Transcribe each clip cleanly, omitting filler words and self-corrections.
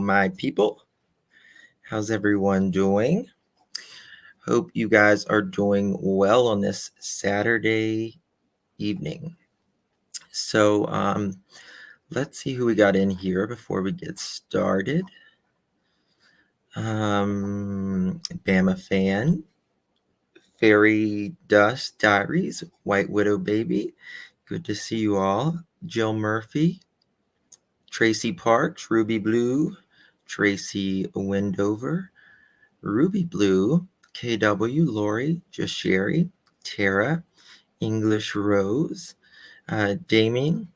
my people. How's everyone doing? Hope you guys are doing well on this Saturday evening. So, let's see who we got in here before we get started. Bama Fan, Fairy Dust Diaries, White Widow Baby. Good to see you all. Jill Murphy, Tracy Parks, Ruby Blue, Tracy Wendover, Ruby Blue, KW, Lori, Jasheri, Tara, English Rose, Damien,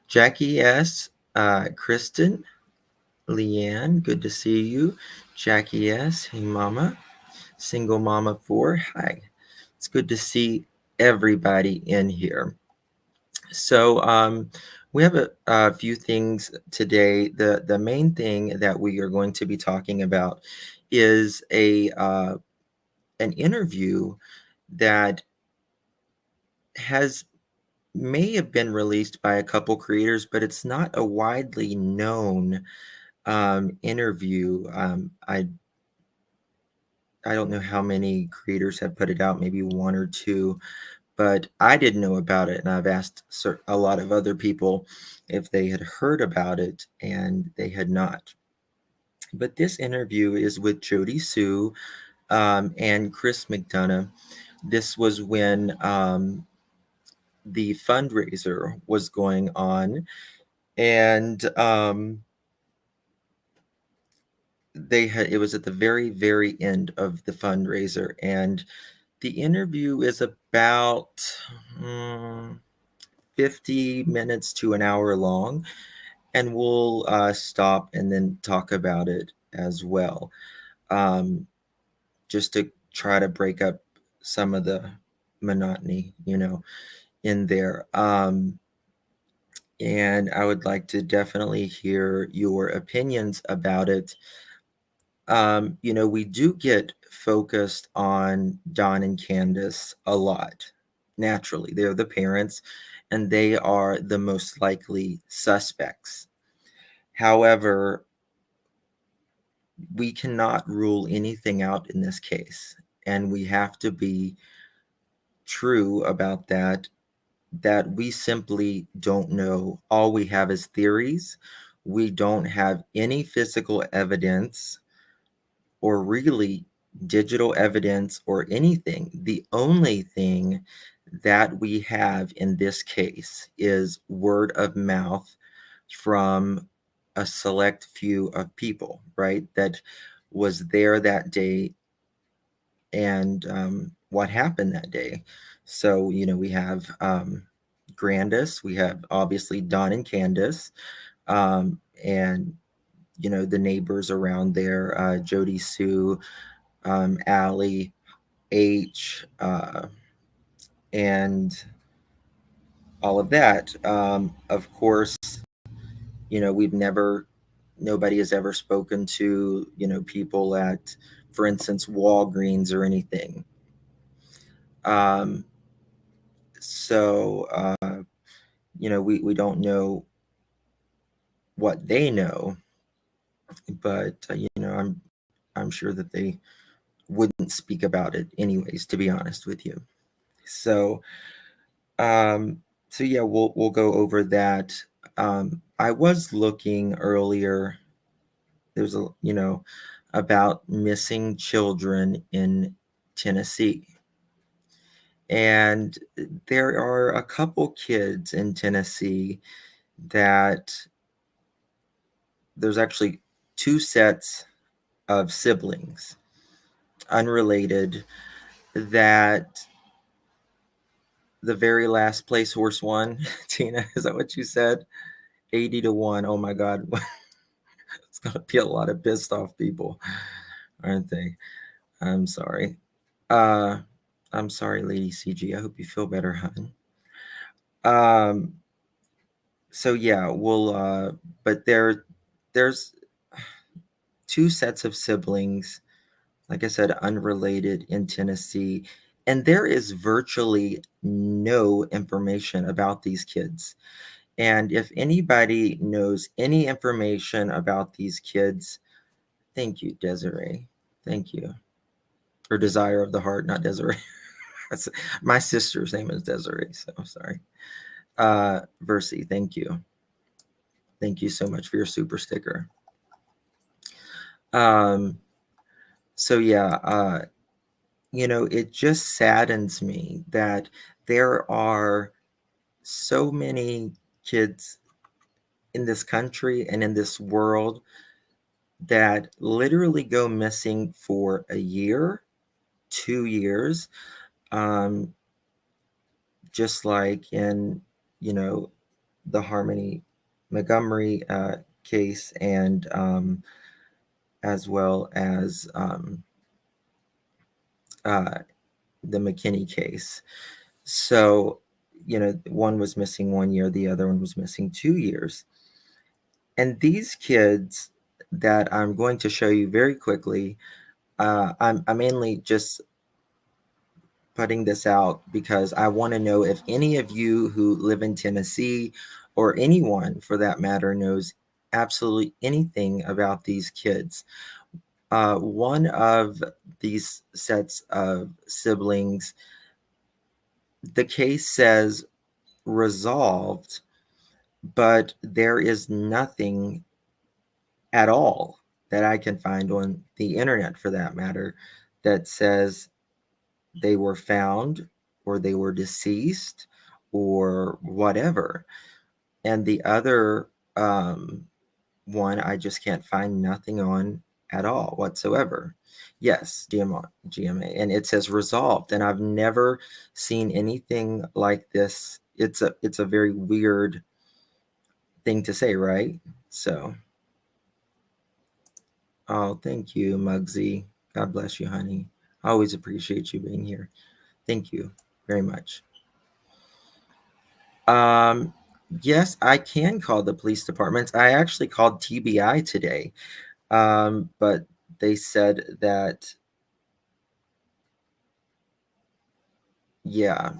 Jackie S, Kristen, Leanne, good to see you, Jackie S, hey mama, Single Mama 4, hi. It's good to see everybody in here. So we have a few things today. The main thing that we are going to be talking about is an interview that may have been released by a couple creators, but it's not a widely known interview. I don't know how many creators have put it out, maybe one or two, but I didn't know about it, and I've asked a lot of other people if they had heard about it, and they had not. But this interview is with Jodie Sue and Chris McDonough. This was when the fundraiser was going on, and it was at the very, very end of the fundraiser, and the interview is about 50 minutes to an hour long, and we'll stop and then talk about it as well, just to try to break up some of the monotony, in there. And I would like to definitely hear your opinions about it. We do get focused on Don and Candace a lot. Naturally, they're the parents, and they are the most likely suspects. However, we cannot rule anything out in this case, and we have to be true about that we simply don't know. All we have is theories. We don't have any physical evidence or really digital evidence or anything. The only thing that we have in this case is word of mouth from a select few of people, right, that was there that day and what happened that day. So, we have Grandis, we have obviously Don and Candace, and, the neighbors around there, Jodie Sue, Allie, H, and all of that. Of course, nobody has ever spoken to, people at, for instance, Walgreens or anything. So, we don't know what they know, but, I'm sure that they wouldn't speak about it anyways, to be honest with you. So, yeah, we'll go over that. I was looking earlier. There's about missing children in Tennessee. And there are a couple kids in Tennessee that there's actually two sets of siblings, unrelated, that the very last place horse won. Tina, is that what you said? 80-1. Oh my God. It's going to be a lot of pissed off people, aren't they? I'm sorry. I'm sorry, Lady CG. I hope you feel better, hon. So yeah, but there's two sets of siblings, like I said, unrelated, in Tennessee, and there is virtually no information about these kids. And if anybody knows any information about these kids, thank you, Desiree. Thank you. Or Desire of the Heart, not Desiree. My sister's name is Desiree, so I'm sorry. Versi, thank you. Thank you so much for your super sticker. So yeah, it just saddens me that there are so many kids in this country and in this world that literally go missing for a year, 2 years, just like in, the Harmony Montgomery case, and as well as the McKinney case. So, one was missing 1 year, the other one was missing 2 years. And these kids that I'm going to show you very quickly, I'm mainly just putting this out because I want to know if any of you who live in Tennessee, or anyone for that matter, knows absolutely anything about these kids. One of these sets of siblings, the case says resolved, but there is nothing at all that I can find on the internet, for that matter, that says they were found or they were deceased or whatever. And the other one, I just can't find nothing on at all whatsoever. Yes, GMA, and it says resolved, and I've never seen anything like this. It's a very weird thing to say, right? So, oh, thank you, Muggsy. God bless you, honey. I always appreciate you being here. Thank you very much. Yes, I can call the police departments. I actually called TBI today, but they said that, yeah.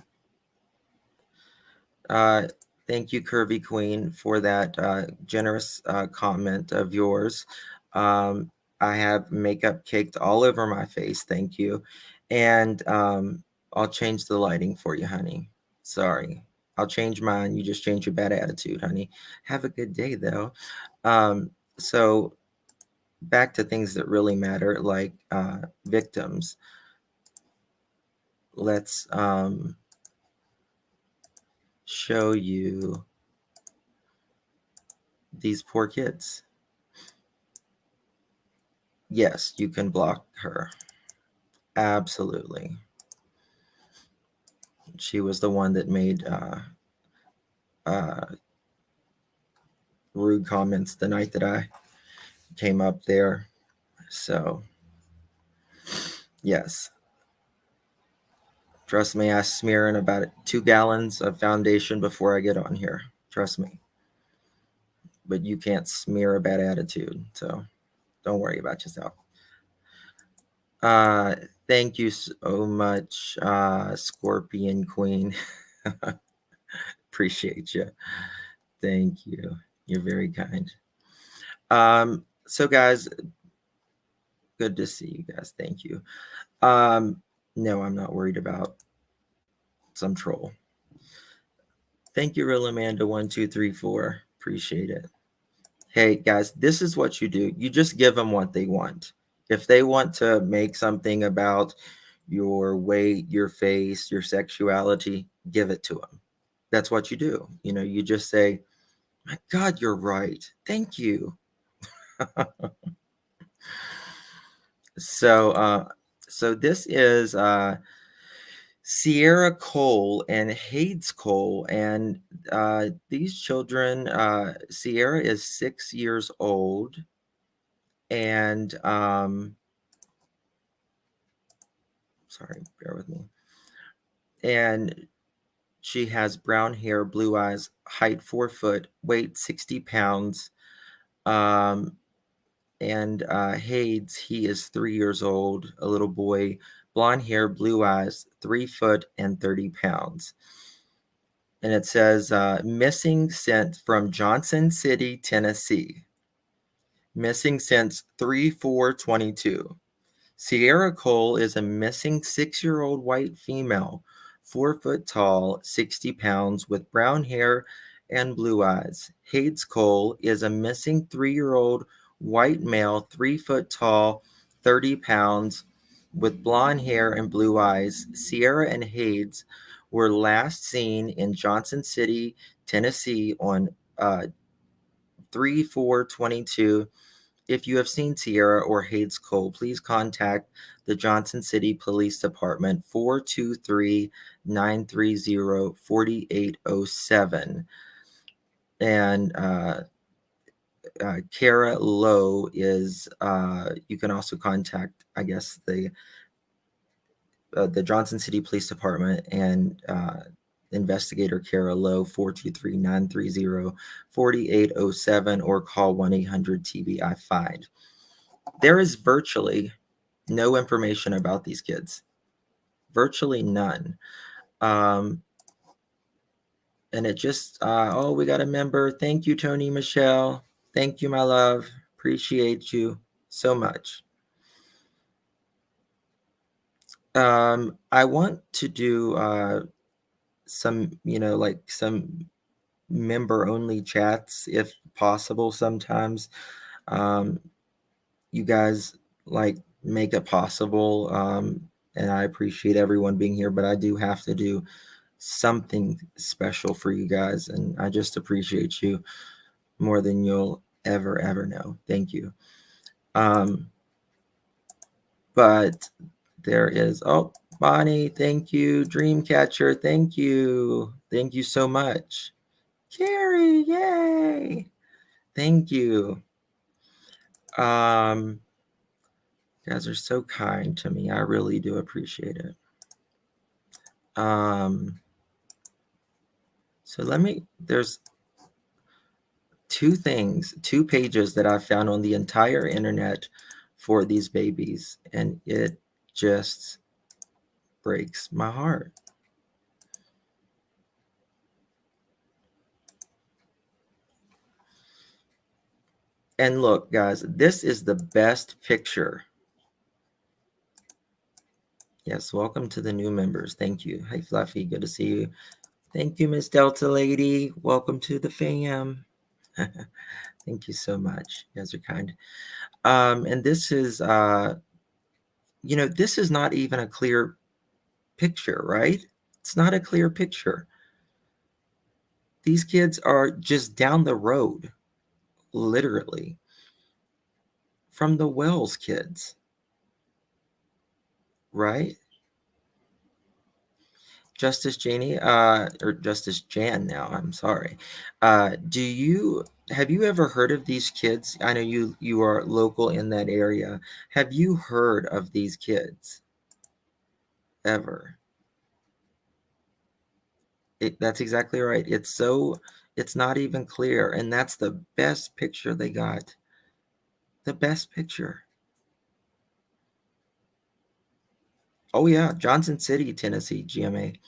Thank you, Curvy Queen, for that generous comment of yours. I have makeup caked all over my face. Thank you. And I'll change the lighting for you, honey. Sorry. I'll change mine. You just change your bad attitude, honey. Have a good day, though. So back to things that really matter, like victims. Let's show you these poor kids. Yes, you can block her. Absolutely. She was the one that made rude comments the night that I came up there. So, yes. Trust me, I smear in about 2 gallons of foundation before I get on here. Trust me. But you can't smear a bad attitude, so don't worry about yourself. Thank you so much, Scorpion Queen. Appreciate you. Thank you. You're very kind. So guys, good to see you guys. Thank you. No, I'm not worried about some troll. Thank you, Real Amanda 1234. Appreciate it. Hey guys, this is what you do. You just give them what they want. If they want to make something about your weight, your face, your sexuality, give it to them. That's what you do. You just say, my God, you're right. Thank you. So this is Sierra Cole and Hades Cole, and these children, Sierra is 6 years old, and sorry, bear with me. And she has brown hair, blue eyes, height 4 foot, weight 60 pounds. And Hades, he is 3 years old, a little boy, blonde hair, blue eyes, 3 foot and 30 pounds. And it says, missing since from Johnson City, Tennessee. Missing since 3/4/22. Sierra Cole is a missing 6-year-old white female, 4 foot tall, 60 pounds, with brown hair and blue eyes. Hades Cole is a missing 3-year-old white male, 3 foot tall, 30 pounds, with blonde hair and blue eyes. Sierra and Hades were last seen in Johnson City, Tennessee on 3/4/22. If you have seen Sierra or Hades Cole, please contact the Johnson City Police Department 423-930-4807. And Kara Lowe is, you can also contact, I guess, the Johnson City Police Department and investigator Kara Lowe, 423-930-4807, or call 1-800-TBI-FIND. There is virtually no information about these kids, virtually none. And it just, oh, we got a member. Thank you, Tony Michelle. Thank you, my love. Appreciate you so much. I want to do some, like some member only chats if possible sometimes. You guys like make it possible. And I appreciate everyone being here, but I do have to do something special for you guys, and I just appreciate you more than you'll ever know. Thank you. But there is, oh, Bonnie, thank you. Dreamcatcher, thank you. Thank you so much. Carrie, yay. Thank you. You guys are so kind to me. I really do appreciate it. So there's two pages that I found on the entire internet for these babies, and it just breaks my heart. And look, guys, this is the best picture. Yes, welcome to the new members. Thank you. Hey, Fluffy, good to see you. Thank you, Miss Delta Lady. Welcome to the fam. Thank you so much. You guys are kind. And this is, this is not even a clear picture, right? It's not a clear picture. These kids are just down the road, literally, from the Wells kids, right? Justice Janie, or Justice Jan now, I'm sorry. Have you ever heard of these kids? I know you are local in that area. Have you heard of these kids ever? That's exactly right. It's not even clear, and that's the best picture they got. The best picture. Oh yeah, Johnson City, Tennessee, GMA.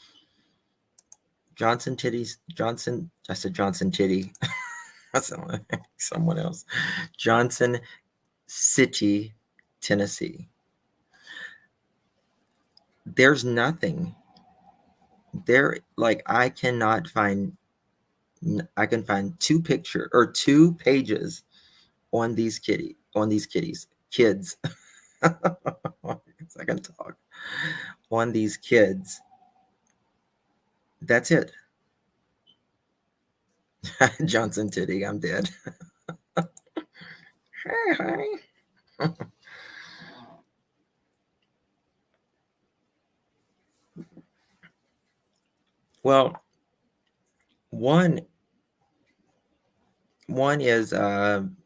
Johnson Titties, Johnson. I said Johnson Titty. That's someone else. Johnson City, Tennessee. There's nothing there. Like I can find two pages on these kids. I can talk on these kids. That's it. Johnson Titty, I'm dead. Hey, honey. Well, one is can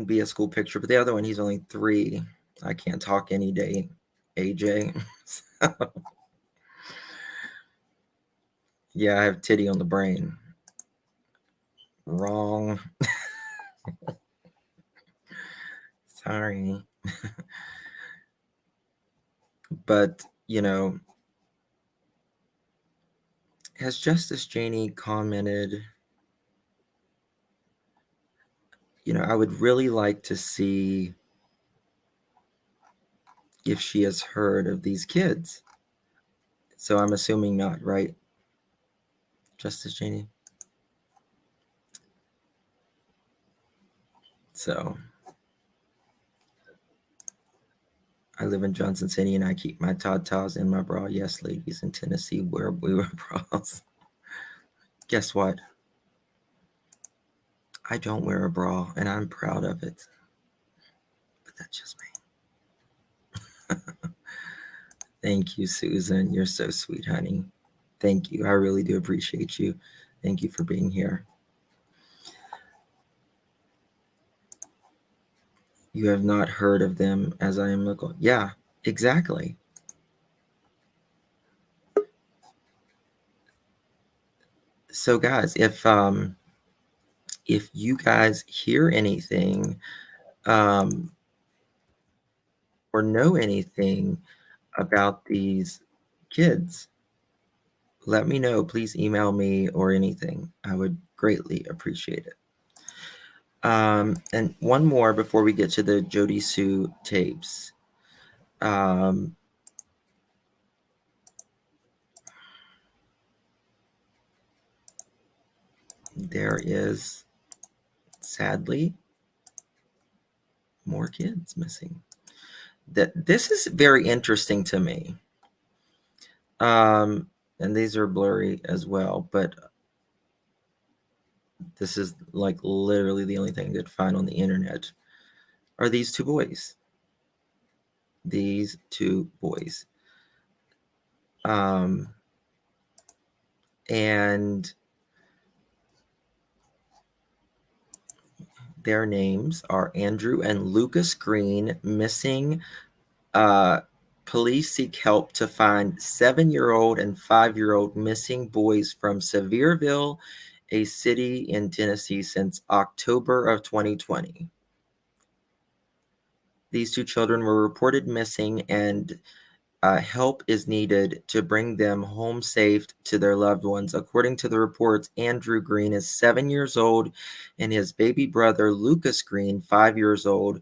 be a school picture, but the other one, he's only 3. I can't talk any day, AJ. Yeah, I have titty on the brain. Wrong. Sorry. But, Has Justice Janie commented, I would really like to see if she has heard of these kids. So I'm assuming not, right? Justice Janie. So I live in Johnson City and I keep my tatas in my bra. Yes, ladies in Tennessee we wear bras. Guess what? I don't wear a bra and I'm proud of it. But that's just me. Thank you, Susan. You're so sweet, honey. Thank you. I really do appreciate you. Thank you for being here. You have not heard of them as I am looking. Yeah, exactly. So guys, if you guys hear anything or know anything about these kids, let me know. Please email me or anything. I would greatly appreciate it. And one more before we get to the Jodie Sue tapes. There is, sadly, more kids missing. This is very interesting to me. And these are blurry as well, but this is like literally the only thing I could find on the internet. Are these two boys? These two boys. And their names are Andrew and Lucas Green, missing. Police seek help to find 7-year-old and 5-year-old missing boys from Sevierville, a city in Tennessee, since October of 2020. These two children were reported missing, and help is needed to bring them home safe to their loved ones. According to the reports, Andrew Green is 7 years old, and his baby brother, Lucas Green, 5 years old,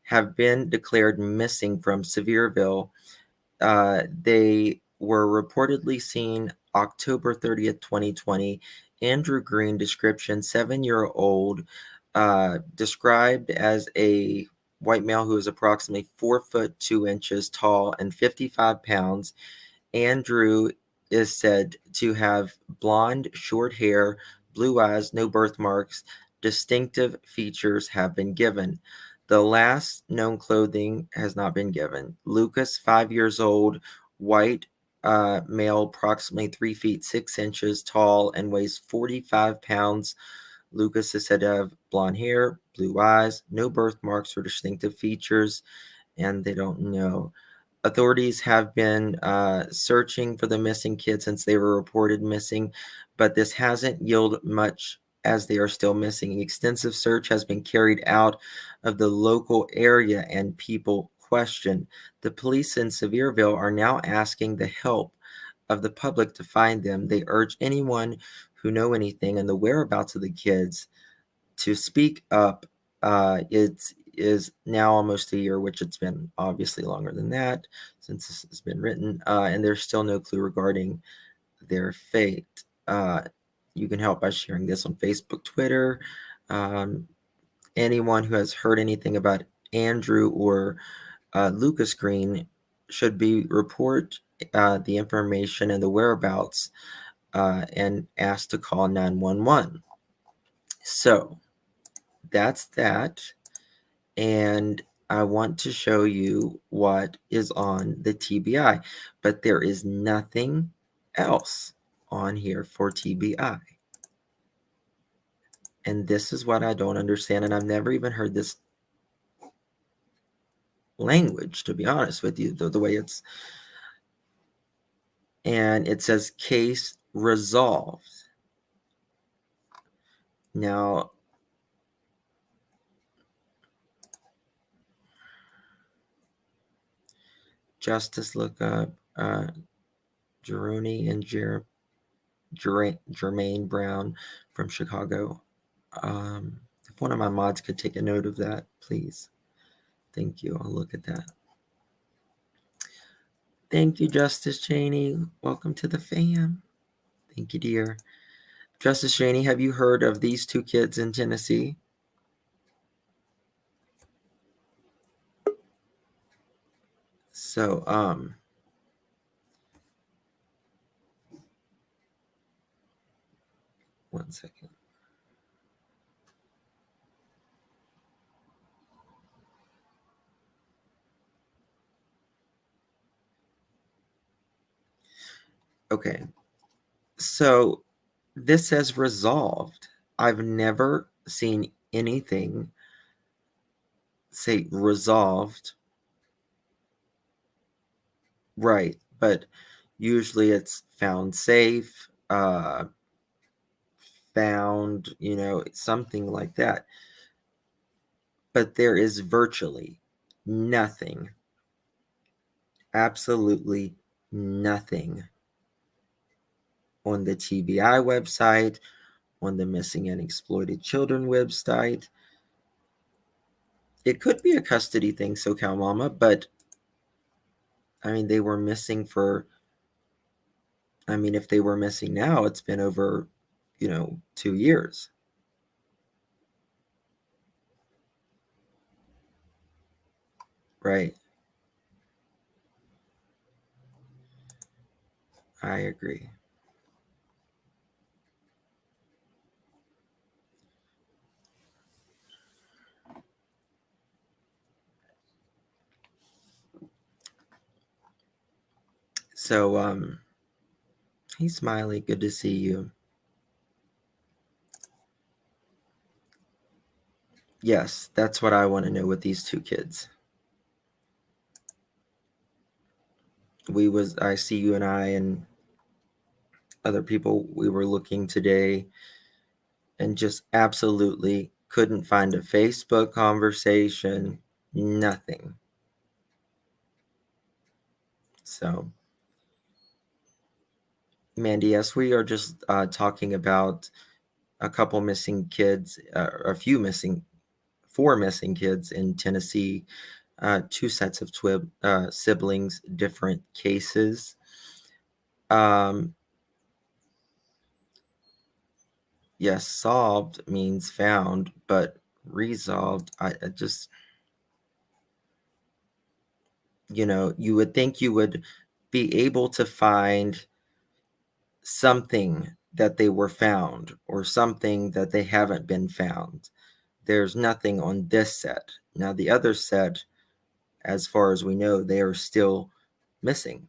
have been declared missing from Sevierville. They were reportedly seen October 30th, 2020. Andrew Green description, 7-year-old, described as a white male who is approximately 4 foot 2 inches tall and 55 pounds. Andrew is said to have blonde, short hair, blue eyes, no birthmarks. Distinctive features have been given. The last known clothing has not been given. Lucas, 5 years old, white male, approximately 3 feet 6 inches tall, and weighs 45 pounds. Lucas is said to have blonde hair, blue eyes, no birthmarks or distinctive features, and they don't know. Authorities have been searching for the missing kids since they were reported missing, but this hasn't yielded much as they are still missing. An extensive search has been carried out of the local area and people questioned. The police in Sevierville are now asking the help of the public to find them. They urge anyone who know anything and the whereabouts of the kids to speak up. It is now almost a year, which it's been obviously longer than that since this has been written, and there's still no clue regarding their fate. You can help by sharing this on Facebook, Twitter. Anyone who has heard anything about Andrew or Lucas Green should report the information and the whereabouts and ask to call 911. So that's that. And I want to show you what is on the TBI, but there is nothing else on here for TBI. And this is what I don't understand, and I've never even heard this language, to be honest with you, the way it's, and it says case resolved. Now, Justice lookup, Jeroni and Jeremy. Jermaine Brown from Chicago. If one of my mods could take a note of that, please. Thank you. I'll look at that. Thank you, Justice Cheney. Welcome to the fam. Thank you, dear. Justice Cheney, have you heard of these two kids in Tennessee? So, one second. Okay. So, this says resolved. I've never seen anything say resolved. Right. But usually it's found safe, found, something like that. But there is virtually nothing, absolutely nothing on the TBI website, on the Missing and Exploited Children website. It could be a custody thing, SoCal Mama, but I mean, they were missing for, if they were missing now, it's been over, 2 years. Right. I agree. So, hey, Smiley, good to see you. Yes, that's what I want to know with these two kids. I see you and I and other people, we were looking today and just absolutely couldn't find a Facebook conversation, nothing. So, Mandy, yes, we are just talking about a couple missing kids, four missing kids in Tennessee, two sets of siblings, different cases. Yes, solved means found, but resolved, I just, you would think you would be able to find something that they were found or something that they haven't been found. There's nothing on this set. Now, the other set, as far as we know, they are still missing.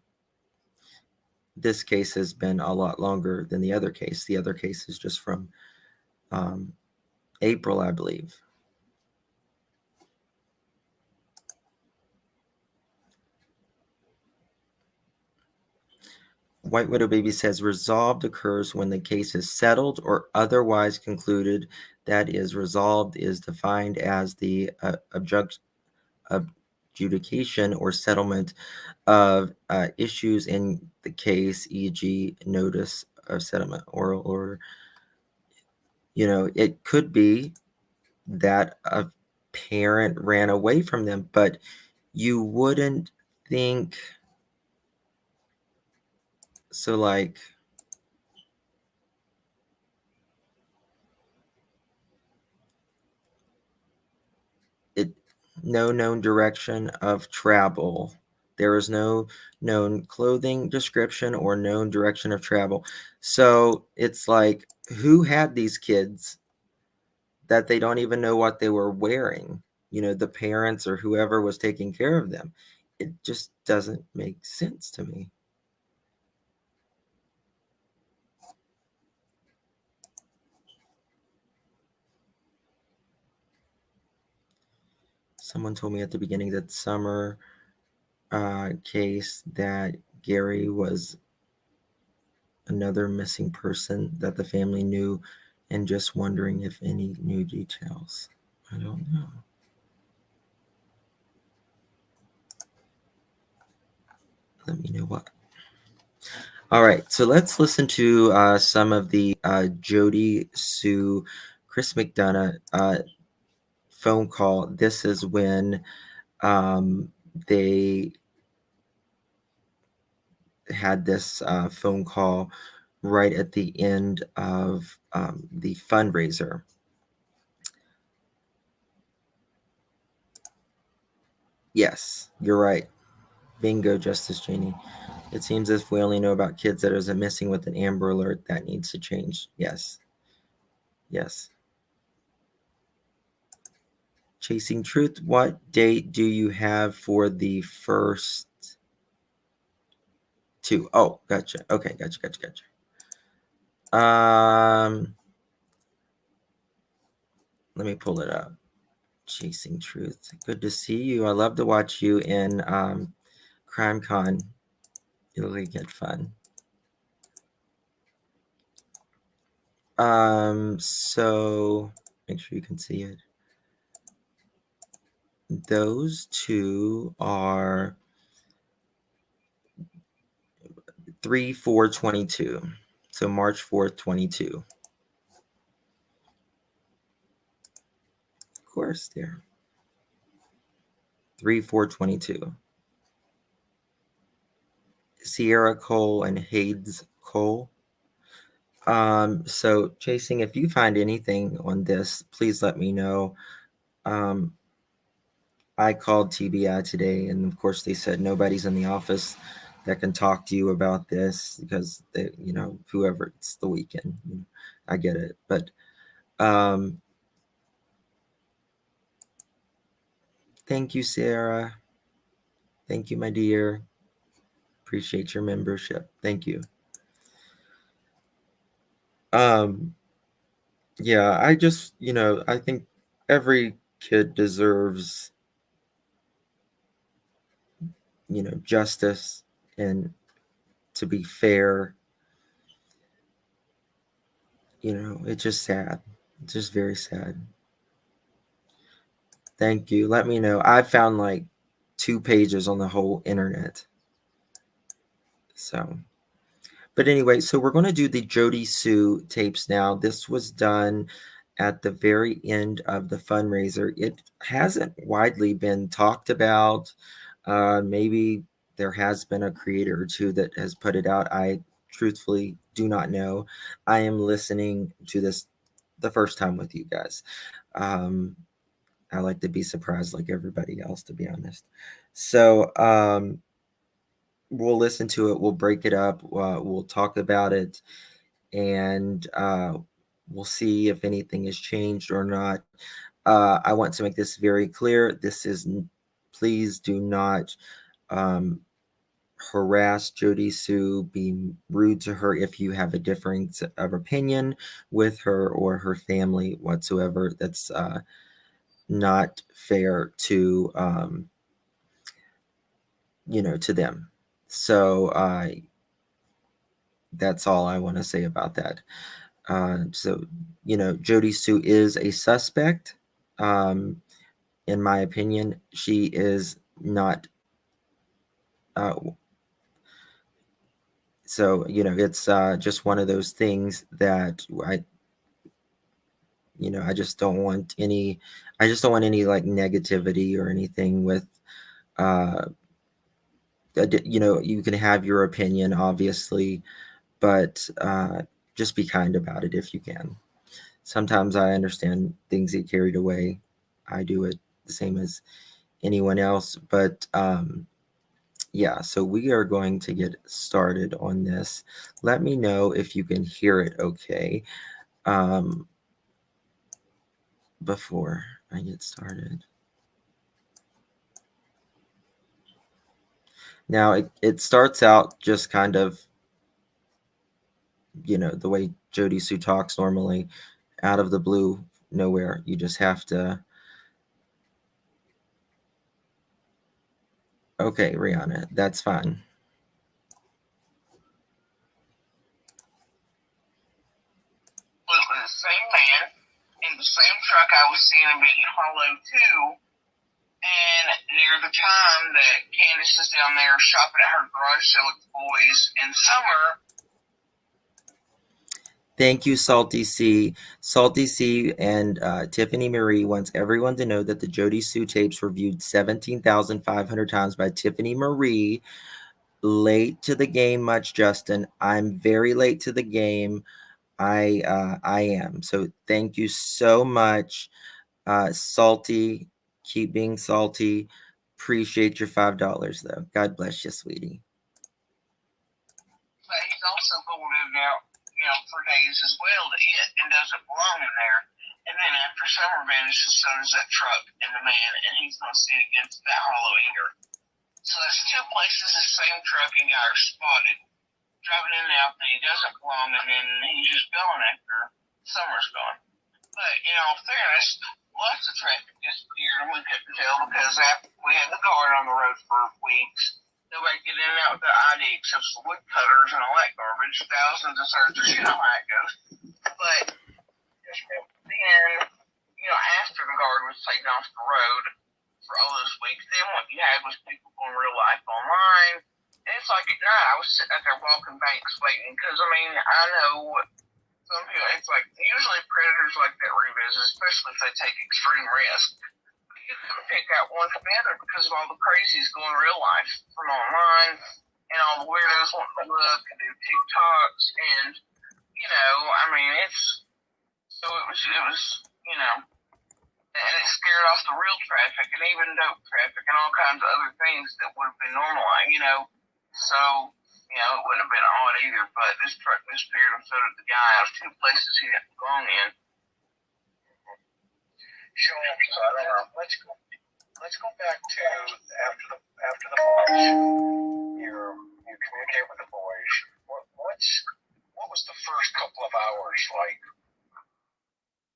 This case has been a lot longer than the other case. The other case is just from April, I believe. White Widow Baby says resolved occurs when the case is settled or otherwise concluded. That is, resolved is defined as the adjudication or settlement of issues in the case, e.g., notice of settlement, oral order. It could be that a parent ran away from them, but you wouldn't think so. Like, no known direction of travel. There is no known clothing description or known direction of travel. So it's like, who had these kids that they don't even know what they were wearing? The parents or whoever was taking care of them. It just doesn't make sense to me. Someone told me at the beginning that summer case that Gary was another missing person that the family knew, and just wondering if any new details. I don't know. Let me know what. All right, so let's listen to some of the Jodie Sue, Chris McDonough phone call. This is when they had this phone call right at the end of the fundraiser. Yes, you're right. Bingo, Justice Janie. It seems as if we only know about kids that are missing with an Amber Alert. That needs to change. Yes. Yes. Chasing Truth, what date do you have for the first two? Oh, gotcha. Okay, gotcha. Let me pull it up. Chasing Truth. Good to see you. I love to watch you in Crime Con. It'll get fun. So make sure you can see it. Those two are 3/4/22. So March 4th, 22. Of course, there. 3/4/22. Sierra Cole and Hades Cole. So Chasing, if you find anything on this, please let me know. I called TBI today, and of course they said nobody's in the office that can talk to you about this because they, whoever, it's the weekend. I get it, but thank you, Sarah. Thank you, my dear. Appreciate your membership. Thank you. Yeah, I just, I think every kid deserves, justice and to be fair. It's just sad. It's just very sad. Thank you. Let me know. I found like 2 pages on the whole internet. So, but anyway, so we're going to do the Jodie Sue tapes now. This was done at the very end of the fundraiser. It hasn't widely been talked about. Maybe there has been a creator or two that has put it out. I truthfully do not know. I am listening to this the first time with you guys. I like to be surprised like everybody else, to be honest. So we'll listen to it. We'll break it up. We'll talk about it. And we'll see if anything has changed or not. I want to make this very clear. Please do not harass Jodie Sue, be rude to her if you have a difference of opinion with her or her family whatsoever. That's not fair to to them. So that's all I want to say about that. So Jodie Sue is a suspect. In my opinion, she is not. So it's just one of those things that I just don't want any. I just don't want any like negativity or anything with. You can have your opinion, obviously, but just be kind about it if you can. Sometimes I understand things get carried away. I do it the same as anyone else, but yeah, so we are going to get started on this. Let me know if you can hear it okay before I get started. Now, it starts out just kind of, the way Jodie Sue talks normally, out of the blue, nowhere. You just have to. Okay, Rihanna, that's fine. The same man in the same truck I was seeing him being hollow too. And near the time that Candace is down there shopping at her garage sale with the boys in summer. Thank you, Salty C. Salty C and Tiffany Marie wants everyone to know that the Jodie Sue tapes were viewed 17,500 times by Tiffany Marie. Late to the game much, Justin. I'm very late to the game. I am. So thank you so much, Salty. Keep being salty. Appreciate your $5 though. God bless you, sweetie. But he's also voted out, for days as well to it and doesn't belong in there. And then after summer vanishes, so does that truck and the man, and he's not seen against that hollow either. So there's two places the same truck and guy are spotted, driving in and out that he doesn't belong, and then he's just gone after summer's gone. But in all fairness, lots of traffic disappeared, and we couldn't tell because after we had the guard on the road for weeks, nobody getting in and out with the ID except for woodcutters and all that garbage. Thousands of searchers, you know how it goes. But then, after the guard was taken off the road for all those weeks, then what you had was people going real life online. And it's like at night, I was sitting out there walking banks waiting because, I know some people, it's like usually predators like that revisit, especially if they take extreme risk. You couldn't pick out one from the other because of all the crazies going real life from online and all the weirdos wanting to look and do TikToks and, it was, and it scared off the real traffic and even dope traffic and all kinds of other things that would have been normal, So, it wouldn't have been odd either, but this truck disappeared and so did the guy. It was two places he didn't belong in. So I don't know. Let's go back to after the boys. You communicate with the boys. What was the first couple of hours like?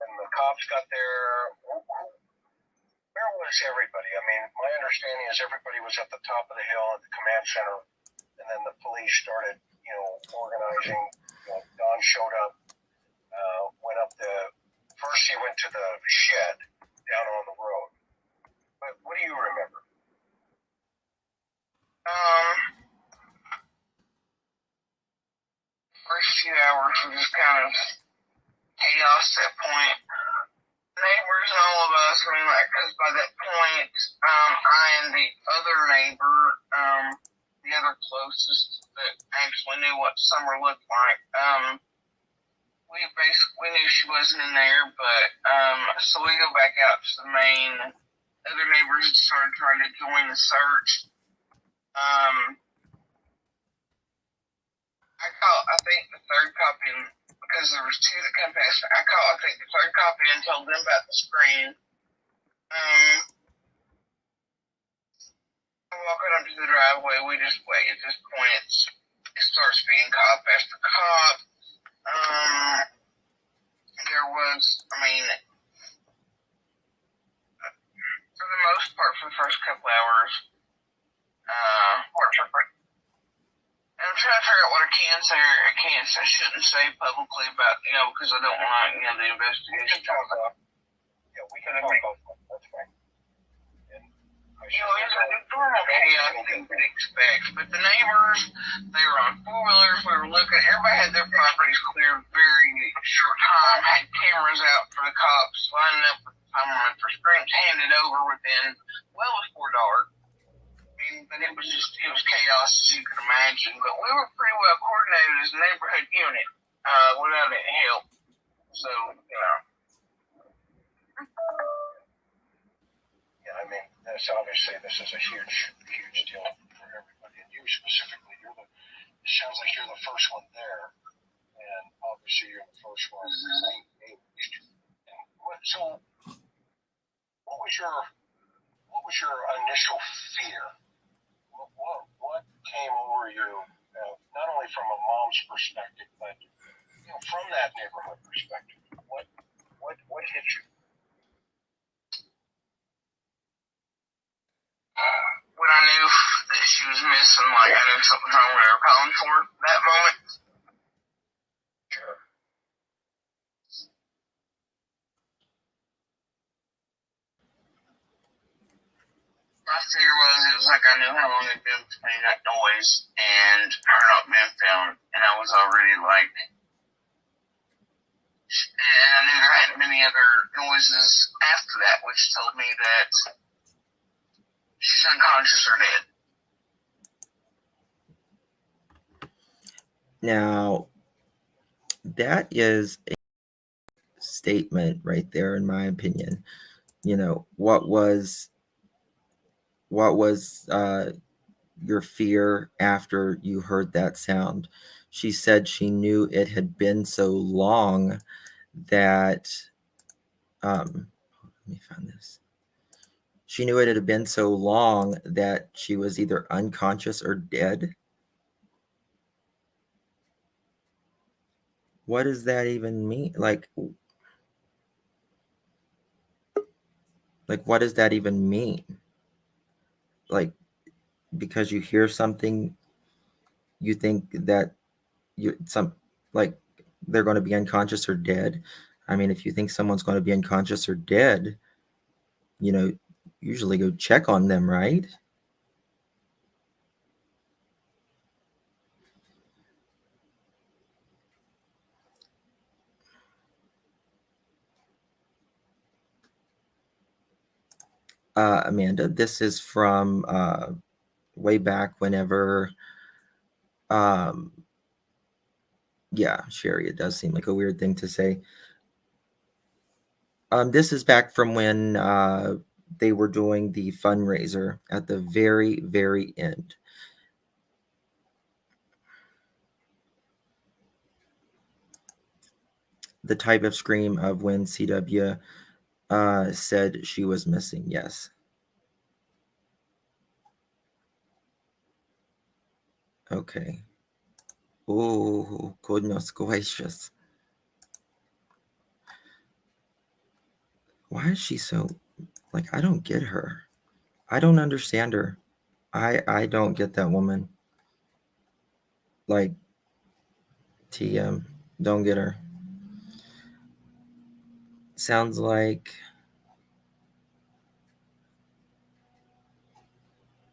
When the cops got there, where was everybody? My understanding is everybody was at the top of the hill at the command center, and then the police started, organizing. Don showed up, went up first he went to the shed down on the road. But what do you remember? First few hours were just kind of chaos at that point. Neighbors and all of us, because by that point, I and the other neighbor, the other closest that actually knew what summer looked like, we knew she wasn't in there, but, so we go back out to the main. Other neighbors started trying to join the search. I think the third cop in, because there was two that come past me, I think the third cop in told them about the screen. Walking up to the driveway, we just wait. At this point, it starts being cop after cop. There was, for the most part, for the first couple hours, and I'm trying to figure out what I can say or I shouldn't say publicly about, because I don't want, the investigation to talk about. Yeah, we can talk about that. That's fine. It's a normal chaos thing to expect. But the neighbors, they were on four-wheelers. We were looking. Everybody had their properties cleared very short time, had cameras out for the cops, lining up with someone for screens handed over within well before dark. But it was chaos as you could imagine. But we were pretty well coordinated as a neighborhood unit without any help. So, Yeah, obviously this is a huge deal for everybody, and you specifically. It sounds like you're the first one there, and obviously you're the first one engaged. So, what was your initial fear? What came over you, not only from a mom's perspective, but from that neighborhood perspective? What hit you? When I knew that she was missing, I knew something wrong when they were calling for it that moment. Sure. My fear was it was like I knew how long it had been between that noise and her not being found, and I was already like, and I knew there hadn't been any other noises after that, which told me that she's unconscious or dead. Now, that is a statement right there, in my opinion. You know, what was your fear after you heard that sound? She said she knew it had been so long that let me find this. She knew it had been so long that she was either unconscious or dead. What does that even mean? Like what does that even mean? Like, because you hear something, you think that like they're going to be unconscious or dead. I mean, if you think someone's going to be unconscious or dead, you know, usually go check on them, right? Amanda, this is from way back whenever, yeah, Sherry, it does seem like a weird thing to say. This is back from when they were doing the fundraiser at the very, very end. The type of scream of when CW said she was missing, yes. Okay. Oh, goodness gracious. Why is she so, like, I don't get her. I don't understand her. I don't get that woman. Like, TM, don't get her. Sounds like,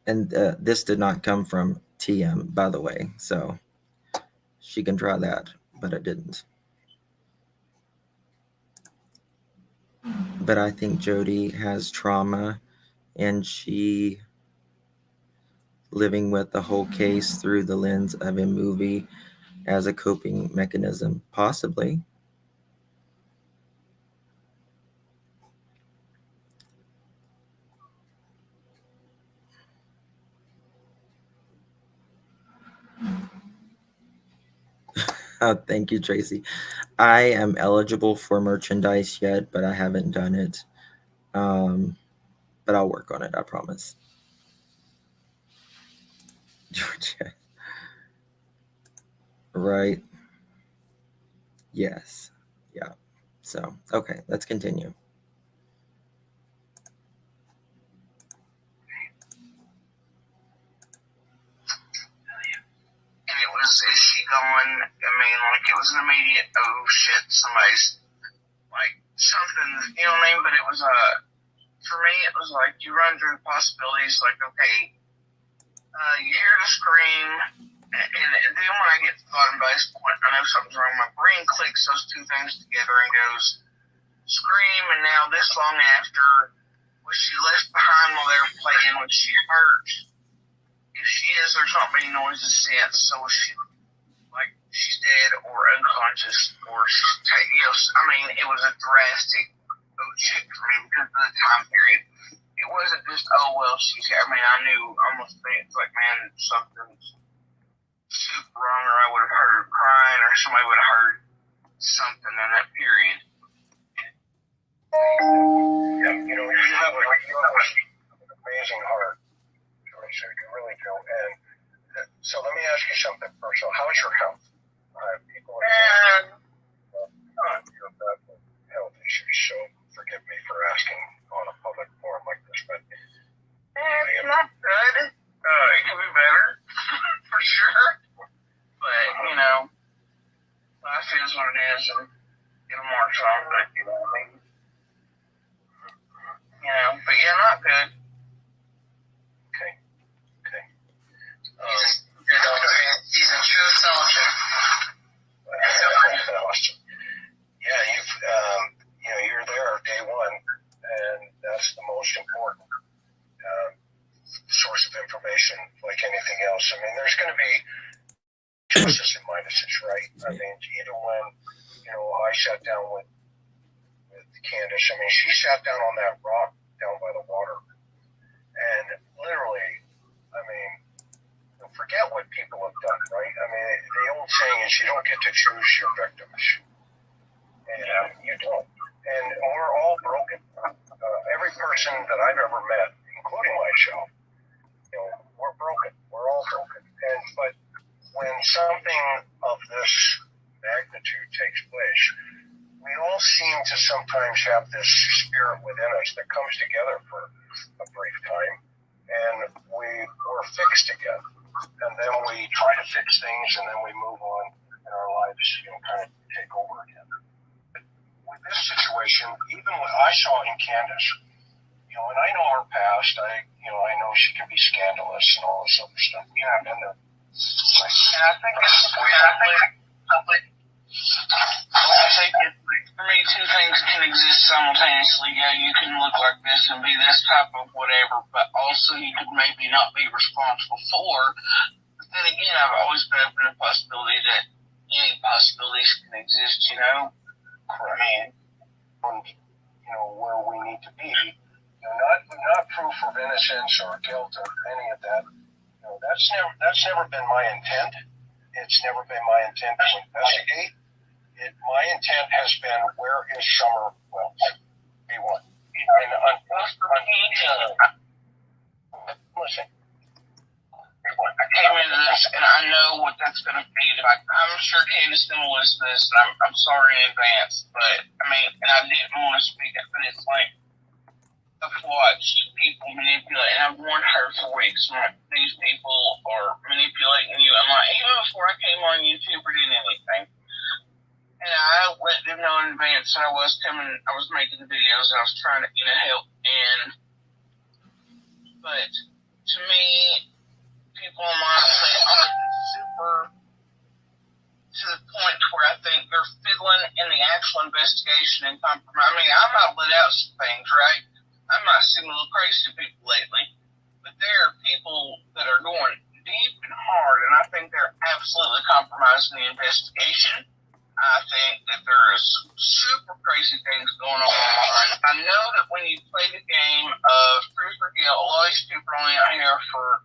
and this did not come from TM, by the way, so she can try that, but it didn't. But I think Jodie has trauma, and she living with the whole case through the lens of a movie as a coping mechanism, possibly. Thank you, Tracy. I am eligible for merchandise yet, but I haven't done it. But I'll work on it, I promise. Georgia. Right. Yes. Yeah. So, okay, let's continue. And it was, is she gone? I mean, like, it was an immediate, oh shit, somebody's, like, something, you know what I mean? But it was, for me, it was like, you run through the possibilities, like, okay, you hear the scream, and then when I get to the bottom base point, I know something's wrong. My brain clicks those two things together and goes, scream, and now this long after, was she left behind while they were playing? Was she hurt? If she is, there's not many noises since, so was she, like, she's dead or unconscious, or she's, you know, I mean, it was a drastic oh shit for me because of the time period. It wasn't just, oh, well, she's here. I mean, I knew almost, it's like, man, something's super wrong, or I would have heard her crying, or somebody would have heard something in that period. Yeah, you know, you have an amazing heart, Jodisue, you really do. And so let me ask you something personal. How's your health? People are you have health issues, so forgive me for asking on a public forum like this, but It's not good. It could be better, for sure. But, you know, life is what it is, and it'll march on, but, you know what I mean? You know, but yeah, not good. situation like anything else. I mean, there's going to be pluses and minuses, right? I mean, even when, I sat down with Candace, I mean, she sat down on that rock down by the water. And literally, I mean, forget what people have done, right? I mean, the old saying is you don't get to choose your victims. And you don't. And we're all broken. Every person that I've ever met, including myself, we're broken. We're all broken. But when something of this magnitude takes place, we all seem to sometimes have this spirit within us that comes together for a brief time, and we're fixed again. And then we try to fix things, and then we move on, and our lives, kind of take over again. But with this situation, even what I saw in Candace, and I know her past, I know she can be scandalous and all this other stuff. Yeah, I've been there. And I think it's public. I think for me, two things can exist simultaneously. Yeah, you can look like this and be this type of whatever, but also you could maybe not be responsible for. But then again, I've always been open to the possibility that any possibilities can exist, Correct. Where we need to be. Not proof of innocence or guilt or any of that. That's never been my intent. It's never been my intent to investigate. My intent has been, where is Summer Wells? B1. Listen. I came into this, and I know what that's going to be. I'm sure Candace didn't listen to this, and I'm sorry in advance, but, and I didn't want to speak up, but it's like, I've watched people manipulate, and I've warned her for weeks, like, these people are manipulating you. I'm like, even before I came on YouTube or did anything, and I let them know in advance that I was making videos, and I was trying to, help, but to me, people online say, super to the point where I think they're fiddling in the actual investigation and compromise. I might let out some things, right? I might seem a little crazy to people lately, but there are people that are going deep and hard, and I think they're absolutely compromising the investigation. I think that there is super crazy things going on online. I know that when you play the game of truth or guilt, a lot of these people are only out here for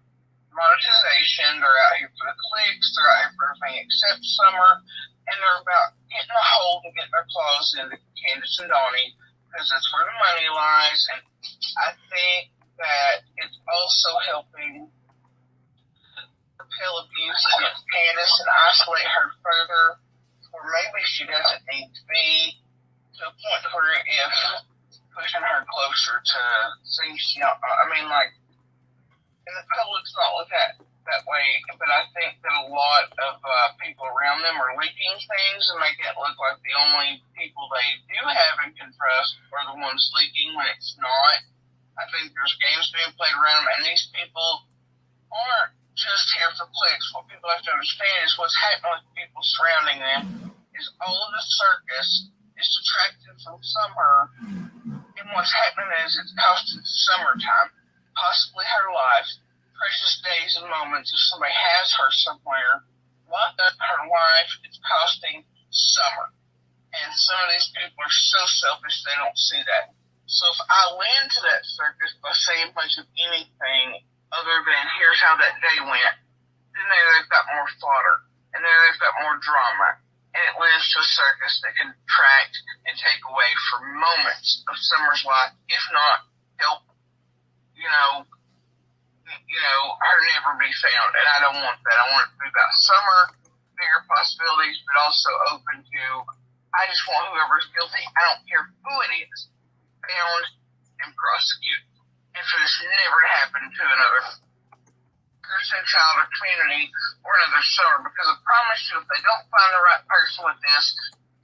monetization, they're out here for the clicks, they're out here for everything except Summer, and they're about getting a hold and getting their claws into Candace and Donnie, because that's where the money lies, and I think that it's also helping propel abuse against Candace and isolate her further, where maybe she doesn't need to be, to a point where if pushing her closer to things she don't, and the public's not look at that way, but I think that a lot of people around them are leaking things and making it look like the only people they do have and can trust are the ones leaking when it's not. I think there's games being played around them, and these people aren't just here for clicks. What people have to understand is what's happening with people surrounding them is all of the circus is detracting from Summer, and what's happening is it's costing Summertime, possibly her life, precious days and moments if somebody has her somewhere. What her life is costing Summer. And some of these people are so selfish they don't see that. So if I went to that circus by saying much of anything other than here's how that day went, then they've got more fodder, and they've got more drama, and it leads to a circus that can detract and take away from moments of Summer's life, if not help, her never be found. And I don't want that. I want it to be about Summer, bigger possibilities, but also open to, I just want whoever's guilty, I don't care who it is, found and prosecuted. And for this never to happen to another person, child, or community, or another Summer, because I promise you, if they don't find the right person with this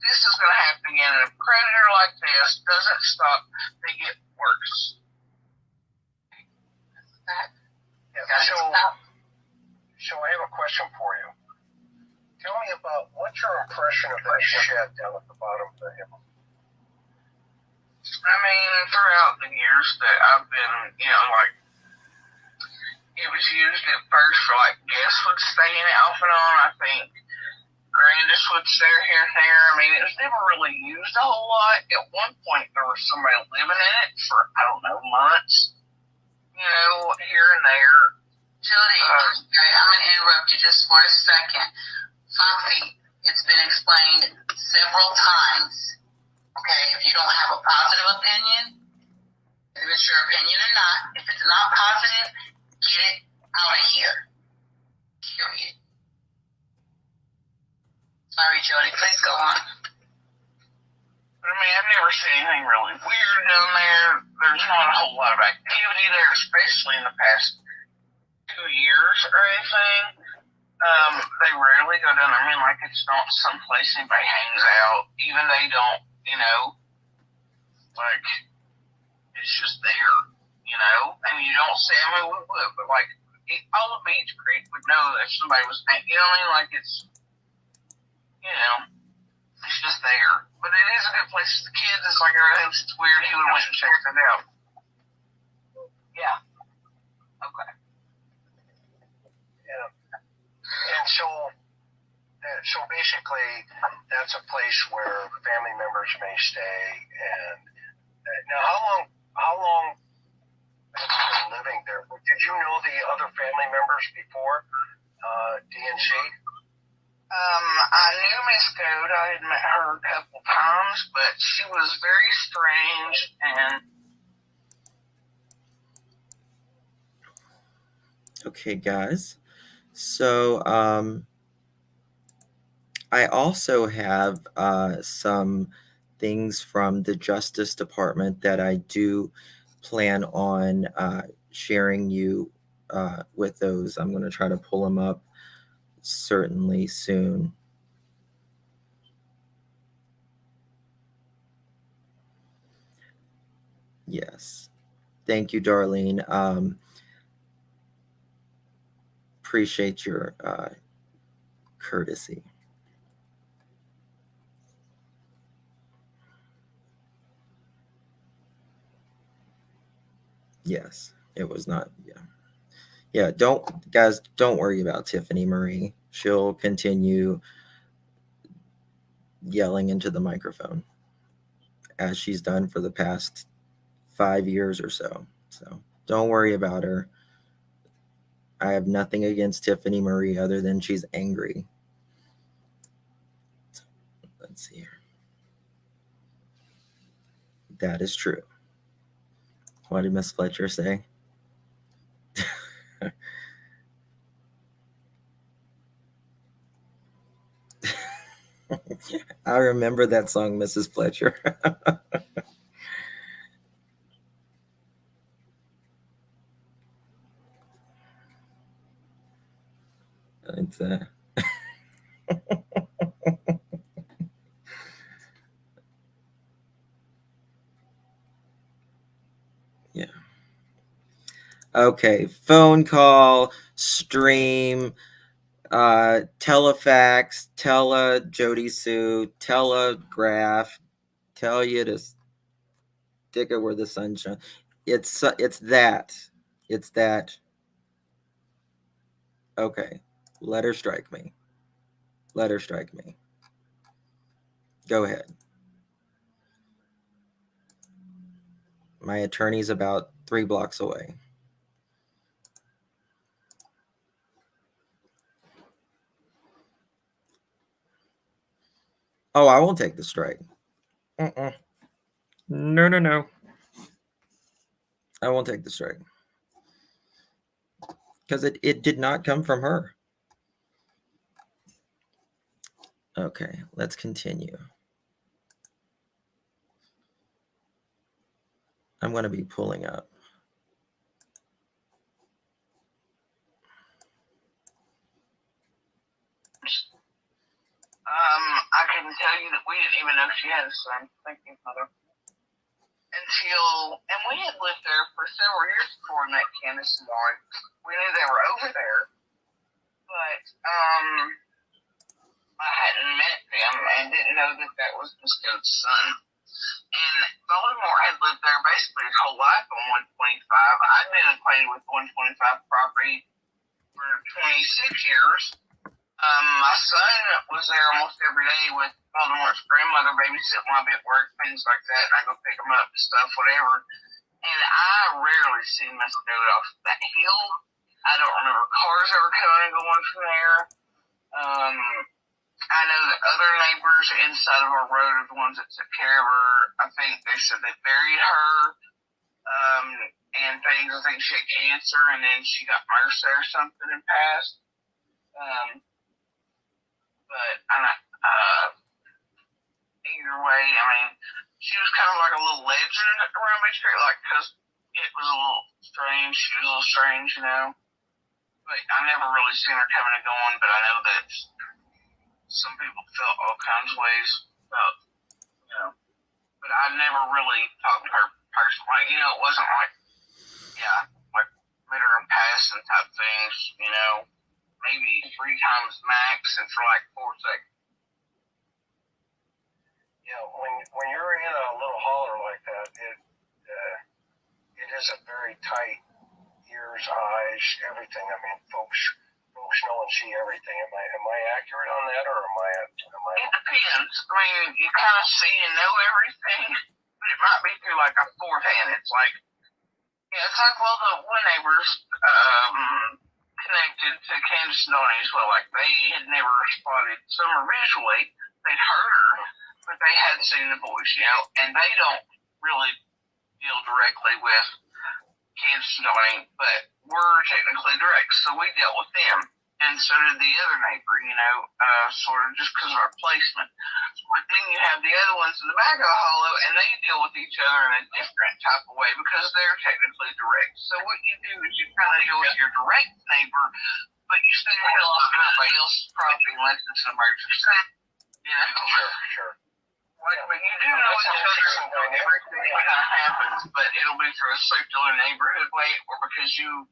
is going to happen again. And a predator like this doesn't stop, they get worse. So I have a question for you. Tell me about, what's your impression of that shed down at the bottom of the hill? Throughout the years that I've been, it was used at first for like guests would stay in it off and on. I think Grandis would stay here and there. I mean, it was never really used a whole lot. At one point, there was somebody living in it for, I don't know, months, here and there. Jodie, I'm going to interrupt you just for a second. Foxy, it's been explained several times. Okay, if you don't have a positive opinion, if it's your opinion or not, if it's not positive, get it out of here. Period. Sorry, Jodie, please go on. I mean, I've never seen anything really weird down there. There's not a whole lot of activity there, especially in the past 2 years or anything. They rarely go down there. I mean, like, it's not someplace anybody hangs out. Even they don't, like, it's just there, and you don't see, I mean, we would, but, like, all of Beach Creek would know that somebody was, what I mean? Like, it's, it's just there. But it is a good place for the kids. It's like everything else. It's weird. He would have went and checked it out. Yeah. Okay. Yeah. And so basically, that's a place where family members may stay. And now, how long have you been living there? Did you know the other family members before DNC? I knew Miss Goat. I had met her a couple times, but she was very strange and. Okay, guys. So, I also have some things from the Justice Department that I do plan on sharing you with those. I'm going to try to pull them up certainly soon. Yes. Thank you, Darlene. Appreciate your courtesy. Yes, it was not. Yeah. Don't worry about Tiffany Marie. She'll continue yelling into the microphone as she's done for the past 5 years or so. So don't worry about her. I have nothing against Tiffany Marie other than she's angry. So, let's see here. That is true. What did Miss Fletcher say? I remember that song, Mrs. Fletcher. It's yeah. Okay, phone call, stream, telefax, Jodie Sue, telegraph, tell you to stick it where the sun shines. It's that. It's that. Okay, let her strike me. Let her strike me. Go ahead. My attorney's about 3 blocks away. Oh, I won't take the strike. No. I won't take the strike. Because it did not come from her. Okay, let's continue. I'm going to be pulling up. I couldn't tell you that we didn't even know she had a son. Thank you, Mother. And we had lived there for several years before we met Candace and Lauren. We knew they were over there, but I hadn't met them and didn't know that was Miss Goat's son. And Baltimore had lived there basically his whole life on 125. I'd been acquainted with 125 property for 26 years. My son was there almost every day with Baltimore's grandmother, babysitting while I'd be at work, things like that. And I go pick him up and stuff, whatever. And I rarely see him go off that hill. I don't remember cars ever coming and going from there. I know that other neighbors inside of our road are the ones that took care of her. I think they said they buried her and things. I think she had cancer and then she got MRSA or something and passed. But either way, I mean, she was kind of like a little legend around Beach Creek, like, because it was a little strange. She was a little strange, you know. But I never really seen her coming and going, but I know that some people felt all kinds of ways about, you know. But I never really talked to her personally. Like, you know, it wasn't like, yeah, like, met her in passing type things, you know. Maybe 3 times max, and for like 4 seconds. Yeah, when you're in a little holler like that, it is a very tight ears, eyes, everything. I mean, folks know and see everything. Am I accurate on that, or am I? It depends. I mean, you kind of see and know everything, but it might be through like a fourth hand. It's like, yeah, it's like, well, the one neighbors connected to Candace and Donnie as well. Like, they had never spotted Summer visually. They'd heard her, but they hadn't seen the voice, you know, and they don't really deal directly with Candace and Donnie, but we're technically direct, so we dealt with them. And so did the other neighbor, you know, sort of just because of our placement. But then you have the other ones in the back of the hollow, and they deal with each other in a different type of way because they're technically direct. So what you do is you kind of deal with your direct neighbor, but you stay the hell off everybody else's property unless it's an emergency. You know? Sure. But you do know each other and everything that kind of happens, but it'll be through a circular neighborhood way or because you.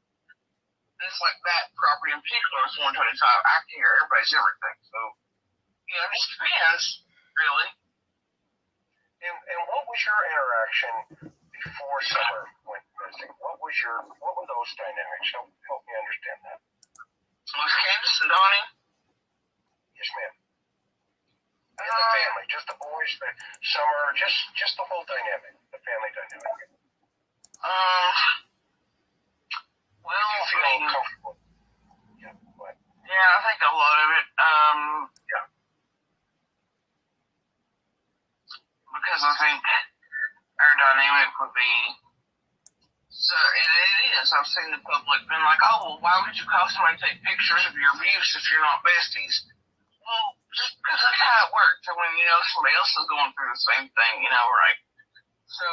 It's like that property in particular is 125. I can hear everybody's everything. So, you know, it just depends, really. And what was your interaction before Summer went missing? What were those dynamics? Help me understand that. Was Candace and Donnie? Yes, ma'am. And the family, just the boys, the Summer, just the whole dynamic, the family dynamic. Well, I mean, comfortable. Yeah, but. Yeah, I think a lot of it. Yeah. Because I think our dynamic would be. So it is. I've seen the public been like, oh, well, why would you call somebody to take pictures of your abuse if you're not besties? Well, just because that's how it works. And when you know somebody else is going through the same thing, you know, right? So,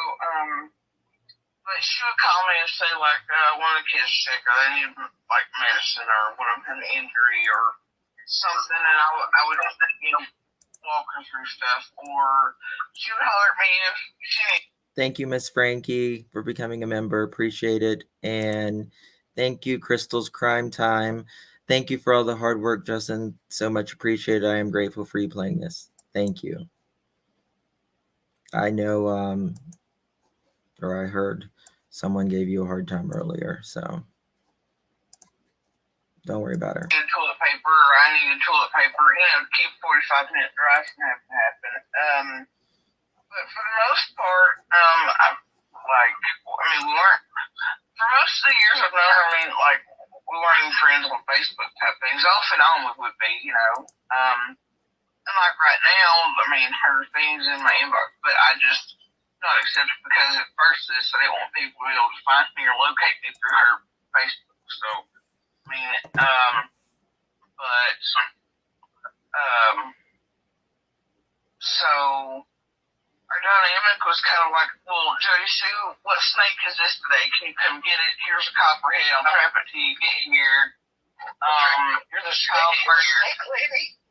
but she would call me and say, like, one of the kids is sick, or they need, like, medicine, or one of them had an injury, or something, and I would just, you know, walk her through stuff, or she would holler at me if she needed. Thank you, Miss Frankie, for becoming a member. Appreciate it. And thank you, Crystal's Crime Time. Thank you for all the hard work, Justin. So much appreciated. I am grateful for you playing this. Thank you. I know, or I heard someone gave you a hard time earlier, so don't worry about her. Toilet paper, or I needed toilet paper, you know, to keep 45-minute drives from having to happen. But for the most part, we weren't, for most of the years I've known her, we weren't even friends on Facebook type things. Off and on we would be, you know. And like right now, her thing's in my inbox, but I just not accept it because at first I didn't want people to be able to find me or locate me through her Facebook. So, so our dynamic was kind of like, well, Jodie Sue, what snake is this today? Can you come get it? Here's a copperhead. I'll trap it till you get here. You're the snake lady?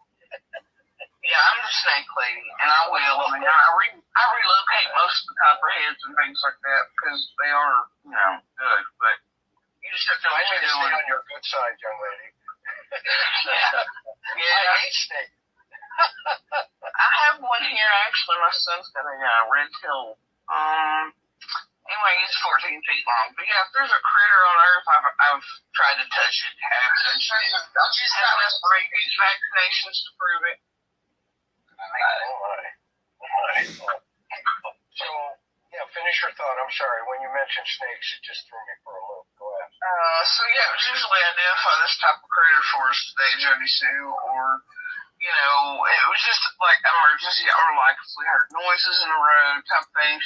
Yeah, I'm the snake lady, and I will. I relocate most of the copperheads and things like that because they are, you know, good. But you just have to know what you're doing. Stay on your good side, young lady. Yeah. I hate snakes. I have one here. Actually, my son's got a red tail. Anyway, it's 14 feet long. But yeah, if there's a critter on Earth, I've tried to touch it. Have enough rabies vaccinations to prove it. So, yeah, finish your thought. I'm sorry. When you mentioned snakes, it just threw me for a loop. Go ahead. So yeah, it was usually identify this type of critter for us today, Jodie Sue, or it was just like emergency, or like if we heard noises in the road, type things,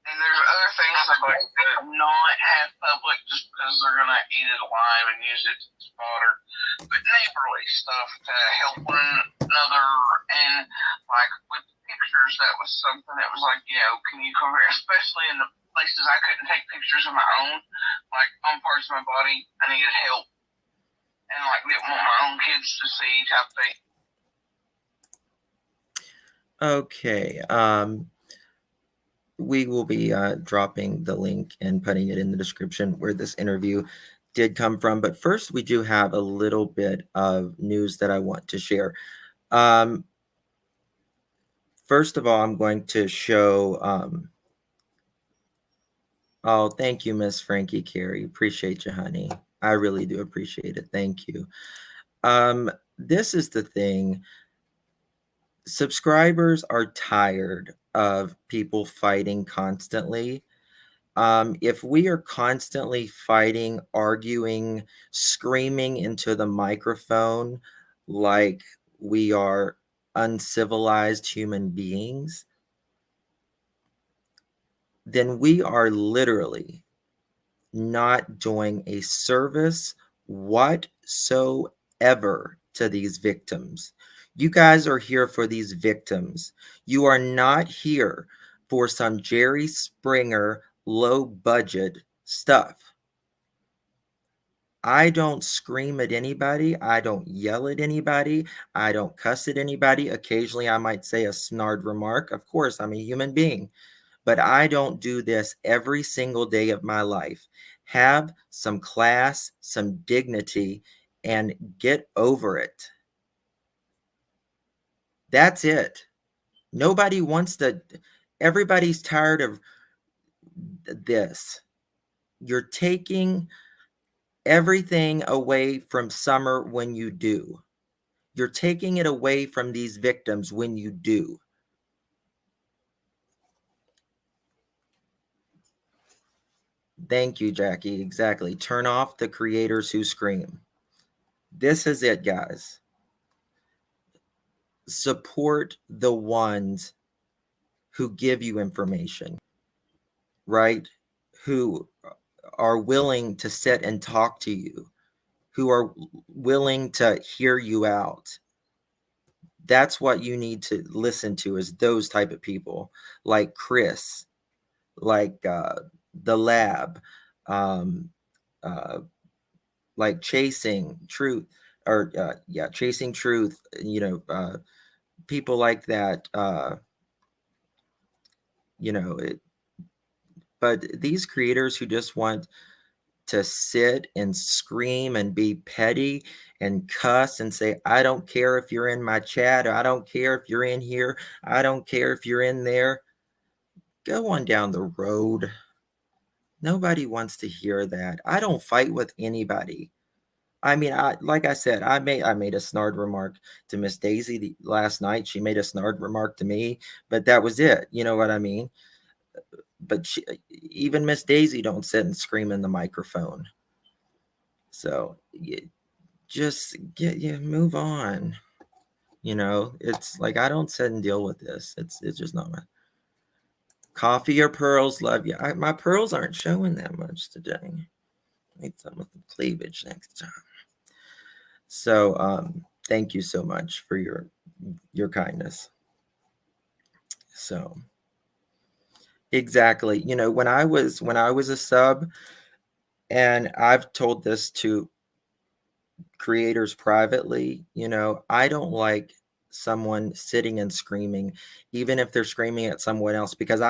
And there's other things like not have public just because they're gonna eat it alive and use it as fodder, but neighborly stuff to help one another. And like with pictures, that was something that was like, can you compare, especially in the places I couldn't take pictures of my own, like on parts of my body I needed help, and like didn't want my own kids to see type thing. Okay. We will be dropping the link and putting it in the description where this interview did come from. But first, we do have a little bit of news that I want to share. First of all, I'm going to show. Oh, thank you, Miss Frankie Carey. Appreciate you, honey. I really do appreciate it. Thank you. This is the thing. Subscribers are tired of people fighting constantly. If we are constantly fighting, arguing, screaming into the microphone like we are uncivilized human beings, then we are literally not doing a service whatsoever to these victims. You guys are here for these victims. You are not here for some Jerry Springer low budget stuff. I don't scream at anybody. I don't yell at anybody. I don't cuss at anybody. Occasionally, I might say a snarled remark. Of course, I'm a human being. But I don't do this every single day of my life. Have some class, some dignity, and get over it. That's it. Nobody wants to, everybody's tired of this. You're taking everything away from Summer when you do. You're taking it away from these victims when you do. Thank you, Jackie. Exactly. Turn off the creators who scream. This is it, guys. Support the ones who give you information, right? Who are willing to sit and talk to you, who are willing to hear you out. That's what you need to listen to, is those type of people like Chris, like the lab, like Chasing Truth, or Chasing Truth, people like that, but these creators who just want to sit and scream and be petty and cuss and say, I don't care if you're in my chat, or I don't care if you're in here, I don't care if you're in there, go on down the road. Nobody wants to hear that. I don't fight with anybody. I mean, like I said, I made a snarled remark to Miss Daisy last night. She made a snarled remark to me, but that was it. You know what I mean? But even Miss Daisy don't sit and scream in the microphone. So just move on. It's like, I don't sit and deal with this. It's just not my coffee or pearls. Love you. My pearls aren't showing that much today. Need some with the cleavage next time. So thank you so much for your kindness. So exactly, when I was a sub, and I've told this to creators privately, I don't like someone sitting and screaming, even if they're screaming at someone else, because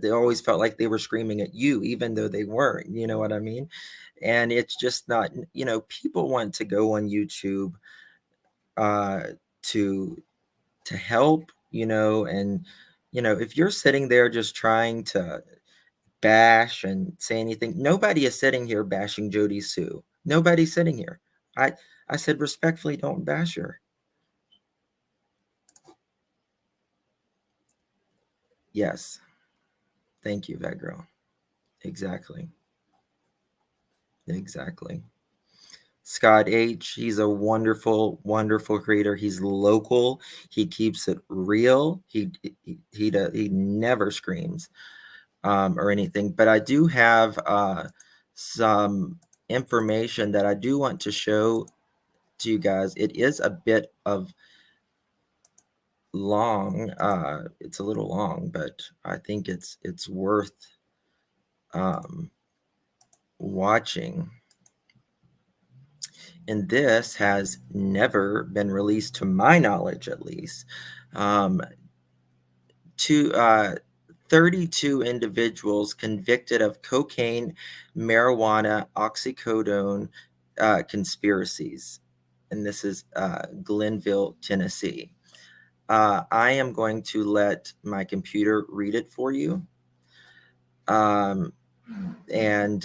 they always felt like they were screaming at you, even though they weren't. You know what I mean? And it's just not, people want to go on YouTube to help, and if you're sitting there just trying to bash and say anything, nobody is sitting here bashing Jodie Sue. Nobody's sitting here. I said respectfully, don't bash her. Yes. Thank you, that girl. Exactly. Scott H, he's a wonderful, wonderful creator. He's local. He keeps it real. He never screams or anything. But I do have some information that I do want to show to you guys. It is a bit of long. It's a little long, but I think it's worth watching. And this has never been released, to my knowledge, at least. 32 individuals convicted of cocaine, marijuana, oxycodone conspiracies. And this is Glenville, Tennessee. I am going to let my computer read it for you. And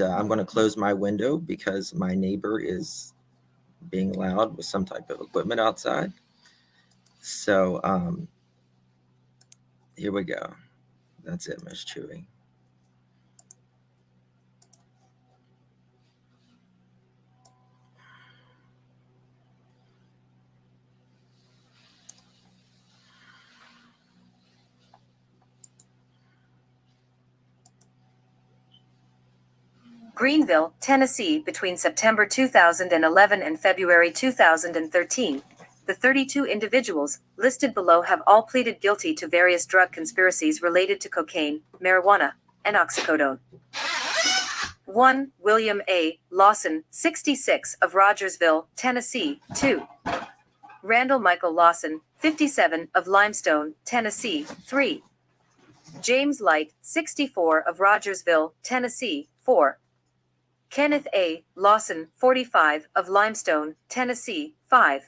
I'm going to close my window because my neighbor is being loud with some type of equipment outside. So here we go. That's it, Miss Chewy. Greenville, Tennessee. Between September 2011 and February 2013, the 32 individuals listed below have all pleaded guilty to various drug conspiracies related to cocaine, marijuana, and oxycodone. 1. William A. Lawson, 66, of Rogersville, Tennessee. 2. Randall Michael Lawson, 57, of Limestone, Tennessee. 3. James Light, 64, of Rogersville, Tennessee. 4. Kenneth A. Lawson, 45, of Limestone, Tennessee. 5.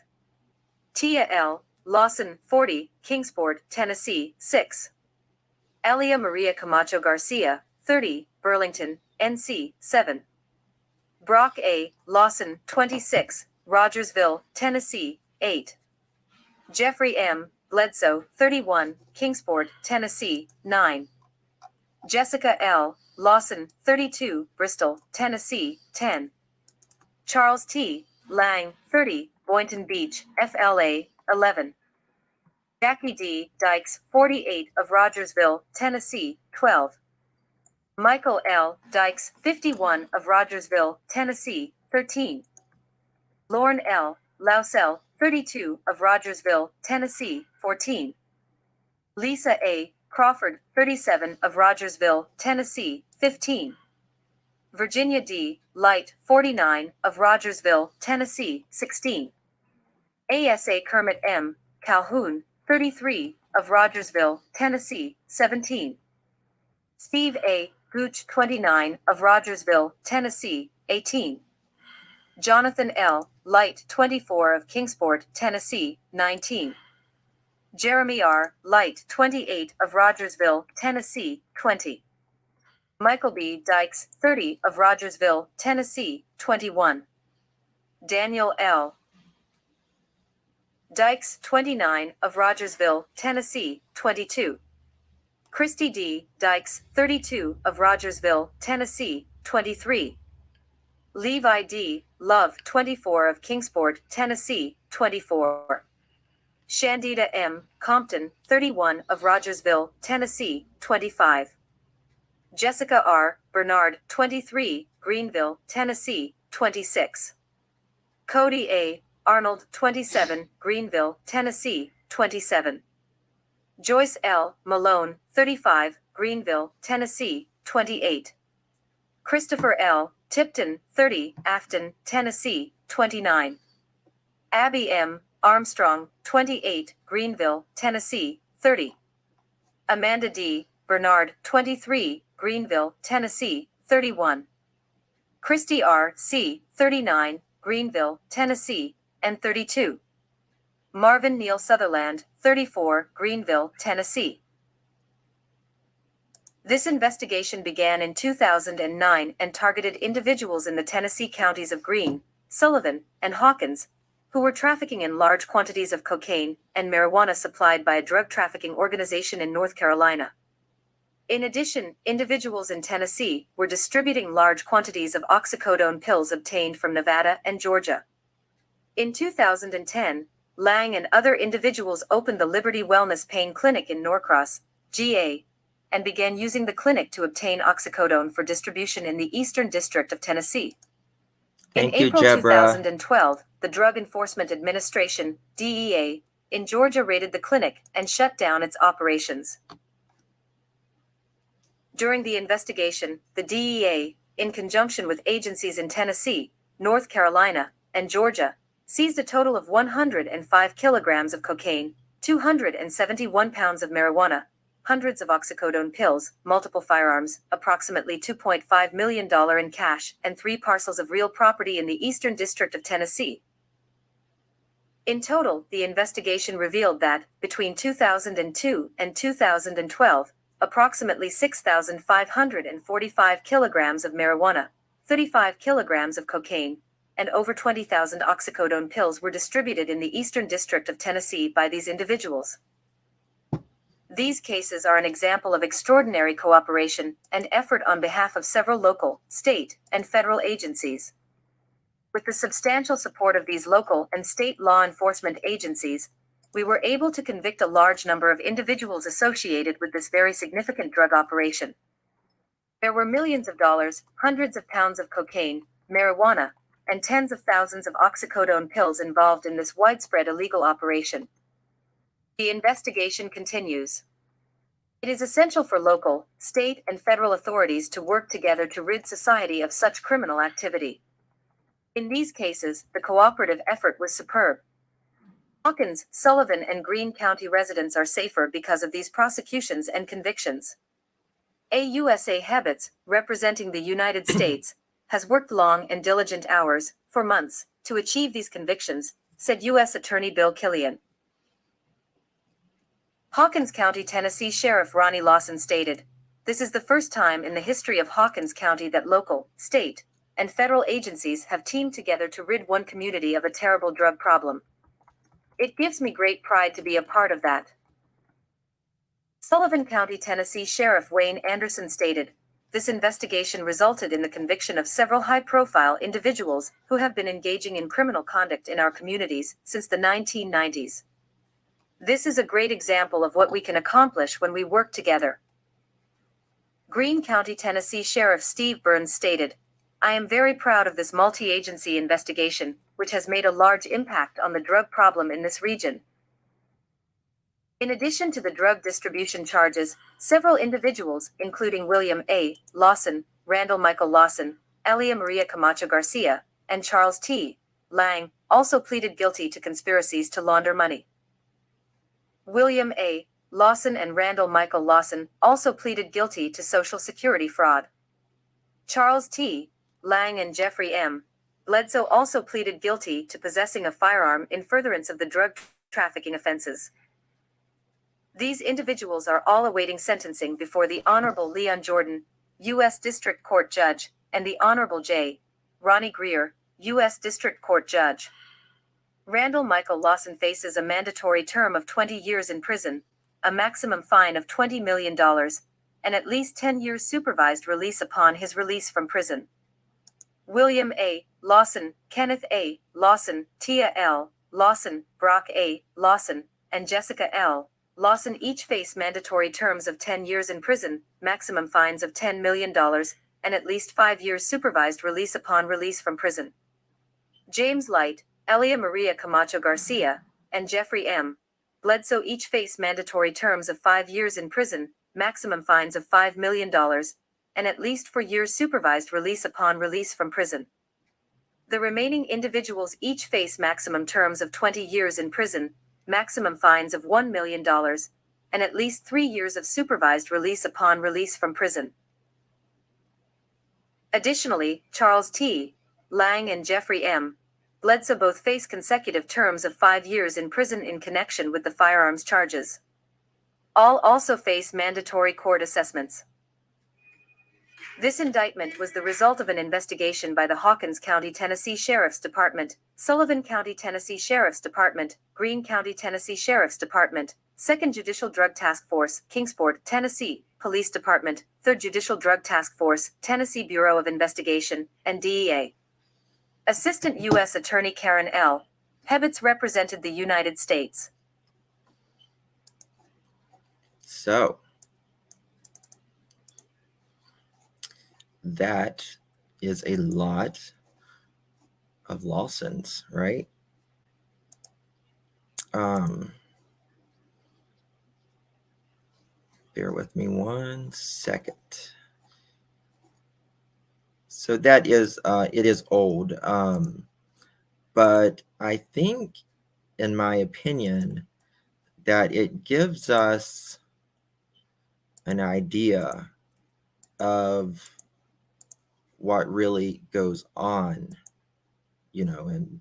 Tia L. Lawson, 40, Kingsport, Tennessee. 6. Elia Maria Camacho Garcia, 30, Burlington, NC. 7. Brock A. Lawson, 26, Rogersville, Tennessee. 8. Jeffrey M. Bledsoe, 31, Kingsport, Tennessee. 9. Jessica L. Lawson, 32, Bristol, Tennessee. 10. Charles T. Lang, 30, Boynton Beach, FLA. 11. Jackie D. Dykes, 48, of Rogersville, Tennessee. 12. Michael L. Dykes, 51, of Rogersville, Tennessee. 13. Lauren L. Lausell, 32, of Rogersville, Tennessee. 14. Lisa A. Crawford, 37, of Rogersville, Tennessee. 15. Virginia D. Light, 49, of Rogersville, Tennessee. 16. ASA Kermit M. Calhoun, 33, of Rogersville, Tennessee. 17. Steve A. Gooch, 29, of Rogersville, Tennessee. 18. Jonathan L. Light, 24, of Kingsport, Tennessee. 19. Jeremy R. Light, 28, of Rogersville, Tennessee. 20. Michael B. Dykes, 30, of Rogersville, Tennessee. 21. Daniel L. Dykes, 29, of Rogersville, Tennessee. 22. Christy D. Dykes, 32, of Rogersville, Tennessee. 23. Levi D. Love, 24, of Kingsport, Tennessee. 24. Shandita M. Compton, 31, of Rogersville, Tennessee. 25. Jessica R. Bernard, 23, Greenville, Tennessee. 26. Cody A. Arnold, 27, Greenville, Tennessee. 27. Joyce L. Malone, 35, Greenville, Tennessee. 28. Christopher L. Tipton, 30, Afton, Tennessee. 29. Abby M. Armstrong, 28, Greenville, Tennessee. 30. Amanda D. Bernard, 23, Greenville, Tennessee. 31. Christy R. C., 39, Greenville, Tennessee. And 32. Marvin Neal Sutherland, 34, Greenville, Tennessee. This investigation began in 2009 and targeted individuals in the Tennessee counties of Greene, Sullivan, and Hawkins, who were trafficking in large quantities of cocaine and marijuana supplied by a drug trafficking organization in North Carolina. In addition, individuals in Tennessee were distributing large quantities of oxycodone pills obtained from Nevada and Georgia. In 2010, Lang and other individuals opened the Liberty Wellness Pain Clinic in Norcross, GA, and began using the clinic to obtain oxycodone for distribution in the Eastern District of Tennessee. Thank In you, April Jebra. 2012, the Drug Enforcement Administration, DEA, in Georgia raided the clinic and shut down its operations. During the investigation, the DEA, in conjunction with agencies in Tennessee, North Carolina, and Georgia, seized a total of 105 kilograms of cocaine, 271 pounds of marijuana, hundreds of oxycodone pills, multiple firearms, approximately $2.5 million in cash, and 3 parcels of real property in the Eastern District of Tennessee. In total, the investigation revealed that, between 2002 and 2012, approximately 6,545 kilograms of marijuana, 35 kilograms of cocaine, and over 20,000 oxycodone pills were distributed in the Eastern District of Tennessee by these individuals. These cases are an example of extraordinary cooperation and effort on behalf of several local, state, and federal agencies. With the substantial support of these local and state law enforcement agencies, we were able to convict a large number of individuals associated with this very significant drug operation. There were millions of dollars, hundreds of pounds of cocaine, marijuana, and tens of thousands of oxycodone pills involved in this widespread illegal operation. The investigation continues. It is essential for local, state, and federal authorities to work together to rid society of such criminal activity. In these cases, the cooperative effort was superb. Hawkins, Sullivan, and Greene County residents are safer because of these prosecutions and convictions. AUSA Habits, representing the United States, has worked long and diligent hours, for months, to achieve these convictions, said U.S. Attorney Bill Killian. Hawkins County, Tennessee Sheriff Ronnie Lawson stated, "This is the first time in the history of Hawkins County that local, state, and federal agencies have teamed together to rid one community of a terrible drug problem. It gives me great pride to be a part of that." Sullivan County, Tennessee Sheriff Wayne Anderson stated, "This investigation resulted in the conviction of several high-profile individuals who have been engaging in criminal conduct in our communities since the 1990s. This is a great example of what we can accomplish when we work together." Greene County, Tennessee Sheriff Steve Burns stated, "I am very proud of this multi-agency investigation, which has made a large impact on the drug problem in this region." In addition to the drug distribution charges, several individuals, including William A. Lawson, Randall Michael Lawson, Elia Maria Camacho Garcia, and Charles T. Lang, also pleaded guilty to conspiracies to launder money. William A. Lawson and Randall Michael Lawson also pleaded guilty to Social Security fraud. Charles T. Lang and Jeffrey M. Bledsoe also pleaded guilty to possessing a firearm in furtherance of the drug trafficking offenses. These individuals are all awaiting sentencing before the Honorable Leon Jordan, U.S. District Court Judge, and the Honorable J. Ronnie Greer, U.S. District Court Judge. Randall Michael Lawson faces a mandatory term of 20 years in prison, a maximum fine of $20 million, and at least 10 years supervised release upon his release from prison. William A. Lawson, Kenneth A. Lawson, Tia L. Lawson, Brock A. Lawson, and Jessica L. Lawson each face mandatory terms of 10 years in prison, maximum fines of $10 million, and at least 5 years supervised release upon release from prison. James Light, Elia Maria Camacho Garcia, and Jeffrey M. Bledsoe each face mandatory terms of 5 years in prison, maximum fines of $5 million, and at least 4 years supervised release upon release from prison. The remaining individuals each face maximum terms of 20 years in prison, maximum fines of $1 million, and at least 3 years of supervised release upon release from prison. Additionally, Charles T. Lang and Jeffrey M. Bledsoe both face consecutive terms of 5 years in prison in connection with the firearms charges. All also face mandatory court assessments. This indictment was the result of an investigation by the Hawkins County, Tennessee Sheriff's Department, Sullivan County, Tennessee Sheriff's Department, Greene County, Tennessee Sheriff's Department, 2nd Judicial Drug Task Force, Kingsport, Tennessee, Police Department, 3rd Judicial Drug Task Force, Tennessee Bureau of Investigation, and DEA. Assistant U.S. Attorney Karen L. Hebetz represented the United States. So, that is a lot of Lawsons, right? Bear with me 1 second. So that is, it is old, but I think, in my opinion, that it gives us an idea of what really goes on, and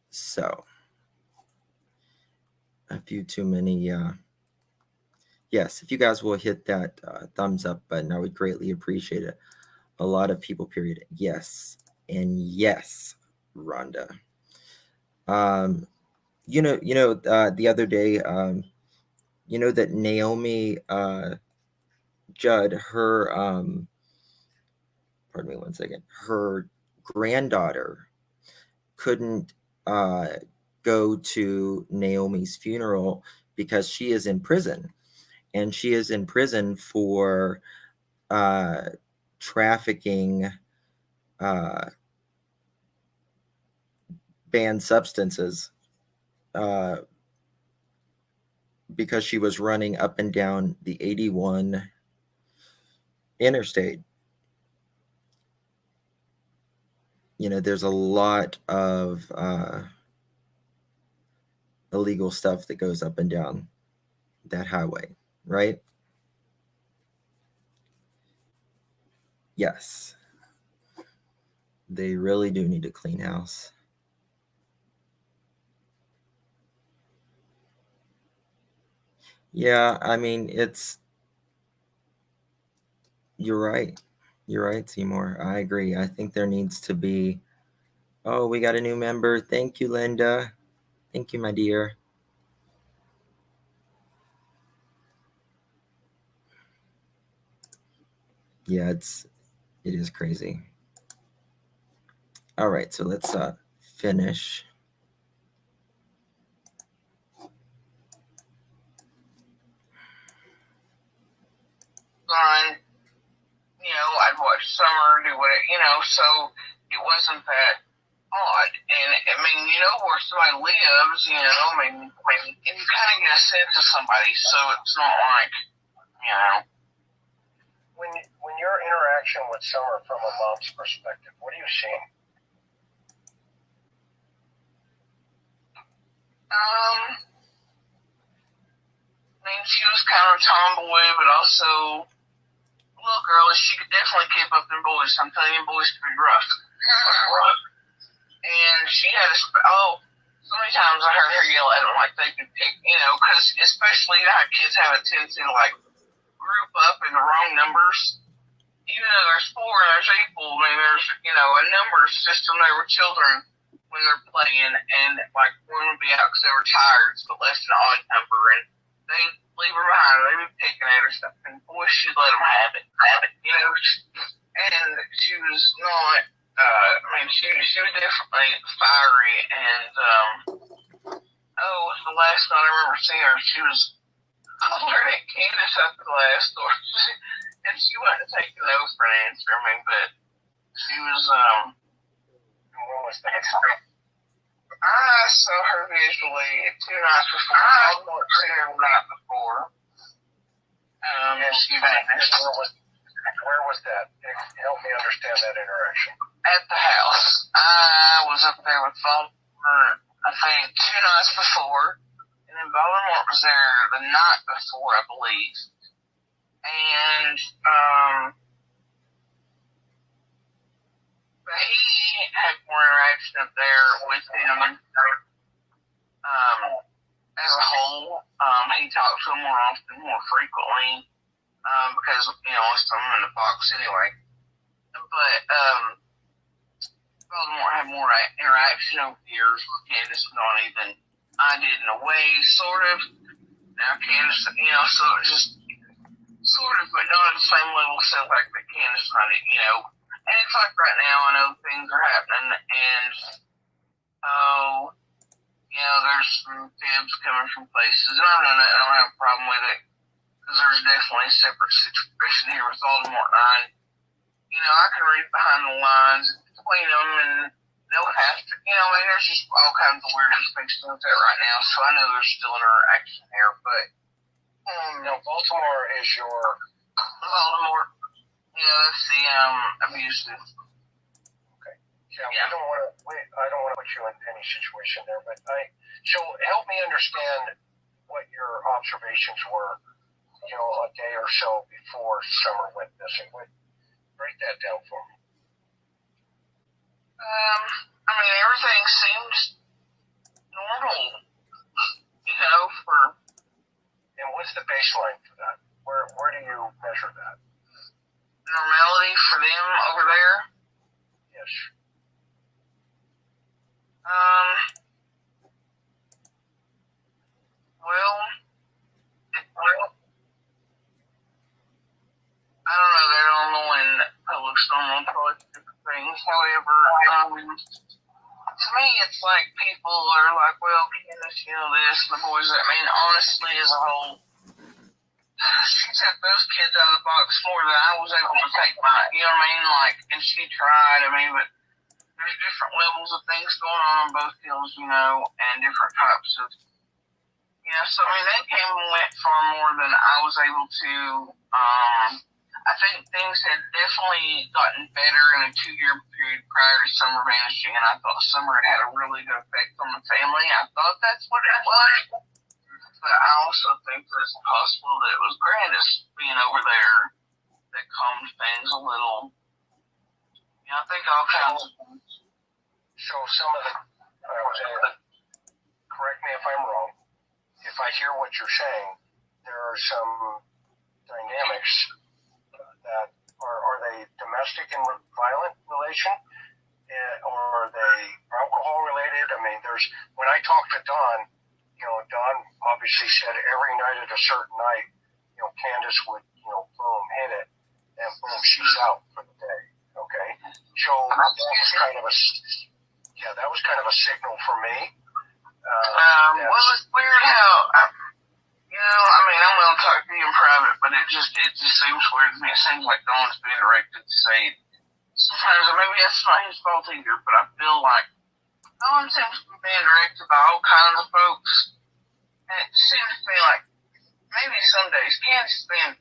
so a few too many, yes, if you guys will hit that thumbs up button, I would greatly appreciate it. A lot of people, period. Yes. And yes, Rhonda. The other day, that Naomi Judd, her, pardon me 1 second, her granddaughter couldn't go to Naomi's funeral because she is in prison, and she is in prison for trafficking banned substances, because she was running up and down the 81 interstate. There's a lot of illegal stuff that goes up and down that highway, right? Yes. They really do need to clean house. Yeah, I mean, you're right. You're right, Seymour. I agree. I think there needs to be, oh, we got a new member. Thank you, Linda. Thank you, my dear. Yeah, it is crazy. All right, so let's finish. On, I'd watch Summer do what, so it wasn't that odd. And I mean, where somebody lives, and you kind of get a sense of somebody, so it's not like, When your interaction with Summer from a mom's perspective, what are you seeing? I mean, she was kind of a tomboy, but also a little girl. She could definitely keep up them boys. I'm telling you, boys can be rough. And she had so many times I heard her yell at them like they could pick, because especially how kids have a tendency to group up in the wrong numbers. Even though there's 4 and there's equal, I mean, there's, a number system there with children when they're playing, and one would be out because they were tired, so left an odd number, and they leave her behind, they'd be picking at her stuff, and boy, she'd let them have it, and she was not, she was definitely fiery, and, the last night I remember seeing her, she was hollering at Candace at the glass door, and she wasn't taking no for an answer, but she was, What was that? I saw her visually 2 nights before. I hadn't seen her the night before. She vanished. Where was that? Help me understand that interaction. At the house. I was up there with Voldemort, I think, 2 nights before. And then Voldemort was there the night before, I believe. And interaction up there with him. As a whole, he talks to him more often, more frequently, because, most of them in the box anyway. But, Voldemort had more interaction over the years with Candace and Donnie than I did in a way, sort of. Now Candace, so it just, sort of, but not at the same level, so like the Candace on it, And it's like right now, I know things are happening, and, there's some fibs coming from places, and I don't have a problem with it, because there's definitely a separate situation here with Voldemort and I. I can read behind the lines between them, and they'll have to, there's just all kinds of weird things to look at right now, so I know there's still an interaction there, but, Baltimore is your... Voldemort, that's the, abusive. Yeah, I don't want to put you in any situation there, but so help me understand what your observations were, a day or so before Summer went missing. Break that down for me. Everything seems normal, And what's the baseline for that? Where do you measure that? normality for them over there. Yes. I don't know. They're normal in public normal towards different things. However, to me, it's like people are like, well, Candace, this, and the boys. Honestly, as a whole, she took those kids out of the box more than I was able to take mine. And she tried. But there's different levels of things going on both hills, and different types of. So they came and went far more than I was able to. I think things had definitely gotten better in a 2-year period prior to Summer vanishing, and I thought Summer had a really good effect on the family. I thought that's what it was. But I also think that it's possible that it was Grandis being over there that calmed things a little. I think all kinds of things. So some of the, correct me if I'm wrong, if I hear what you're saying, there are some dynamics that are they domestic and violent relation, or are they alcohol related? When I talked to Don, Don obviously said every night at a certain night, Candace would, boom, hit it, and boom, she's out for the day. Okay, so that was kind of a signal for me. It's weird how, I'm going to talk to you in private, but it just seems weird to me. It seems like Dawn's being directed to say, sometimes, maybe that's not his fault either, but I feel like Dawn seems to be being directed by all kinds of folks. And it seems to me like maybe some days Candace is being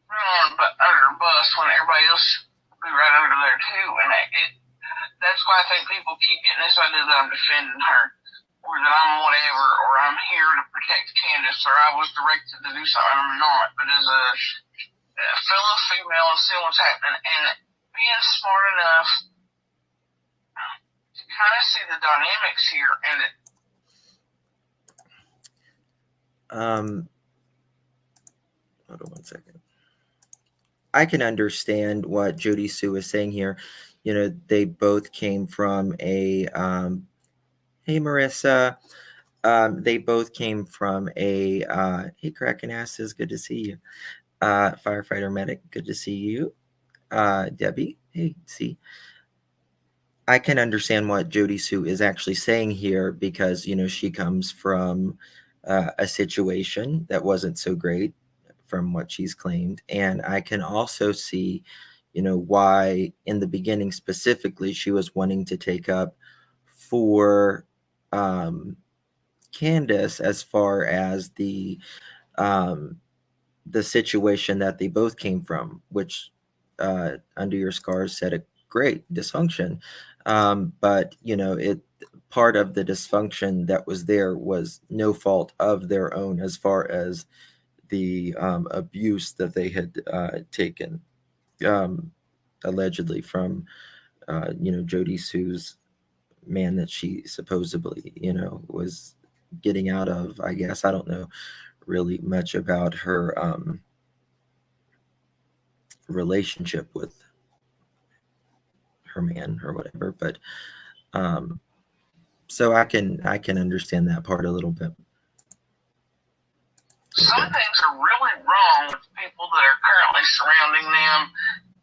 run under a bus when everybody else will be right under there too. And that's why I think people keep getting this idea that I'm defending her, or that I'm whatever, or I'm here to protect Candace, or I was directed to do something. I'm not. But as a fellow female and seeing what's happening, and being smart enough to kind of see the dynamics here, and hold on one second. I can understand what Jodie Sue is saying here. They both came from a hey Marissa. They both came from a hey Kraken asses, good to see you. Firefighter medic, good to see you. Debbie, hey, see. I can understand what Jodie Sue is actually saying here, because she comes from a situation that wasn't so great from what she's claimed, and I can also see why in the beginning specifically she was wanting to take up for Candace, as far as the situation that they both came from, which Under Your Scars said a great dysfunction, but part of the dysfunction that was there was no fault of their own, as far as the abuse that they had taken allegedly from Jodie Sue's man that she supposedly, was getting out of. I guess I don't know really much about her relationship with her man or whatever, but so I can understand that part a little bit. Some things are really wrong with people that are currently surrounding them.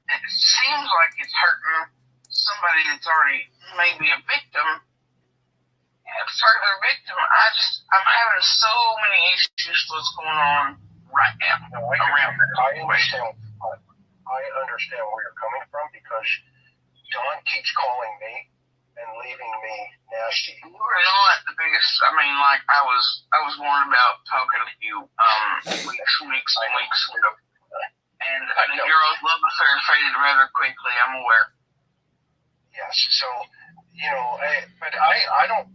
It seems like it's hurting somebody that's already maybe a victim. Further victim, I'm having so many issues with what's going on right now around that situation. I understand where you're coming from because Dawn keeps calling me and leaving me nasty. You were not the biggest. I mean, like I was warned about talking to you weeks ago, and the hero's love affair faded rather quickly. I'm aware. Yes, so but I don't.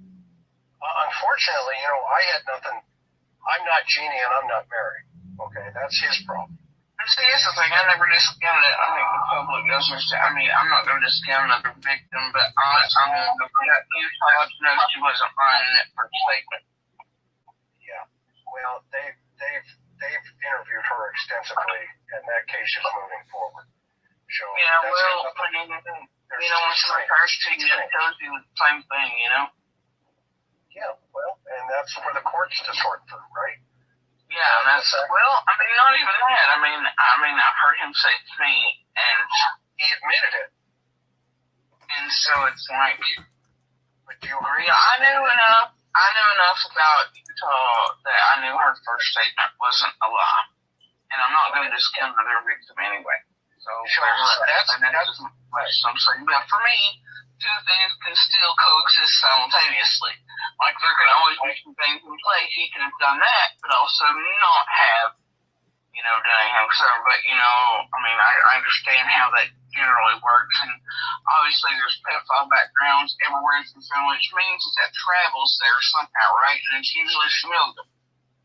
Unfortunately, I had nothing. I'm not Jeannie and I'm not married. Okay, that's his problem. And see, that's the thing. I never discounted it. I think the public does understand. I mean, I'm not going to discount another victim, but I'm going to let you talk to know she wasn't lying in that first statement. Yeah. Well, they've interviewed her extensively, and that case is moving forward. So yeah. Well, I mean, when somebody hurts you, it tells you the same thing. Yeah. Well, and that's for the courts to sort through, right? Yeah, and that's I mean, not even that. I mean, I've heard him say it to me, and he admitted it. And so it's like, but do you agree? I knew enough about Utah that I knew her first statement wasn't a lie, and I'm not going to discount their victim anyway. So that's I'm saying. But for me, two things can still coexist simultaneously. Like there can always be some things in place. He could have done that, but also not have, done anything. So, but I mean, I understand how that generally works, and obviously there's pedophile backgrounds everywhere in the film, which means that travels there somehow, right? And it's usually familial.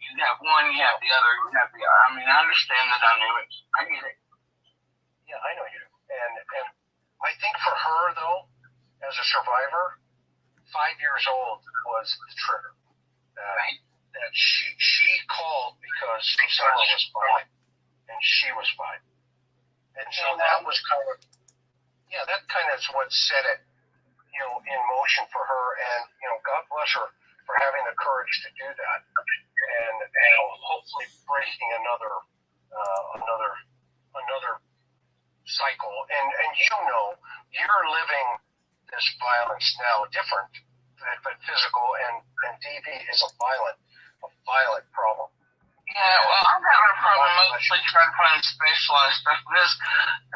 You have one, you have the other, you have the other. I mean, I understand the dynamics. I get it. Yeah, I know you do. And I think for her, though, as a survivor, 5 years old was the trigger. That she called because Sarah was fine, and she was fine. And so that was that kind of is what set it, in motion for her. And, God bless her for having the courage to do that. And hopefully breaking another cycle. And you're living this violence now, different, but physical, and DV is a violent problem. Yeah, well, I'm having a problem mostly trying to find specialized stuff because,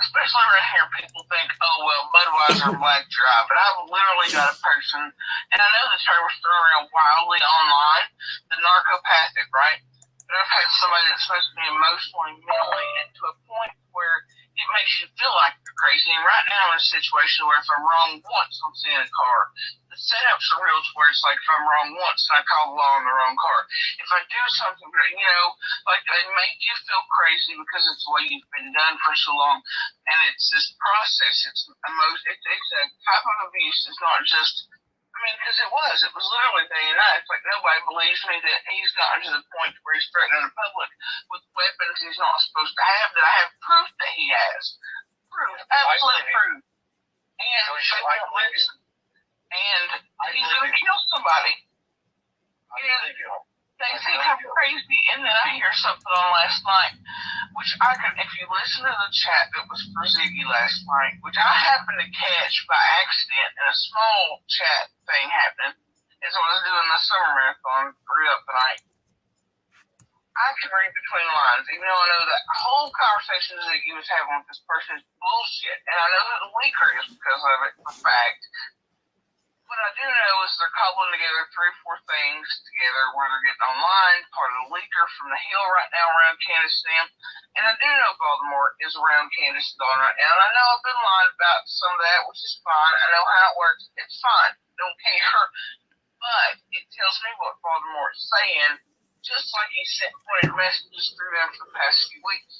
especially around here, people think, oh, well, Budweiser Black Dry, but I've literally got a person, and I know this term was thrown around wildly online, the narcopathic, right? But I've had somebody that's supposed to be emotionally, mentally, and to a point where it makes you feel like you're crazy. And right now I'm in a situation where if I'm wrong once, I'm seeing a car. The setups are real to where it's like if I'm wrong once, I call the law on the wrong car. If I do something, like they make you feel crazy because it's the way you've been done for so long. And it's this process. It's a type of abuse. It's not just, because it was literally day and night. It's like nobody believes me that he's gotten to the point where he's threatening the public with weapons he's not supposed to have, that I have proof that he has. Proof, absolute proof. And they don't listen. And he's going to kill somebody. They think I'm crazy. And then I hear something on last night, which if you listen to the chat that was for Ziggy last night, which I happened to catch by accident in a small chat thing happening, as I was doing the summer marathon up tonight. I can read between the lines, even though I know that whole conversation Ziggy was having with this person is bullshit, and I know that the leaker is because of it, for fact. What I do know is they're cobbling together 3 or 4 things together where they're getting online, part of the leaker from the Hill right now around Candace and them. And I do know Baltimore is around Candace and Dawn right now. And I know I've been lying about some of that, which is fine. I know how it works. It's fine. Don't care. But it tells me what Baltimore is saying, just like he sent pointed messages through them for the past few weeks,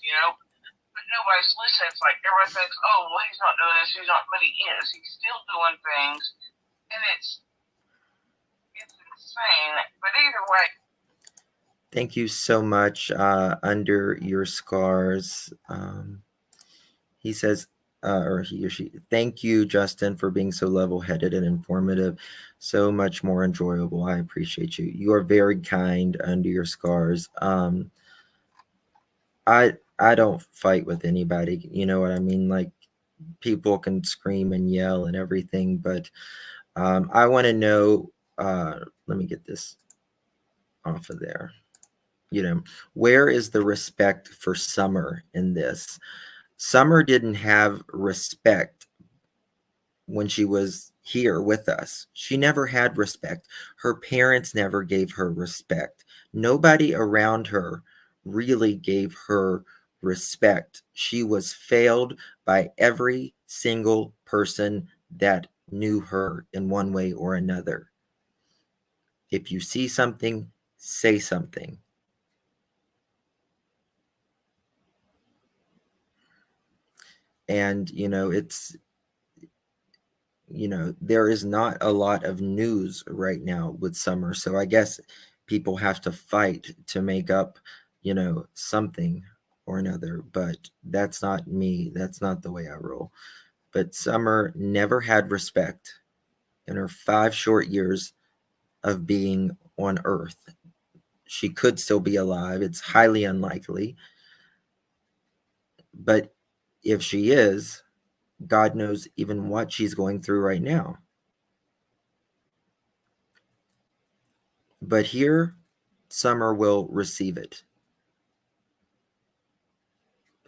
But nobody's listening. It's like everybody thinks, oh, well, he's not doing this, but he is. He's still doing things. And it's insane. But either way. Thank you so much. Under your scars. He says, or he or she, thank you, Justin, for being so level headed and informative. So much more enjoyable. I appreciate you. You are very kind under your scars. I don't fight with anybody. You know what I mean? Like, people can scream and yell and everything, but I want to know. Let me get this off of there. You know, where is the respect for Summer in this? Summer didn't have respect when she was here with us. She never had respect. Her parents never gave her respect. Nobody around her really gave her respect. She was failed by every single person that knew her in one way or another. If you see something, say something. And, there is not a lot of news right now with Summer. So I guess people have to fight to make up, something or another. But that's not me. That's not the way I roll. But Summer never had respect in her 5 short years of being on Earth. She could still be alive. It's highly unlikely. But if she is, God knows even what she's going through right now. But here, Summer will receive it.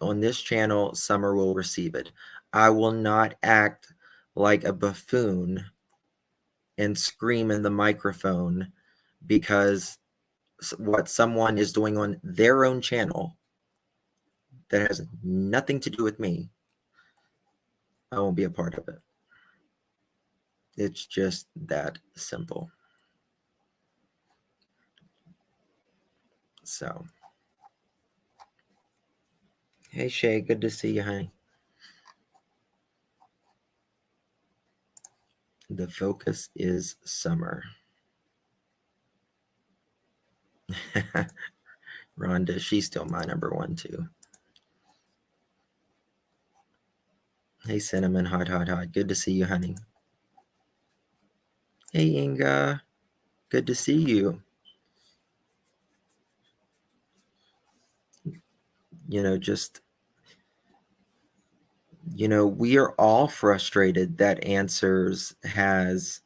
On this channel, Summer will receive it. I will not act like a buffoon and scream in the microphone because what someone is doing on their own channel that has nothing to do with me, I won't be a part of it. It's just that simple. So, hey Shay, good to see you, honey. The focus is Summer. Rhonda, she's still my number one too. Hey Cinnamon, hot. Good to see you, honey. Hey Inga, good to see you. We are all frustrated that answers has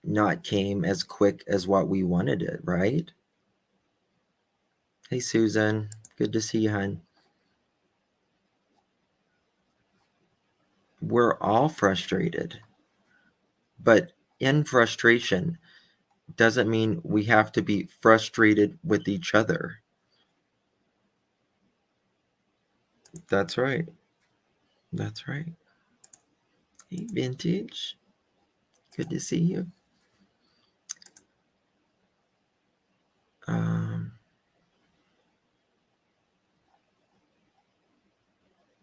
not came as quick as what we wanted it, right? Hey Susan, good to see you, hon. We're all frustrated, but in frustration doesn't mean we have to be frustrated with each other. That's right. That's right. Hey, Vintage. Good to see you.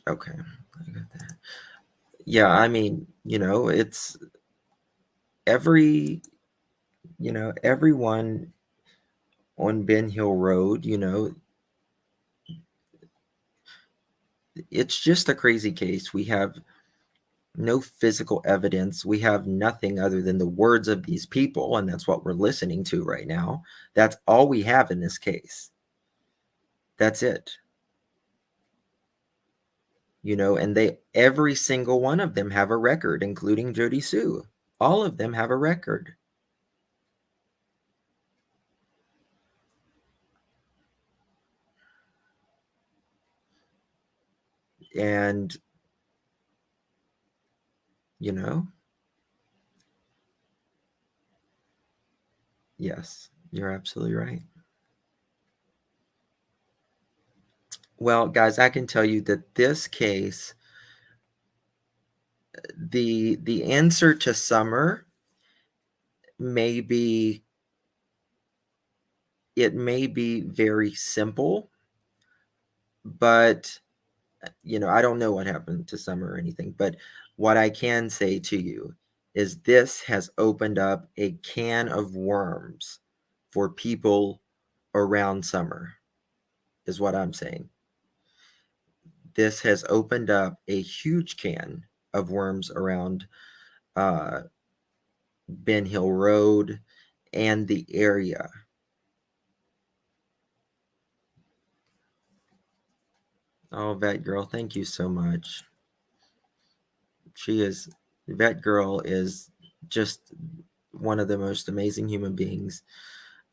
Okay, I got that. Yeah, I mean, it's everyone on Ben Hill Road, it's just a crazy case. We have no physical evidence. We have nothing other than the words of these people, and that's what we're listening to right now. That's all we have in this case. That's it. And every single one of them have a record, including Jodie Sue. All of them have a record. And, yes, you're absolutely right. Well, guys, I can tell you that this case, the answer to Summer may be very simple, but I don't know what happened to Summer or anything, but what I can say to you is this has opened up a can of worms for people around Summer, is what I'm saying. This has opened up a huge can of worms around Ben Hill Road and the area. Oh, Vet Girl, thank you so much. Vet Girl is just one of the most amazing human beings.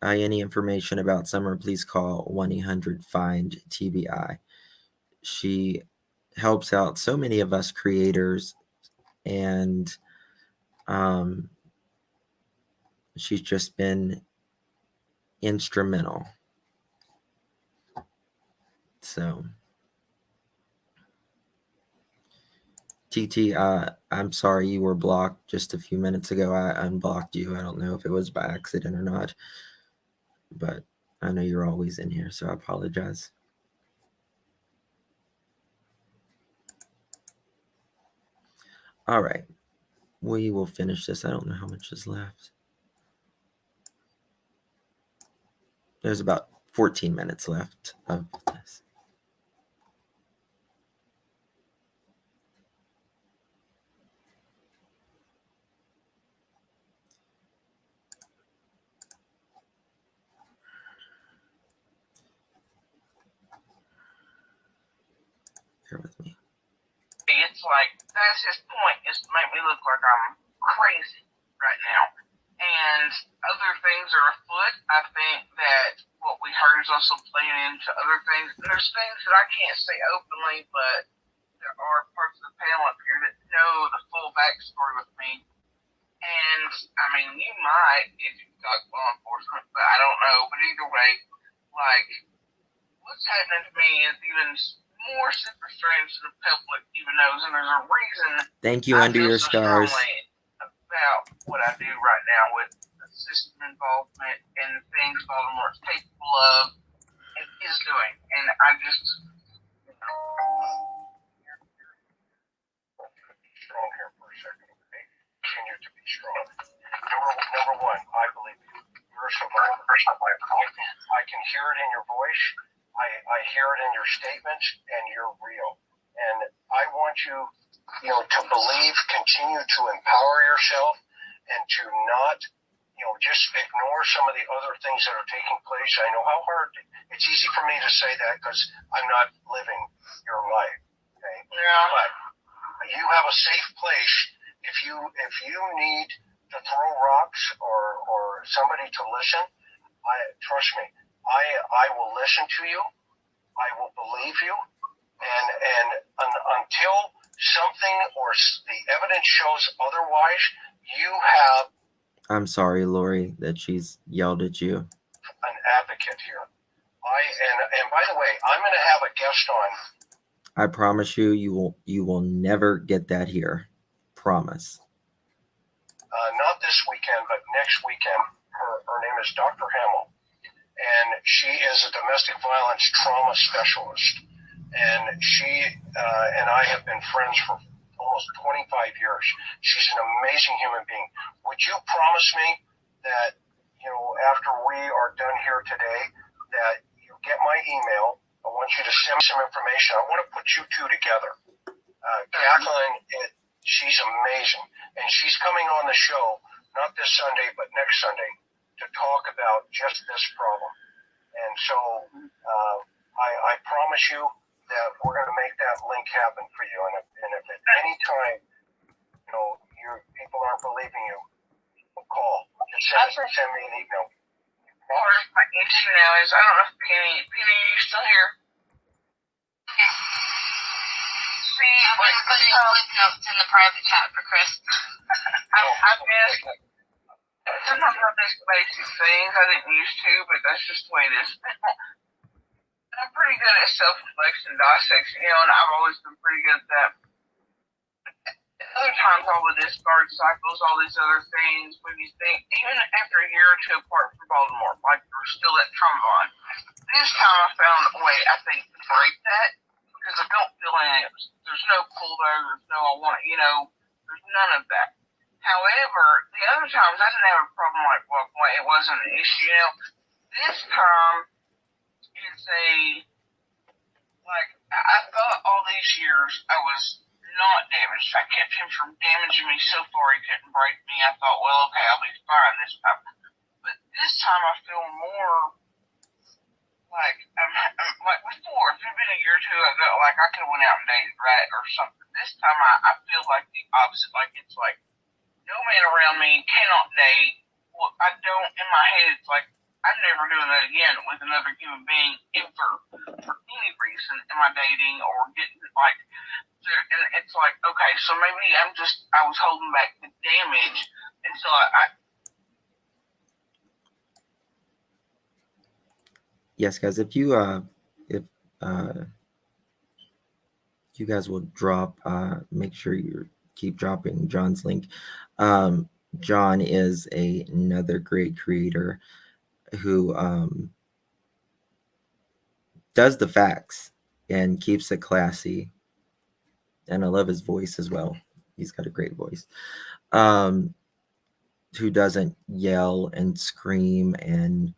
Any information about Summer, please call 1-800-FIND-TBI. She helps out so many of us creators, and she's just been instrumental. So, TT, I'm sorry you were blocked just a few minutes ago. I unblocked you. I don't know if it was by accident or not, but I know you're always in here, so I apologize. All right, we will finish this. I don't know how much is left. There's about 14 minutes left of this. Bear with me. It's like, that's his point, is to make me look like I'm crazy right now. And other things are afoot. I think that what we heard is also playing into other things. And there's things that I can't say openly, but there are parts of the panel up here that know the full backstory with me. And, I mean, you might if you talk law enforcement, but I don't know. But either way, like, what's happening to me is even more super strange to the public even knows, and there's a reason. Thank you, Under Your Scars. About what I do right now with the system involvement and the things Baltimore is capable of and is doing. And I just, strong here for a second, okay? Continue to be strong. Number one, I believe you. You're a survivor. I can hear it in your voice. I hear it in your statements, and you're real. And I want you, to believe, continue to empower yourself, and to not, just ignore some of the other things that are taking place. I know how hard. It's easy for me to say that because I'm not living your life. Okay? yeah. But you have a safe place. If you need to throw rocks or somebody to listen, trust me, I will listen to you. I will believe you, and until something or the evidence shows otherwise, you have. I'm sorry, Lori, that she's yelled at you. An advocate here. And by the way, I'm going to have a guest on. I promise you, you will never get that here. Promise. Not this weekend, but next weekend. Her name is Dr. Hamill, and she is a domestic violence trauma specialist. And she and I have been friends for almost 25 years. She's an amazing human being. Would you promise me that, after we are done here today, that you get my email? I want you to send me some information. I want to put you two together. Kathleen, she's amazing. And she's coming on the show, not this Sunday, but next Sunday, to talk about just this problem. And so I promise you that we're going to make that link happen for you. And if at any time, your people aren't believing you, call. Just send me an email. Part of my issue now is, I don't know if Penny, are you still here? See, I'm just putting footnotes in the private chat for Chris. I missed. Sometimes I miss basic things I didn't used to, but that's just the way it is. I'm pretty good at self-reflection, dissection, and I've always been pretty good at that. Other times, all the discard cycles, all these other things, when you think, even after a year or two apart from Baltimore, like there's still that trauma on. This time I found a way, I think, to break that, because I don't feel any of it. There's no pull there, there's no I want it, there's none of that. However, the other times I didn't have a problem like walking away. It wasn't an issue. You know, this time it's I thought all these years I was not damaged. I kept him from damaging me so far he couldn't break me. I thought, well, okay, I'll be fine this time. But this time I feel more like I'm like before. If it had been a year or two ago, like I could have went out and dated, right, or something. This time I feel like the opposite. Like it's like no man around me cannot date. Well, I don't. In my head, it's like I'm never doing that again with another human being ever for any reason. Am I dating or getting like? And it's like okay, so maybe I was holding back the damage until I Yes, guys, if you guys will drop, make sure you keep dropping John's link. John is another great creator who does the facts and keeps it classy. And I love his voice as well. He's got a great voice. Who doesn't yell and scream and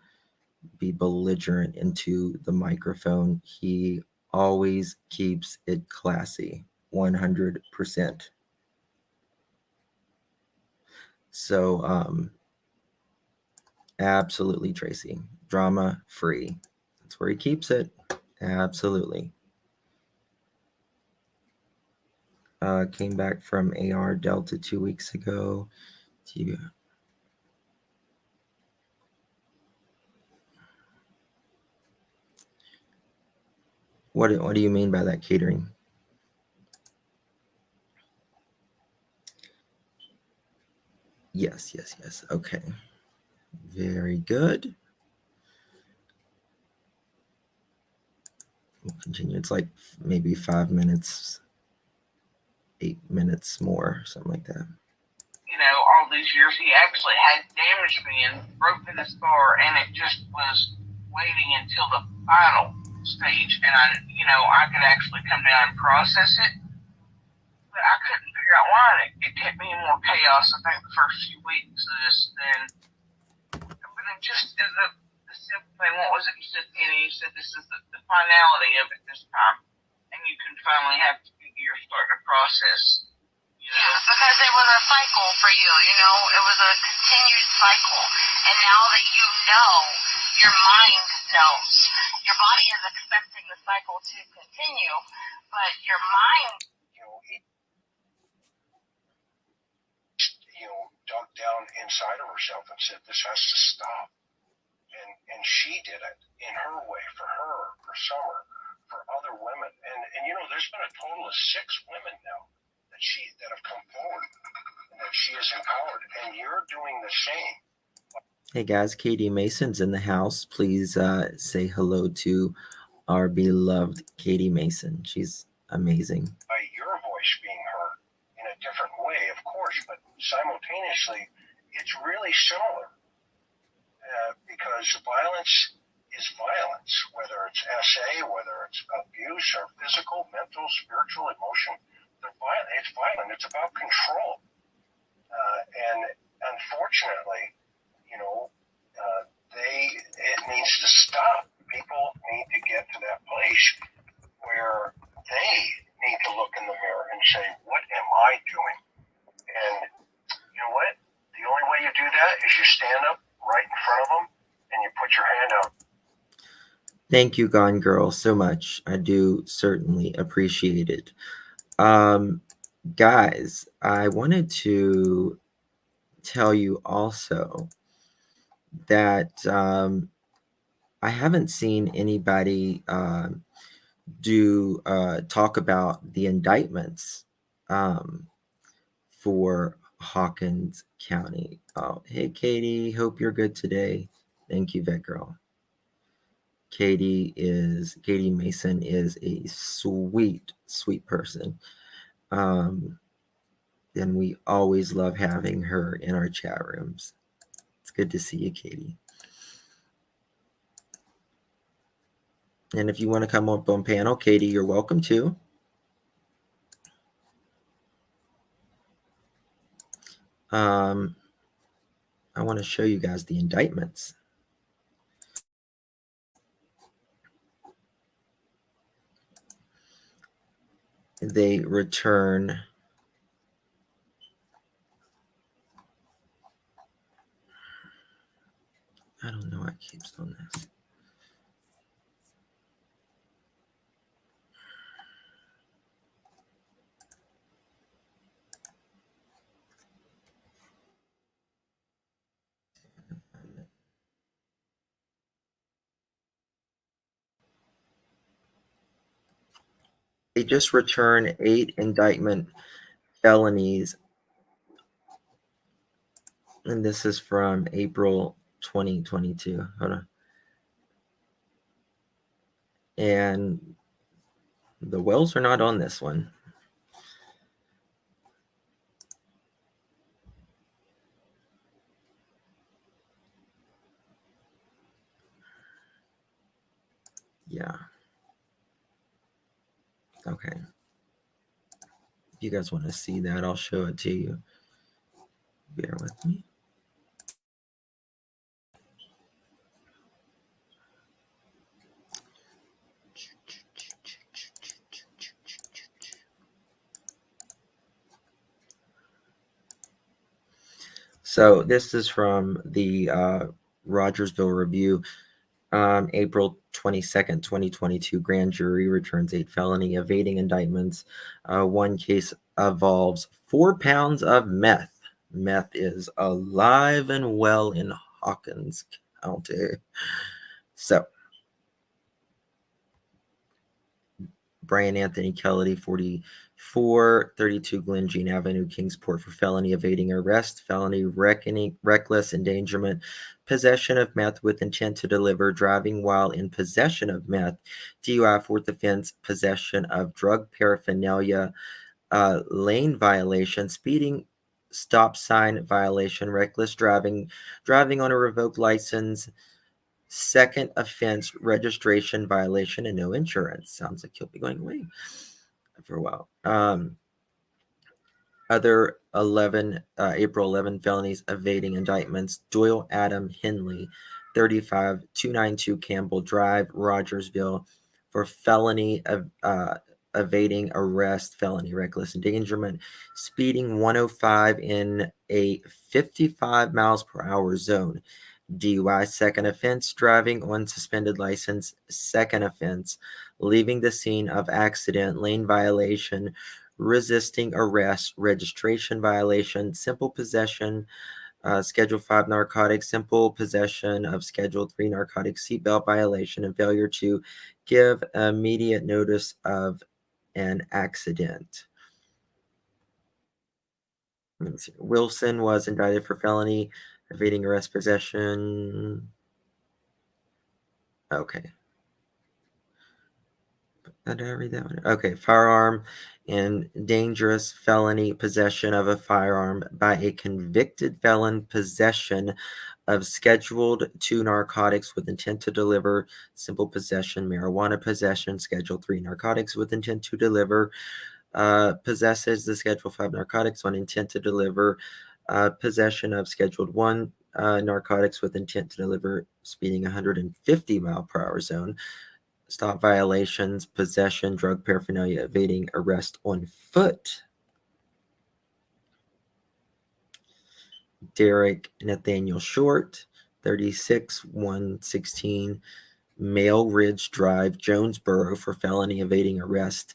be belligerent into the microphone. He always keeps it classy, 100%. So, absolutely, Tracy. Drama free. That's where he keeps it. Absolutely. Came back from AR Delta 2 weeks ago. What do you mean by that, catering? Yes. Okay. Very good. We'll continue. It's like maybe 5 minutes, 8 minutes more, something like that. you know, all these years, he actually had damaged me and broken the scar, and it just was waiting until the final stage, and I could actually come down and process it, but I couldn't figure out why. It kept me in more chaos, I think, the first few weeks of this, but it just is the simple thing. What was it you said, Kenny? You said this is the finality of it this time, and you can finally you're starting to process. Yes, because it was a cycle for you, it was a continued cycle. And now that you know, your mind knows. Your body is expecting the cycle to continue, but your mind, dug down inside of herself and said, this has to stop. And she did it in her way, for her, for Summer, for other women. And there's been a total of 6 women now that have come forward and that she has empowered, and you're doing the same. Hey guys, Katie Mason's in the house. Please say hello to our beloved Katie Mason. She's amazing. By your voice being heard in a different way, of course, but simultaneously, it's really similar because violence is violence, whether it's SA, whether it's abuse or physical, mental, spiritual, emotion. It's violent. It's about control. And unfortunately, it needs to stop. People need to get to that place where they need to look in the mirror and say, what am I doing? And you know what? The only way you do that is you stand up right in front of them and you put your hand out. Thank you, Gone Girl, so much. I do certainly appreciate it. Guys, I wanted to tell you also that I haven't seen anybody talk about the indictments for Hawkins County. Oh, hey, Katie. Hope you're good today. Thank you, Vet Girl. Katie Mason is a sweet, sweet person. And we always love having her in our chat rooms. It's good to see you, Katie. And if you want to come up on panel, Katie, you're welcome to. I want to show you guys the indictments. They return I don't know why it keeps doing this. They just returned 8 indictment felonies, and this is from April 2022. Hold on. And the Wells are not on this one. Yeah. Okay. If you guys want to see that, I'll show it to you. Bear with me. So this is from the Rogersville Review, April 22nd, 2022. Grand jury returns 8 felony evading indictments. One case involves 4 pounds of meth. Meth is alive and well in Hawkins County. So Brian Anthony Kelly, 44, 32 Glen Jean Avenue, Kingsport, for felony evading arrest, felony reckless endangerment, possession of meth with intent to deliver, driving while in possession of meth, DUI, fourth offense, possession of drug paraphernalia, lane violation, speeding, stop sign violation, reckless driving, driving on a revoked license, second offense, registration violation, and no insurance. Sounds like he'll be going away for a while. Other 11 April 11 felonies evading indictments: Doyle Adam Henley, 35, 292 Campbell Drive, Rogersville, for felony of evading arrest, felony reckless endangerment, speeding 105 in a 55 miles per hour zone. DUI, second offense, driving on suspended license, second offense, leaving the scene of accident, lane violation, resisting arrest, registration violation, simple possession, Schedule 5 narcotics, simple possession of Schedule 3 narcotics, seatbelt violation, and failure to give immediate notice of an accident. Let me see. Wilson was indicted for felony evading arrest, possession. Okay. Did I read that one? Okay. Firearm and dangerous felony possession of a firearm by a convicted felon, possession of Scheduled 2 narcotics with intent to deliver, simple possession, marijuana possession, Schedule 3 narcotics with intent to deliver, possesses the Schedule 5 narcotics on intent to deliver, possession of Scheduled 1 narcotics with intent to deliver, speeding 150 mile per hour zone, stop violations, possession, drug paraphernalia, evading arrest on foot. Derek Nathaniel Short, 36, 116 Mail Ridge Drive, Jonesboro, for felony evading arrest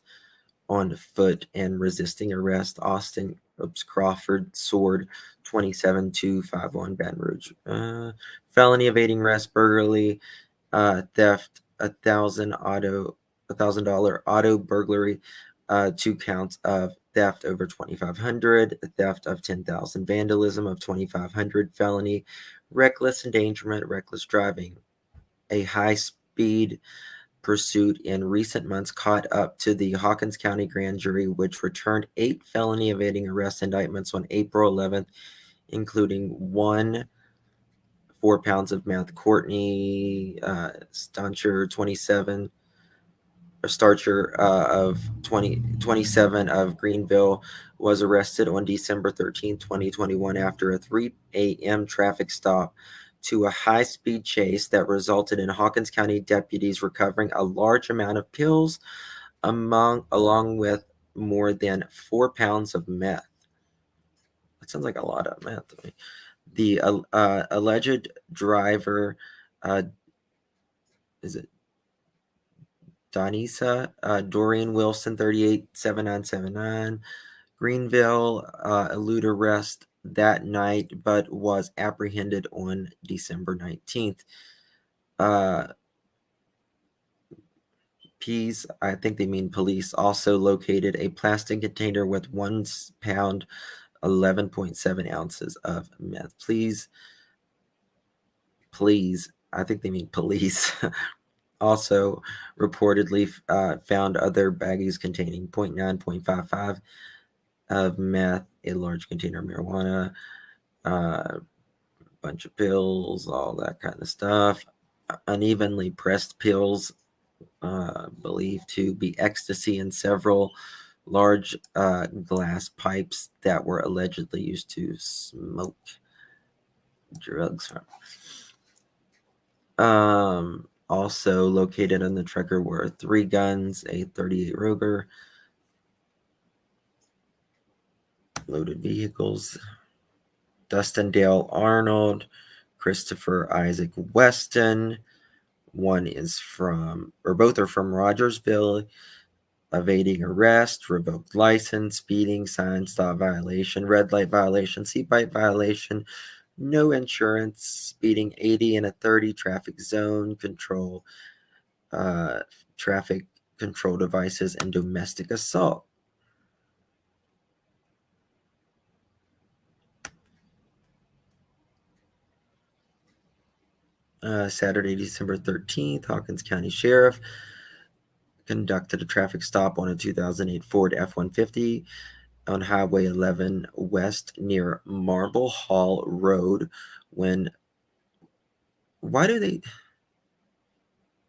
on foot and resisting arrest. Austin Crawford Sword, 27, 251 Baton Rouge. Felony evading arrest, burglary, theft, $1,000 auto burglary, 2 counts of theft over 2,500, theft of 10,000, vandalism of 2,500, felony, reckless endangerment, reckless driving. A high speed pursuit in recent months caught up to the Hawkins County Grand Jury, which returned 8 felony evading arrest indictments on April 11th, including 4 pounds of meth. Courtney Stancher, 27, Starcher of 27 of Greenville was arrested on December 13, 2021 after a 3 a.m. traffic stop to a high-speed chase that resulted in Hawkins County deputies recovering a large amount of pills along with more than 4 pounds of meth. That sounds like a lot of meth to me. The alleged driver, is it Donisa Doreen Wilson, 387979, Greenville, elude arrest that night, but was apprehended on December 19th. Peas, I think they mean police, also located a plastic container with 1 pound, 11.7 ounces of meth. Please, I think they mean police. Also reportedly found other baggies containing 0.9, 0.55 of meth, a large container of marijuana, a bunch of pills, all that kind of stuff. Unevenly pressed pills, believed to be ecstasy, and several large glass pipes that were allegedly used to smoke drugs from. Also located on the trucker were 3 guns, a .38 Ruger, loaded vehicles. Dustin Dale Arnold, Christopher Isaac Weston. One is from, or both are from Rogersville. Evading arrest, revoked license, speeding, sign stop violation, red light violation, seat belt violation, no insurance, speeding 80 in a 30, traffic zone control, traffic control devices, and domestic assault. Saturday, December 13th, Hawkins County Sheriff conducted a traffic stop on a 2008 Ford F-150 on Highway 11 West near Marble Hall Road when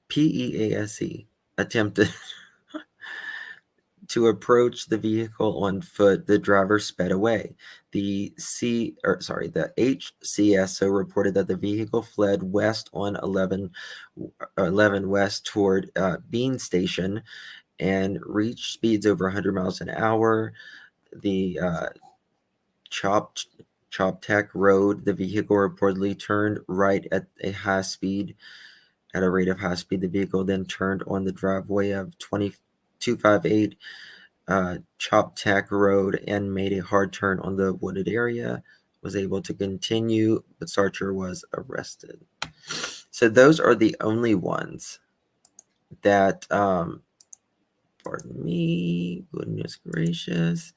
PEASE attempted to approach the vehicle on foot. The driver sped away. The HCSO reported that the vehicle fled west on 11 West toward Bean Station and reached speeds over 100 miles an hour. The Choptech Road, the vehicle reportedly turned right at a rate of high speed. The vehicle then turned on the driveway of 258 Choptech Road and made a hard turn on the wooded area. Was able to continue, but Sarcher was arrested. So those are the only ones that, pardon me, goodness gracious.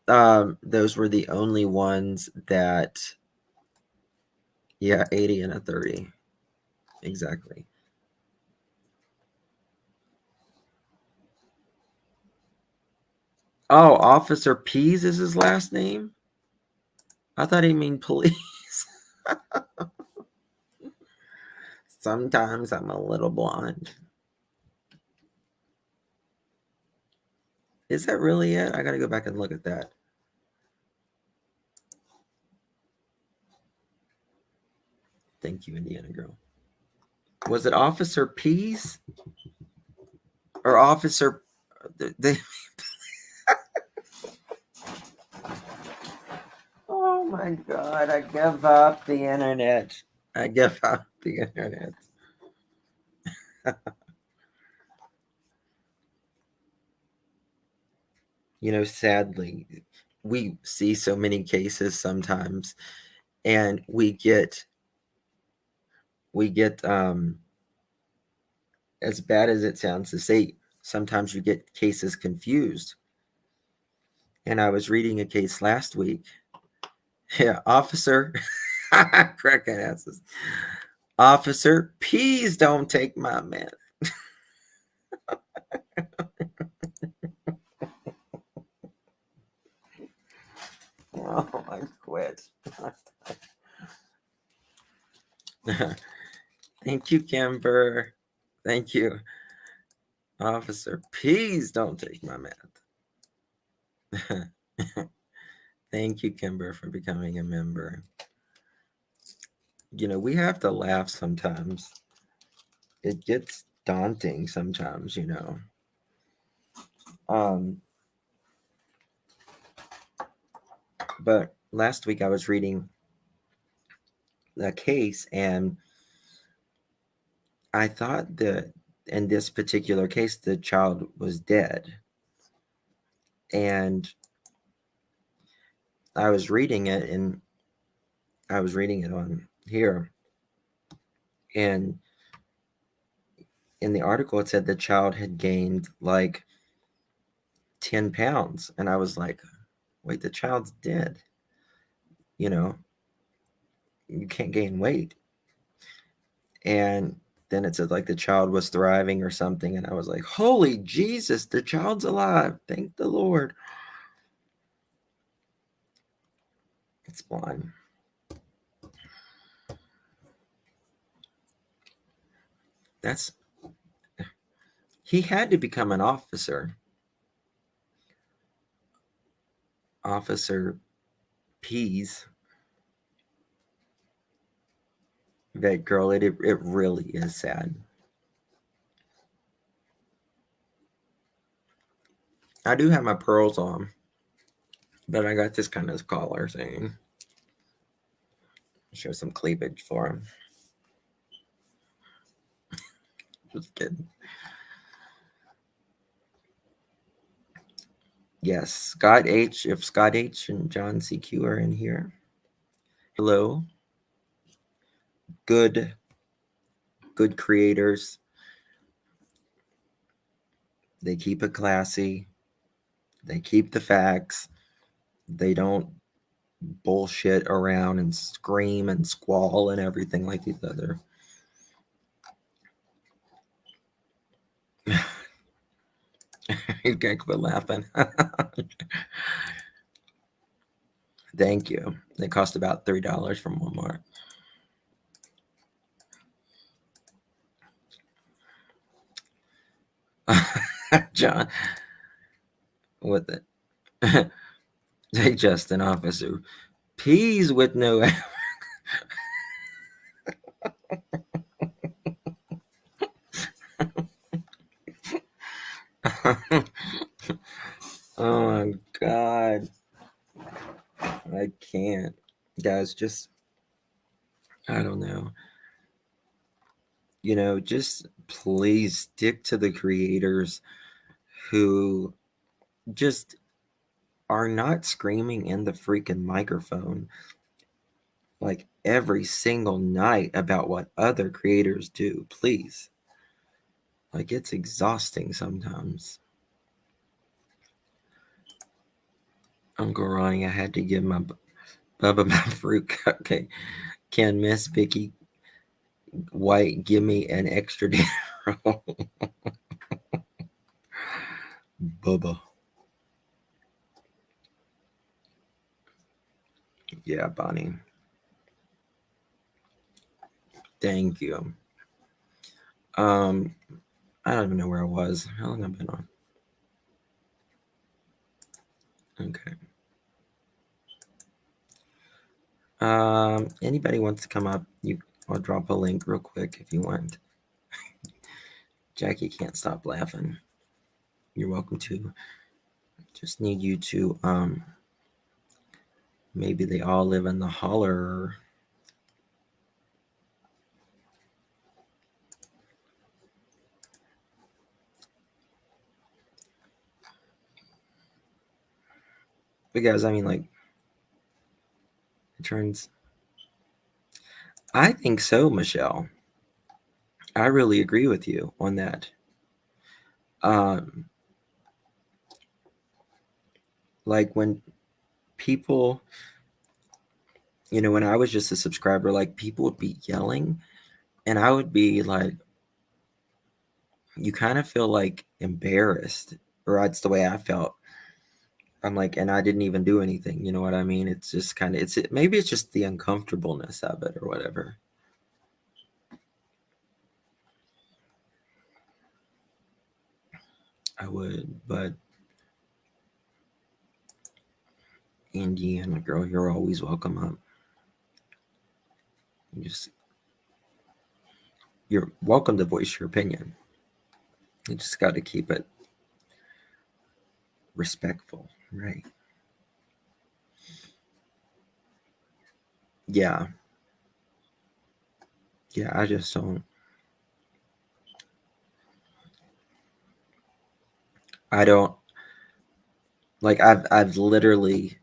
Those were the only ones that, 80 and a 30. Exactly. Oh, Officer Pease is his last name? I thought he meant police. Sometimes I'm a little blind. Is that really it? I gotta go back and look at that. Thank you, Indiana Girl. Was it Officer Pease? Or Officer... Oh my God, I give up the internet. I give up the internet. Sadly, we see so many cases sometimes, and we get as bad as it sounds to say, sometimes you get cases confused. And I was reading a case last week. Yeah, Officer, cracking asses. Officer, please don't take my man. Oh, I quit. Thank you, Kimber. Thank you. Officer, please don't take my math. Thank you, Kimber, for becoming a member. You know, we have to laugh sometimes. It gets daunting sometimes, you know. But last week I was reading a case, and I thought that in this particular case, the child was dead. And I was reading it, and I was reading it on here. And in the article, it said the child had gained like 10 pounds. And I was like, wait, the child's dead. You know, you can't gain weight. And then it said like the child was thriving or something. And I was like, holy Jesus, the child's alive. Thank the Lord. It's blind. He had to become an officer. Officer Pease. That girl, it really is sad. I do have my pearls on, but I got this kind of collar thing. Show some cleavage for him. Just kidding. Yes, Scott H. If Scott H. and John CQ are in here, hello. Good creators. They keep it classy. They keep the facts. They don't bullshit around and scream and squall and everything like these other. You can't quit laughing. Thank you. They cost about $3 from Walmart. John, with it. Hey, Justin, officer. Peas with no. Oh my God. I can't. Guys, just, I don't know. You know, just please stick to the creators who just are not screaming in the freaking microphone like every single night about what other creators do. Please. Like, it's exhausting sometimes. Uncle Ronnie, I had to give my Bubba my fruit cupcake. Can Miss Vicky White give me an extra dinner roll? Bubba. Yeah, Bonnie. Thank you. I don't even know where I was. How long have I been on? Okay. Anybody wants to come up? I'll drop a link real quick if you want. Jackie can't stop laughing. You're welcome to. Just need you to maybe they all live in the holler. Because I mean, like, it turns. I think so, Michelle. I really agree with you on that. Like when people, you know, when I was just a subscriber, like people would be yelling, and I would be like, you kind of feel like embarrassed, or that's the way I felt. I'm like, and I didn't even do anything. You know what I mean? It's just kind of, maybe it's just the uncomfortableness of it or whatever. I would, but Indiana girl, you're always welcome up. You're welcome to voice your opinion. You just got to keep it respectful, right? Yeah. Yeah, I just don't. I don't like. I've literally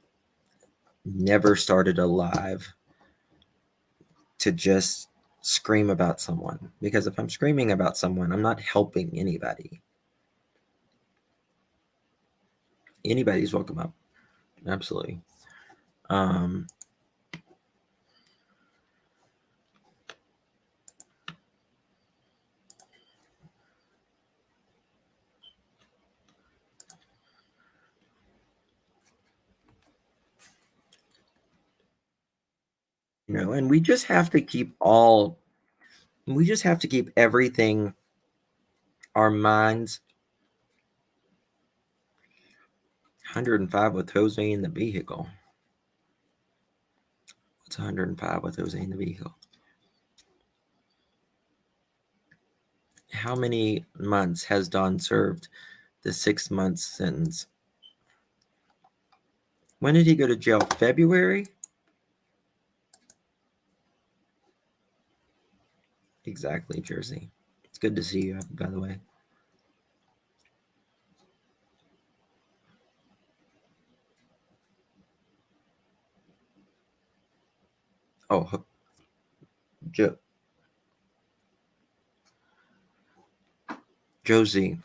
never started a live to just scream about someone, because if I'm screaming about someone, I'm not helping anybody. Anybody's welcome up. Absolutely. And we just have to keep everything, our minds. 105 with Jose in the vehicle. What's 105 with Jose in the vehicle? How many months has Don served the 6-month sentence? When did he go to jail? February? Exactly, Jersey. It's good to see you, by the way. Oh, Josie.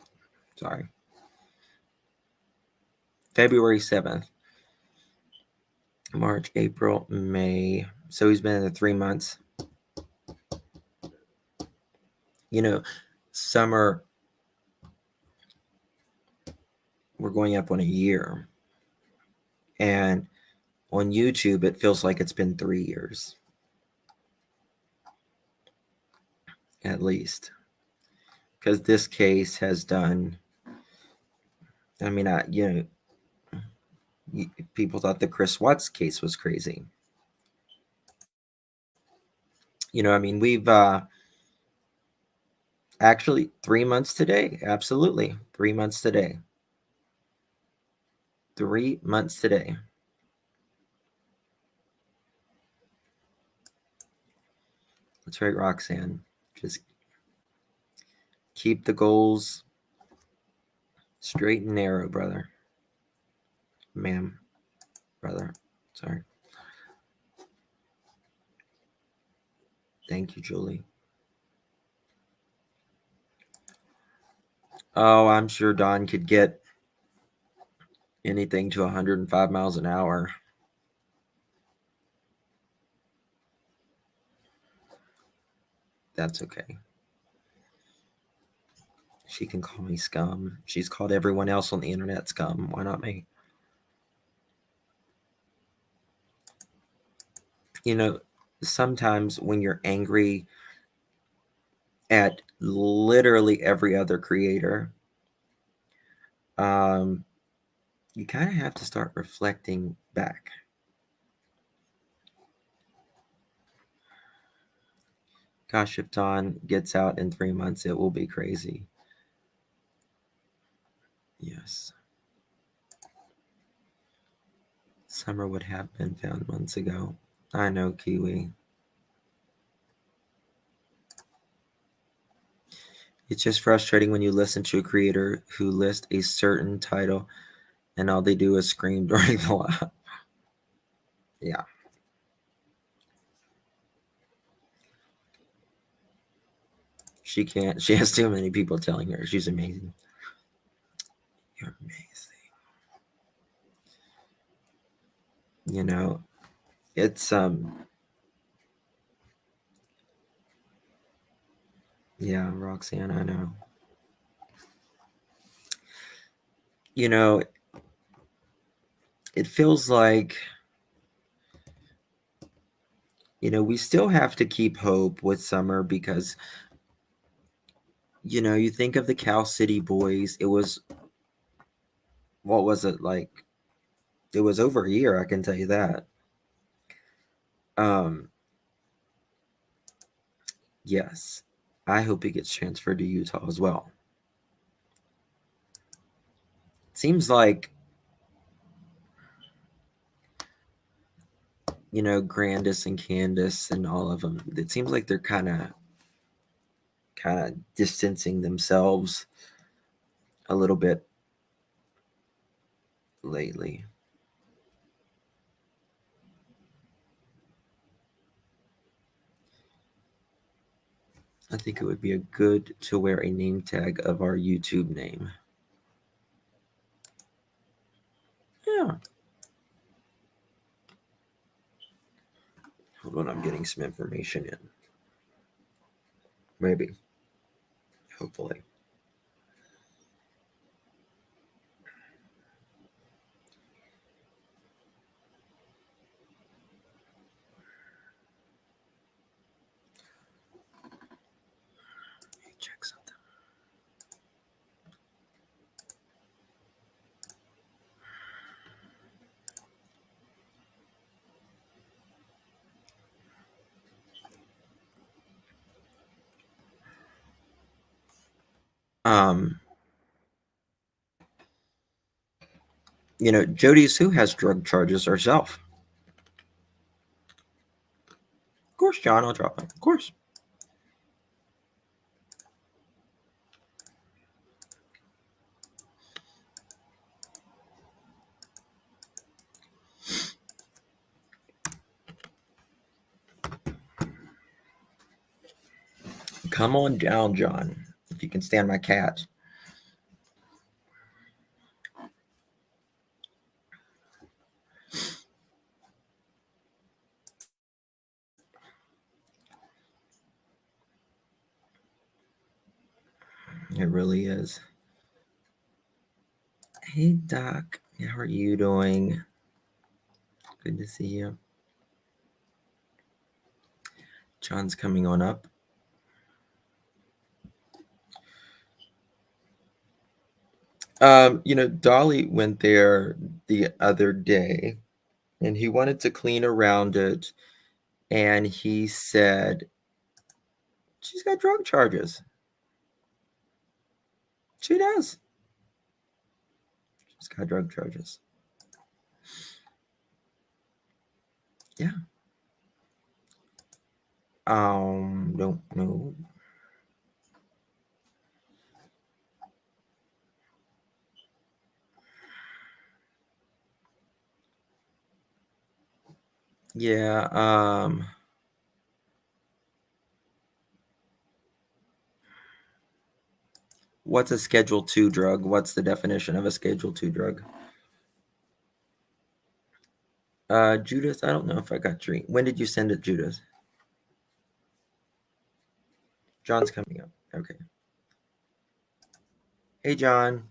Sorry. February 7th. March, April, May. So he's been in the 3 months. Summer, we're going up on a year. And on YouTube, it feels like it's been 3 years. At least. Because this case has done, people thought the Chris Watts case was crazy. We've actually 3 months today. Absolutely. 3 months today. 3 months today. That's right, Roxanne. Just keep the goals straight and narrow, brother. Ma'am. Brother. Sorry. Thank you, Julie. Oh, I'm sure Don could get anything to 105 miles an hour. That's okay. She can call me scum. She's called everyone else on the internet scum. Why not me? Sometimes when you're angry at literally every other creator, you kind of have to start reflecting back. Gosh, if Don gets out in 3 months, it will be crazy. Yes. Summer would have been found months ago. I know, Kiwi. It's just frustrating when you listen to a creator who lists a certain title and all they do is scream during the live. Yeah. She can't. She has too many people telling her she's amazing. You're amazing. It's yeah, Roxanne, I know. It feels like we still have to keep hope with Summer, because you think of the Cal City boys. It was what was it like? It was over a year, I can tell you that. Um, yes, I hope he gets transferred to Utah as well. Seems like, Grandis and Candace and all of them. It seems like they're kind of distancing themselves a little bit lately. I think it would be a good to wear a name tag of our YouTube name. Yeah. Hold on, I'm getting some information in. Maybe. Hopefully. Check something. Jodie Sue has drug charges herself. Of course, John, I'll drop it. Of course. Come on down, John, if you can stand my cat. It really is. Hey, Doc. How are you doing? Good to see you. John's coming on up. Dolly went there the other day and he wanted to clean around it. And he said, she's got drug charges. She does. She's got drug charges. Yeah. Don't know. Yeah, what's a Schedule 2 drug? What's the definition of a Schedule 2 drug? Judith, I don't know if I got your. When did you send it, Judith? John's coming up. Okay. Hey, John.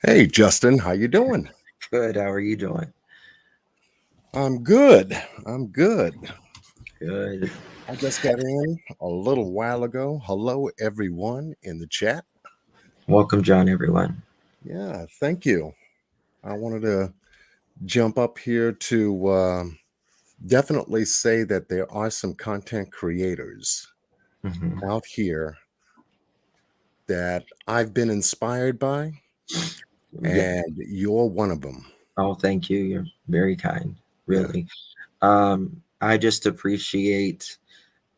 Hey, Justin, how you doing? Good. How are you doing? I'm good. Good. I just got in a little while ago. Hello, everyone in the chat. Welcome, John, everyone. Yeah, thank you. I wanted to jump up here to definitely say that there are some content creators out here that I've been inspired by, Yeah. and you're one of them. Oh, thank you. You're very kind. Really. I just appreciate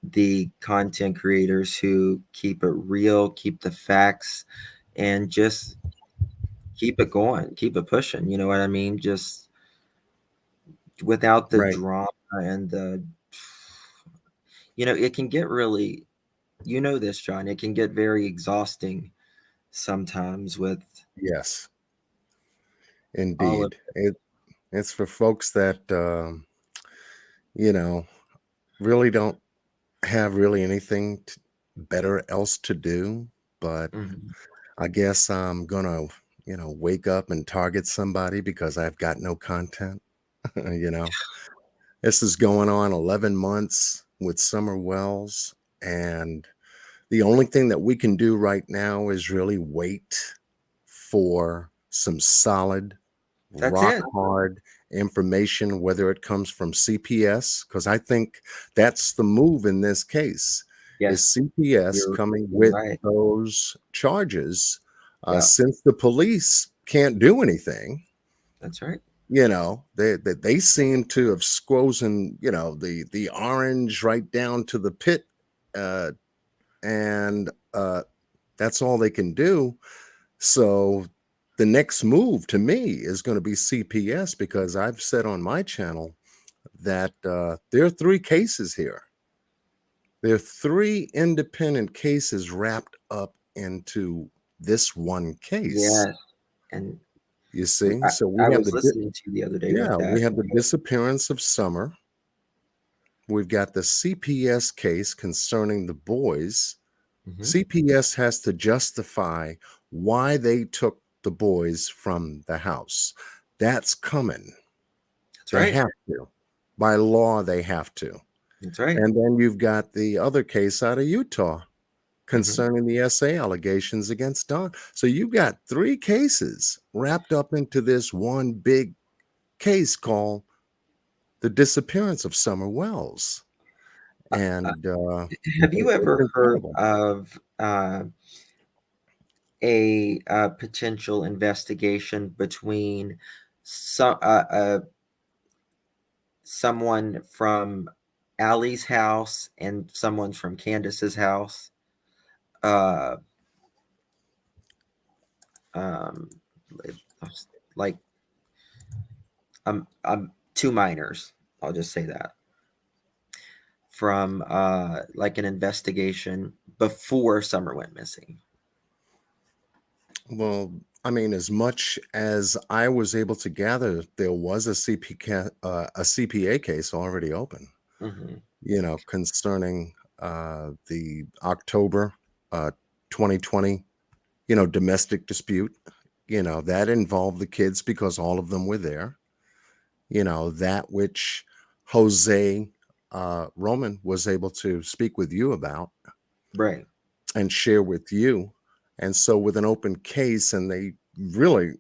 the content creators who keep it real, keep the facts, and just keep it going, keep it pushing. You know what I mean? Just without the Right. drama and it can get really, this, John, it can get very exhausting sometimes with Yes, all of indeed. It's for folks that, really don't have really anything better else to do, but Mhm. I guess I'm gonna, wake up and target somebody because I've got no content. you know, this is going on 11 months with Summer Wells, and the only thing that we can do right now is really wait for some solid, That's rock it. hard information, whether it comes from CPS, because I think that's the move in this case, is Yes, CPS you're coming you're with right. those charges, Yeah, since the police can't do anything. that's right. They seem to have squozen, the orange right down to the pit, uh, and that's all they can do. So the next move to me is going to be CPS, because I've said on my channel that there are three cases here. There are three independent cases wrapped up into this one case. Yes, and You see, I, so I was listening to you the other day with we that. have the disappearance of Summer. We've got the CPS case concerning the boys. Mhm. CPS has to justify why they took the boys from the house. That's coming. That's They right. have to. By law, they have to. That's right. And then you've got the other case out of Utah Mhm. concerning the SA allegations against Don. So you've got three cases wrapped up into this one big case called the disappearance of Summer Wells. Uh, And have you it's ever heard incredible. of a potential investigation between someone from Allie's house and someone from Candace's house? Uh, um, like two minors. I'll just say that from like an investigation before Summer went missing. Well, I mean, as much as I was able to gather, there was a CPA case already open, Hmm. concerning the October 2020, domestic dispute. That involved the kids because all of them were there. That which Jose Roman was able to speak with you about Right. and share with you. And so with an open case, and they really,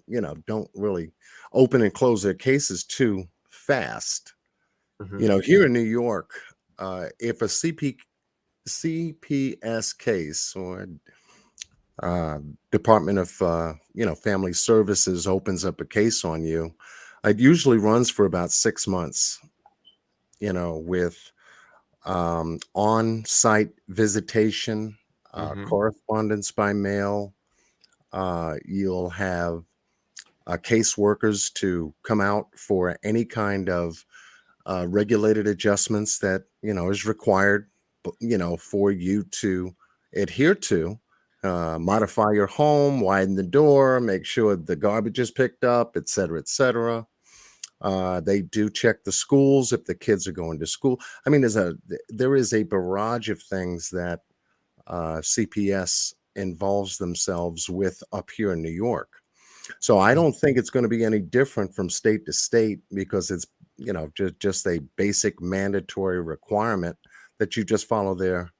don't really open and close their cases too fast. Hmm. Here in New York, if a CPS case or uh, Department of Family Services opens up a case on you, it usually runs for about 6 months. With on-site visitation, Hmm. correspondence by mail. You'll have caseworkers to come out for any kind of regulated adjustments that is required, for you to adhere to. Modify your home, widen the door, make sure the garbage is picked up, et cetera, et cetera. They do check the schools if the kids are going to school. I mean, there is a barrage of things that CPS involves themselves with up here in New York. So I don't think it's going to be any different from state to state, because it's just a basic mandatory requirement that you just follow their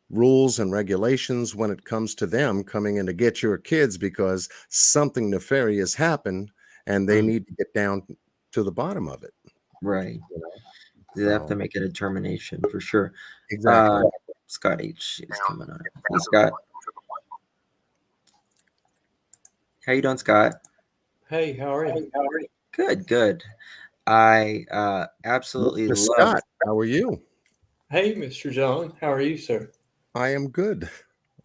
rules and regulations when it comes to them coming in to get your kids because something nefarious happened and they Hmm. need to get down to the bottom of it. Right. They have to So make a determination for sure. exactly. Scott H is coming on. Hey, Scott. How you doing, Scott? Hey, how are you? Good, good. I absolutely Mr. love. Scott, how are you? Hey, Mr. John, how are you, sir? I am good.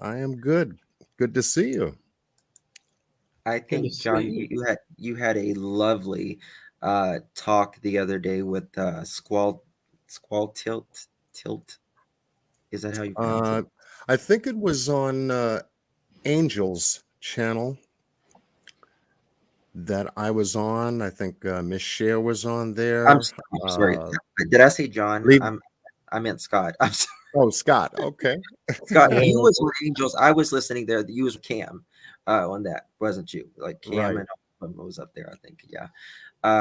I am good. Good to see you. I Good to think, see John, you. you had a lovely talk the other day with Squall Tilt. Is that how you pronounce it? I think it was on Angel's channel that I was on. I think Miss Cher was on there. I'm sorry. Uh, Did I say John? Lee- I meant Scott. I'm sorry. oh, Scott. Okay. Scott, Yeah, you was on Angels. I was listening there. You was Cam on that, wasn't you? Like Cam Right. and was up there, I think. Yeah.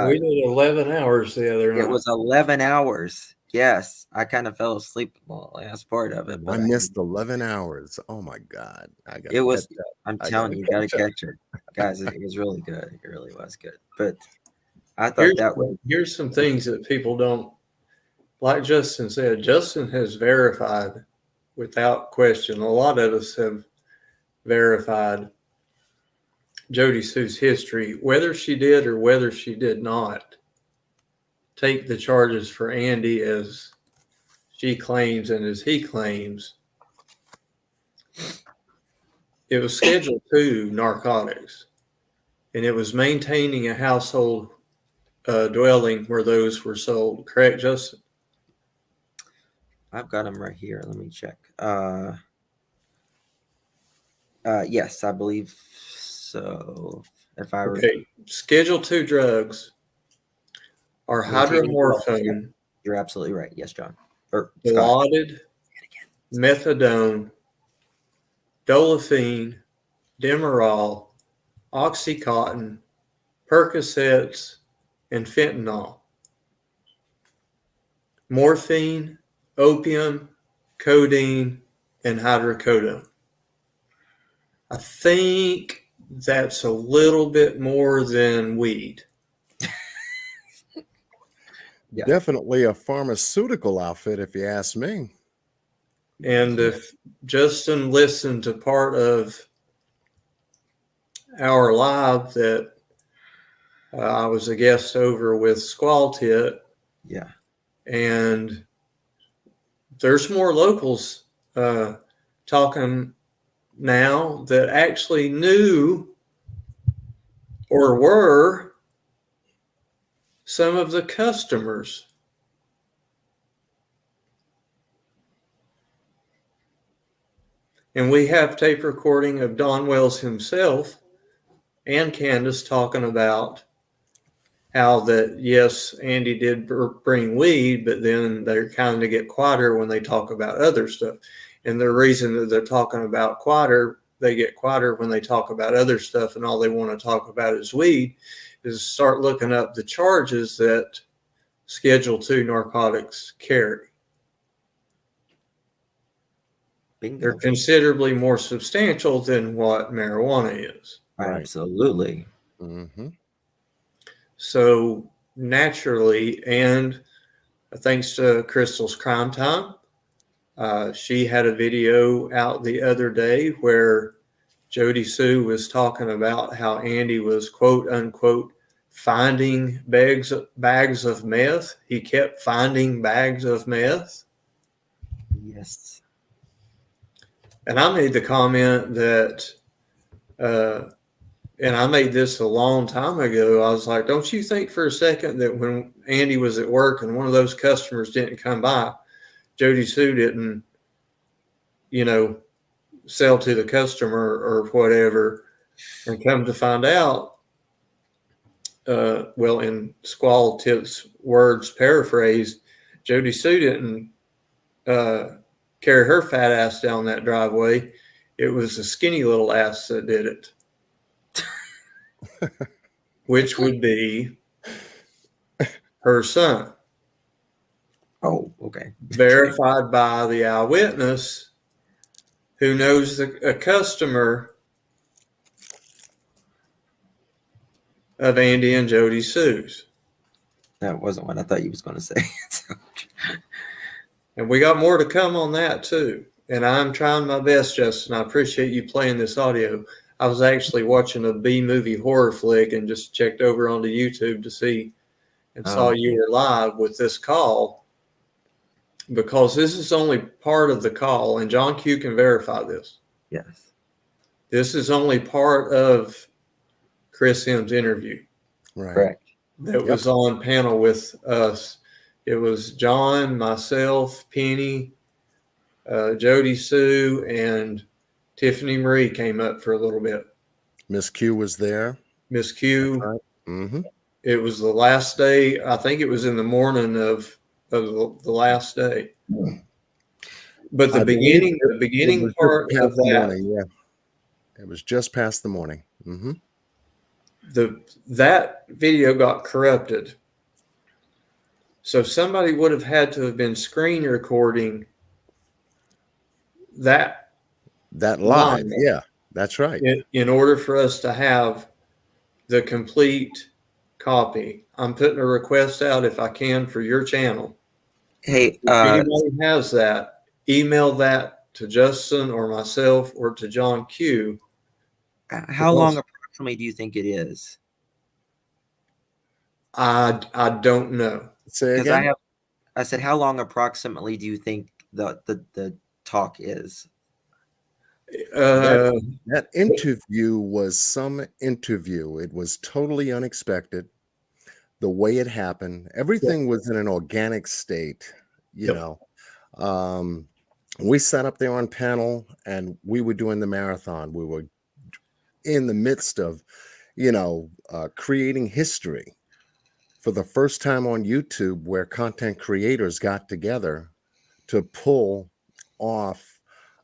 we did 11 hours the other It night. was 11 hours. Yes, I kind of fell asleep the last part of it, I but missed 11 hours. Oh my God. I got it to was. catch up. I'm I got telling to you, you got to catch up. catch it, guys. It was really good. It really was good. But I thought Here's that was here's some things that people don't, like Justin said. Justin has verified without question. A lot of us have verified Jodie Sue's history, whether she did or whether she did not take the charges for Andy as she claims and as he claims. It was Schedule 2 narcotics, and it was maintaining a household dwelling where those were sold. Correct, Justin? I've got them right here. Let me check. Yes, I believe so. If I Okay. Schedule 2 drugs are maintaining dwellings. Yeah, hydromorphone, you're absolutely right. Yes, John or Scott. Dilaudid, methadone, dolophine, Demerol, Oxycontin, Percocets, and fentanyl. Morphine, opium, codeine, and hydrocodone. I think that's a little bit more than weed. Yeah. Definitely a pharmaceutical outfit, if you ask me. And if Justin listened to part of our live that I was a guest over with Squall Tit, Yeah. and there's more locals talking now that actually knew or were some of the customers. And we have tape recording of Don Wells himself and Candace talking about how that, yes, Andy did bring weed, but then they kind of get quieter when they talk about other stuff. And the reason that they're talking about quieter, they get quieter when they talk about other stuff and all they want to talk about is weed, is start looking up the charges that Schedule 2 narcotics carry. Bingo. They're considerably more substantial than what marijuana is. Right. Absolutely. Mm-hmm. So naturally, and thanks to Crystal's Crime Time, she had a video out the other day where Jodie Sue was talking about how Andy was, quote unquote, finding bags of meth. He kept finding bags of meth. Yes. And I made the comment that, and I made this a long time ago. I was like, don't you think for a second that when Andy was at work and one of those customers didn't come by, Jodie Sue didn't, sell to the customer or whatever, and come to find out, well, in Squall Tip's words paraphrased, Jodie Sue didn't carry her fat ass down that driveway. It was a skinny little ass that did it, which would be her son. Oh, okay. Verified by the eyewitness who knows a customer of Andy and Jodie Sue's. That wasn't what I thought you was going to say. And we got more to come on that too. And I'm trying my best, Justin. I appreciate you playing this audio. I was actually watching a B-movie horror flick and just checked over onto YouTube to see and saw you were live with this call, because this is only part of the call, and John Q can verify this. Yes. This is only part of Chris M's interview. Right. Correct. That was on panel with us. It was John, myself, Penny, Jodie Sue, and Tiffany Marie came up for a little bit. Miss Q was there. Miss Q. Right. Mm-hmm. It was the last day. I think it was in the morning of the last day. But the beginning part of that, morning, yeah, it was just past the morning. Mm-hmm. that video got corrupted. So somebody would have had to have been screen recording that That live. live Yeah, that's right. in order for us to have the complete copy. I'm putting a request out if I can for your channel. Hey, If anybody has that, email that to Justin or myself or to John Q. how long approximately do you think it is? I don't know. Say Because again. I said, how long approximately do you think the talk is? That interview was some interview. It was totally unexpected. The way it happened, everything was in an organic state, you Yep. know. We sat up there on panel and we were doing the marathon. We were in the midst of, creating history for the first time on YouTube, where content creators got together to pull off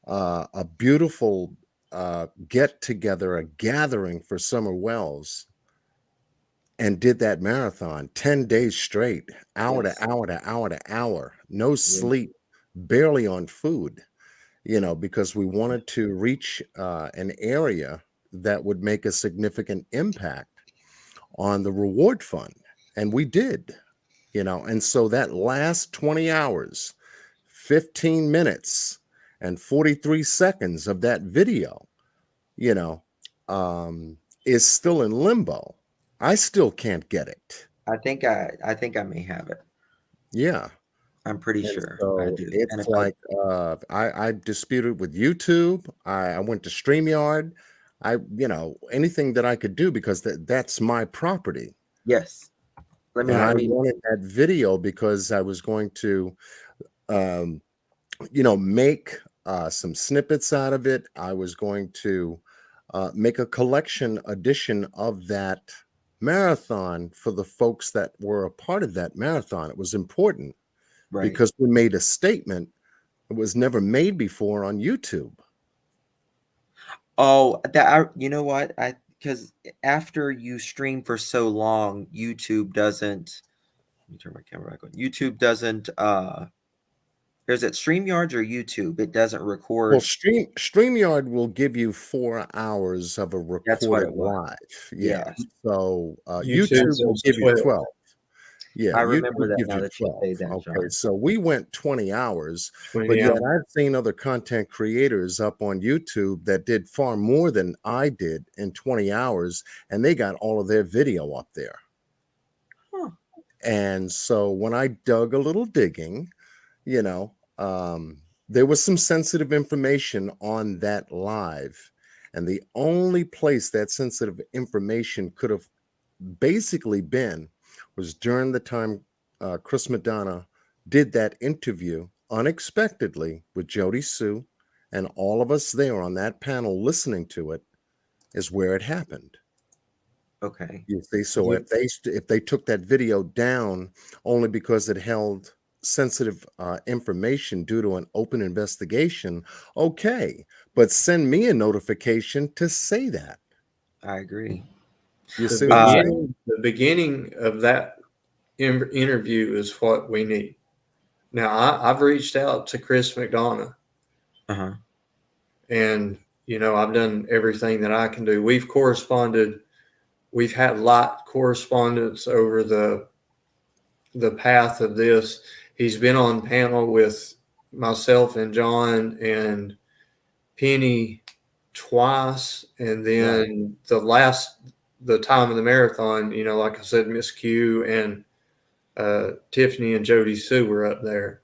a beautiful get together, a gathering for Summer Wells, and did that marathon 10 days straight, hour Yes. to hour to hour to hour, no sleep, barely on food, because we wanted to reach an area that would make a significant impact on the reward fund. And we did, and so that last 20 hours, 15 minutes, and 43 seconds of that video, you know, is still in limbo. I still can't get it. I think I may have it. Yeah. I'm pretty And sure I so do. And it's if I like I disputed with YouTube. I went to StreamYard. Anything that I could do, because that's my property. yes, let me And I let me wanted that video because I was going to um, make some snippets out of it. I was going to make a collection edition of that marathon for the folks that were a part of that marathon. It was important right. because we made a statement that was never made before on YouTube. Oh, you know what? Because after you stream for so long, YouTube doesn't. Let me turn my camera back on. YouTube doesn't. Is it StreamYards or YouTube? It doesn't Well, record. StreamYard will give you 4 hours of a That's what recorded it was. live. Yeah. Yeah, So YouTube YouTube will says give you 12. 12. Yeah, I remember YouTube that gives now you that you 12. say that, Okay, John. so we went 20 hours, but Yeah. yet I've seen other content creators up on YouTube that did far more than I did in 20 hours, and they got all of their video up there. Huh. And so when I dug a little digging, there was some sensitive information on that live. And the only place that sensitive information could have basically been was during the time Chris Madonna did that interview unexpectedly with Jodie Sue, and all of us there on that panel listening to it is where it happened. Okay. You see, so if they took that video down only because it held sensitive information due to an open investigation, okay, but send me a notification to say that. I agree. You The see what I'm saying? beginning of that interview is what we need. Now, I've reached out to Chris McDonough, Uh-huh. and I've done everything that I can do. We've corresponded. We've had light correspondence over the path of this. He's been on panel with myself and John and Penny twice, and then the time of the marathon, like I said, Miss Q and Tiffany and Jodie Sue were up there.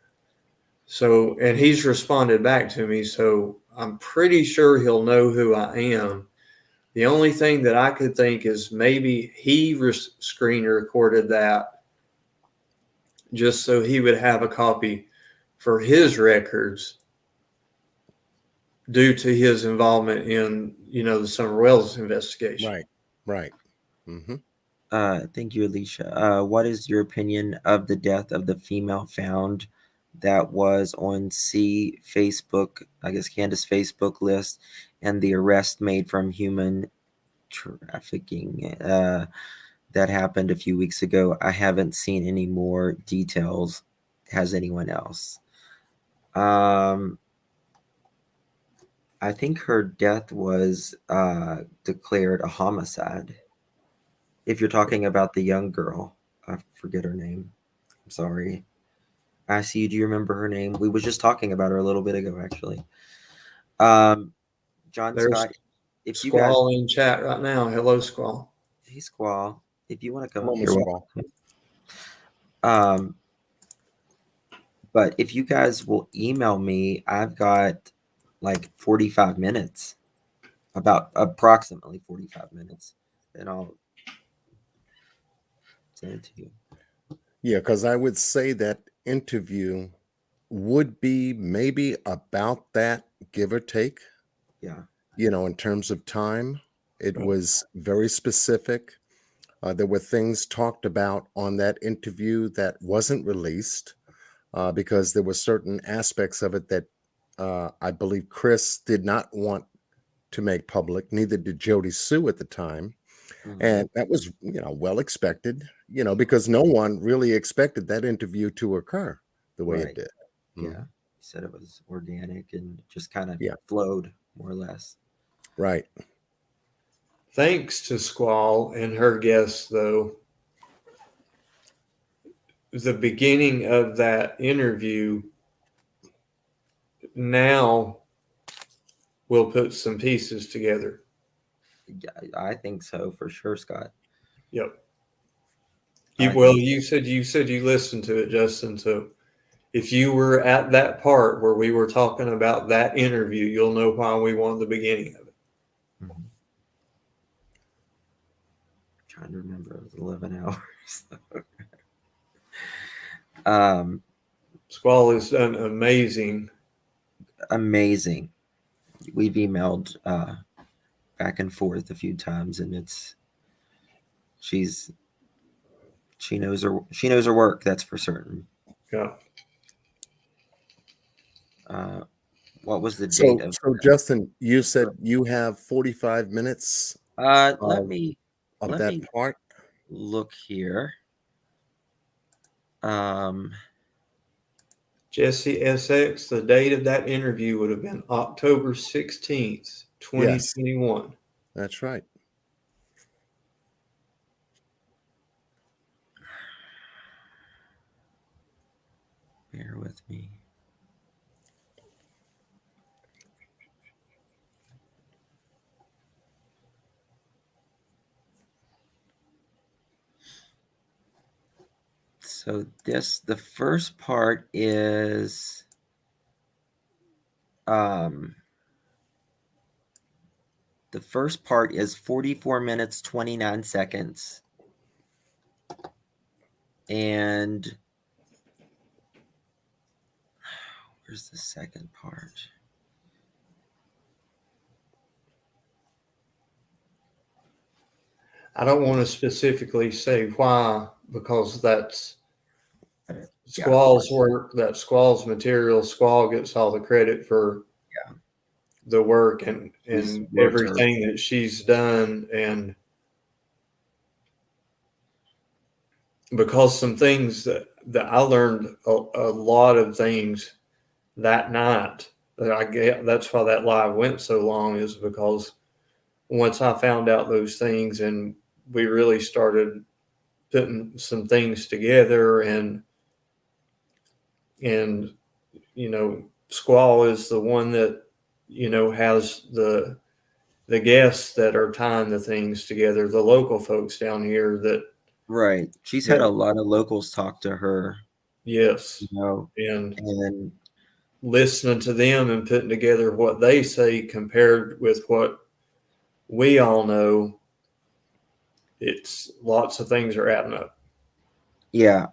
So, and he's responded back to me, so I'm pretty sure he'll know who I am. The only thing that I could think is maybe he screen recorded that just so he would have a copy for his records due to his involvement in, the Summer Wells investigation. Right. Mm-hmm. Thank you, Alicia. What is your opinion of the death of the female found that was on Facebook, I guess Candace Facebook list, and the arrest made from human trafficking? that happened a few weeks ago. I haven't seen any more details. Has anyone else? I think her death was declared a homicide. If you're talking about the young girl, I forget her name. I'm sorry. I see. Do you remember her name? We was just talking about her a little bit ago, actually. John There's Scott. If you guys, Squall in chat right now. Hello, Squall. hey Squall, if you want to come Come up on, here, Miss well, Ball. but if you guys will email me, I've got like 45 minutes, about approximately 45 minutes, and I'll send it to you. Yeah, because I would say that interview would be maybe about that, give or take, Yeah. in terms of time. It Right. was very specific. There were things talked about on that interview that wasn't released because there were certain aspects of it that I believe Chris did not want to make public, neither did Jodie Sue at the time. Mhm. And that was, well expected, because no one really expected that interview to occur the way it Right. did. Yeah. Mhm. He said it was organic and just kind of Yeah, flowed more or less. right. Thanks to Squall and her guests, though, the beginning of that interview now we'll put some pieces together. Yeah, I think so for sure, Scott. Yep. I Well, think you said you listened to it, Justin. So if you were at that part where we were talking about that interview, you'll know why we wanted the beginning of it. Mhm. Trying to remember, it was 11 hours. Squall has done amazing. Amazing. We've emailed back and forth a few times, and she knows her work. That's for certain. Yeah. What was the date So, of? Justin, you said you have 45 minutes Let of, me of let that me part. look here. Um, Jesse SX, the date of that interview would have been October 16th, Yes, 2021. that's right. bear with me. So the first part is the first part is 44 minutes 29 seconds. And where's the second part? I don't want to specifically say why, because that's Yeah, Squall's work, that Squall's material. Squall gets all the credit for yeah. the work and These words are everything that she's done, and because some things that I learned a lot of things that night that I get. That's why that live went so long, is because once I found out those things and we really started putting some things together, and Squall is the one that has the guests that are tying the things together, the local folks down here that right. She's had a that lot of locals talk to her, yes, and and listening to them and putting together what they say compared with what we all know, it's lots of things are adding up yeah.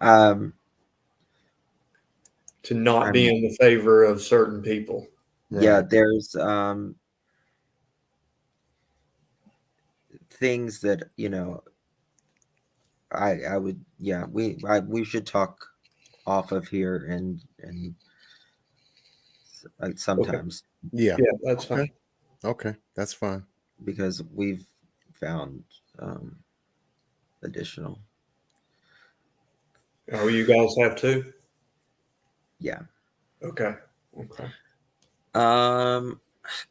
to not be I'm in the favor of certain people. yeah. Right. There's things that I would we should talk off of here and Okay. sometimes Yeah. Yeah, that's Okay. fine. Okay. That's fine. because we've found additional. Oh, you guys have two? Yeah. Okay. Okay.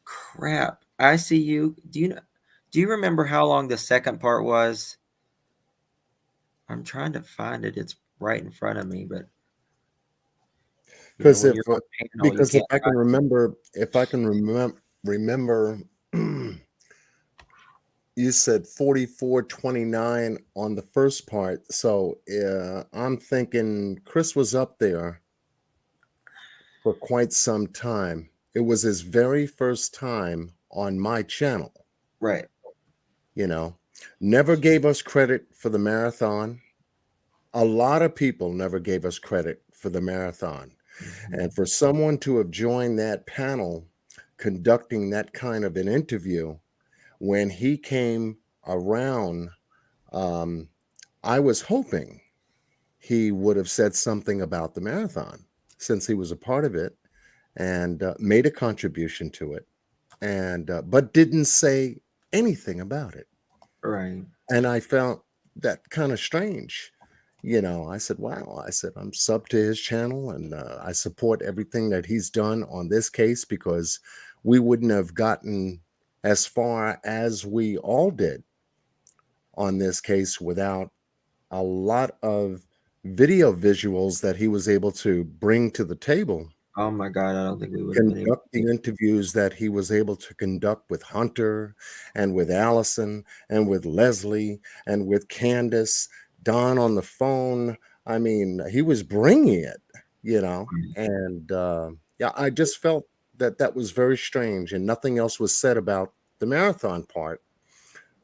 Crap. I see you. Do you remember how long the second part was? I'm trying to find it. It's right in front of me, but Because when if you're on panel, you because can't find. if I can remember, you said 44:29 on the first part. So I'm thinking Chris was up there for quite some time. It was his very first time on my channel, Right. you know. Never gave us credit for the marathon. A lot of people never gave us credit for the marathon. And Mhm. for someone to have joined that panel conducting that kind of an interview when he came around, um, I was hoping he would have said something about the marathon since he was a part of it and made a contribution to it, and but didn't say anything about it. Right. And I found that kind of strange. I said, wow, I said, I'm sub to his channel and I support everything that he's done on this case because we wouldn't have gotten as far as we all did on this case without a lot of video visuals that he was able to bring to the table, Oh my God, I don't think we would have been able conduct the interviews that he was able to conduct with Hunter and with Allison and with Leslie and with Candace, Don on the phone. I mean, he was bringing it, to. and yeah, I just felt that that was very strange, and nothing else was said about the marathon part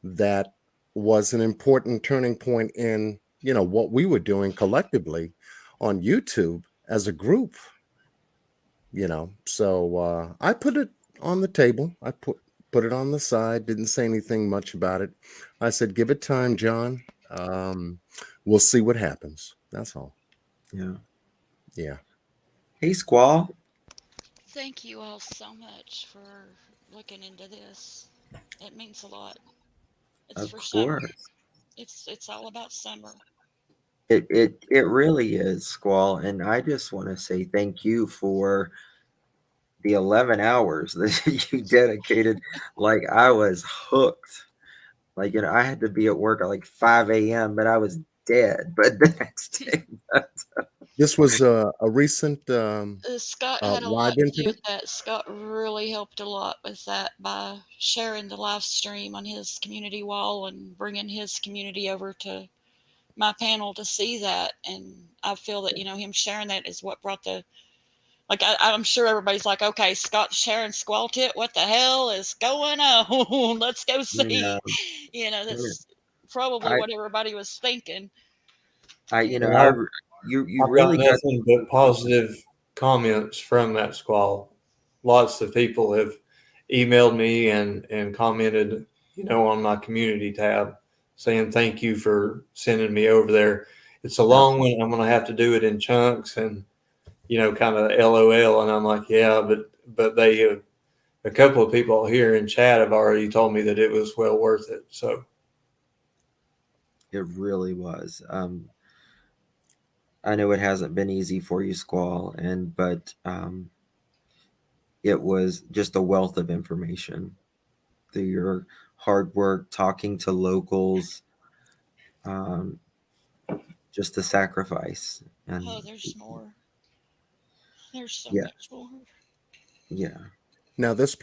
that was an important turning point in, what we were doing collectively on YouTube as a group. So I put it on the table. I put it on the side, didn't say anything much about it. I said, give it time, John. We'll see what happens. That's all. Yeah. Yeah. Hey, Squall. Thank you all so much for looking into this. It means a lot. It's Of for summer. course. It's all about summer. It really is, Squall, and I just want to say thank you for the 11 hours that you dedicated. Like I was hooked. Like I had to be at work at like 5 a.m., but I was dead. But the next day, This was a recent Scott had a live lot to do interview. with that. Scott really helped a lot with that by sharing the live stream on his community wall and bringing his community over to my panel to see that. And I feel that him sharing that is what brought the I'm sure everybody's like, okay, Scott's sharing Squall Tit. What the hell is going on? Let's go yeah, see. That's probably I, what everybody was thinking. And you I've got really got. nothing but positive comments from that squall. Lots of people have emailed me and commented, on my community tab saying thank you for sending me over there. It's a long one. I'm going to have to do it in chunks and, kind of LOL. And I'm like, yeah, but they have, a couple of people here in chat have already told me that it was well worth it. So It really was. I know it hasn't been easy for you, Squall, but it was just a wealth of information through your hard work, talking to locals, um, just the sacrifice, Oh, and there's more. There's so yeah, much more. yeah. Now this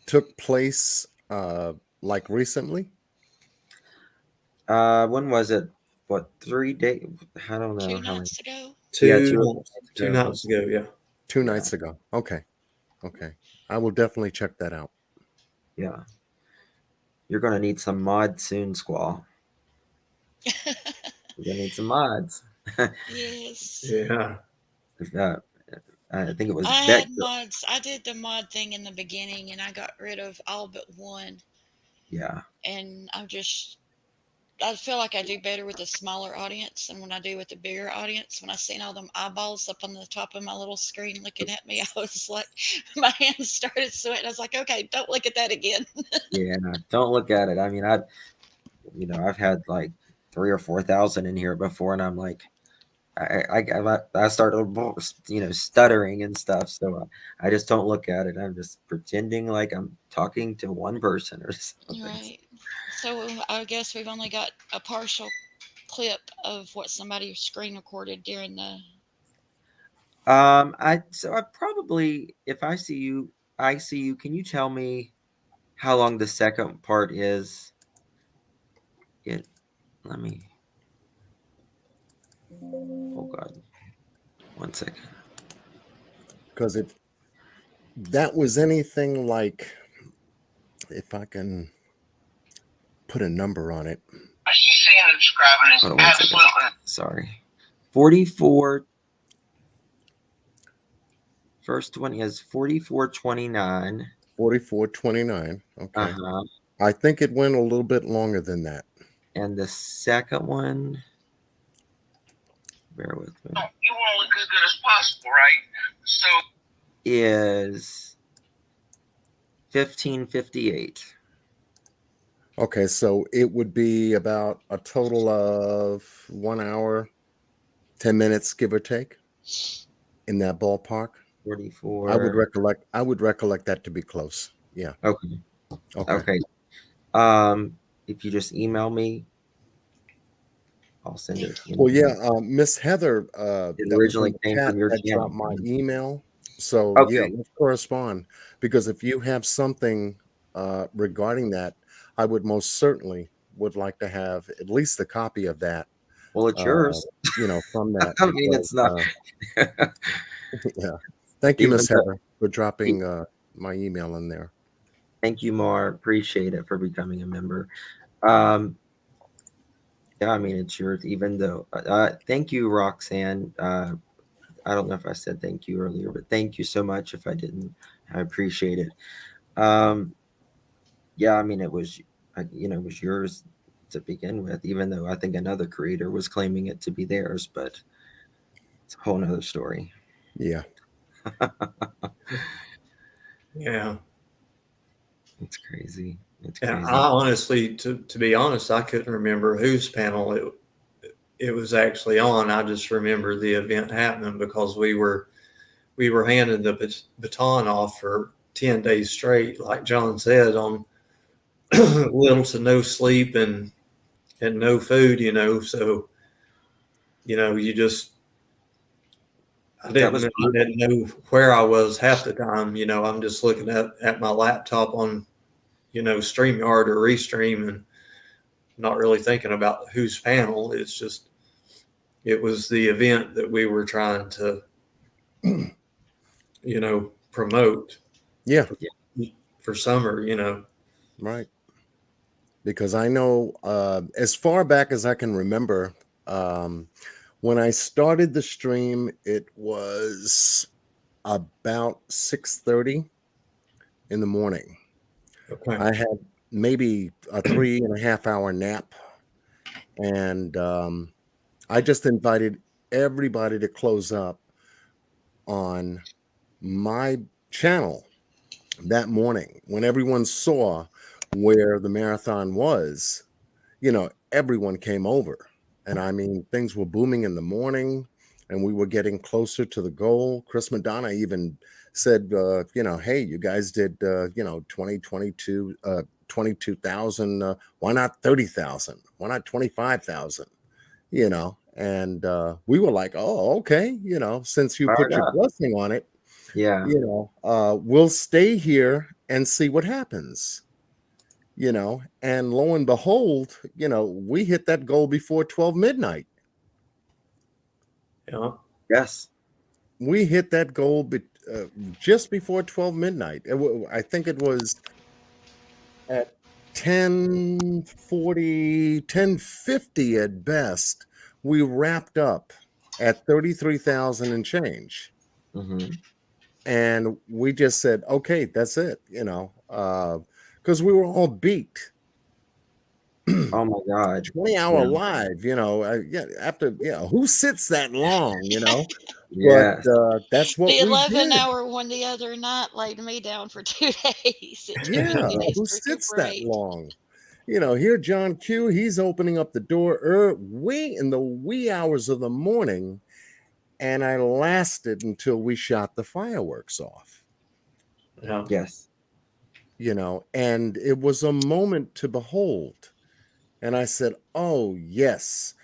took place like recently. When was it? What 3 days? I don't know Two how many. nights ago. Yeah, two nights two ago. nights ago, yeah. Yeah, Two nights ago. Okay. Okay. I will definitely check that out. yeah. You're gonna need some mods soon, Squall. You're gonna need some mods. Yes. Yeah. uh, I think it was I Beck. had mods. I did the mod thing in the beginning and I got rid of all but one. Yeah, And I feel like I do better with a smaller audience than when I do with a bigger audience. When I seen all them eyeballs up on the top of my little screen looking at me, I was like, my hands started sweating. I was like, okay, don't look at that again. yeah. Don't look at it. I mean, I've had like 3 or 4,000 in here before, and I'm like, I started, stuttering and stuff. So I just don't look at it. I'm just pretending like I'm talking to one person or something. Right. So I guess we've only got a partial clip of what somebody screen recorded during the. I probably, if I see you. Can you tell me how long the second part is? Let me. Oh God, 1 second. Because if that was anything like, if I can put a number on it, She's saying and describing is Hold on 1 second. absolutely. Sorry. 44. First one is 4429. 4429. Okay. Uh-huh. I think it went a little bit longer than that. And the second one, bear with me, You want to look as good as possible, right? So is 1558. Okay, so it would be about a total of 1 hour, 10 minutes, give or take, in that ballpark. 44. I would recollect that to be close. Yeah. Okay. Okay. If you just email me, I'll send it. Well, yeah, Miss Heather, It that was in originally the came chat, from your that channel. dropped my email. So yeah, Okay. let's correspond, because if you have something regarding that, I would most certainly would like to have at least a copy of that. Well, it's yours. From that. I mean, it's not. Yeah. Thank you, Even Miss though- Heather, for dropping my email in there. Thank you, Mar. Appreciate it for becoming a member. Yeah, I mean, it's yours, even though, thank you, Roxanne. I don't know if I said thank you earlier, but thank you so much. If I didn't, I appreciate it. Yeah, I mean, it was yours to begin with, even though I think another creator was claiming it to be theirs, but it's a whole nother story. Yeah. Yeah. It's crazy. It's Yeah, crazy. I honestly, to be honest, I couldn't remember whose panel it was actually on. I just remember the event happening because we were handing the baton off for 10 days straight, like John said, on little to no sleep and no food, so you just I didn't know where I was half the time. I'm just looking at my laptop on StreamYard or Restream and not really thinking about whose panel. It's just, it was the event that we were trying to, promote. Yeah. For summer, Right. Because I know as far back as I can remember, when I started the stream, it was about 6:30 in the morning. Okay. I had maybe a 3.5 hour nap, and I just invited everybody to close up on my channel that morning. When everyone saw where the marathon was, everyone came over. And I mean, things were booming in the morning, and we were getting closer to the goal. Chris Madonna even said, hey, you guys did, 22,000. Why not 30,000? Why not 25,000? And we were like, oh, okay, since you put your blessing on it, yeah, we'll stay here and see what happens. And lo and behold, we hit that goal before 12 midnight. Yeah. Yes. We hit that goal just before 12 midnight. I think it was at 10:40, 10:50 at best. We wrapped up at 33,000 and change. Mm-hmm. And we just said, okay, that's it, because we were all beat. Oh my God. 20-hour live, after, who sits that long, Yeah. But that's what The we 11-hour one the other night laid me down for 2 days. It took me Yeah, 2 days who to sits that recuperate. long? Here John Q, he's opening up the door way in the wee hours of the morning, and I lasted until we shot the fireworks off. Yeah. Yes. And it was a moment to behold. And I said, oh, yes,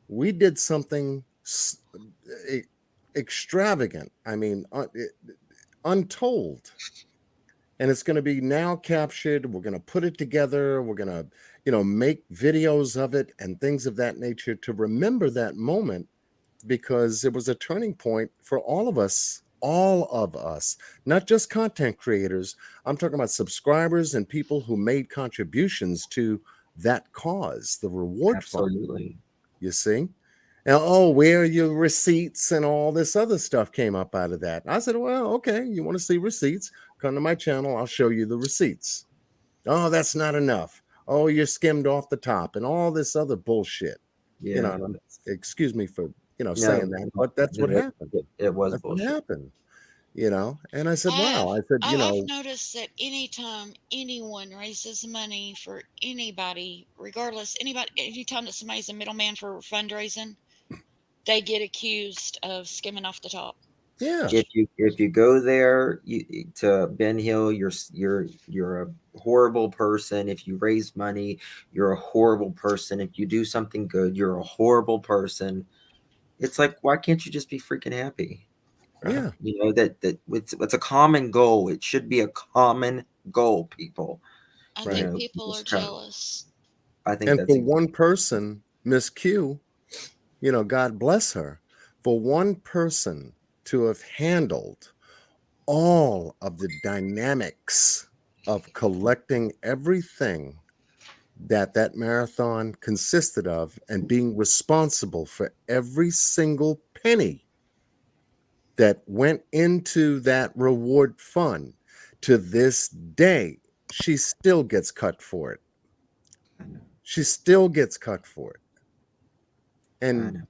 we did something extravagant. I mean, untold. And it's going to be now captured. We're going to put it together. We're going to, make videos of it and things of that nature to remember that moment, because it was a turning point for all of us, not just content creators. I'm talking about subscribers and people who made contributions to that cause, the reward fund, Absolutely. you see? Now, where are your receipts and all this other stuff came up out of that. I said, well, okay, you want to see receipts? Come to my channel. I'll show you the receipts. Oh, that's not enough. Oh, you're skimmed off the top and all this other bullshit. Yeah. And excuse me for, No, saying that, but that's what happened. it was That's what bullshit. happened, and I said, wow. I said, I've noticed that anytime anyone raises money for anybody, regardless, anytime that somebody's a middleman for fundraising, they get accused of skimming off the top. yeah, If you go there to Ben Hill, you're a horrible person. If you raise money, you're a horrible person. If you do something good, you're a horrible person. It's like, why can't you just be freaking happy? yeah. That it's a common goal. It should be a common goal, people. I Right. think people are jealous. I think And that's for one person, Miss Q, God bless her, for one person to have handled all of the dynamics of collecting everything that marathon consisted of and being responsible for every single penny that went into that reward fund. To this day, she still gets cut for it. She still gets cut for it. I And know.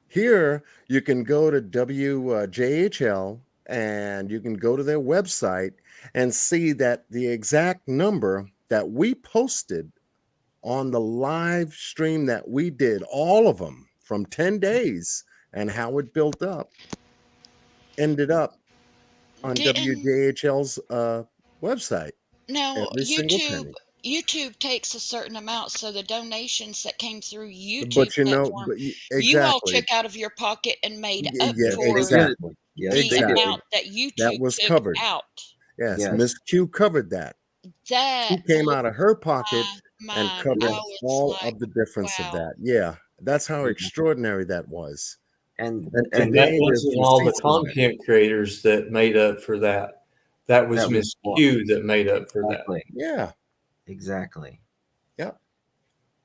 here you can go to WJHL and you can go to their website and see that the exact number that we posted on the live stream that we did, all of them from 10 days, and how it built up, ended up on Didn't WJHL's website. no Every single penny. YouTube takes a certain amount, so the donations that came through YouTube But platform, you all exactly. took out of your pocket and made up Yes, They for did. exactly. Yes, the they did. Exactly. amount that That YouTube was took covered. out. Yes, Yes. Miss Q covered that. That She came blew out of her pocket my and mind. covered I was all like, of the difference of wow. that. Yeah, that's how Yeah. extraordinary that was. And And And today that there's wasn't all the receipts of that. content creators that made up for that. That was That Miss was- Q that made up for that. exactly. Yeah, Exactly. Yep.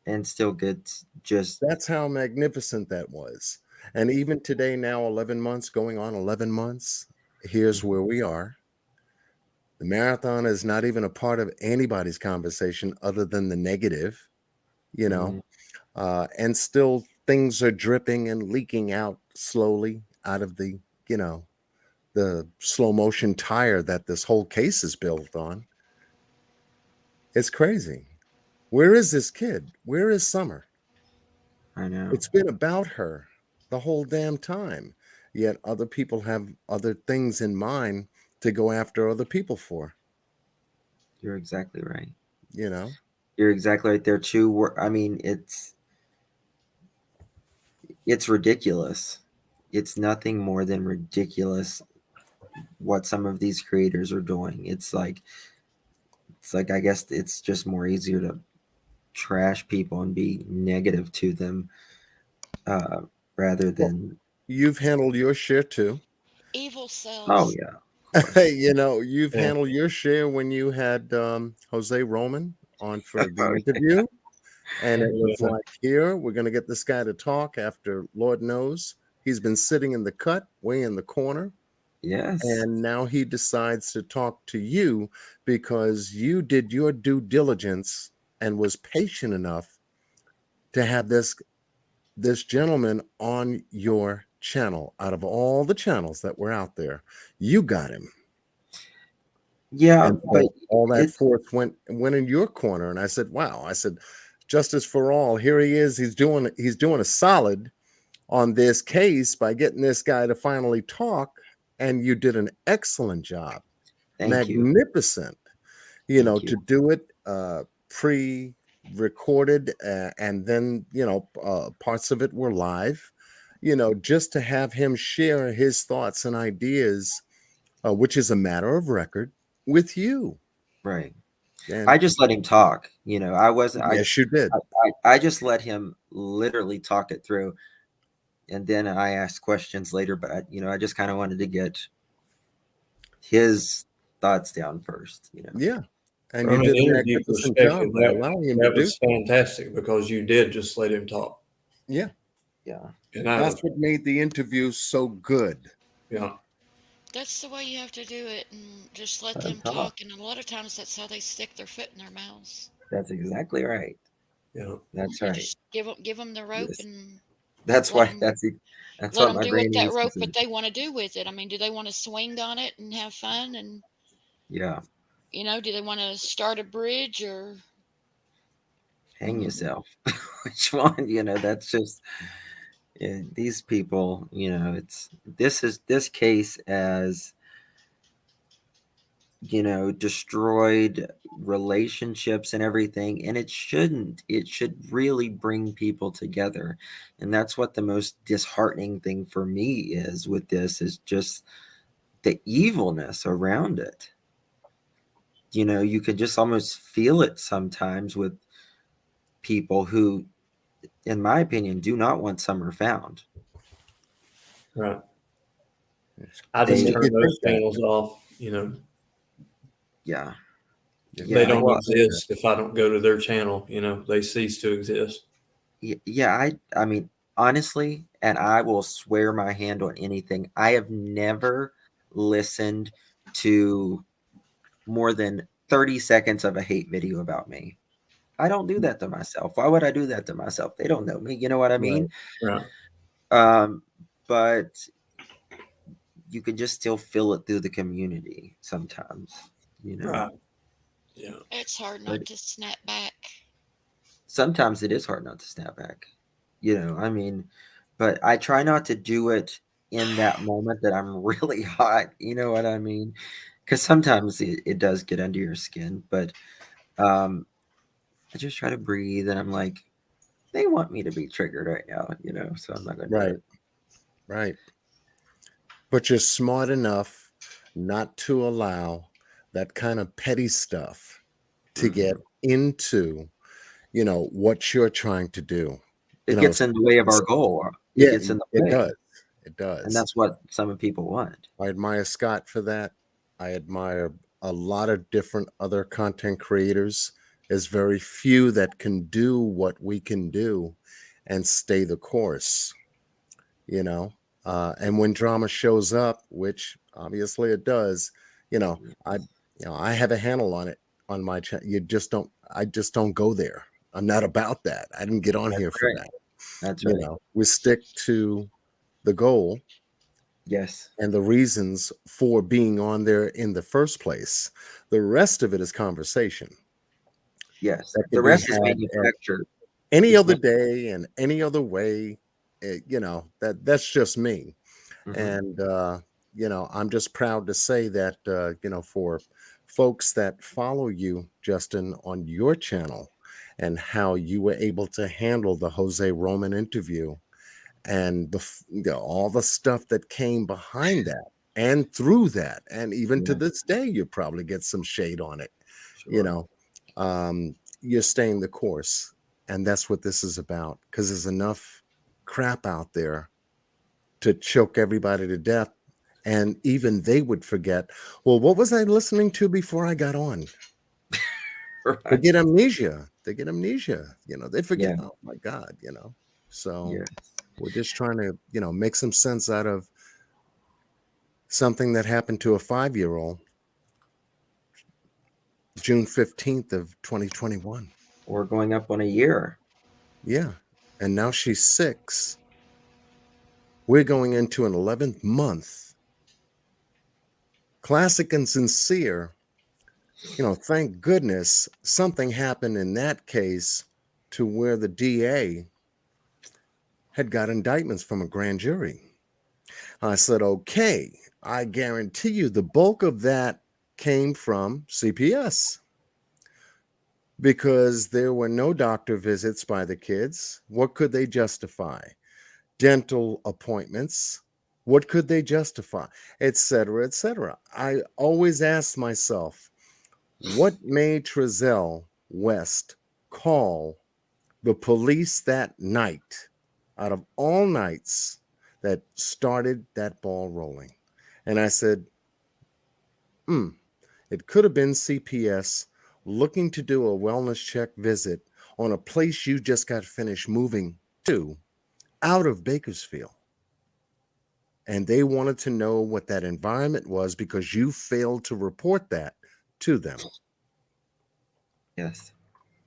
And still gets just That's how magnificent that was. And even today, now 11 months, going on 11 months, here's where we are. The marathon is not even a part of anybody's conversation other than the negative, and still things are dripping and leaking out slowly out of the, the slow motion tire that this whole case is built on. It's crazy. Where is this kid? Where is Summer? I know. It's been about her the whole damn time. Yet other people have other things in mind to go after other people for. You're exactly right. You're exactly right there too. I mean, it's ridiculous. It's nothing more than ridiculous what some of these creators are doing. It's like I guess it's just more easier to trash people and be negative to them rather than You've handled your share too. Evil cells. Oh yeah. You've handled your share when you had Jose Roman on for the interview. And it was like, here, we're going to get this guy to talk after Lord knows he's been sitting in the cut, way in the corner. Yes. And now he decides to talk to you because you did your due diligence and was patient enough to have this gentleman on your channel. Out of all the channels that were out there, you got him. Yeah, And but so all that it's force went in your corner. And I said, wow. I said, justice for all. Here he is. He's doing a solid on this case by getting this guy to finally talk. And you did an excellent job. thank you. Magnificent, Thank you. to do it pre-recorded, and then parts of it were live, just to have him share his thoughts and ideas, which is a matter of record, with you. Right. And I just let him talk. I wasn't yes, you did. I just let him literally talk it through, and then I asked questions later, but I just kind of wanted to get his thoughts down first. Yeah, and you From an did a interview magnificent job perspective, by allowing him to that do was so. fantastic because you did just let him talk. Yeah, Yeah. And that's what made the interview so good. yeah, That's the way you have to do it, and just let Let him them talk. talk. And a lot of times, that's how they stick their foot in their mouths. That's exactly right. yeah. That's You right. just give them the rope Yes. and That's let why them that's let what them my do what granny that used to rope say. what they want to do with it. I mean, do they want to swing on it and have fun? And Yeah. do they want to start a bridge or Hang yourself. Which one? That's just these people, it's this case as destroyed relationships and everything, and it shouldn't. It should really bring people together, and that's what the most disheartening thing for me is with this is just the evilness around it. You could just almost feel it sometimes with people who, in my opinion, do not want Summer found. Right. I And just They make turn you those think that. channels off. Yeah. They Yeah, don't well, exist if I don't go to their channel. They cease to exist. yeah, I mean, honestly, and I will swear my hand on anything, I have never listened to more than 30 seconds of a hate video about me. I don't do that to myself. Why would I do that to myself? They don't know me. You know what I Right. mean? Right. But you can just still feel it through the community sometimes. Right. Yeah. it's hard But not to snap back. sometimes it is hard not to snap back. I mean, but I try not to do it in that moment that I'm really hot. You know what I mean? Because sometimes it does get under your skin, but I just try to breathe and I'm like, they want me to be triggered right now, so I'm not going to do Right, it. right. But you're smart enough not to allow that kind of petty stuff to get Mhm. into, what you're trying to do. It gets in the way of our S- goal. It yeah, gets in the it way. does. It And does. that's what some people want. I admire Scott for that. I admire a lot of different other content creators. There's very few that can do what we can do and stay the course, you know. And when drama shows up, which obviously it does, you know, I I have a handle on it on my channel. I just don't go there. I'm not about that. I didn't get on That's here for right. that. That's right. We stick to the goal Yes. and the reasons for being on there in the first place. The rest of it is conversation Yes. that The can be rest is had at manufactured. any It's other man- day and any other way. That's just me. Mhm. And I'm just proud to say that for folks that follow you, Justin, on your channel, and how you were able to handle the Jose Roman interview and all the stuff that came behind that and through that, and even to Yeah, this day you probably get some shade on it. you sure. know you're staying the course, and that's what this is about, because there's enough crap out there to choke everybody to death. And even they would forget, well, what was I listening to before I got on? They Right. get amnesia. They forget, Yeah. oh my God. So Yeah. we're just trying to make some sense out of something that happened to a 5-year-old June 15th of 2021. We're going up on a year. Yeah, and now she's 6. We're going into an 11th month. Classic and sincere Thank goodness something happened in that case to where the DA had got indictments from a grand jury. I said, okay, I guarantee you the bulk of that came from CPS because there were no doctor visits by the kids. What could they justify? Dental appointments. What could they justify? Et cetera, et cetera. I always ask myself, what made Trezell West call the police that night out of all nights that started that ball rolling? And I said, it could have been CPS looking to do a wellness check visit on a place you just got finished moving to out of Bakersfield. And they wanted to know what that environment was because you failed to report that to them. Yes.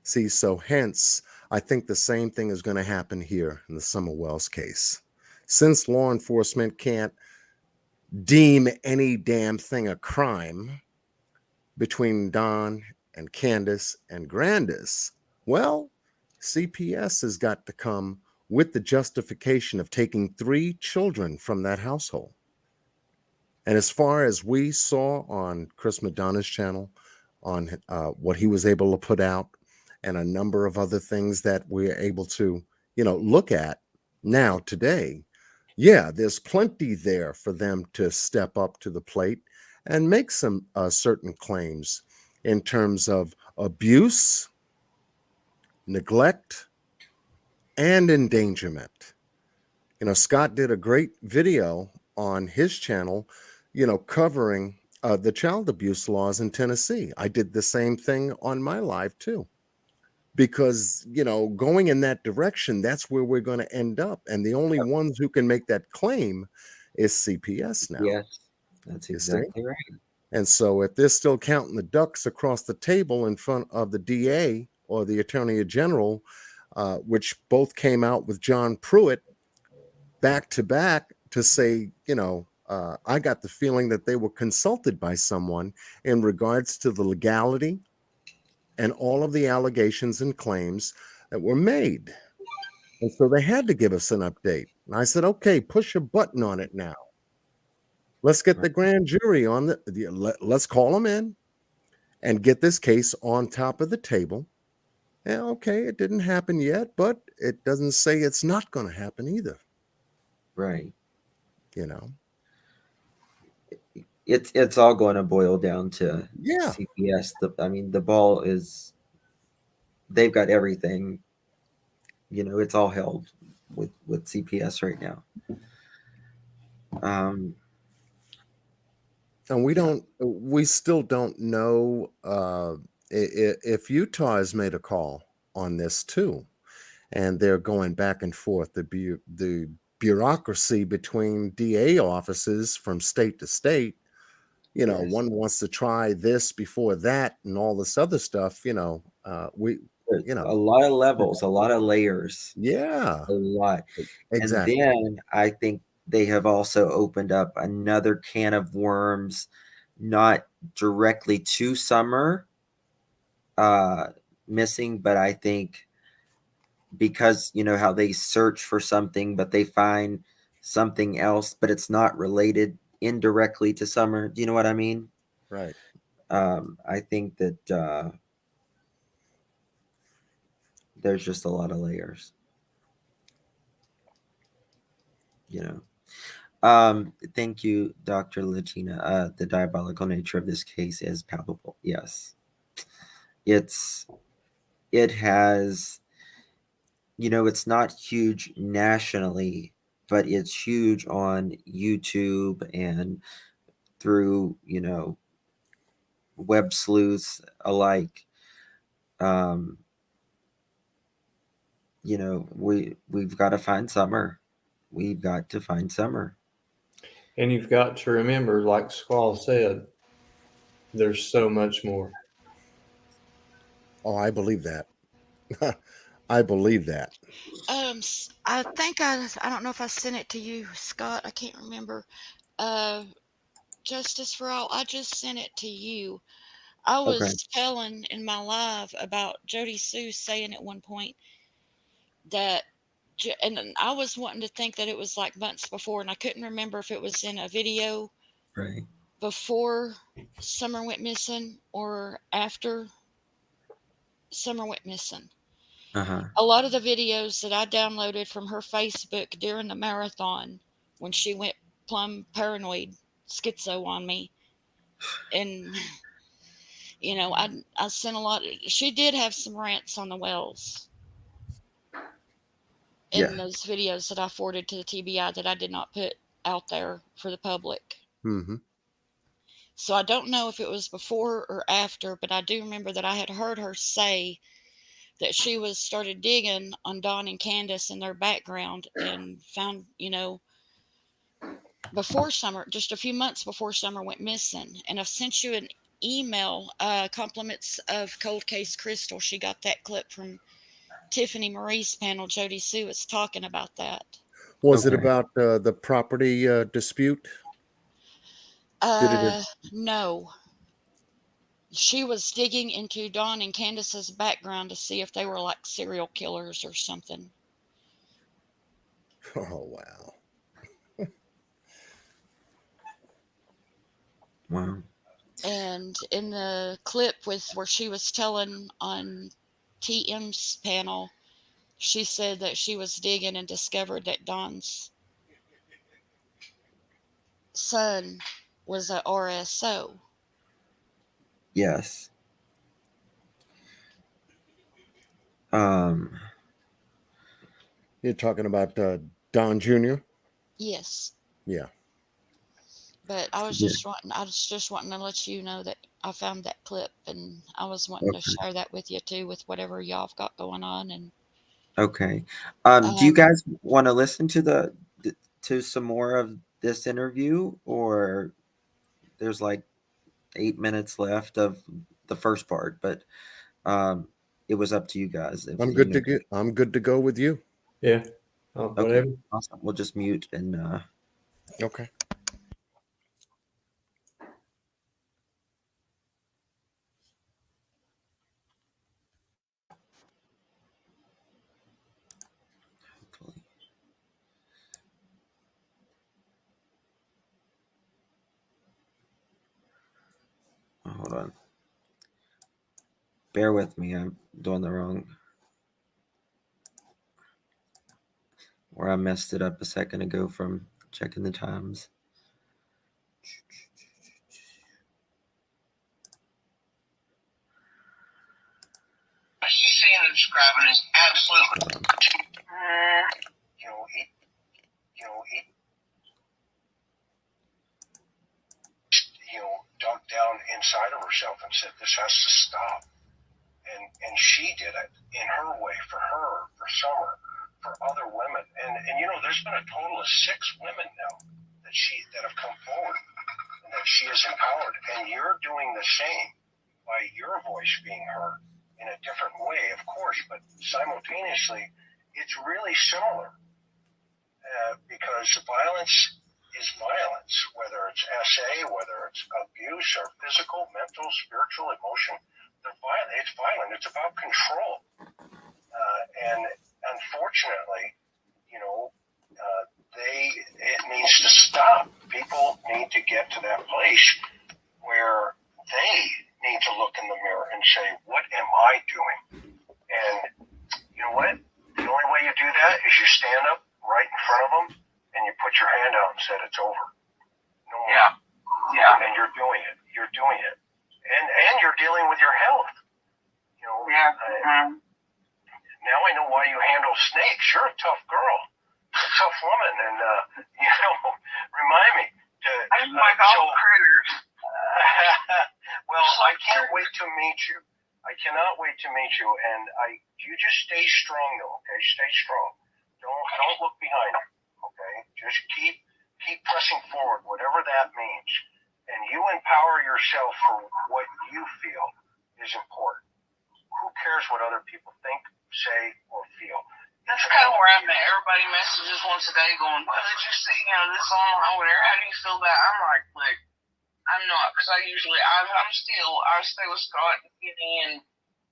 See, so hence, I think the same thing is going to happen here in the Summer Wells case. Since law enforcement can't deem any damn thing a crime between Don and Candace and Grandis, well, CPS has got to come with the justification of taking 3 children from that household. And as far as we saw on Chris Madonna's channel, on what he was able to put out, and a number of other things that we're able to, look at now today, yeah, there's plenty there for them to step up to the plate and make some certain claims in terms of abuse, neglect, and endangerment. Scott did a great video on his channel, covering the child abuse laws in Tennessee. I did the same thing on my live too, because, going in that direction, that's where we're going to end up. And the only ones who can make that claim is CPS now. Yes, that's You see? exactly right. And so if they're still counting the ducks across the table in front of the DA or the Attorney General, which both came out with John Pruitt back to back to say, I got the feeling that they were consulted by someone in regards to the legality and all of the allegations and claims that were made. And so they had to give us an update. And I said, okay, push a button on it now. Let's get the grand jury on let's call them in and get this case on top of the table. And okay, it didn't happen yet, but it doesn't say it's not going to happen either. Right. It's all going to boil down to Yeah. CPS. The ball is, they've got everything. It's all held with CPS right now. And we still don't know if Utah has made a call on this too, and they're going back and forth. The bureaucracy between DA offices from state to state, Yes. one wants to try this before that and all this other stuff. A lot of levels, a lot of layers. Yeah, a lot. exactly. And then I think they have also opened up another can of worms, not directly to Summer missing, but I think because how they search for something, but they find something else, but it's not related indirectly to Summer. Do you know what I mean? Right. I think that there's just a lot of layers. Thank you, Dr. Latina. The diabolical nature of this case is palpable. Yes. It has, it's not huge nationally, but it's huge on YouTube and through, web sleuths alike. We've got to find Summer. We've got to find Summer. And you've got to remember, like Squall said, there's so much more. Oh, I believe that. I believe that. I think I don't know if I sent it to you, Scott. I can't remember. Justice for All. I just sent it to you. I Okay. was telling in my live about Jodie Sue saying at one point that, and I was wanting to think that it was like months before, and I couldn't remember if it was in a video Right. before Summer went missing or after Summer went missing. Uh-huh. A lot of the videos that I downloaded from her Facebook during the marathon when she went plumb paranoid schizo on me, and I sent a lot. She did have some rants on the wells Yeah. in those videos that I forwarded to the TBI that I did not put out there for the public. Mm-hmm. So I don't know if it was before or after, but I do remember that I had heard her say that she was started digging on Don and Candace in their background and found, before Summer, just a few months before Summer went missing. And I've sent you an email, compliments of Cold Case Crystal. She got that clip from Tiffany Marie's panel. Jodie Sue was talking about that. Was it Okay. about the property dispute? Did it? No. She was digging into Dawn and Candace's background to see if they were like serial killers or something. Oh, wow. Wow. And in the clip with where she was telling on TM's panel, she said that she was digging and discovered that Dawn's son was a RSO. Yes. Um, You're talking about Don Jr.? Yes. Yeah. But I was yeah. just wanting to let you know that I found that clip, and I was wanting to Okay. share that with you too, with whatever y'all have got going on. And Okay. Do you um, guys want to listen to some more of this interview, or there's like 8 minutes left of the first part, but it was up to you guys if I'm you good know. to go. I'm good to go with you. Yeah. Okay. Whatever. Awesome. We'll just mute and Okay. hopefully. Oh, hold on. Bear with me. I'm doing the wrong. Or I messed it up a second ago from checking the times. What he's saying and describing is absolutely. Dug down inside of herself and said, "This has to stop." And she did it in her way, for her, for Summer, for other women. And there's been a total of 6 women now that have come forward and that she has empowered. And you're doing the same by your voice being heard in a different way, of course, but simultaneously, it's really similar because violence is violence, whether it's SA, whether it's abuse or physical, mental, spiritual, emotion. It's violent. It's about control. And unfortunately, it needs to stop. People need to get to that place where they need to look in the mirror and say, what am I doing? And you know what? The only way you do that is you stand up right in front of them and you put your hand out and said, it's over. No more. Yeah. And you're doing it. You're doing it. And you're dealing with your health. Now I know why you handle snakes. You're a tough girl, a tough woman, and remind me to. I just like all critters. Well, I can't wait to meet you. I cannot wait to meet you, and you just stay strong, though. Okay, stay strong. Don't look behind you. Okay, just keep pressing forward, whatever that means, and you empower yourself for what you feel is important. Who cares what other people think, say, or feel? That's kind of where I'm at. Everybody messages once a day going, what did you see? This online, whatever. How do you feel about it? I'm like, look, I'm not, because I stay with Scott and Kenny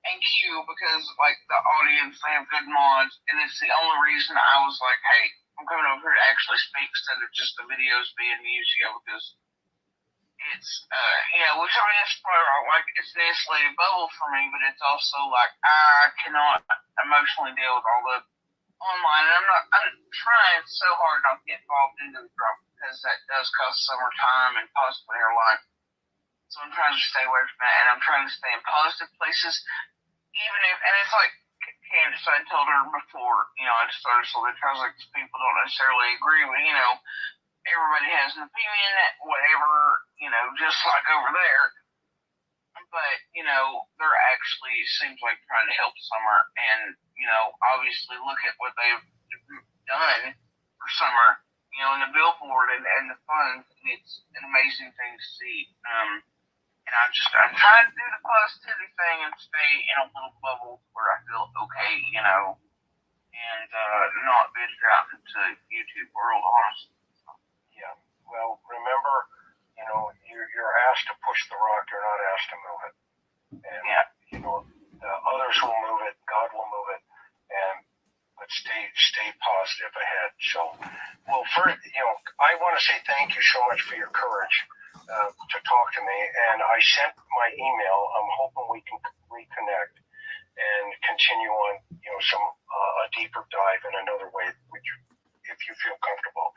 and Q, because like the audience, they have good mods, and it's the only reason I was like, hey, I'm coming over here to actually speak instead of just the videos being used, because it's which I mean, it's probably like it's an insulated bubble for me, but it's also like I cannot emotionally deal with all the online, and I'm trying so hard not to get involved into the drama, because that does cost Summer time and possibly her life. So I'm trying to stay away from that, and I'm trying to stay in positive places, even if, and it's like Candace, I told her before, I started so that I was like, these people don't necessarily agree with, everybody has an opinion, whatever, just like over there. But, they're actually seems like trying to help Summer, and, obviously look at what they've done for Summer, in the billboard and the funds, and it's an amazing thing to see. And I'm trying to do the positivity thing and stay in a little bubble where I feel okay, and not venture out into YouTube world, honestly. Yeah. Well, remember, you're asked to push the rock. You're not asked to move it. And others will move it. God will move it. But stay positive ahead. So, well, I want to say thank you so much for your courage to talk to me. And I sent my email. I'm hoping we can reconnect and continue on, a deeper dive in another way, which, if you feel comfortable.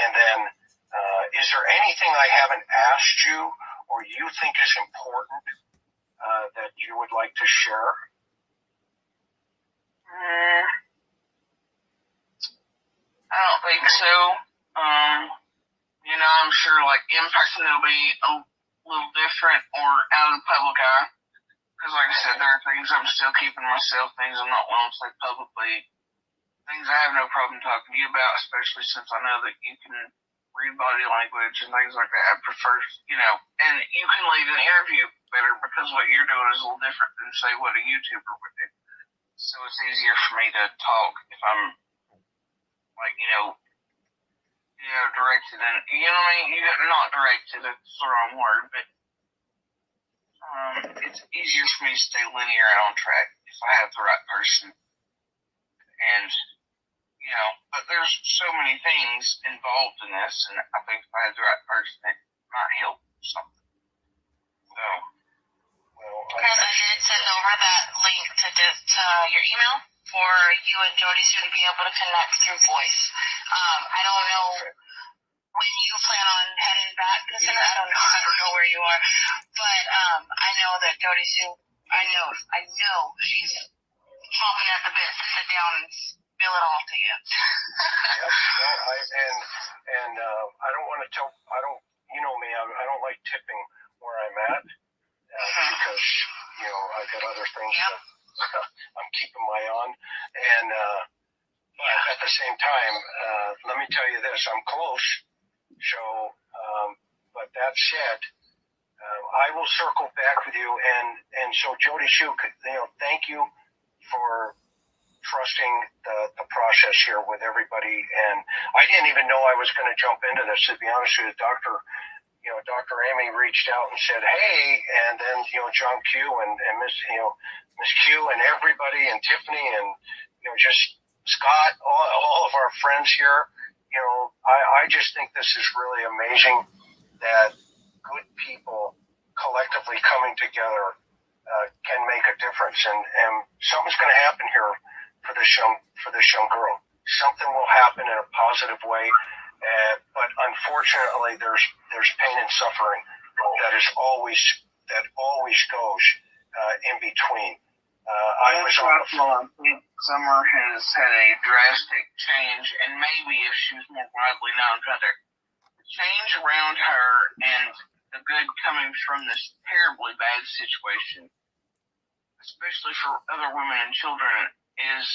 And then, is there anything I haven't asked you or you think is important that you would like to share? I don't think so. I'm sure like impacting will be a little different or out of the public eye. Because like I said, there are things I'm still keeping myself, things I'm not willing to say publicly, things I have no problem talking to you about, especially since I know that you can read body language and things like that. I prefer, and you can lead an interview better because what you're doing is a little different than say what a YouTuber would do. So it's easier for me to talk if I'm like, directed and, not directed, that's the wrong word, but it's easier for me to stay linear and on track if I have the right person. And, but there's so many things involved in this, and I think if I had the right person, it might help something. So, Chris, I did send over that link to your email for you and Jodie Sue to be able to connect through voice. I don't know when you plan on heading back to the center. I don't know where you are, but I know that Jodie Sue, I know she's chomping at the bit to sit down and spill it all to you. Yep. No, I don't want to tell. Me. I don't like tipping where I'm at because I've got other things that I'm keeping my on, and but at the same time, let me tell you this: I'm close. So, but that said, I will circle back with you, and so Jodie Sue, thank you for trusting the process here with everybody. And I didn't even know I was going to jump into this, to be honest with you. Dr. Amy reached out and said, hey, and then, John Q and Miss Q and everybody and Tiffany and, just Scott, all of our friends here. I just think this is really amazing that good people collectively coming together can make a difference. And something's going to happen here for this young girl. Something will happen in a positive way. But unfortunately, there's pain and suffering that always goes in between. I was on the phone. Summer has had a drastic change, and maybe if she was more widely known, but the change around her and the good coming from this terribly bad situation, especially for other women and children, is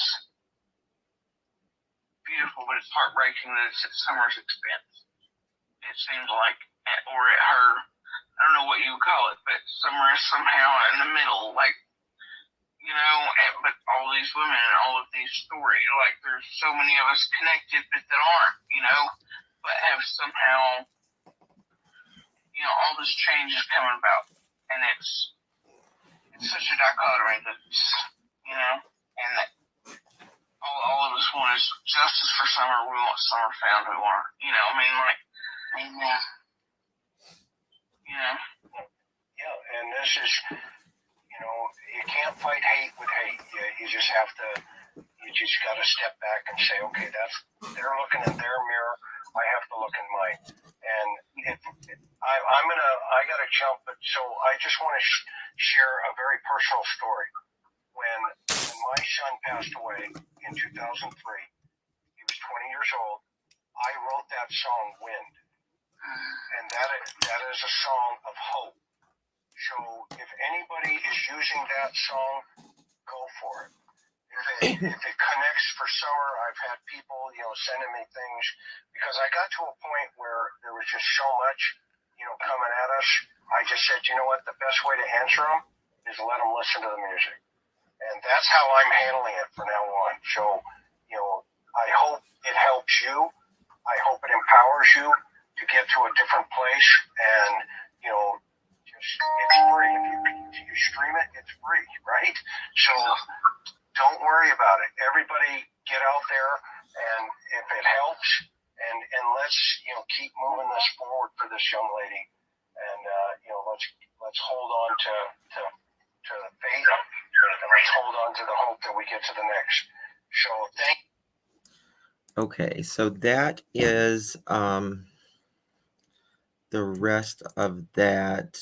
beautiful, but it's heartbreaking that it's at Summer's expense. It seems like, or at her, I don't know what you would call it, but Summer is somehow in the middle, like, but all these women and all of these stories, like there's so many of us connected but that aren't, but have somehow, all this change is coming about, and it's such a dichotomy that, and that all of us want is justice for Summer. We want Summer found. We want her. Amen. Yeah, and this is, you can't fight hate with hate. You just have to, you just got to step back and say, okay, they're looking in their mirror. I have to look in mine. And I got to jump, but so I just want to share a very personal story. When my son passed away in 2003, he was 20 years old. I wrote that song, Wind. And that is a song of hope. So if anybody is using that song, go for it. If it connects for Summer, I've had people, sending me things, because I got to a point where there was just so much, coming at us. I just said, you know what, the best way to answer them is let them listen to the music. And that's how I'm handling it from now on. So, I hope it helps you. I hope it empowers you to get to a different place. And, it's free. If you stream it, it's free, right? So don't worry about it. Everybody get out there, and if it helps, and let's, keep moving this forward for this young lady. And, let's hold on to the faith, and let's hold on to the hope that we get to the next. So thank you. Okay, so that is the rest of that.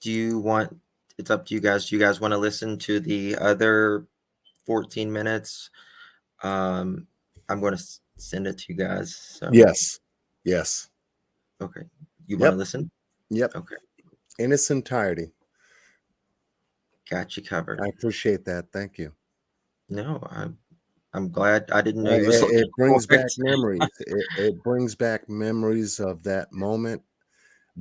It's up to you guys. Do you guys want to listen to the other 14 minutes? I'm going to send it to you guys. So. Yes. Okay. You want to listen? Yep. Okay. In its entirety. Got you covered. I appreciate that. Thank you. No, I'm glad. I didn't know you was It brings for back memories. It brings back memories of that moment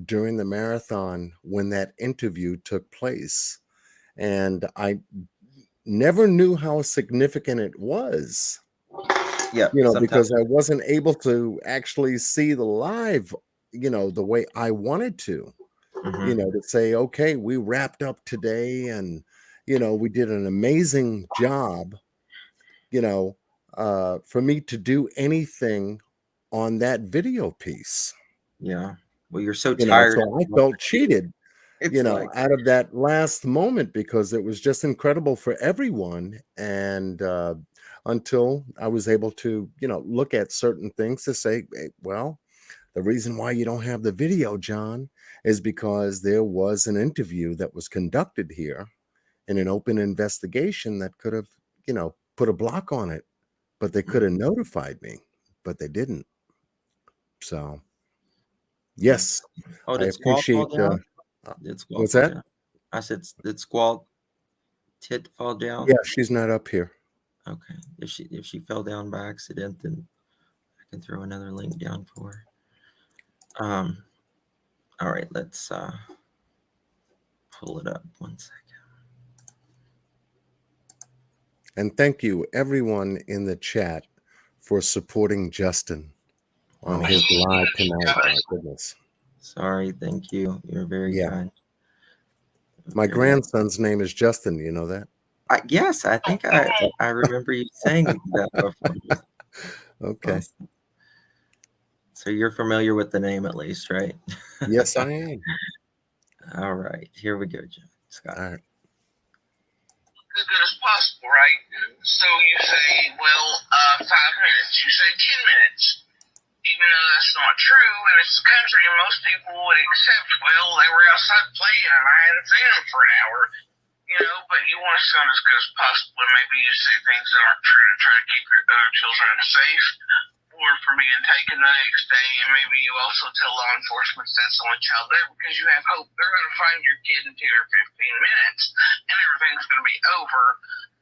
during the marathon when that interview took place. And I never knew how significant it was. Yeah, Because I wasn't able to actually see the live, the way I wanted to, to say, okay, we wrapped up today and, we did an amazing job, for me to do anything on that video piece. Yeah. Well, you're so tired. So I felt cheated, It's like, out of that last moment, because it was just incredible for everyone. And until I was able to, look at certain things to say, hey, well, the reason why you don't have the video, John, is because there was an interview that was conducted here in an open investigation that could have, put a block on it, but they could have notified me, but they didn't. So, yes, oh, I did Squall fall appreciate. down? Did Squall What's fall that? down? I said, did Squall Tit fall down? Yeah, she's not up here. Okay. If she fell down by accident, then I can throw another link down for her. All right, let's pull it up 1 second. And thank you, everyone in the chat, for supporting Justin on his live tonight. My goodness. Sorry, thank you. You're very kind. My grandson's name is Justin. You know that? Yes, I think I remember you saying that before. Okay. Awesome. So you're familiar with the name at least, right? Yes, I am. All right, here we go, John. Scott. All right. As good as possible, right? So you say, 5 minutes. You say 10 minutes. Even though that's not true, and it's the country, and most people would accept, they were outside playing, and I hadn't seen them for an hour, but you want to sound as good as possible, and maybe you say things that aren't true to try to keep your other children safe, or for being taken the next day, and maybe you also tell law enforcement that's the only child there, because you have hope they're going to find your kid in 10 or 15 minutes, and everything's going to be over,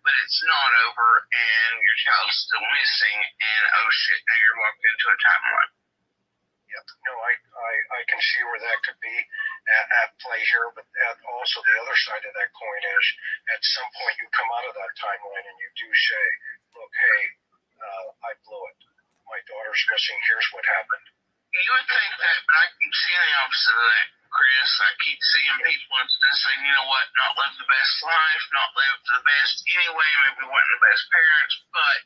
but it's not over, and your child's still missing, and oh shit, now you're locked into a timeline. Yep. No, I can see where that could be at play here, but also the other side of that coin is, at some point you come out of that timeline and you do say, look, hey, I blew it. My daughter's missing. Here's what happened. You would think that, but I keep the opposite of that, Chris. I keep seeing people instead of saying, you know what, not live the best life, not live the best anyway, maybe wasn't the best parents, but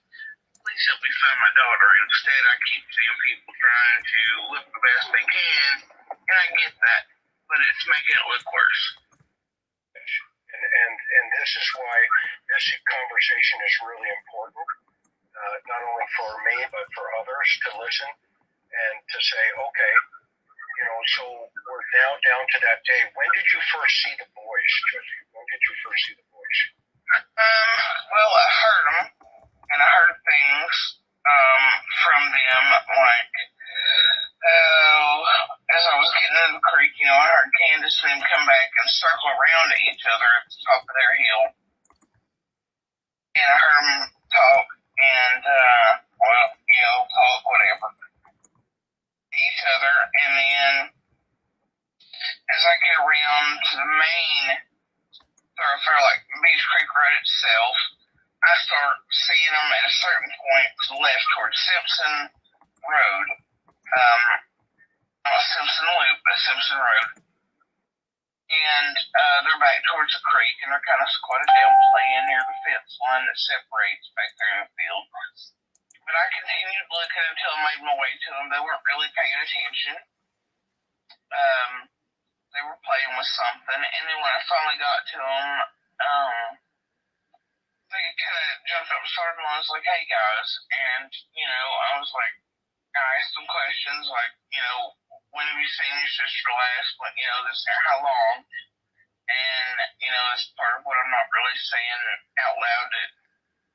please help me find my daughter. Instead, I keep seeing people trying to live the best they can, and I get that, but it's making it look worse. And this is why this conversation is really important, not only for me but for others to listen and to say, okay, you know, so we're now down to that day. When did you first see the boys, Jodie? When did you first see the boys? Well, I heard them, and I heard things from them, like, as I was getting in the creek, you know, I heard Candace and them come back and circle around each other at the top of their hill. And I heard them talk and, well, you know, talk, whatever. Each other, and then as I get around to the main thoroughfare, like Beach Creek Road itself, I start seeing them at a certain point to the left towards Simpson Road. Not Simpson Loop, but Simpson Road. And they're back towards the creek, and they're kind of squatted down playing near the fence line that separates back there in the field. But I continued looking until I made my way to them. They weren't really paying attention. They were playing with something, and then when I finally got to them, they kind of jumped up and started, and I was like, hey guys, and, you know, I was like, I asked them questions like, you know, when have you seen your sister last? When, you know, this year, how long? And, you know, it's part of what I'm not really saying out loud to,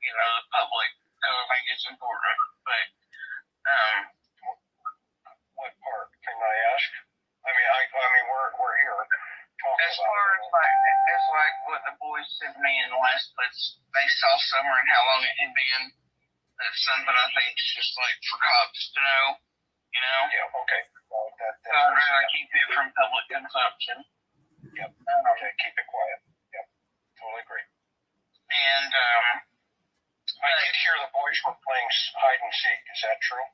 you know, the public, because I think it's important. But, What part? Can I ask? I mean, we're here talking as far as like what the boys said to me in the last place, they saw Summer and how long it had been. That's something I think is just like for cops to know, you know? Yeah, okay. Well, So I'd rather keep it from public consumption. Yep. Okay, keep it quiet. Yep. Totally agree. And, I did hear the boys were playing hide and seek. Is that true?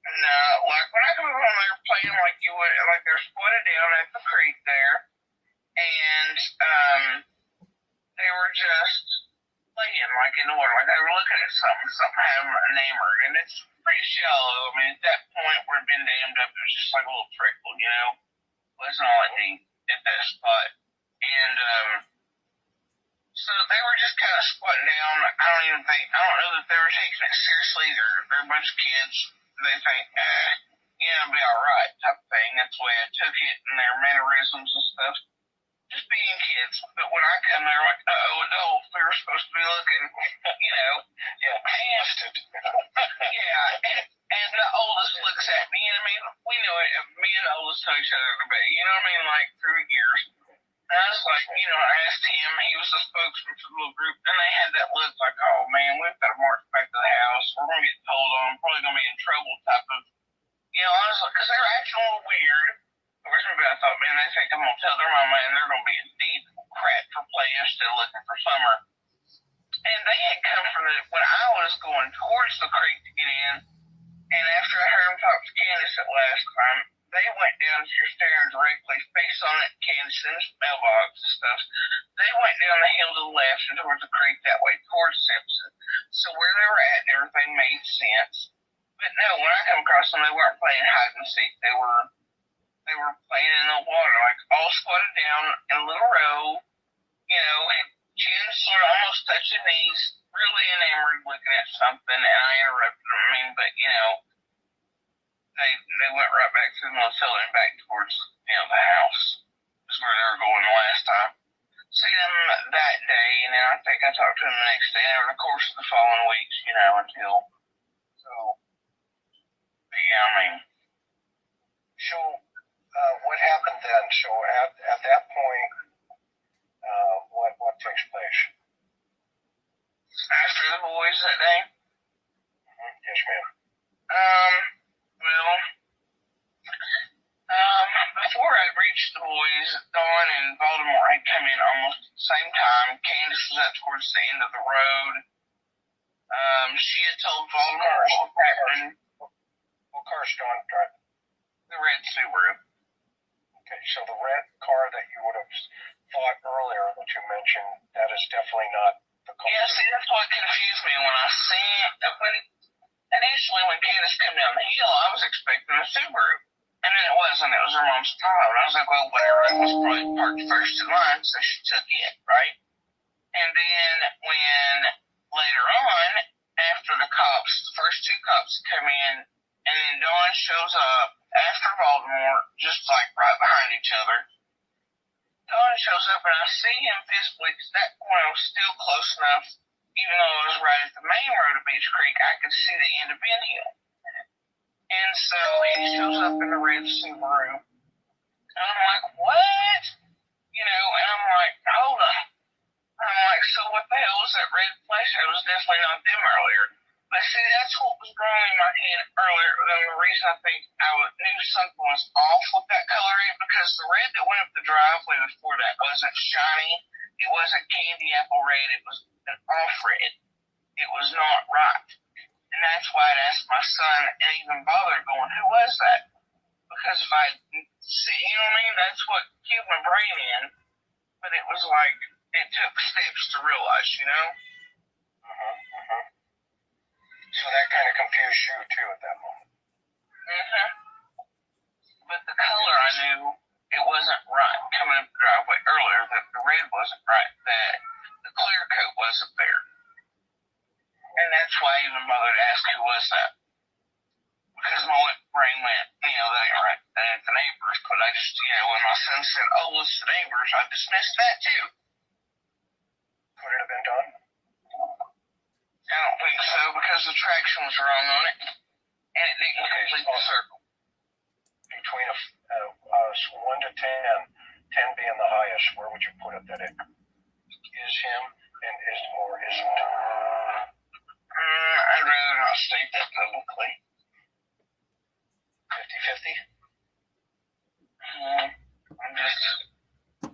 no, like when I come home, they were playing like you would, like they're squatted down at the creek there, and they were just playing like in the water, like they were looking at something had them enamored, and it's pretty shallow. I mean, at that point where it'd been dammed up, it was just like a little trickle, you know? It wasn't all that deep at that spot. And so they were just kind of squatting down. I don't know that they were taking it seriously. They're a bunch of kids. They think, yeah, it'll be all right type of thing. That's the way I took it, and their mannerisms and stuff. Just being kids. But when I come there, like, adults, we were supposed to be looking, you know. Yeah, and, yeah, and the oldest looks at me, and I mean, we know it. Me and the oldest know each other to be, you know what I mean, like through years. And I was like, you know, I asked him, he was the spokesman for the little group, and they had that look like, oh man, we've got to march back to the house, we're going to get told on, probably going to be in trouble type of, you know, I was like, because they were acting a little weird. Of course, maybe I thought, man, they think I'm going to tell their mama, and they're going to be in deep crap for playing instead of looking for Summer. And they had come from when I was going towards the creek to get in, and after I heard them talk to Candace at last time, they went down, you're staring directly, face on at Candace's mailbox and stuff. They went down the hill to the left and towards the creek that way, towards Simpson. So where they were at and everything made sense. But no, when I come across them, they weren't playing hide and seek. They were playing in the water, like all squatted down in a little row, you know, chins sort of almost touching knees, really enamored looking at something, and I interrupted them. I mean, but you know, they went right back through the motel and back towards, you know, the house. That's where they were going the last time. See them that day, and then I think I talked to them the next day, and over the course of the following weeks, you know, until, so, but yeah, I mean. So, what happened then? So at that point, what takes place? After the boys that day? Yes, ma'am. Well, before I reached the boys, Dawn and Baltimore had come in almost at the same time. Candace was up towards the end of the road. She had told Baltimore what happened. What car's Dawn driving? The red Subaru. Okay, so the red car that you would have thought earlier that you mentioned, that is definitely not the car. Yeah, see, that's what confused me when I seen initially when Candace came down the hill, I was expecting a Subaru. And then it wasn't. It was her mom's Tahoe. And I was like, well, whatever. It was probably parked first in line, so she took it, right? And then when later on, after the first two cops come in, and then Dawn shows up after Baltimore, just like right behind each other. Dawn shows up and I see him physically because that point was still close enough. Even though I was right at the main road of Beach Creek, I could see the end of Ben Hill. And so he shows up in the red Subaru. And I'm like, what? And I'm like, hold on. I'm like, so what the hell was that red flash? It was definitely not them earlier. But see, that's what was going in my head earlier. And the reason I think I knew something was off with that coloring, because the red that went up the driveway before that wasn't shiny. It wasn't candy apple red. It was an off red. It was not right. And that's why I'd asked my son and even bothered going, who was that? Because if I see, you know what I mean? That's what cued my brain in. But it was like, it took steps to realize, So that kind of confused you too at that moment. But the color, I knew it wasn't right. Coming up the driveway earlier, that the red wasn't right. That the clear coat wasn't there. And that's why I even bothered to ask who was that. Because my brain went, that ain't right. That ain't the neighbors. But I just, when my son said, oh, it's the neighbors, I dismissed that too. Could it have been done? I don't think so, because the traction was wrong on it. And it didn't complete the circle. Between us 1 to 10, 10 being the highest, where would you put it that it is him and is or isn't? I'd rather not state that publicly. 50-50? I'm just, I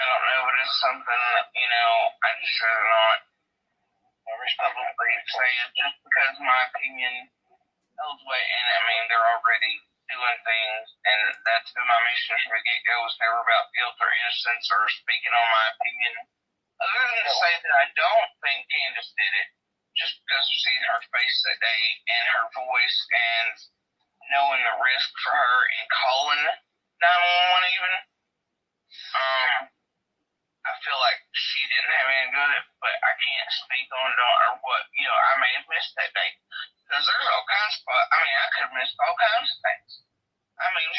don't know, but it's something that, I just rather not publicly say it, just because my opinion holds weight, and they're already doing things, and that's been my mission from the get-go, was never about guilt or innocence or speaking on my opinion, other than to say that I don't think Candace did it, just because of seeing her face that day and her voice and knowing the risk for her and calling 911 even. I feel like she didn't have anything to do with it, but I can't speak on it or what, I may have missed that day. Because there's all kinds of, I could have missed all kinds of things.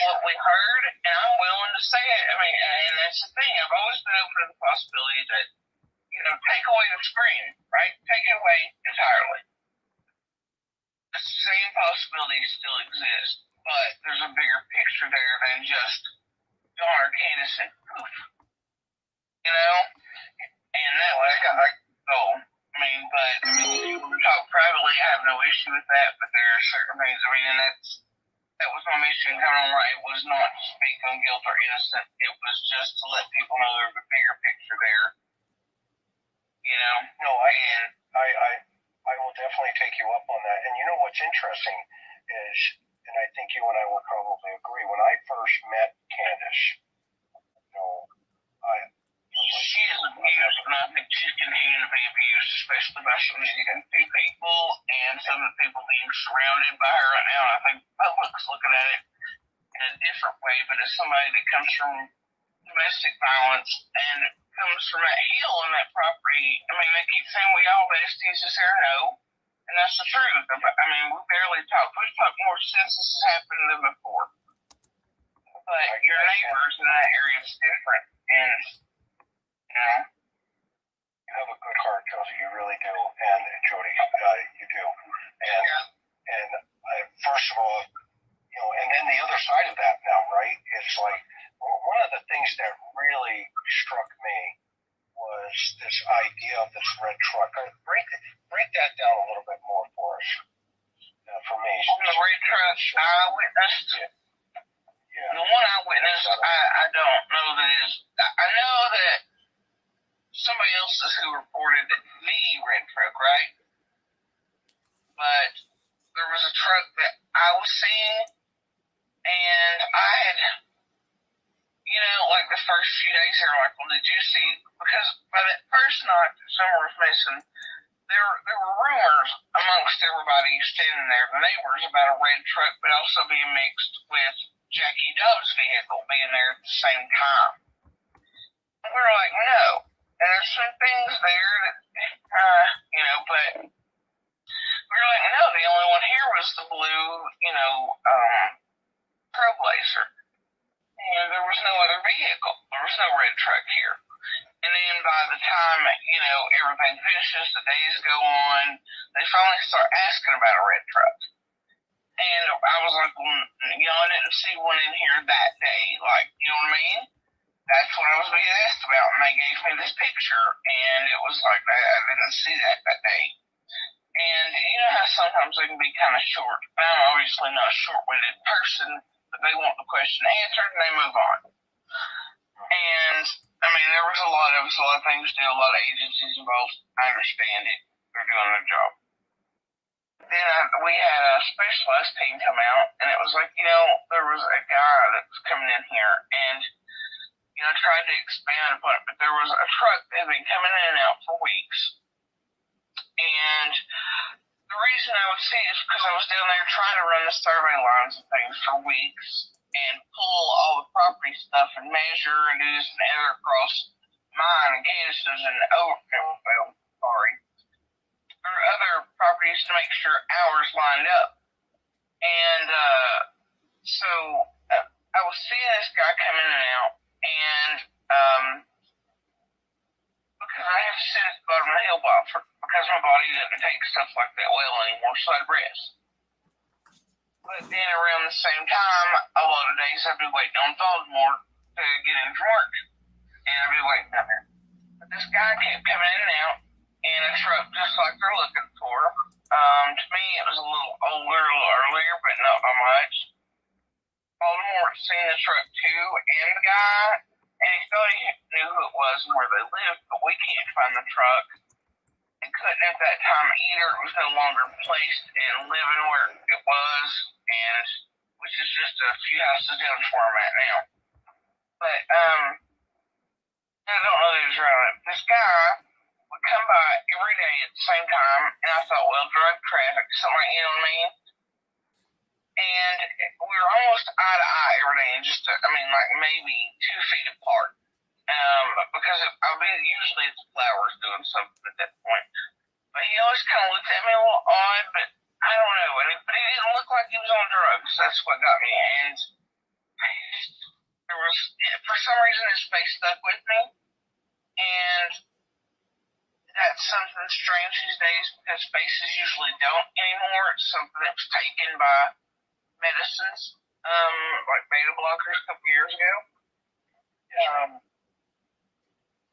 What we heard, and I'm willing to say it, and that's the thing, I've always been open to the possibility that, take away the screen, right? Take it away entirely. The same possibilities still exist, but there's a bigger picture there than just darn Candace and poof. And that was goal. But people talk privately, I have no issue with that, but there are certain things, and that was my mission coming on. It was not to speak on guilt or innocent. It was just to let people know there's a bigger picture there. No, I will definitely take you up on that. And what's interesting is, and I think you and I will probably agree, when I first met Candace, she is abused, and I think she's continuing to be abused, especially by some of the people and some of the people being surrounded by her right now. I think the public's looking at it in a different way, but as somebody that comes from domestic violence and comes from that hill and that property, they keep saying we all besties is there, no. And that's the truth. We barely talk. We've talked more since this has happened than before. But your neighbors in that area is different, and you have a good heart, Josie. You really do, and Jodie, you do. And first of all, and then the other side of that now, right? It's like one of the things that really struck me was this idea of this red truck. Break that down a little bit more for us. For me, on the red truck, I witnessed it. Yeah. The one I witnessed, I don't know that is. I know that somebody else is who reported the red truck, right? But there was a truck that I was seeing And I had, like the first few days, they were like, well, did you see, because by that first night that Summer was missing, there were rumors amongst everybody standing there, the neighbors, about a red truck, but also being mixed with Jackie Dove's vehicle being there at the same time. And we were like, no. And there's some things there that, but we were like, no, the only one here was the blue, Trailblazer. And there was no other vehicle. There was no red truck here. And then by the time, everything finishes, the days go on, they finally start asking about a red truck. And I was like, well, I didn't see one in here that day. Like, you know what I mean? That's what I was being asked about. And they gave me this picture. And it was like, I didn't see that day. And you know how sometimes they can be kind of short. I'm obviously not a short-witted person, but they want the question answered and they move on. And there was a lot of things to do, a lot of agencies involved. I understand it. They're doing their job. Then we had a specialized team come out, and it was like, there was a guy that was coming in here, and, tried to expand upon it, but there was a truck that had been coming in and out for weeks. And the reason I would see is because I was down there trying to run the survey lines and things for weeks and pull all the property stuff and measure and do this and other across mine and Candace's and or other properties to make sure ours lined up. And so I was seeing this guy come in and out, and because I have to sit at the bottom of the hill bar because my body doesn't take stuff like that well anymore, so I'd rest. But then around the same time, a lot of days I'd be waiting on Baltimore to get in from work, and I'd be waiting down there. But this guy kept coming in and out in a truck just like they're looking for. To me, it was a little older, a little earlier, but not by much. Baltimore had seen the truck too, and the guy, and he thought he knew who it was and where they lived, but we can't find the truck. And couldn't at that time either. It was no longer placed and living where it was, and which is just a few houses down from where I'm at now. But I don't know the around it. This guy would come by every day at the same time, and I thought, well, drug traffic, something like, you know what I mean? And we were almost eye to eye every day, and just, like maybe 2 feet apart. Because usually it's flowers doing something at that point. But he always kind of looked at me a little odd, but I don't know. But he didn't look like he was on drugs. That's what got me. And there was, for some reason, his face stuck with me. And that's something strange these days because faces usually don't anymore. It's something that was taken by medicines, like beta blockers a couple years ago.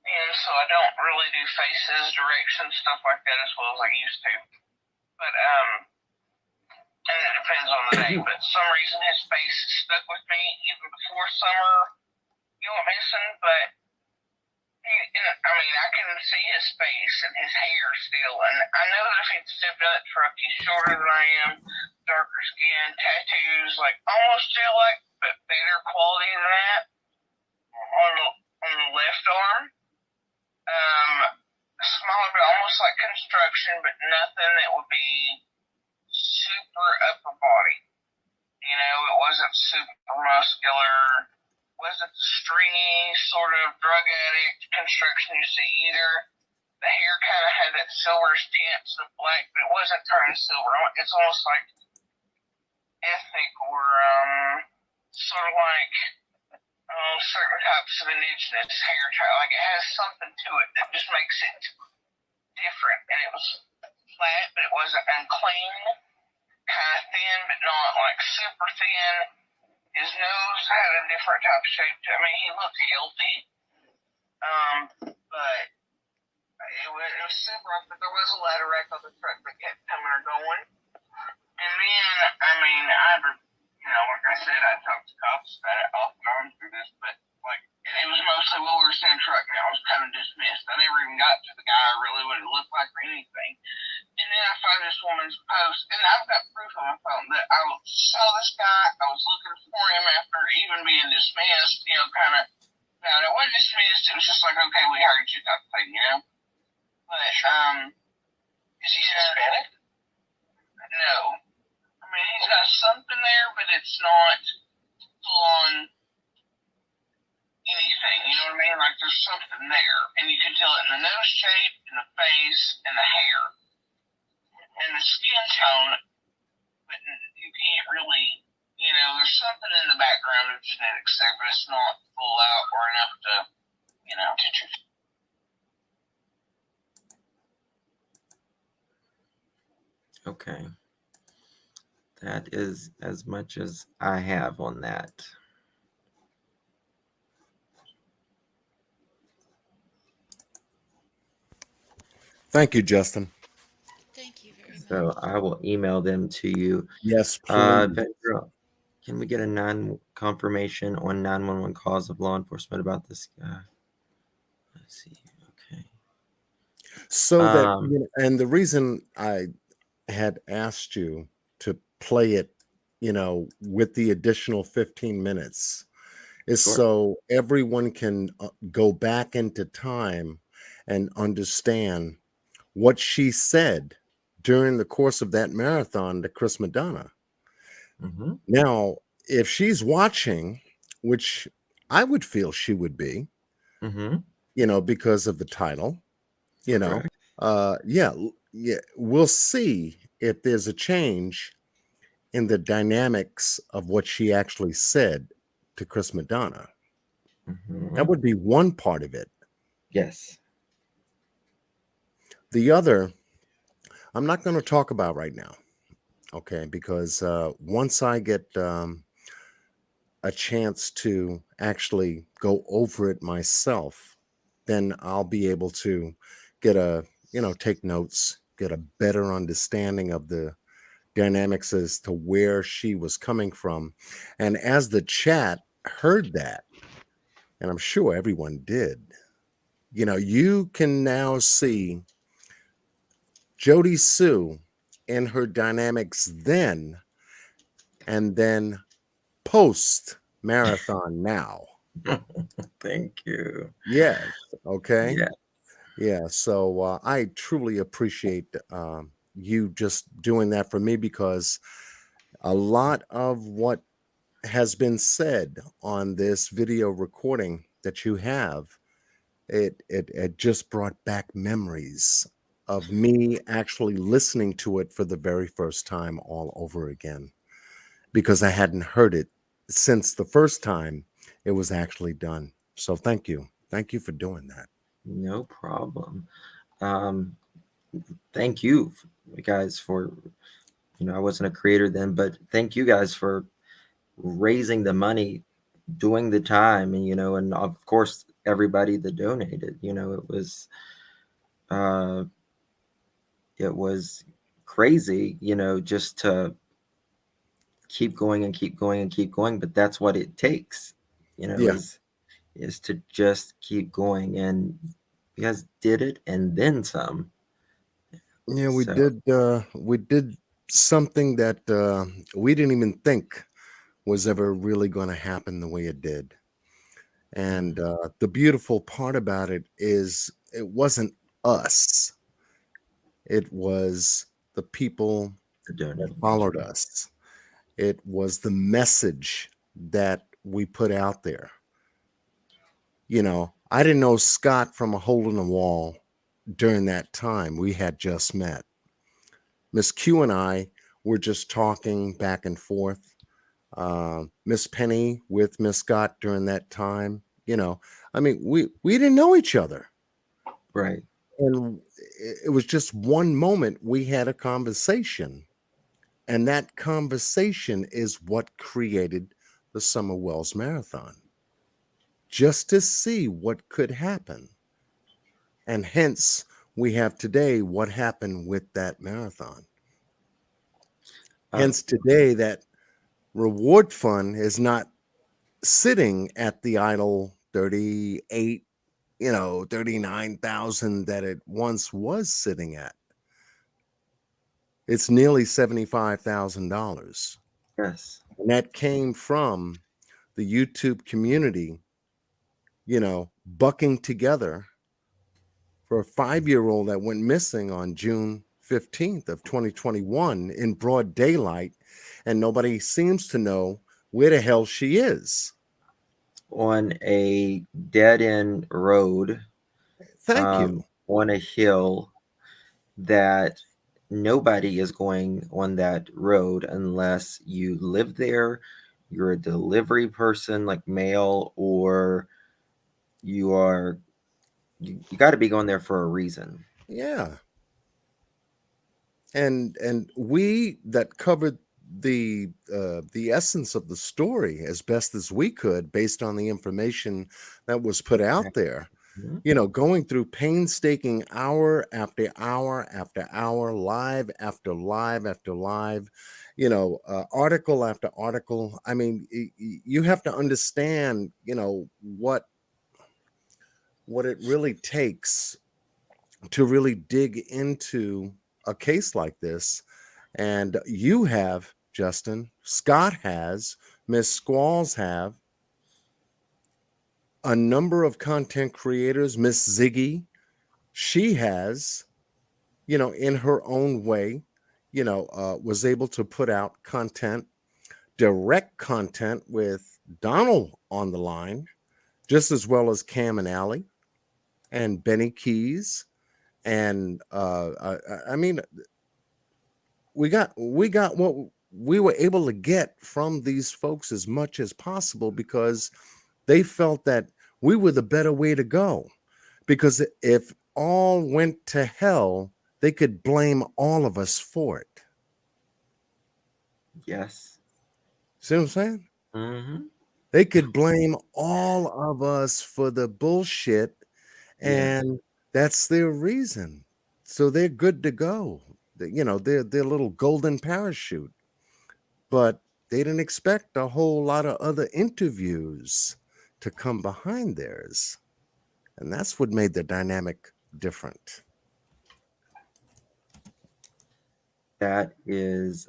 And so I don't really do faces, directions, stuff like that as well as I used to. But, and it depends on the day, but for some reason his face stuck with me even before Summer, went missing, but I can see his face and his hair still, and I know that if he'd stepped out of that truck, he's shorter than I am, darker skin, tattoos, like almost gel-like, but better quality than that, on the left arm. Smaller, but almost like construction, but nothing that would be super upper body. It wasn't super muscular, wasn't the stringy sort of drug addict construction you see either. The hair kind of had that silverish tint of black, but it wasn't turned silver. It's almost like ethnic or sort of like certain types of indigenous hair type. Like it has something to it that just makes it different. And it was flat, but it wasn't unclean. Kind of thin, but not like super thin. His nose had a different type of shape to it. He looked healthy. But it was super rough, but there was a ladder rack on the truck that kept coming or going. And then, like I said, I talked to cops about it off and on through this, but and it was mostly, well, we were saying truck now. I was kind of dismissed. I never even got to the guy really what it looked like or anything. And then I find this this woman's post, and I've got proof on my phone that I saw this guy. I was looking for him after even being dismissed. Kind of. No, it wasn't dismissed. It was just like, okay, we heard you type thing, But Is he Hispanic? No. I mean, he's got something there, but it's not full on anything. You know what I mean? Like there's something there, and you can tell it in the nose shape, in the face, and the hair, and the skin tone. But you can't really, there's something in the background of genetics there, but it's not full out or enough to, get you. Okay. That is as much as I have on that. Thank you, Justin. Thank you very much. So I will email them to you. Yes, please. Vendra, can we get a confirmation on 911 calls of law enforcement about this guy? Let's see. Okay. So that, and the reason I had asked you to play it, with the additional 15 minutes is Sure. so everyone can go back into time and understand what she said during the course of that marathon to Chris Madonna. Mm-hmm. Now, if she's watching, which I would feel she would be, because of the title, Correct. yeah, we'll see if there's a change in the dynamics of what she actually said to Chris Madonna. That would be one part of it. Yes. The other, I'm not going to talk about right now, okay? Because once I get a chance to actually go over it myself, then I'll be able to get take notes, get a better understanding of the dynamics as to where she was coming from. And as the chat heard that, and I'm sure everyone did, you can now see Jodie Sue in her dynamics then and then post marathon now. Thank you. Yes. Okay. Yeah. Yeah. So I truly appreciate you just doing that for me, because a lot of what has been said on this video recording that you have, it just brought back memories of me actually listening to it for the very first time all over again, because I hadn't heard it since the first time it was actually done. So thank you for doing that. No problem. Thank you guys for, I wasn't a creator then, but thank you guys for raising the money, doing the time, and and of course everybody that donated. It was crazy, just to keep going and keep going and keep going, but that's what it takes, Yeah. is to just keep going, and you guys did it and then some. Yeah, we So, did something that we didn't even think was ever really going to happen the way it did. And the beautiful part about it is it wasn't us. It was the people the that donating. followed us. It was the message that we put out there. I didn't know Scott from a hole in the wall during that time. We had just met. Miss Q and I were just talking back and forth. Miss Penny with Miss Scott during that time. I mean, we didn't know each other. Right. And it was just one moment we had a conversation. And that conversation is what created the Summer Wells Marathon, just to see what could happen. And hence, we have today what happened with that marathon. Hence, today, that reward fund is not sitting at the idle 38, 39,000 that it once was sitting at. It's nearly $75,000. Yes. And that came from the YouTube community, bucking together for a 5-year-old that went missing on June 15th of 2021 in broad daylight, and nobody seems to know where the hell she is. On a dead end road, Thank you. on a hill that nobody is going on that road unless you live there, you're a delivery person like mail, or you got to be going there for a reason. Yeah. And we that covered the essence of the story as best as we could based on the information that was put out there, Mhm. going through painstaking hour after hour after hour, live after live after live, article after article. I mean, you have to understand, what it really takes to really dig into a case like this. And you have, Justin, Scott has, Miss Squalls have, a number of content creators, Miss Ziggy, she has, in her own way, was able to put out content, direct content with Donald on the line, just as well as Cam and Allie and Benny Keys. And I mean, we got what we were able to get from these folks as much as possible because they felt that we were the better way to go. Because if all went to hell, they could blame all of us for it. Yes. See what I'm saying? Mm-hmm. They could blame all of us for the bullshit, Yeah. and that's their reason. So they're good to go. They're little golden parachute. But they didn't expect a whole lot of other interviews to come behind theirs. And that's what made the dynamic different. That is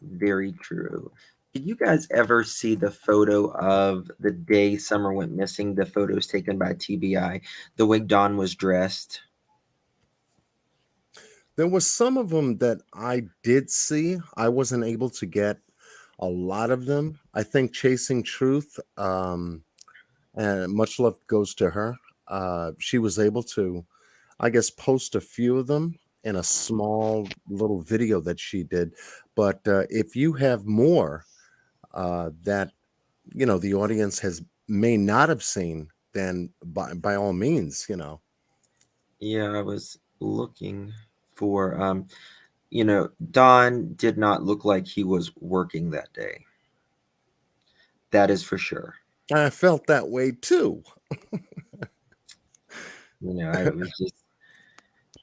very true. Did you guys ever see the photo of the day Summer went missing? The photos taken by TBI, the way Dawn was dressed. There were some of them that I did see. I wasn't able to get a lot of them. I think Chasing Truth, and much love goes to her. She was able to, I guess, post a few of them in a small little video that she did. But if you have more that the audience may not have seen, then by all means, Yeah, I was looking for Don did not look like he was working that day. That is for sure. I felt that way too. I was just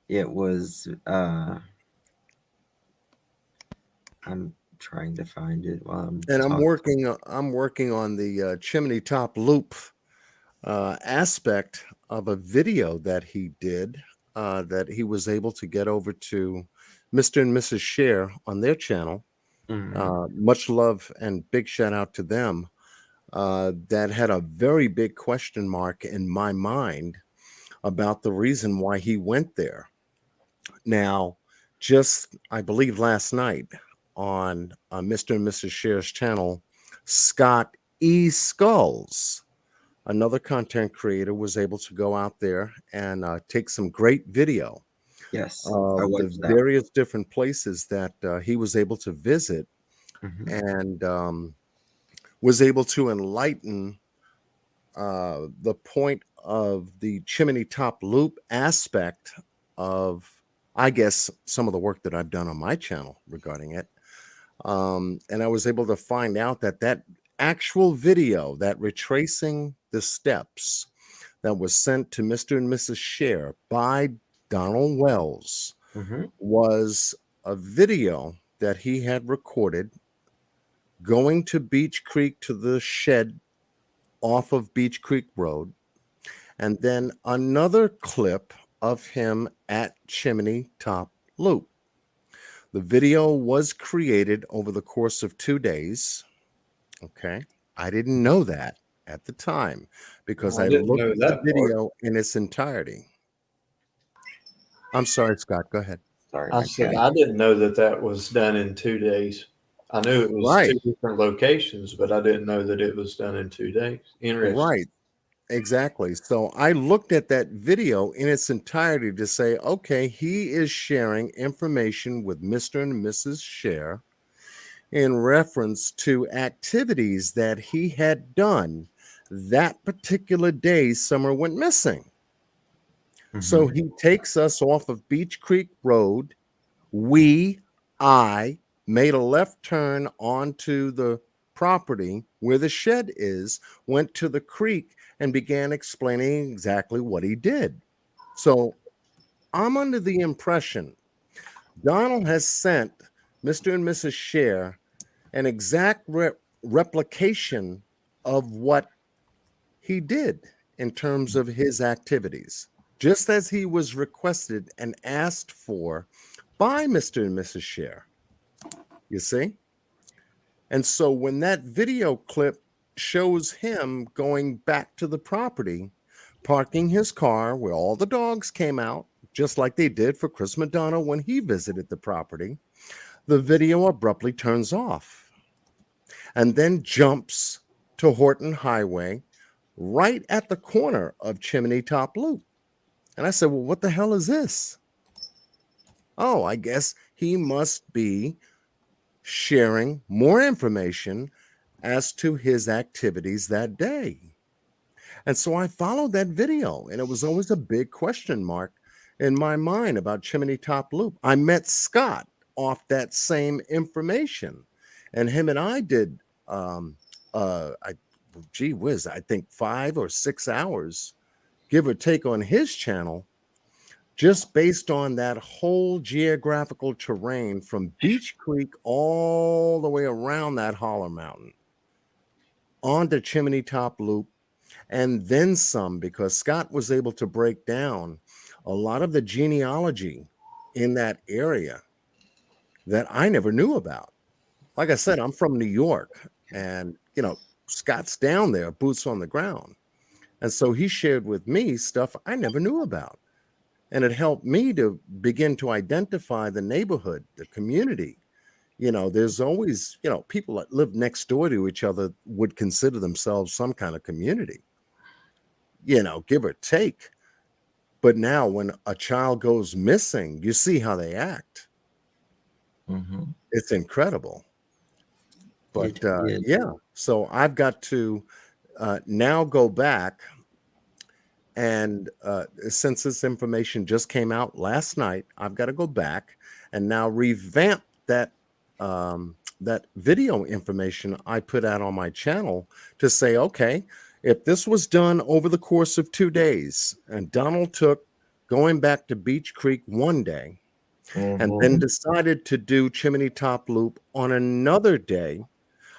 it was I'm trying to find it while I'm And I'm talking. working on the chimney top loop aspect of a video that he did that he was able to get over to Mr. and Mrs. Share on their channel. Much love and big shout out to them. That had a very big question mark in my mind about the reason why he went there. Now, just I believe last night on Mr. and Mrs. Share's channel, Scott E. Skulls, another content creator, was able to go out there and take some great video Yes, I of the watched that. various different places that he was able to visit, Mhm. and was able to enlighten the point of the chimney top loop aspect of, I guess, some of the work that I've done on my channel regarding it. And I was able to find out that actual video, that retracing the steps that was sent to Mr. and Mrs. Share by Donald Wells, Mhm. was a video that he had recorded going to Beach Creek to the shed off of Beach Creek Road, and then another clip of him at Chimney Top Loop. The video was created over the course of 2 days. Okay. I didn't know that at the time because I I didn't looked know at the that part. video in its entirety. I'm sorry, Scott. Go ahead. Sorry, I my said cat. I didn't know that that was done in 2 days. I knew it was Right. 2 different locations, but I didn't know that it was done in 2 days. Interesting. Right. Exactly. So I looked at that video in its entirety to say, okay, he is sharing information with Mr. and Mrs. Share in reference to activities that he had done that particular day Summer went missing. So Mhm. he takes us off of Beach Creek Road. I made a left turn onto the property where the shed is, went to the creek, and began explaining exactly what he did. So I'm under the impression Donald has sent Mr. and Mrs. Share an exact replication of what he did in terms of his activities, just as he was requested and asked for by Mr. and Mrs. Share. You see? And so when that video clip shows him going back to the property, parking his car where all the dogs came out, just like they did for Chris Madonna when he visited the property, the video abruptly turns off and then jumps to Horton Highway right at the corner of Chimney Top Loop. And I said, well, what the hell is this? Oh, I guess he must be sharing more information as to his activities that day. And so I followed that video, and it was always a big question mark in my mind about Chimney Top Loop. I met Scott off that same information, and him and I did, I, gee whiz, I think 5 or 6 hours, give or take, on his channel, just based on that whole geographical terrain from Beach Creek all the way around that holler mountain onto Chimney Top Loop and then some, because Scott was able to break down a lot of the genealogy in that area that I never knew about. Like I said, I'm from New York, and Scott's down there, boots on the ground. And so he shared with me stuff I never knew about. And it helped me to begin to identify the neighborhood, the community. There's always, people that live next door to each other would consider themselves some kind of community, give or take. But now when a child goes missing, you see how they act. Mhm. It's incredible. But It is. yeah, so I've got to now go back and since this information just came out last night, I've got to go back and now revamp that video information I put out on my channel to say, okay, if this was done over the course of 2 days, and Donald took going back to Beach Creek one day, and then Mhm. decided to do Chimney Top Loop on another day,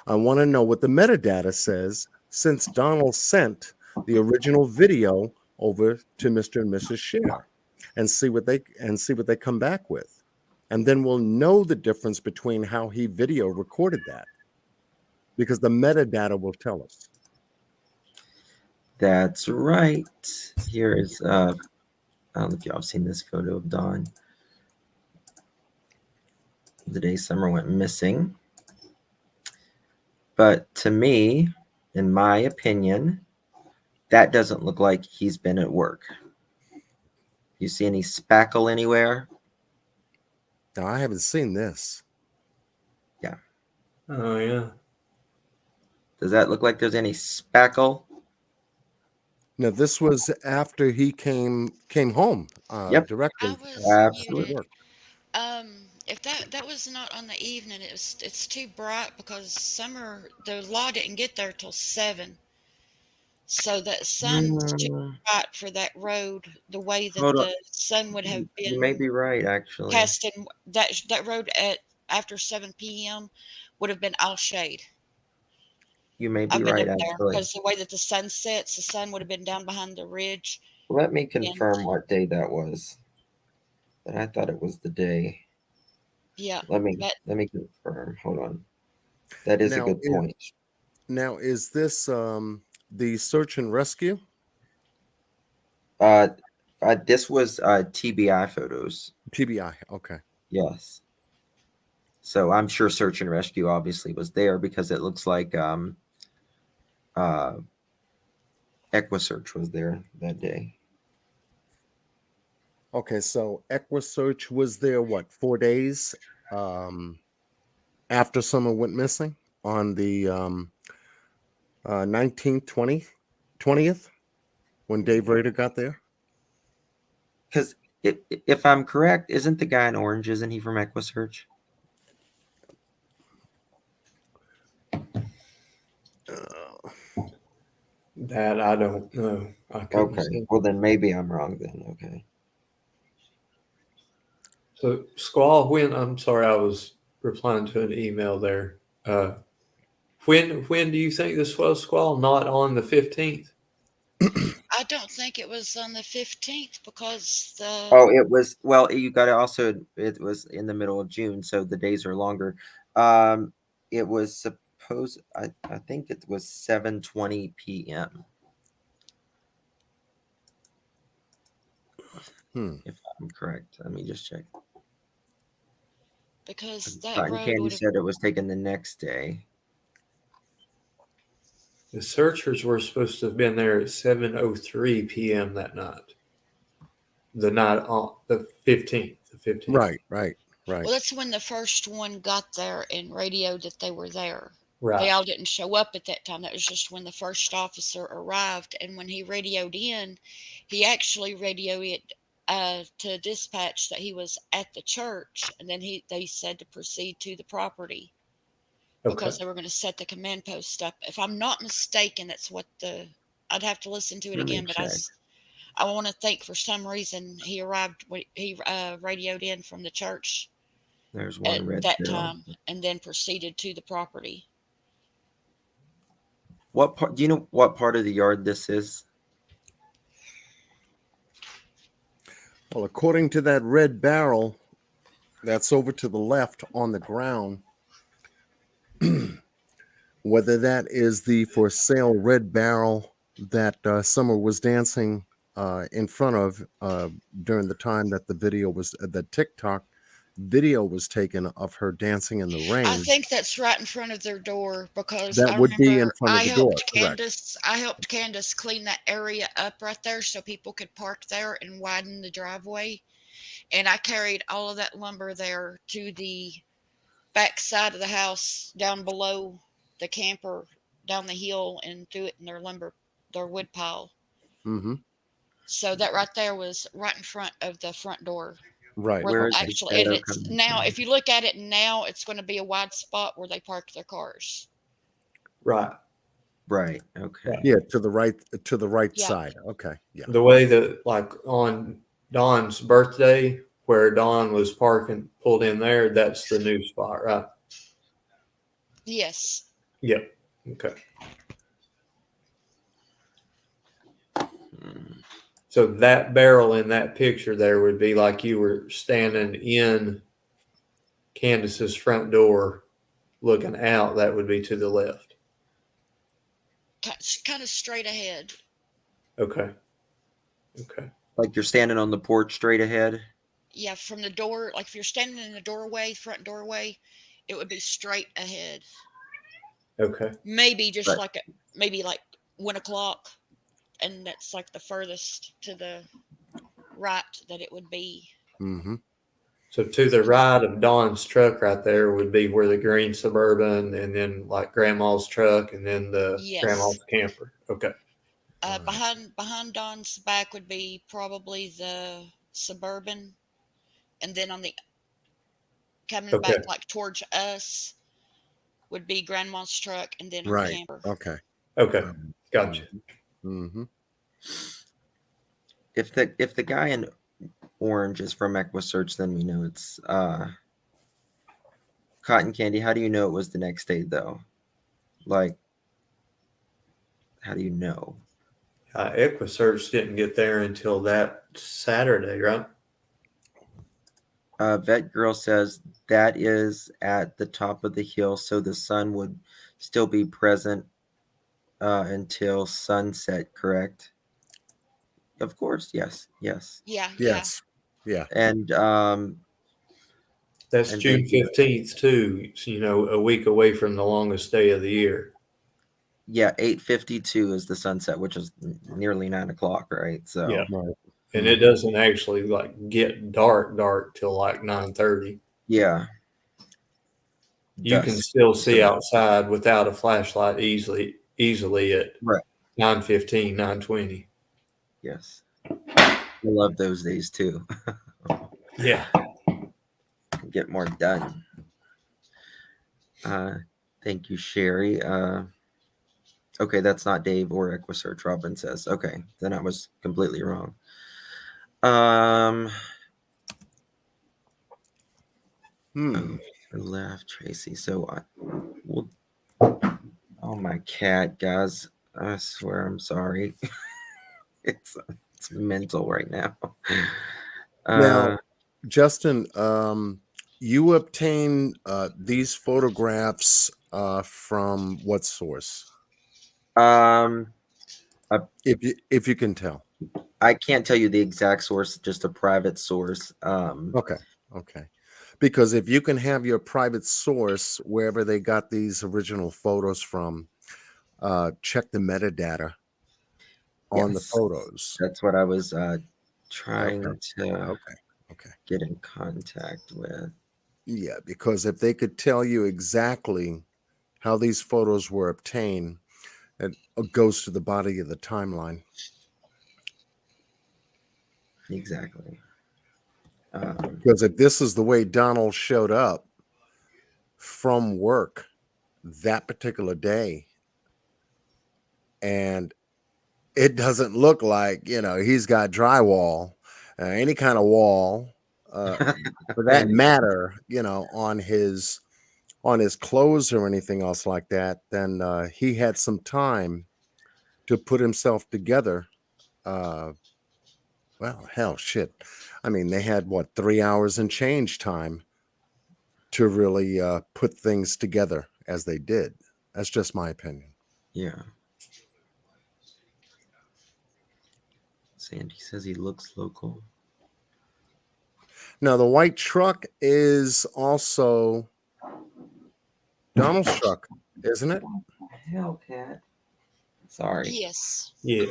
I want to know what the metadata says since Donald sent the original video over to Mr. and Mrs. Share and see what they come back with. And then we'll know the difference between how he video recorded that, because the metadata will tell us. That's right. Here is I don't know if y'all have seen this photo of Dawn the day Summer went missing. But to me, in my opinion, that doesn't look like he's been at work. You see any spackle anywhere? Now, I haven't seen this. Yeah. Oh yeah. Does that look like there's any spackle? Now, this was after he came home Yep. I directly was from Absolutely. muted. work. If that was not on the evening, it's too bright because the law didn't get there till 7, so that sun's too Mm, bright for that road. The way that hold on. the sun would have You may been be right, actually. casting that road at after 7 p.m. would have been all shade. You may be I've been right, up there actually. because the way that the sun sets, the sun would have been down behind the ridge, Let me and confirm what day that was. But I thought it was the day. Yeah. Let me But confirm. Hold on. That is a Now, good point. is this the search and rescue? Uh, this was TBI photos. TBI. Okay. Yes. So I'm sure search and rescue obviously was there because it looks like uh, EquiSearch was there that day. Okay. So EquiSearch was there, what, 4 days after Summer went missing on the 19th, 20th, when Dave Rader got there? Because if I'm correct, isn't the guy in orange? Isn't he from EquiSearch? That I don't know. I couldn't Okay. say. Well, then maybe I'm wrong. Then okay. So Squall, when I'm sorry, I was replying to an email there. When do you think this was, Squall? Not on the 15th? I don't think it was on the 15th because Oh, it was. Well, you got to also. It was in the middle of June, so the days are longer. It was supposed. I think it was 7:20 p.m. If I'm correct. Let me just check. because that Cotton road Candy would have. said it was taken the next day. The searchers were supposed to have been there at 7:03 p.m. that night. The night on the 15th. The 15th. Right. Well, that's when the first one got there and radioed that they were there. They Right. all didn't show up at that time. That was just when the first officer arrived. And when he radioed in, he actually radioed it to dispatch that he was at the church, and then they said to proceed to the property Okay. because they were going to set the command post up. If I'm not mistaken, that's what the. I'd have to listen to it Let me again, but check. I want to think for some reason he arrived. He radioed in from the church There's at one red that barrel. time and then proceeded to the property. What part? Do you know what part of the yard this is? Well, according to that red barrel that's over to the left on the ground, whether that is the for sale red barrel that Summer was dancing in front of during the time that the TikTok video was taken of her dancing in the I rain, think that's right in front of their door because that I would be in remember front of the door. Correct. I helped Candace clean that area up right there so people could park there and widen the driveway. And I carried all of that lumber there to the back side of the house down below the camper down the hill and threw it in their wood pile. Mm-hmm. So that right there was right in front of the front door. Right. Where Where is Okay. the actually, and shadow it's coming now, from? if you look at it now, it's going to be a wide spot where they park their cars. Right. Right. Okay. Yeah, to the right Yeah. side. Okay. Yeah. The way that, like on Dawn's birthday, where Dawn was parking, pulled in there, that's the new spot, right? Yes. Yep. Okay. Hmm. So that barrel in that picture there would be like you were standing in Candace's front door looking out. That would be to the left. Kind of straight ahead. Okay. Okay. Like you're standing on the porch straight ahead. Yeah, from the door, like if you're standing in the doorway, front doorway, it would be straight ahead. Okay. Maybe just Right. like maybe like 1 o'clock, and that's like the furthest to the right that it would be. Mm-hmm. So to the right of Dawn's truck right there would be where the green Suburban and then like Grandma's truck and then the Yes. Grandma's camper. Okay. All right. Behind Don's back would be probably the Suburban, and then on the coming Okay. back like towards us would be Grandma's truck, and then our Right. camper. Okay. Okay. Gotcha. Mm-hmm. If the guy in orange is from EquiSearch, then we know it's Cotton Candy. How do you know it was the next day though? Like, how do you know? EquiSearch didn't get there until that Saturday, right? Vet Girl says that is at the top of the hill, so the sun would still be present until sunset, correct? Of course, yes, yes. Yeah, yeah. Yes. Yeah. And That's and June thank you. 15th, too. You know, a week away from the longest day of the year. Yeah, 8:52 is the sunset, which is nearly 9 o'clock, right? So Yeah. Right. And it doesn't actually like get dark till like 9:30. yeah, You can dusk. still see So outside without a flashlight easily at right, 9:15, 9:20. yes. I love those days too. Yeah. Get more done. Thank you, Sherry. Okay, that's not Dave or Equisearch, Robin says. Okay, then I was completely wrong. Hmm. I left Tracy. So I will. Oh, my cat, guys. I swear I'm sorry. it's it's mental right now. Now, Uh, Justin, you obtain these photographs from what source? um, If you can tell. I can't tell you the exact source, just a private source. Okay. Okay. Because if you can have your private source wherever they got these original photos from, check the metadata on the Yes, photos. that's what I was Okay. trying to Okay. Okay. get in contact with. Yeah, because if they could tell you exactly how these photos were obtained, it goes to the body of the timeline. Exactly. Because if this is the way Donald showed up from work that particular day, and it doesn't look like, he's got drywall, any kind of wall, uh, for that And matter, on his clothes or anything else like that, then he had some time to put himself together. Uh, well, hell, shit. I mean, they had what, 3 hours and change time to really put things together as they did. That's just my opinion. yeah, Sandy says he looks local. Now, the white truck is also Donald's truck, isn't it? Hell, cat. Sorry. Yes. Yeah.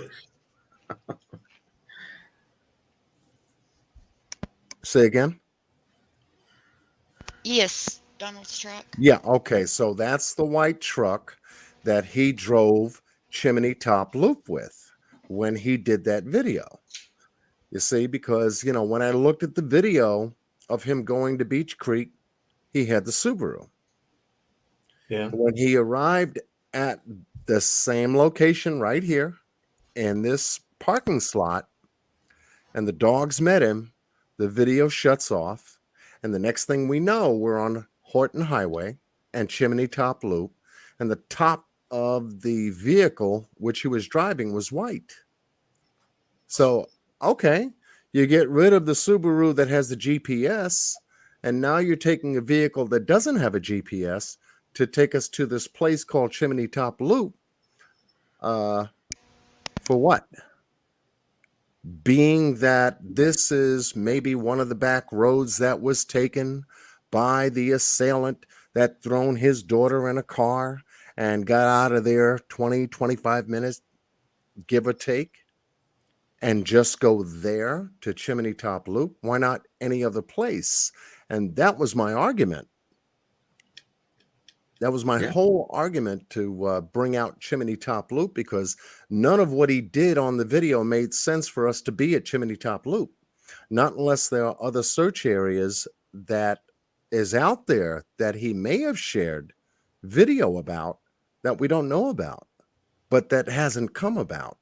Say again? Yes. Donald's truck. Yeah, okay. So that's the white truck that he drove Chimney Top Loop with when he did that video. You see, because, when I looked at the video of him going to Beach Creek, he had the Subaru. Yeah. When he arrived at the same location right here in this parking slot, and the dogs met him, the video shuts off. And the next thing we know, we're on Horton Highway and Chimney Top Loop, and the top of the vehicle which he was driving was white. So, okay, you get rid of the Subaru that has the GPS, and now you're taking a vehicle that doesn't have a GPS to take us to this place called Chimney Top Loop. For what? Being that this is maybe one of the back roads that was taken by the assailant that thrown his daughter in a car and got out of there 20, 25 minutes, give or take, and just go there to Chimney Top Loop. Why not any other place? And that was my argument. That was my Yeah. whole argument to bring out Chimney Top Loop, because none of what he did on the video made sense for us to be at Chimney Top Loop. Not unless there are other search areas that is out there that he may have shared video about that we don't know about, but that hasn't come about.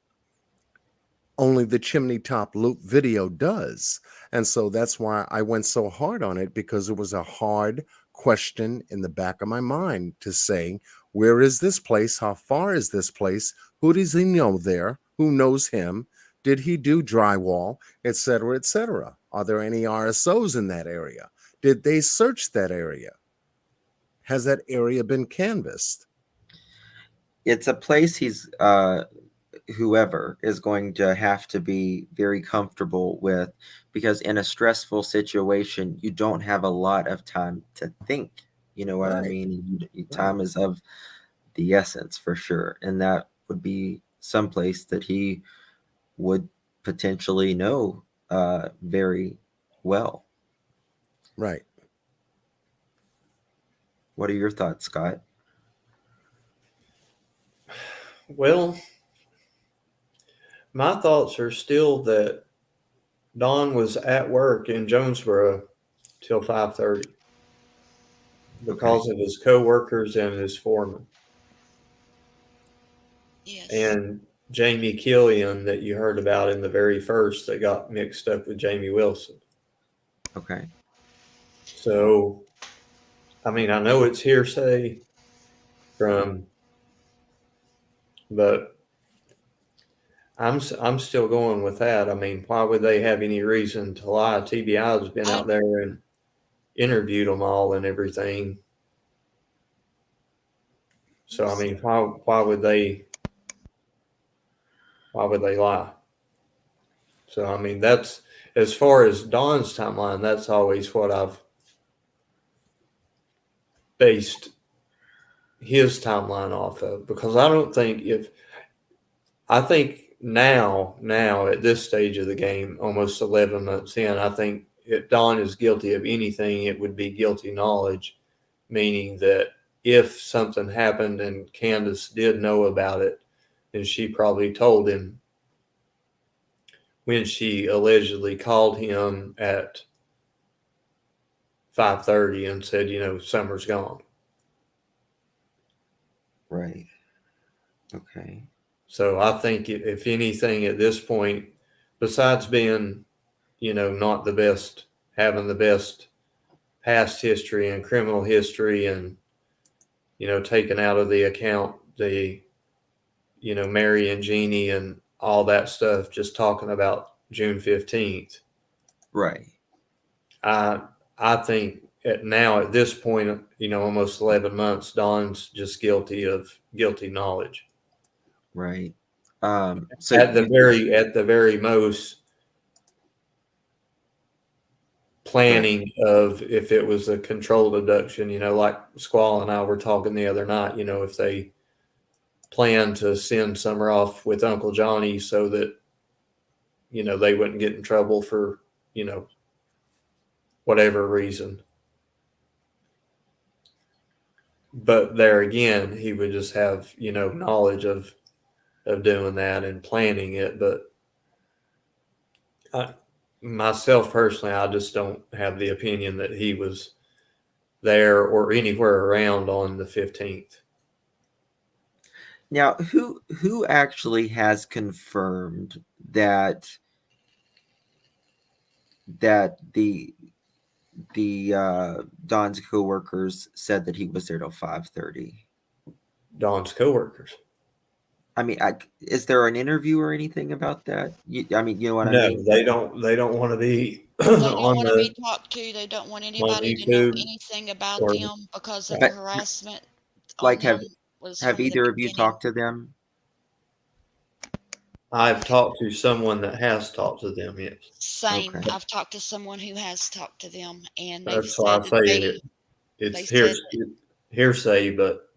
Only the Chimney Top Loop video does. And so that's why I went so hard on it, because it was a hard question in the back of my mind to say, where is this place? How far is this place? Who does he know there? Who knows him? Did he do drywall, et cetera, et cetera? Are there any RSOs in that area? Did they search that area? Has that area been canvassed? It's a place whoever is going to have to be very comfortable with, because in a stressful situation, you don't have a lot of time to think. You know what I Right. mean? Time is of the essence for sure. And that would be someplace that he would potentially know very well. Right. What are your thoughts, Scott? Well, my thoughts are still that Don was at work in Jonesboro till 5:30 because of his coworkers and his foreman. Yes. And Jamie Killian that you heard about in the very first that got mixed up with Jamie Wilson. Okay. So, I mean, I know it's hearsay but I'm still going with that. I mean, why would they have any reason to lie? TBI's been out there and interviewed them all and everything. So, I mean, why would they lie? So, I mean, that's as far as Don's timeline, that's always what I've based his timeline off of, because I don't think I think now at this stage of the game, almost 11 months in, I think if Don is guilty of anything, it would be guilty knowledge, meaning that if something happened and Candace did know about it, then she probably told him when she allegedly called him at 5:30 and said, Summer's gone. Right. Okay. So I think if anything at this point, besides being, not the best, having the best past history and criminal history and, taking out of the account the, Mary and Jeannie and all that stuff, just talking about June 15th. Right. I think at this point, almost 11 months, Don's just guilty of guilty knowledge. Right. So At the very most, planning of if it was a controlled abduction, like Squall and I were talking the other night, if they plan to send Summer off with Uncle Johnny so that, they wouldn't get in trouble for, whatever reason. But there again, he would just have, knowledge of doing that and planning it. But myself personally, I just don't have the opinion that he was there or anywhere around on the 15th. now, who actually has confirmed that the Don's coworkers said that he was there till 5:30? Don's coworkers. I mean, is there an interview or anything about that? I mean, you know what I No, mean? they don't want to be They don't on want to be the talked to. They don't want anybody to know YouTube anything about or them because of the But, harassment on like, them was have from the either of you beginning. talked to them? I've talked to someone that has talked to them. Yes, Same. Okay. I've talked to someone who has talked to them, and they've that's why I said say that it's they said hearsay, but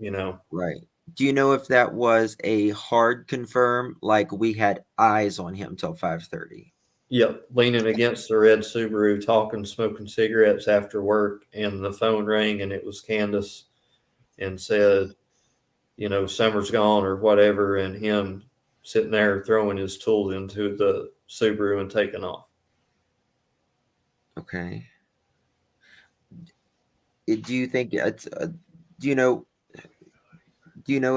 Right. Do you know if that was a hard confirm, like we had eyes on him till 5:30? yep, leaning against the red Subaru, talking, smoking cigarettes after work, and the phone rang, and it was Candace, and said, Summer's gone or whatever, and him sitting there throwing his tools into the Subaru and taking off. Okay. Do you think it's do you know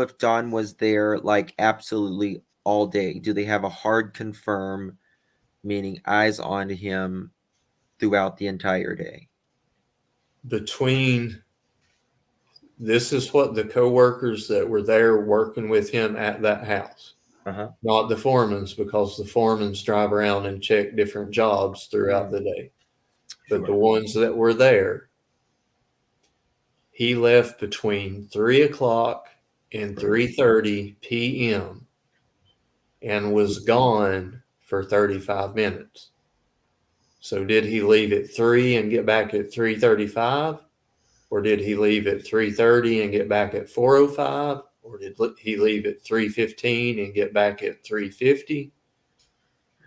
if Don was there like absolutely all day? Do they have a hard confirm, meaning eyes on him throughout the entire day? This is what the coworkers that were there working with him at that house, not the foremans, because the foremans drive around and check different jobs throughout the day. but the Sure. ones that were there, he left between 3 o'clock and 3:30 p.m. and was gone for 35 minutes. So did he leave at 3 and get back at 3:35? Or did he leave at 3:30 and get back at 4:05? Or did he leave at 3:15 and get back at 3:50?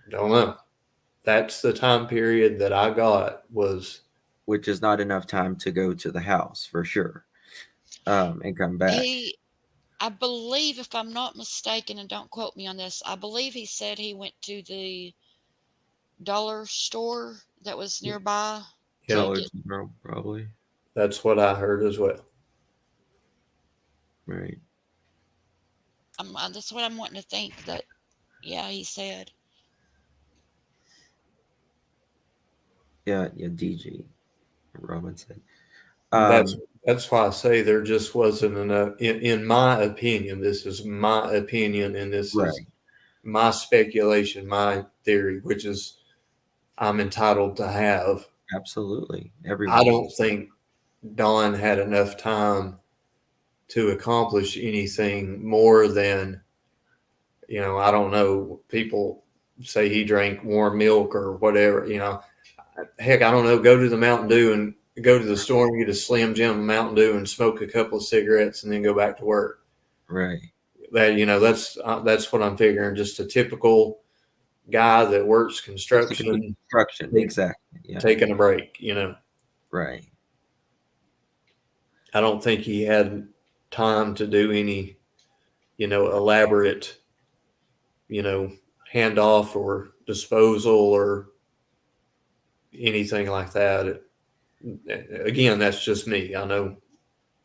Don't know. That's the time period that I got was. Which is not enough time to go to the house for sure, and come back. I believe, if I'm not mistaken, and don't quote me on this, I believe he said he went to the dollar store that was nearby to Yeah, Dollar get. General, probably. that's what I heard as well. Right. That's what I'm wanting to think that. Yeah, he said. Yeah, DG Robinson. That's why I say there just wasn't enough. In my opinion, this is my opinion, and this is Right. my speculation, my theory, which is I'm entitled to have. Absolutely. I Everyone don't is. think Don had enough time to accomplish anything more than, I don't know. People say he drank warm milk or whatever, heck, I don't know. Go to the Mountain Dew and go to the store and get a Slim Jim Mountain Dew and smoke a couple of cigarettes and then go back to work. Right. That's what I'm figuring. Just a typical guy that works construction, Exactly. Yeah. taking a break. Right. I don't think he had time to do any, elaborate, handoff or disposal or anything like that. Again, that's just me. I know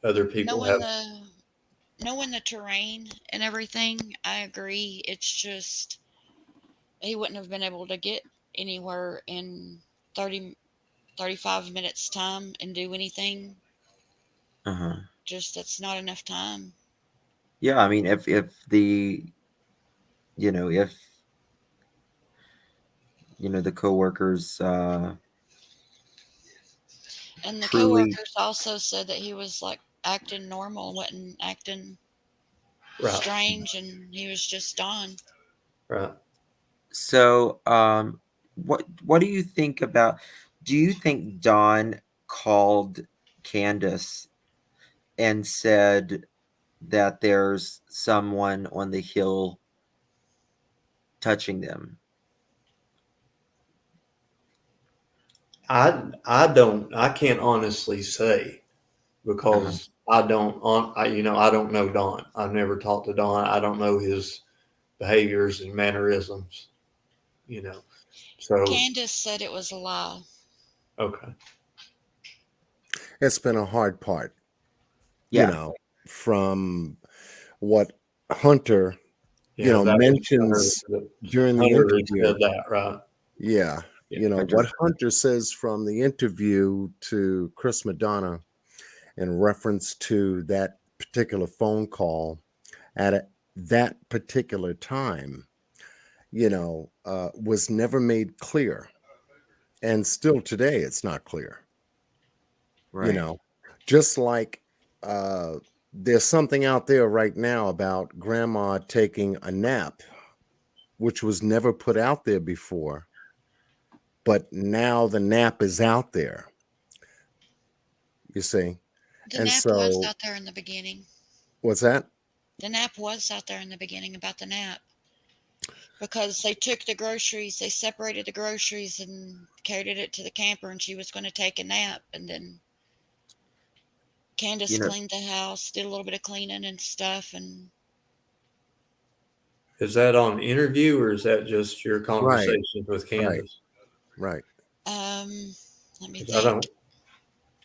other people Knowing have. the terrain and everything, I agree. It's just he wouldn't have been able to get anywhere in 35 minutes time and do anything. Uh-huh. Just that's not enough time. Yeah, I mean, if the if the coworkers And the truly coworkers also said that he was like acting normal, wasn't acting Right, strange, and he was just Don. right. so what do you think about, do you think Dawn called Candace and said that there's someone on the hill touching them? I can't honestly say Uh-huh. because I don't know Don. I've never talked to Don. I don't know his behaviors and mannerisms, So, Candace said it was a lie. okay. It's been a hard part, Yeah. from what Hunter, Yeah, that was mentions during the Hunter who interview. said that, right? Yeah. Yeah, What Hunter says from the interview to Chris Madonna in reference to that particular phone call at that particular time, was never made clear. And still today, it's not clear. Right. Just like there's something out there right now about grandma taking a nap, which was never put out there before. But now the nap is out there, you see. The And nap was so, out there in the beginning. what's that? The nap was out there in the beginning about the nap. Because they took the groceries, they separated the groceries and carried it to the camper, and she was going to take a nap. And then Candace cleaned the house, did a little bit of cleaning and stuff. And Is that on interview or is that just your Right, conversations with right, Candace? right. let me 'Cause think.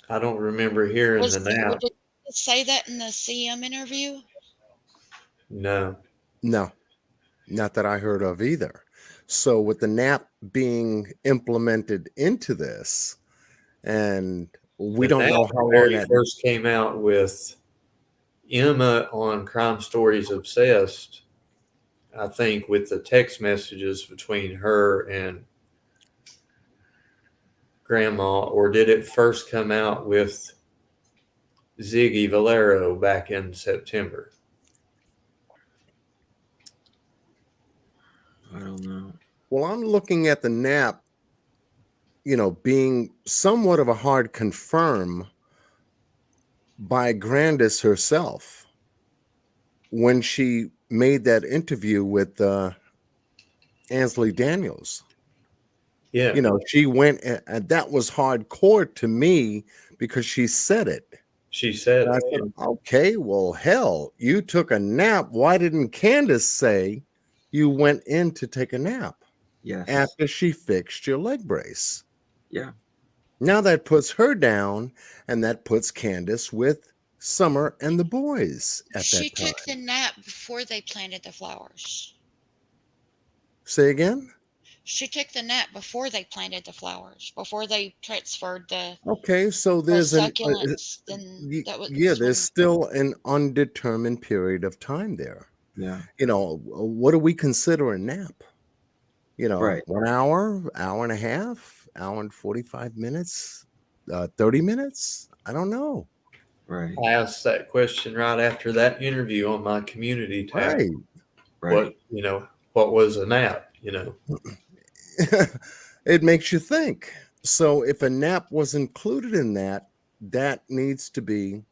I don't remember hearing the nap. Did it say that in the CM interview? No. No, not that I heard of either. So, with the nap being implemented into this, and we The don't nap know how long very that. first came out with Emma on Crime Stories Obsessed, I think, with the text messages between her and Grandma, or did it first come out with Ziggy Valero back in September? I don't know. Well, I'm looking at the nap, being somewhat of a hard confirm by Grandis herself when she made that interview with Ansley Daniels. Yeah, She went, and that was hardcore to me because she said it. she said And I said, it. okay, well, hell, you took a nap. Why didn't Candace say you went in to take a nap Yes. after she fixed your leg brace? Yeah. Now that puts her down, and that puts Candace with Summer and the boys at She that took time. the nap before they planted the flowers. Say again? She took the nap before they planted the flowers, before they transferred Okay, so the there's succulents. Then that yeah, was there's when. still an undetermined period of time there. Yeah. What do we consider a nap? Right. 1 hour, hour and a half, hour and 45 minutes, 30 minutes? I don't know. Right. I asked that question right after that interview on my community tab. Right. Right. What was a nap? It makes you think. So if a nap was included in that, that needs to be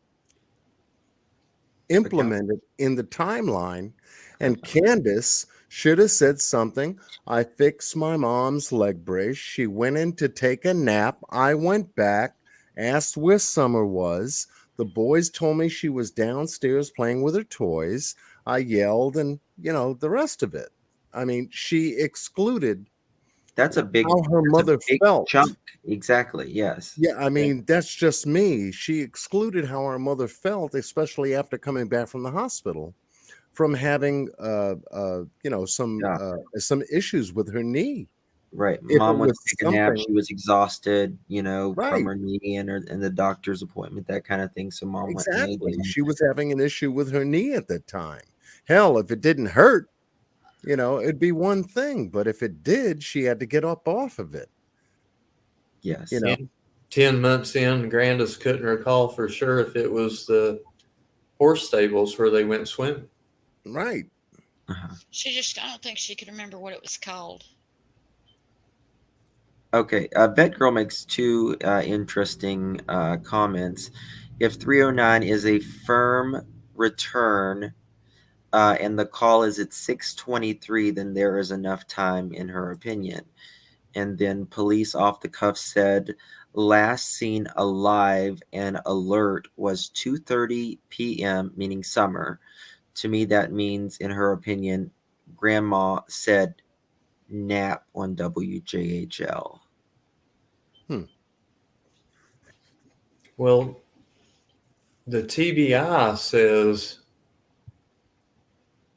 implemented in the timeline. And Candace should have said something. I fixed my mom's leg brace. She went in to take a nap. I went back, asked where Summer was. The boys told me she was downstairs playing with her toys. I yelled, and the rest of it. I mean, she excluded That's a big. how her That's a mother big felt. chunk. Exactly. Yes. Yeah, I mean, that's just me. She excluded how her mother felt, especially after coming back from the hospital, from having Yeah. some issues with her knee. Right. If it Mom went was to take a nap. something She was exhausted, from right, her knee and the doctor's appointment, that kind of thing. So mom went and laid exactly. down. She was having an issue with her knee at that time. Hell, if it didn't hurt, it'd be one thing. But if it did, she had to get up off of it. You Yes. know, 10 months in, Grandis couldn't recall for sure if it was the horse stables where they went swimming. right. Uh-huh. I don't think she could remember what it was called. Okay. Vet Girl makes two interesting comments. If 309 is a firm return and the call is at 6:23, then there is enough time, in her opinion. And then police off the cuff said last seen alive and alert was 2:30 p.m., meaning Summer. To me, that means, in her opinion, Grandma said nap on WJHL. Well, the TBI says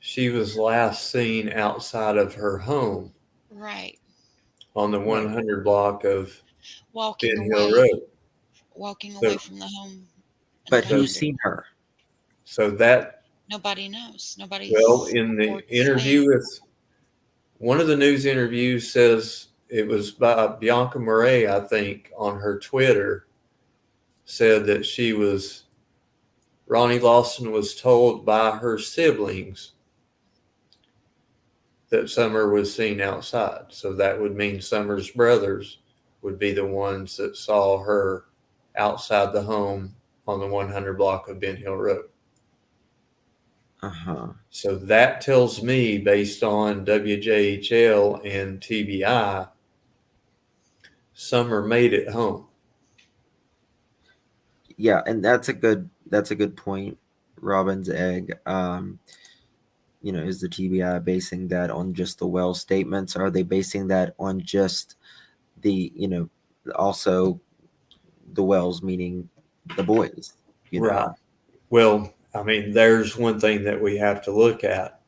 she was last seen outside of her home Right. on the 100 block of Walking Ben Hill away. Road. Walking So- away from the home. in But the who's 100. seen her? So that, Nobody knows. Nobody's. well, in the reports interview saying- with one of the news interviews says it was by Bianca Murray, I think, on her Twitter, said that Ronnie Lawson was told by her siblings that Summer was seen outside. So that would mean Summer's brothers would be the ones that saw her outside the home on the 100 block of Ben Hill Road. Uh-huh. So that tells me, based on WJHL and TBI, Summer made it home. Yeah, and that's a good point, Robin's egg. Is the TBI basing that on just the Wells statements? Are they basing that on just the, also the Wells, meaning the boys? Right. Well, I mean, there's one thing that we have to look at.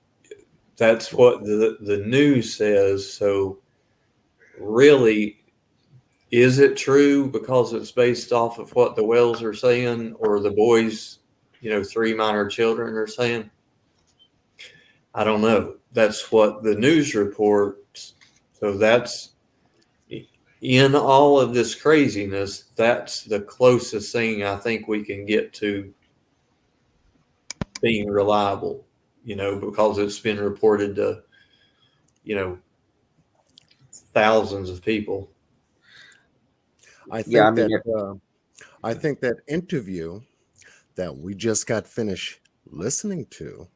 That's what the news says. So really, is it true because it's based off of what the Wells are saying or the boys, 3 minor children are saying? I don't know. That's what the news reports. So that's, in all of this craziness, that's the closest thing I think we can get to being reliable, because it's been reported to, thousands of people. I Yeah, I think mean, that interview that we just got finished listening to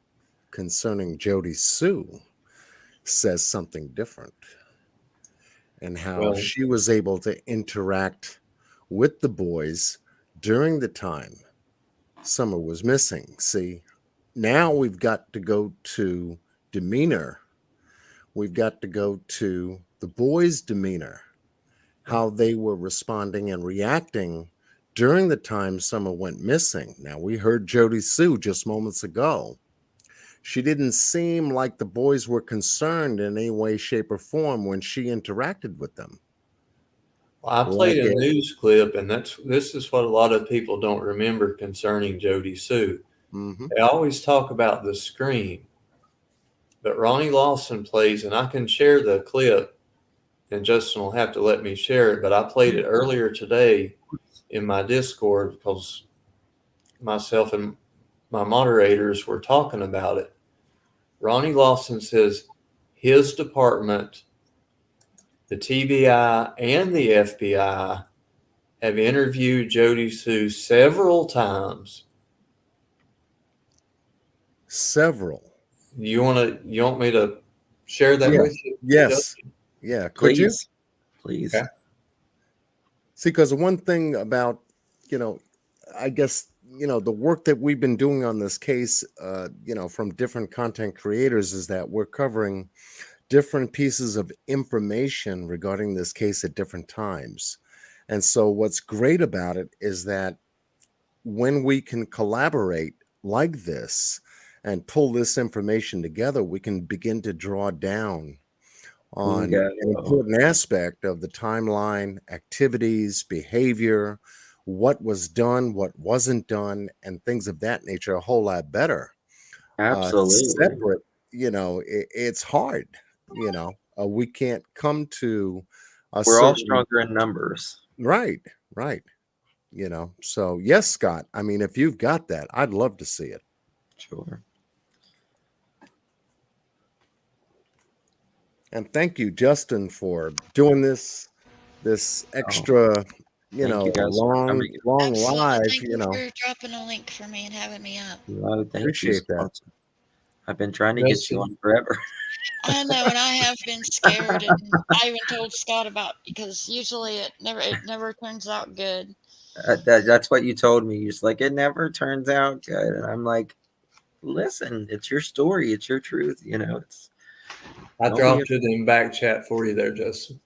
concerning Jodie Sue says something different, and how Well, she was able to interact with the boys during the time Summer was missing. See, now we've got to go to demeanor. We've got to go to the boys' demeanor, how they were responding and reacting during the time Summer went missing. Now, we heard Jodie Sue just moments ago. She didn't seem like the boys were concerned in any way, shape, or form when she interacted with them. I Like played a it. news clip, and this is what a lot of people don't remember concerning Jodie Sue. Hmm. They always talk about the scream, but Ronnie Lawson plays, and I can share the clip, and Justin will have to let me share it, but I played it earlier today in my Discord because myself and my moderators were talking about it. Ronnie Lawson says his department, the TBI and the FBI, have interviewed Jodie Sue several times. Several. You want me to share that Yeah. with you? Yes. Justin? Yeah. Could you? please. Okay. See, because one thing about, I guess, the work that we've been doing on this case, from different content creators is that we're covering different pieces of information regarding this case at different times. And so what's great about it is that when we can collaborate like this and pull this information together, we can begin to draw down on Bingo. an important aspect of the timeline, activities, behavior, what was done, what wasn't done, and things of that nature a whole lot better. Absolutely. Separate, it's hard. We can't come to a We're all certain stronger in numbers. right, right. So yes, Scott. I mean, if you've got that, I'd love to see it. Sure. And thank you, Justin, for doing this extra, Thank you guys for long, coming. long Absolutely. live. Thank you for dropping a link for me and having me up. No, thank you so Appreciate that. much. I've been trying to get you on forever. I know, and I have been scared, and I even told Scott about because usually it never turns out good. That's what you told me. You're just like, it never turns out good. And I'm like, listen, it's your story. It's your truth. It's. I Don't be dropped it in back chat for you there, Justin.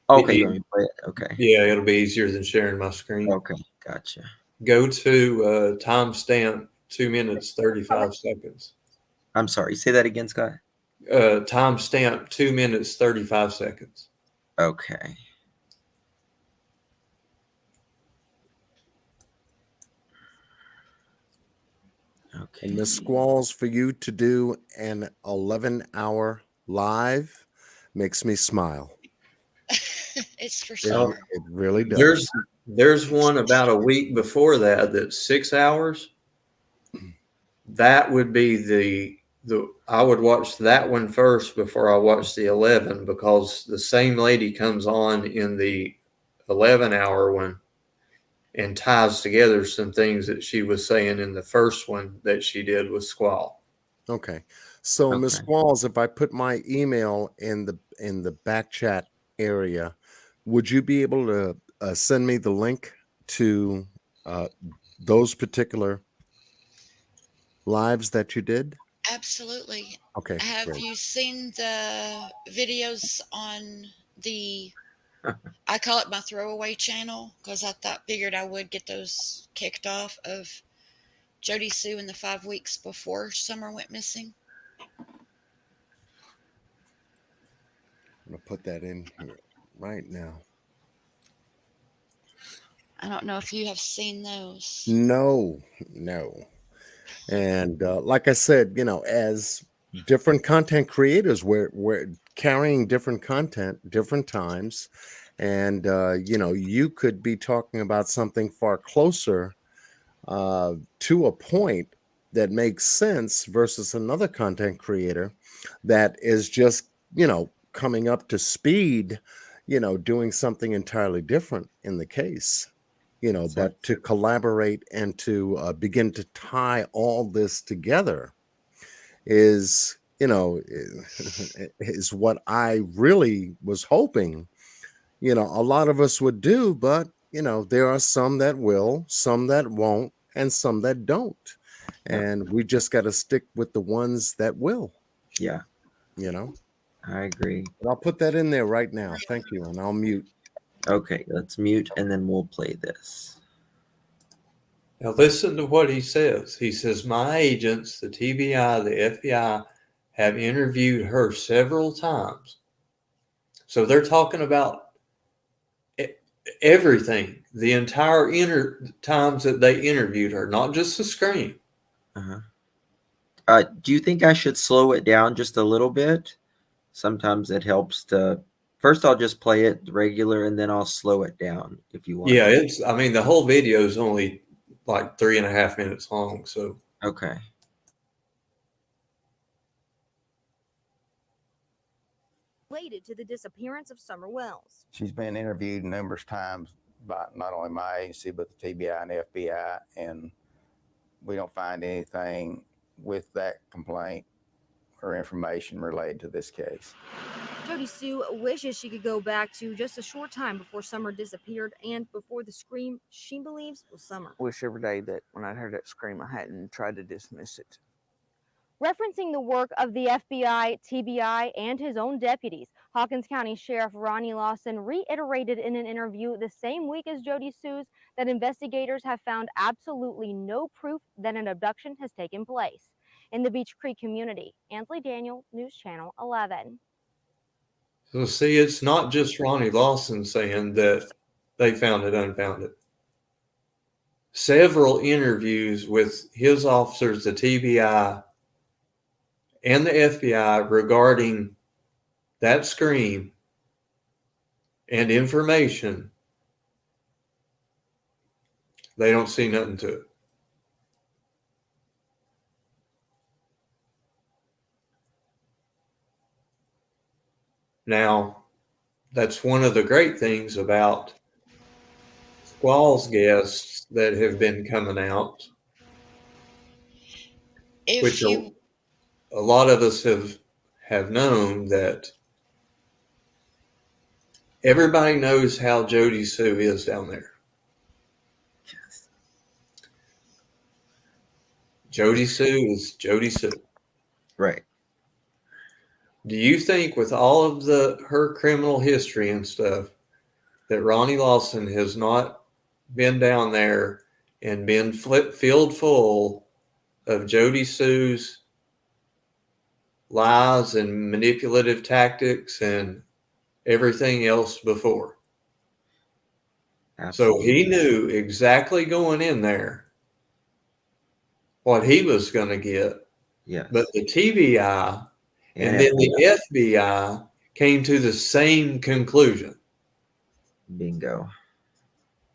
okay. You want me to play it? Okay. Yeah, it'll be easier than sharing my screen. Okay. Gotcha. Go to timestamp 2 minutes 35 seconds. I'm sorry. Say that again, Scott. Timestamp 2 minutes 35 seconds. Okay. Okay. And Miss Squalls, for you to do an 11-hour live makes me smile. It's for It, sure. it really does. There's one about a week before that's 6 hours. That would be the I would watch that one first before I watch the 11 because the same lady comes on in the 11-hour one and ties together some things that she was saying in the first one that she did with Squall. Okay. So Miss Okay. Squalls, if I put my email in the back chat area, would you be able to send me the link to those particular lives that you did? Absolutely. Okay, Have great. you seen the videos on the? I call it my throwaway channel because I figured I would get those kicked off of Jodie Sue in the 5 weeks before Summer went missing. I'm gonna put that in here right now. I don't know if you have seen those. No. And like I said, as different content creators were carrying different content, different times, and you could be talking about something far closer to a point that makes sense versus another content creator that is just coming up to speed, doing something entirely different in the case. Exactly. But to collaborate and to begin to tie all this together is is what I really was hoping a lot of us would do. But there are some that will, some that won't, and some that don't, Yep. and we just got to stick with the ones that will. Yeah, you know I agree. but I'll put that in there right now. Thank you, and I'll mute. Okay, let's mute and then we'll play this. Now listen to what he says. He says, my agents, the TBI, the FBI, have interviewed her several times. So they're talking about everything, the entire times that they interviewed her, not just the screen. Do you think I should slow it down just a little bit? Sometimes it helps to. First, I'll just play it regular, and then I'll slow it down if you want. Yeah, the whole video is only like 3.5 minutes long. So Okay. Related to the disappearance of Summer Wells. She's been interviewed numerous times by not only my agency, but the TBI and FBI, and we don't find anything with that complaint or information related to this case. Jodie Sue wishes she could go back to just a short time before Summer disappeared and before the scream she believes was Summer. Wish every day that when I heard that scream, I hadn't tried to dismiss it. Referencing the work of the FBI, TBI, and his own deputies, Hawkins County Sheriff Ronnie Lawson reiterated in an interview the same week as Jodie Sue's that investigators have found absolutely no proof that an abduction has taken place. In the Beach Creek community, Ansley Daniel, News Channel 11. So see, it's not just Ronnie Lawson saying that they found it unfounded. Several interviews with his officers, the TBI and the FBI, regarding that scream and information, they don't see nothing to it. Now, that's one of the great things about Squall's guests that have been coming out, which a lot of us have known, that everybody knows how Jodie Sue is down there. Yes. Jodie Sue is Jodie Sue. Right. Do you think, with all of her criminal history and stuff, that Ronnie Lawson has not been down there and been filled full of Jodie Sue's lies and manipulative tactics and everything else before? Absolutely. So he knew exactly going in there what he was going to get. Yes. But the TBI and then the FBI came to the same conclusion. Bingo.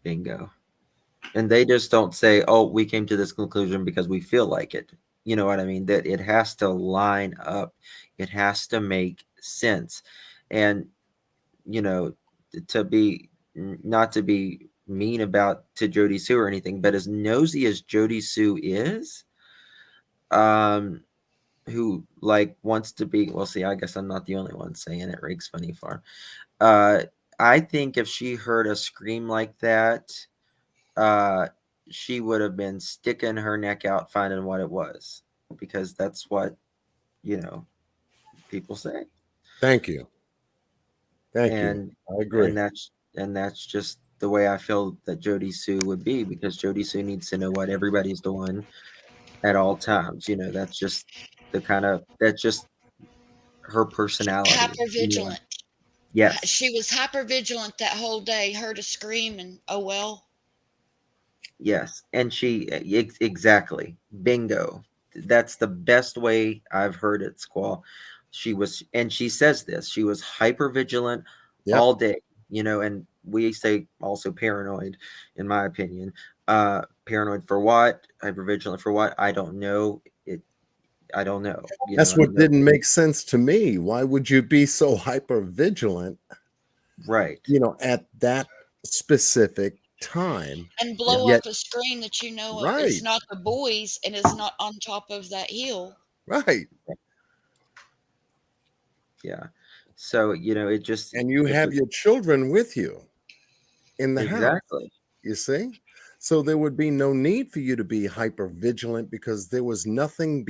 And they just don't say, oh, we came to this conclusion because we feel like it. You know what I mean? That it has to line up. It has to make sense. And, not to be mean to Jodie Sue or anything, but as nosy as Jodie Sue is, who wants to be, well, see, I guess I'm not the only one saying it. Riggs Funny Farm. I think if she heard a scream like that, she would have been sticking her neck out finding what it was, because that's what people say. Thank you. I agree. And that's just the way I feel that Jodie Sue would be, because Jodie Sue needs to know what everybody's doing at all times. That's just that's just her personality. Hyper vigilant. Yes. She was hyper vigilant that whole day, heard a scream and oh well. Yes. And she exactly. Bingo. that's the best way I've heard it, Squall. She was, and she says this, she was hyper vigilant Yep. all day, and we say also paranoid, in my opinion. Paranoid for what? Hyper vigilant for what? I don't know. I don't know. That's what didn't make sense to me. Why would you be so hyper vigilant, right. At that specific time? And blow Yet, up a screen that you know right, is not the boys and is not on top of that hill. right. Yeah. So, it just, And you it have just your children with you in the house, exactly. you see? So there would be no need for you to be hyper vigilant because there was nothing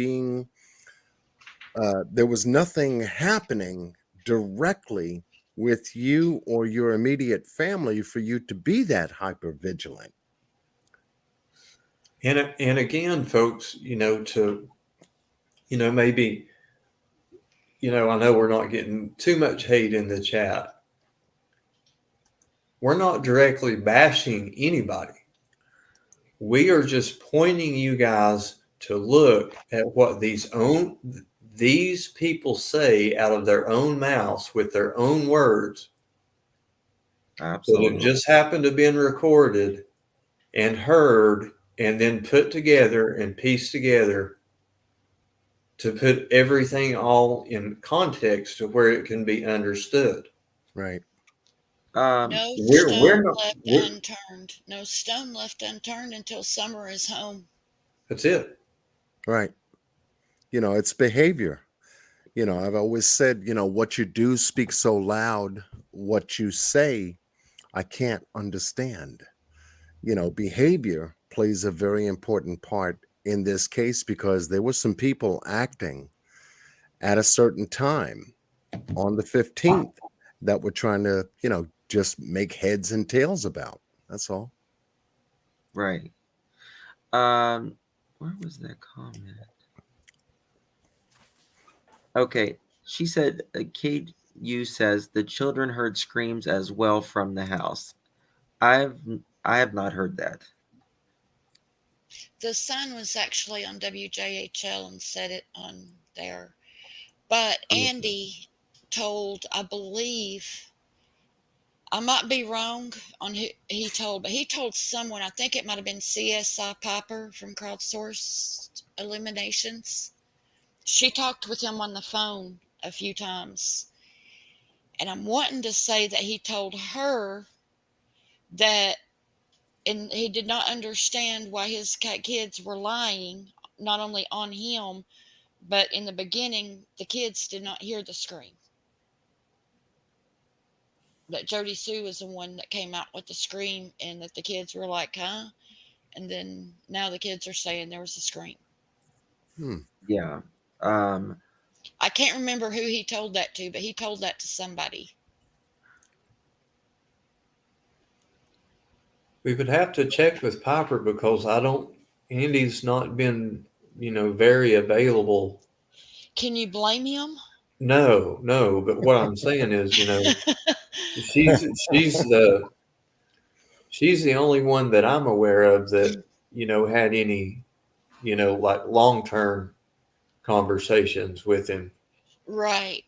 happening directly with you or your immediate family for you to be that hyper vigilant. And again, folks, maybe, I know we're not getting too much hate in the chat. We're not directly bashing anybody. We are just pointing you guys to look at what these people say out of their own mouths with their own words. Absolutely. That have just happened to been recorded and heard and then put together and pieced together to put everything all in context to where it can be understood. Right. No We're stone not. left unturned. No stone left unturned until summer is home. That's it. Right. It's behavior. I've always said, what you do speaks so loud, what you say, I can't understand. Behavior plays a very important part in this case because there were some people acting at a certain time on the 15th that were trying to, just make heads and tails about. That's all. Right. Where was that comment? Okay. She said, Kate U says the children heard screams as well from the house. I have not heard that. The son was actually on WJHL and said it on there. But Andy told, I believe, I might be wrong on who he told, but he told someone, I think it might have been CSI Piper from Crowdsourced Eliminations. She talked with him on the phone a few times. And I'm wanting to say that he told her that, and he did not understand why his kids were lying, not only on him, but in the beginning, the kids did not hear the scream. That Jodie Sue was the one that came out with the scream, and that the kids were like, huh? And then now the kids are saying there was a scream. Yeah. I can't remember who he told that to, but he told that to somebody. We would have to check with Piper because Andy's not been, very available. Can you blame him? No, but what I'm saying is, she's the only one that I'm aware of that, had any, like long-term conversations with him. Right.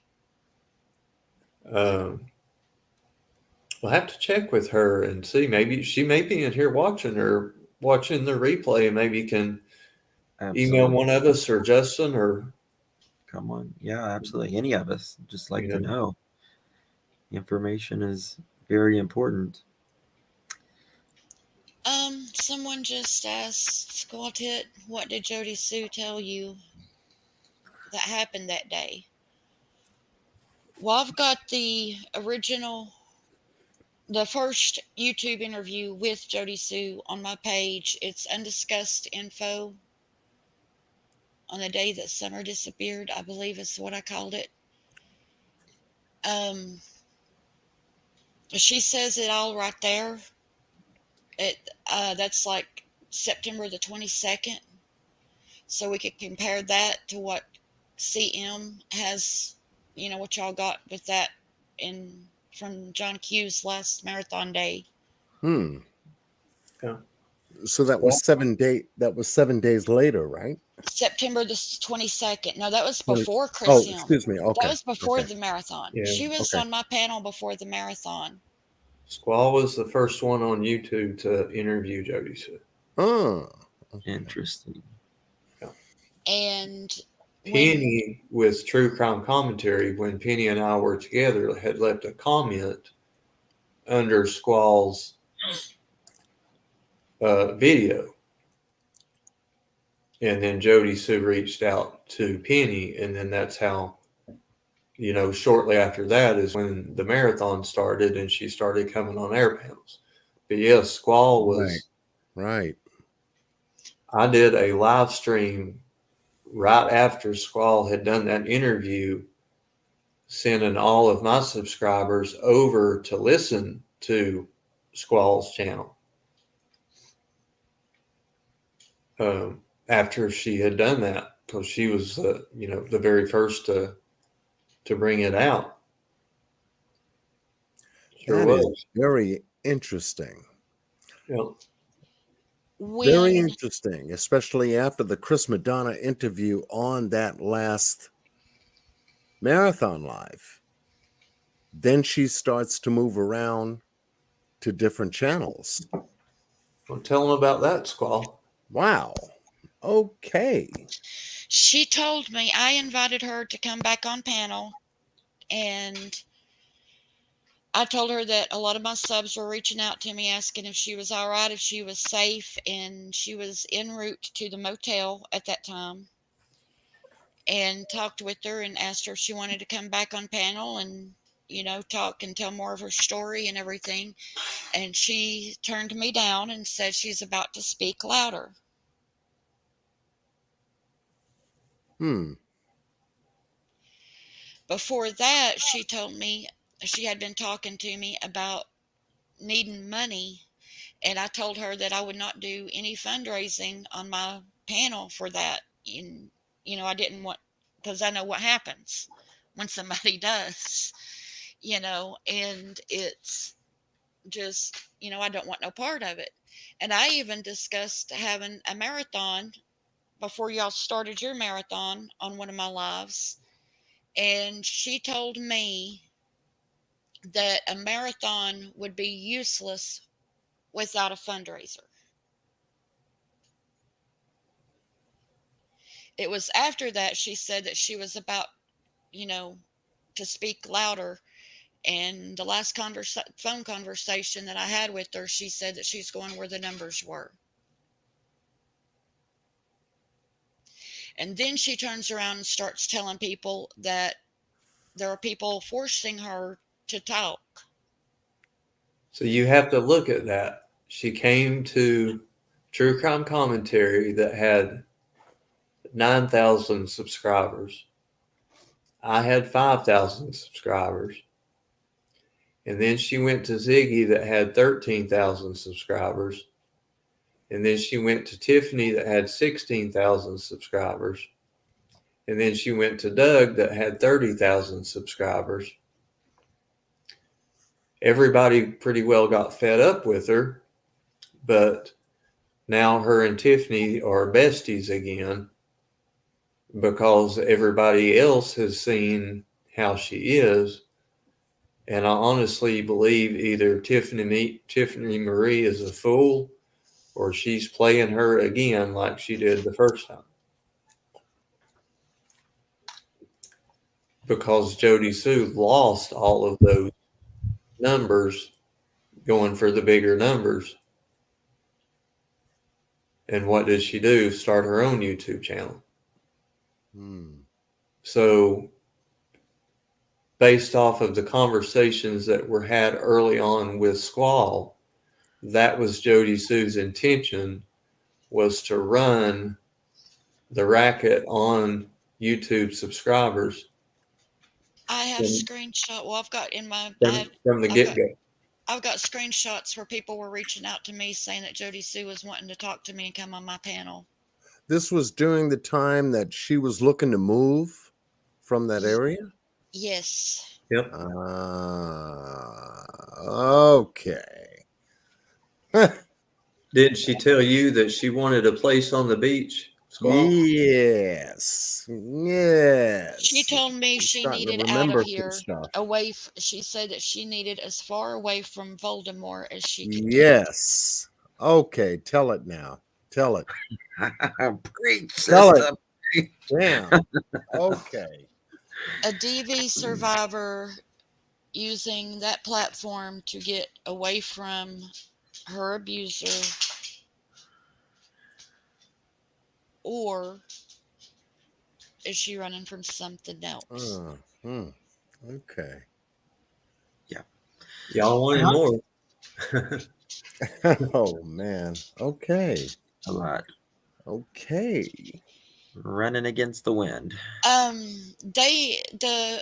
We'll have to check with her and see. Maybe she may be in here watching the replay, and maybe can email one of us or Justin or. Come on. Yeah, absolutely. Any of us just like to know. Information is very important. Someone just asked Squatted, what did Jodie Sue tell you that happened that day? Well, I've got the first YouTube interview with Jodie Sue on my page. It's undiscussed info on the day that Summer disappeared, I believe is what I called it. She says it all right there. That's like September the 22nd. So we could compare that to what CM has, what y'all got with that from John Q's last marathon day. Yeah. So that was 7 days later, right? September the 22nd. No, that was 20 before Chris Oh, Him. excuse me. That Okay. was before Okay. the marathon. Yeah. She was Okay. on my panel before the marathon. Squall was the first one on YouTube to interview Jodie Sue. Oh. Okay. Interesting. And Penny with True Crime Commentary, when Penny and I were together, had left a comment under Squall's video. And then Jodie Sue reached out to Penny, and then that's how, shortly after that is when the marathon started and she started coming on air panels. But yes, Squall was. Right. I did a live stream right after Squall had done that interview, sending all of my subscribers over to listen to Squall's channel. After she had done that, because she was, the very first to bring it out. Sure That was. is very interesting. Yep. Very interesting, especially after the Chris Madonna interview on that last Marathon Live. Then she starts to move around to different channels. Well, tell them about that, Squall. Wow. Okay. she told me, I invited her to come back on panel, and I told her that a lot of my subs were reaching out to me asking if she was all right, if she was safe, and she was en route to the motel at that time. And talked with her and asked her if she wanted to come back on panel and, talk and tell more of her story and everything. And she turned me down and said she's about to speak louder. Before that, she told me she had been talking to me about needing money, and I told her that I would not do any fundraising on my panel for that. And, I didn't want, because I know what happens when somebody does, and it's just, I don't want no part of it. And I even discussed having a marathon before y'all started your marathon on one of my lives. And she told me that a marathon would be useless without a fundraiser. It was after that she said that she was about, to speak louder. And the last phone conversation that I had with her, she said that she's going where the numbers were. And then she turns around and starts telling people that there are people forcing her to talk. So you have to look at that. She came to True Crime Commentary that had 9,000 subscribers. I had 5,000 subscribers. And then she went to Ziggy that had 13,000 subscribers. And then she went to Tiffany that had 16,000 subscribers. And then she went to Doug that had 30,000 subscribers. Everybody pretty well got fed up with her, but now her and Tiffany are besties again because everybody else has seen how she is. And I honestly believe either Tiffany Marie is a fool or she's playing her again like she did the first time. Because Jodie Sue lost all of those numbers going for the bigger numbers. And what did she do? Start her own YouTube channel. So based off of the conversations that were had early on with Squall, that was Jodie Sue's intention, was to run the racket on YouTube subscribers. I have screenshot. Well, I've got in my from the get-go. I've got screenshots where people were reaching out to me saying that Jodie Sue was wanting to talk to me and come on my panel. This was during the time that she was looking to move from that area? Yes. Yep. Okay. Did she tell you that she wanted a place on the beach? Squall? Yes. Yes. She told me I'm she starting to needed out of remember some here, stuff. away. She said that she needed as far away from Voldemort as she could get. Yes. Okay, tell it now. Tell it. Preach, Tell it. sister. Preach. Damn. Okay. A DV survivor using that platform to get away from her abuser, or is she running from something else? Okay. Yeah. Y'all wanted How- more. Oh man. Okay. A lot. Okay. Running against the wind.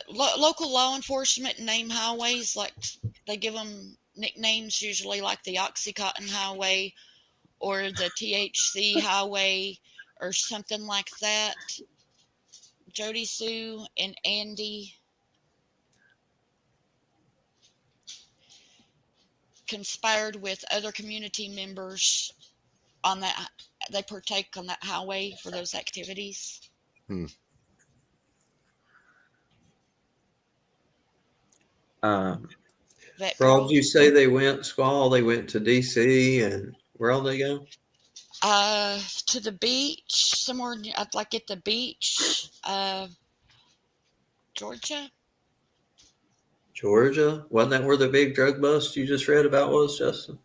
Local law enforcement name highways like they give them nicknames, usually like the Oxycontin Highway or the THC Highway or something like that. Jodie Sue and Andy conspired with other community members on that. They partake on that highway for those activities. Hmm. Vet Where all girl. did you say they went, Squall? They went to DC, and where all they go? To the beach, somewhere like at the beach, Georgia. Georgia? Wasn't that where the big drug bust you just read about was, Justin?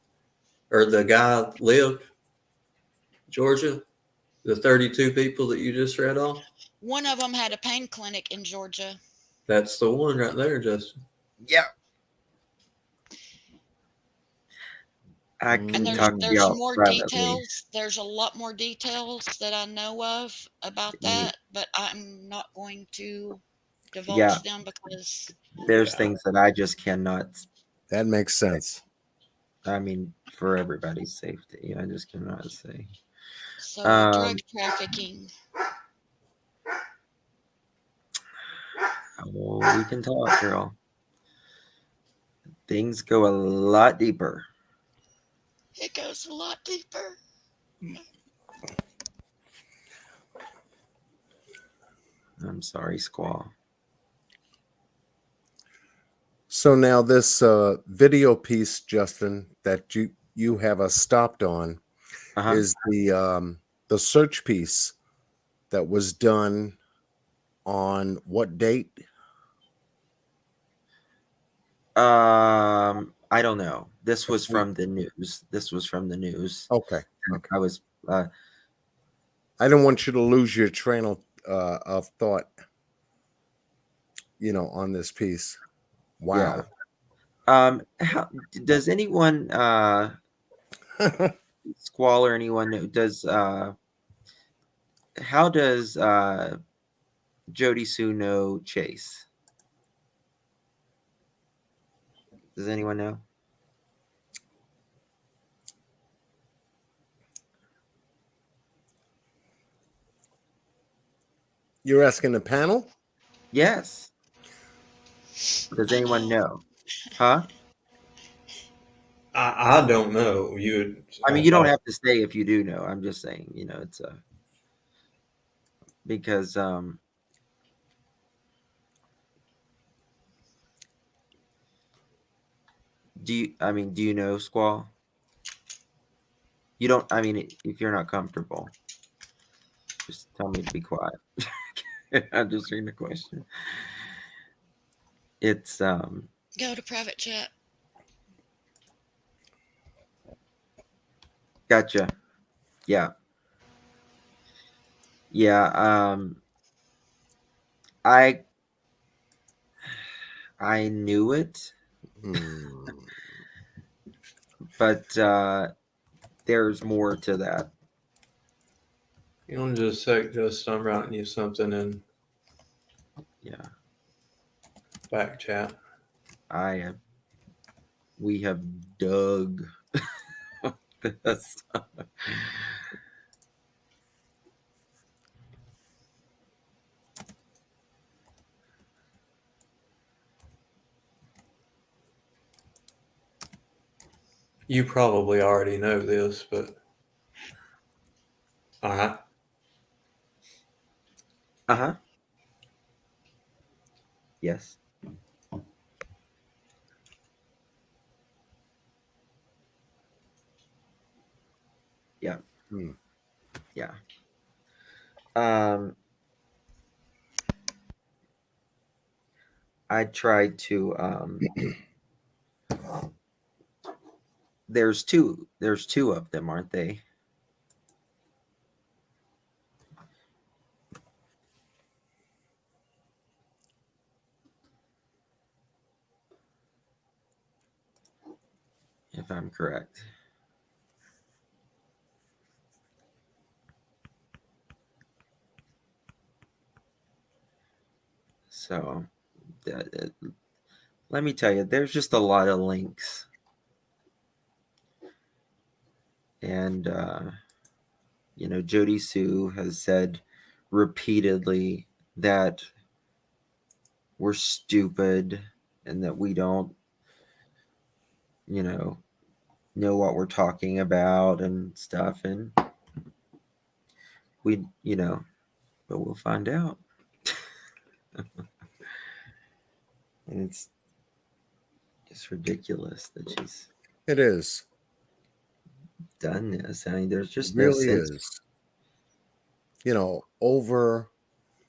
Or the guy lived? Georgia? The 32 people that you just read off? One of them had a pain clinic in Georgia. That's the one right there, Justin. Yeah. I can And talk to there's y'all more privately. details. There's a lot more details that I know of about that, but I'm not going to Yeah. divulge them because There's things that I just cannot. That makes sense. I mean, for everybody's safety, I just cannot say. so drug trafficking. Well, we can talk, girl. Things go a lot deeper. It goes a lot deeper. I'm sorry, Squall. So now this video piece, Justin, that you have us stopped on is the search piece that was done on what date? I don't know. This was from the news. Okay. I was. I didn't want you to lose your train of thought, on this piece. Wow. Yeah. How does anyone Squall or anyone know? How does Jodie Sue know Chase? Does anyone know? You're asking the panel? Yes. Does anyone know? Huh? I don't know. I mean, you don't have to say if you do know. I'm just saying, it's because do you know, Squall? You don't, I mean, if you're not comfortable, just tell me to be quiet. I'm just reading the question. It's Go to private chat. gotcha. Yeah. Yeah, I knew it, but there's more to that. You know, just a sec, Justin. I'm writing you something in back chat. We have dug this. You probably already know this, but all right. Uh-huh. Yes. Yeah. Hmm. Yeah. Um, I tried to there's two of them, aren't they? If I'm correct. So let me tell you, there's just a lot of links. And Jodie Sue has said repeatedly that we're stupid and that we don't, know what we're talking about and stuff. And we, but we'll find out. And it's just ridiculous that she's It is. done this. I mean, there's It just no really sense. is. Over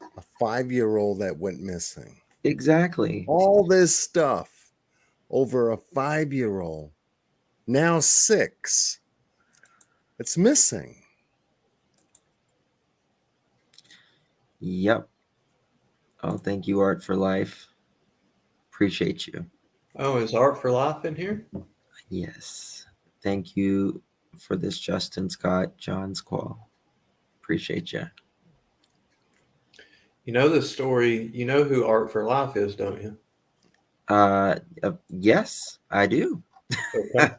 a 5-year-old that went missing. Exactly. All this stuff over a 5-year-old, now 6. It's missing. Yep. Oh, thank you, Art for Life. Appreciate you. Oh, is Art for Life in here? Yes. Thank you for this, Justin Scott, John's Call. Appreciate you. You know the story. You know who Art for Life is, don't you? Yes, I do. Okay.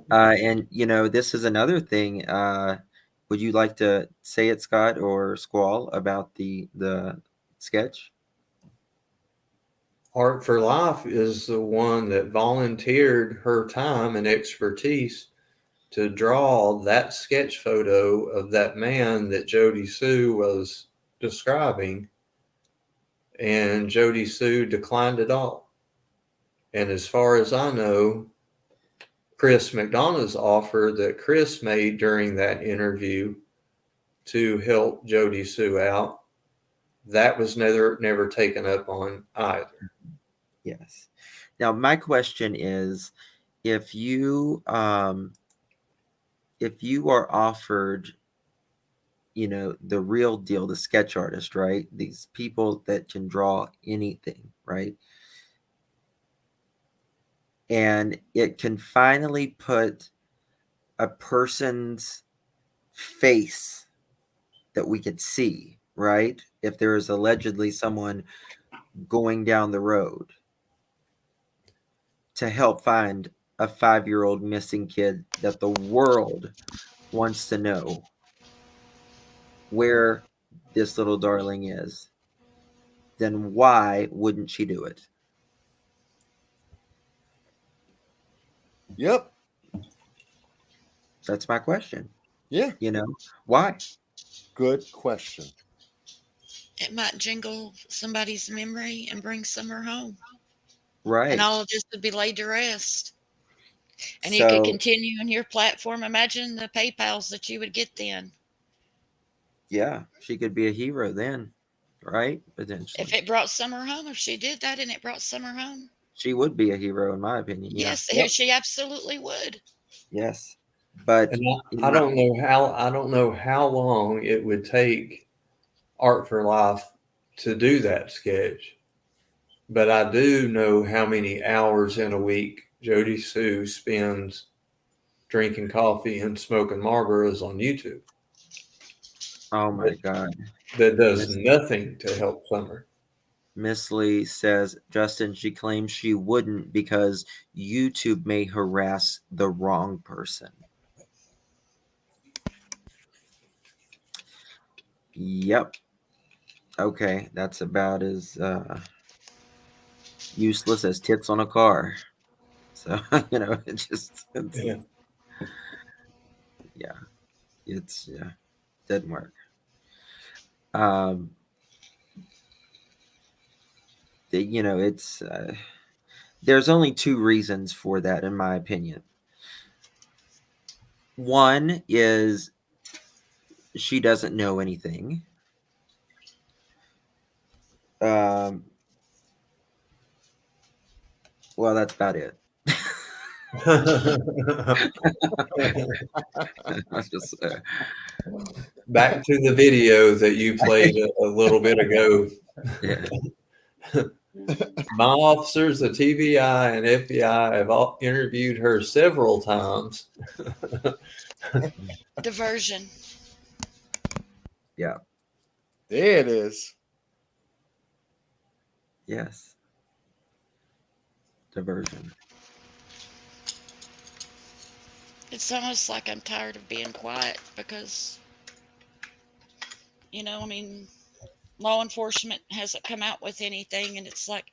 And this is another thing. Would you like to say it, Scott or Squall, about the sketch? Art for Life is the one that volunteered her time and expertise to draw that sketch photo of that man that Jodie Sue was describing, and Jodie Sue declined it all. And as far as I know, Chris McDonough's offer that Chris made during that interview to help Jodie Sue out, that was never taken up on either. Yes. Now, my question is, if you are offered, the real deal, the sketch artist, right? These people that can draw anything, right? And it can finally put a person's face that we could see, right? If there is allegedly someone going down the road to help find a 5-year-old missing kid that the world wants to know where this little darling is, then why wouldn't she do it? Yep. That's my question. Yeah. Why? Good question. It might jingle somebody's memory and bring summer home. Right. And all of this would be laid to rest. And you could So, continue on your platform. Imagine the PayPals that you would get then. yeah, she could be a hero then, right? Potentially. If it brought summer home, if she did that and it brought summer home. She would be a hero, in my opinion. Yeah. Yes, she absolutely would. Yes. But And I don't know how long it would take Art for Life to do that sketch, but I do know how many hours in a week Jodie Sue spends drinking coffee and smoking Marlboros on YouTube. oh my God. That does nothing to help Summer. Miss Lee says, Justin, she claims she wouldn't because YouTube may harass the wrong person. Yep. Okay, that's about as useless as tits on a car. So, it just, yeah, doesn't work. you know, it's there's only two reasons for that, in my opinion. One is she doesn't know anything. Um, well, that's about it. I just, Back to the video that you played a little bit ago. yeah. My officers, the TBI and FBI, have all interviewed her several times. Diversion. Yeah. There it is. Yes. Diversion. It's almost like I'm tired of being quiet because, you know, I mean, law enforcement hasn't come out with anything, and it's like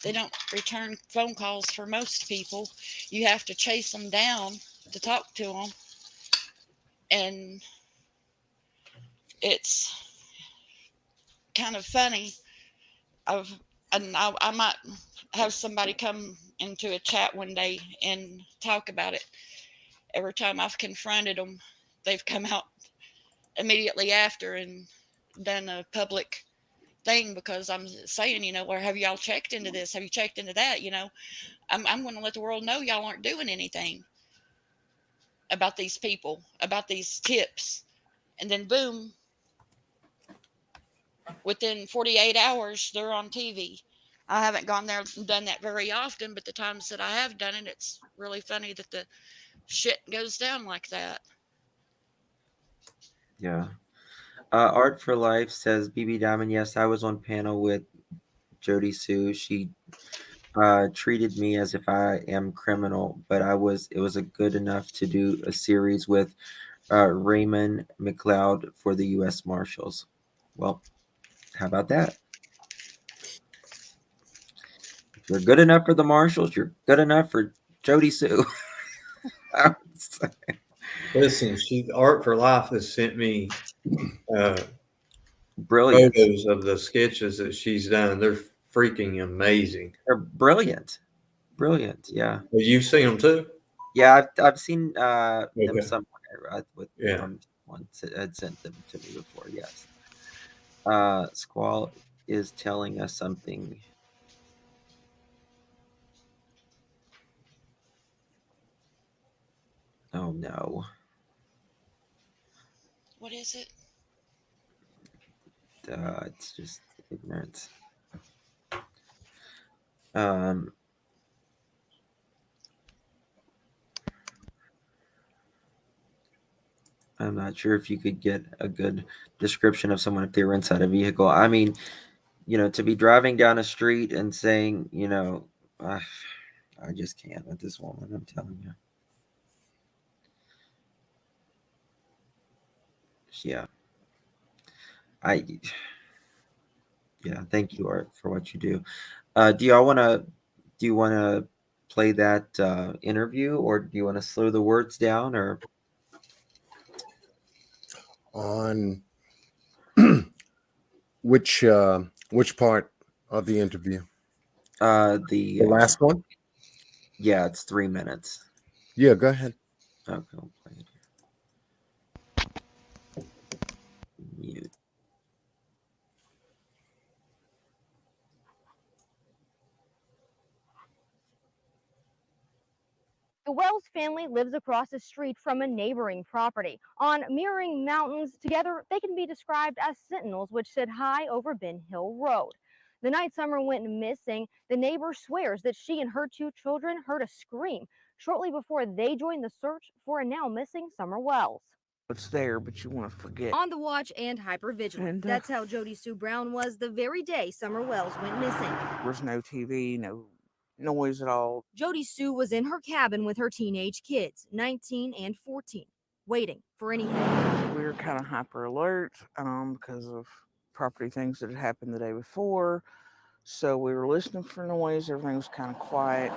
they don't return phone calls for most people. You have to chase them down to talk to them, and it's kind of funny. I've and I might have somebody come into a chat one day and talk about it. Every time I've confronted them, they've come out immediately after and done a public thing because I'm saying, you know, or have y'all checked into this? Have you checked into that? You know, I'm going to let the world know y'all aren't doing anything about these people, about these tips. And then boom, within 48 hours, they're on TV. I haven't gone there and done that very often, but the times that I have done it, it's really funny that the shit goes down like that. Yeah. Art for Life says, BB Diamond, yes, I was on panel with Jodie Sue. She treated me as if I am criminal, but it was a good enough to do a series with Raymond McLeod for the U.S. Marshals. Well, how about that? If you're good enough for the Marshals, you're good enough for Jodie Sue. Listen, Art for Life has sent me Brilliant. photos of the sketches that she's done. They're freaking amazing. They're brilliant. Brilliant. Yeah. Well, you've seen them too? Yeah, I've seen them Okay. somewhere. Yeah. Someone had sent them to me before. Yes. Squall is telling us something. Oh no. What is it? It's just ignorance. I'm not sure if you could get a good description of someone if they were inside a vehicle. I mean, you know, to be driving down a street and saying, you know, I just can't with this woman, I'm telling you. Yeah. Yeah, thank you, Art, for what you do. Do you want to play that interview, or do you want to slow the words down, or On which part of the interview? the last one? Yeah, it's 3 minutes. Yeah, go ahead. Okay, I'll play it here. Mute. The Wells family lives across the street from a neighboring property. On mirroring mountains, together they can be described as sentinels which sit high over Ben Hill Road. The night Summer went missing, the neighbor swears that she and her two children heard a scream shortly before they joined the search for a now missing Summer Wells. It's there, but you want to forget. On the watch and hypervigilant. And, That's how Jodie Sue Brown was the very day Summer Wells went missing. There's no TV, no noise at all. Jodie Sue was in her cabin with her teenage kids, 19 and 14, waiting for anything. We were kind of hyper alert because of property things that had happened the day before. So we were listening for noise. Everything was kind of quiet.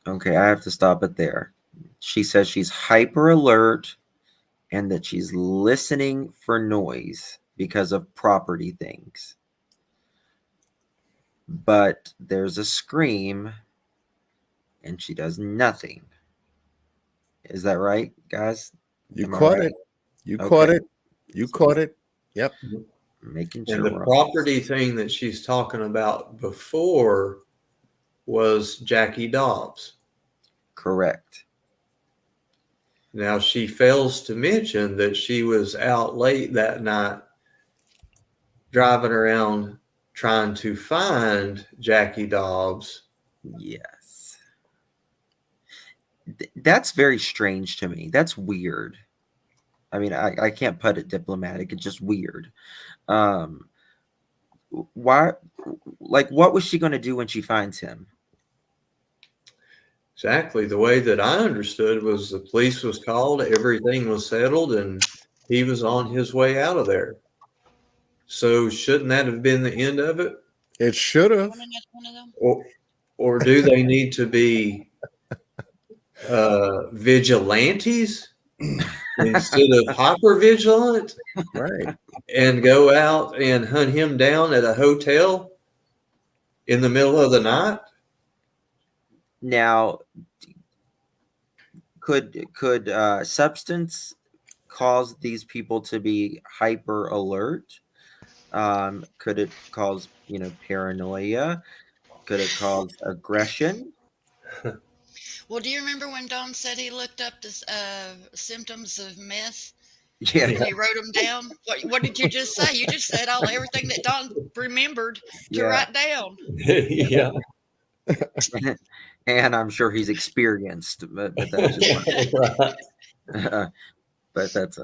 Okay, I have to stop it there. She says she's hyper alert and that she's listening for noise because of property things. but there's a scream and she does nothing. Is that right, guys? You Am I caught right? it. You Okay. caught it. You caught it. Yep. Making And sure the we're property thing that she's talking about before was Jackie Dobbs. correct. Now, she fails to mention that she was out late that night driving around trying to find Jackie Dobbs. Yes. That's very strange to me. That's weird. I mean, I can't put it diplomatic. It's just weird. Why? Like, what was she going to do when she finds him? Exactly. The way that I understood was the police was called, everything was settled, and he was on his way out of there. So shouldn't that have been the end of it? It should have. One of them. Or do they need to be vigilantes instead of hyper vigilant Right. and go out and hunt him down at a hotel in the middle of the night? Now, could substance cause these people to be hyper alert? Could it cause paranoia? Could it cause aggression? Well, do you remember when Don said he looked up the symptoms of meth Yeah, and he wrote them down? What did you just say? You just said everything that Don remembered to yeah. write down. Yeah. And I'm sure he's experienced, but that's just Right. but that's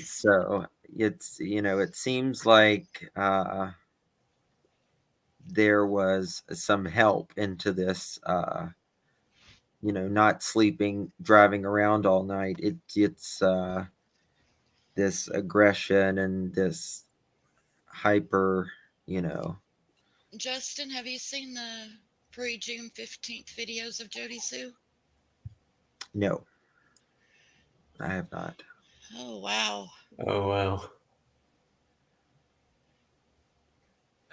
so it's it seems like there was some help into this not sleeping, driving around all night. It's this aggression and this hyper Justin, have you seen the pre-June 15th videos of Jodie Sue? no, I have not. Oh, wow. Oh, wow.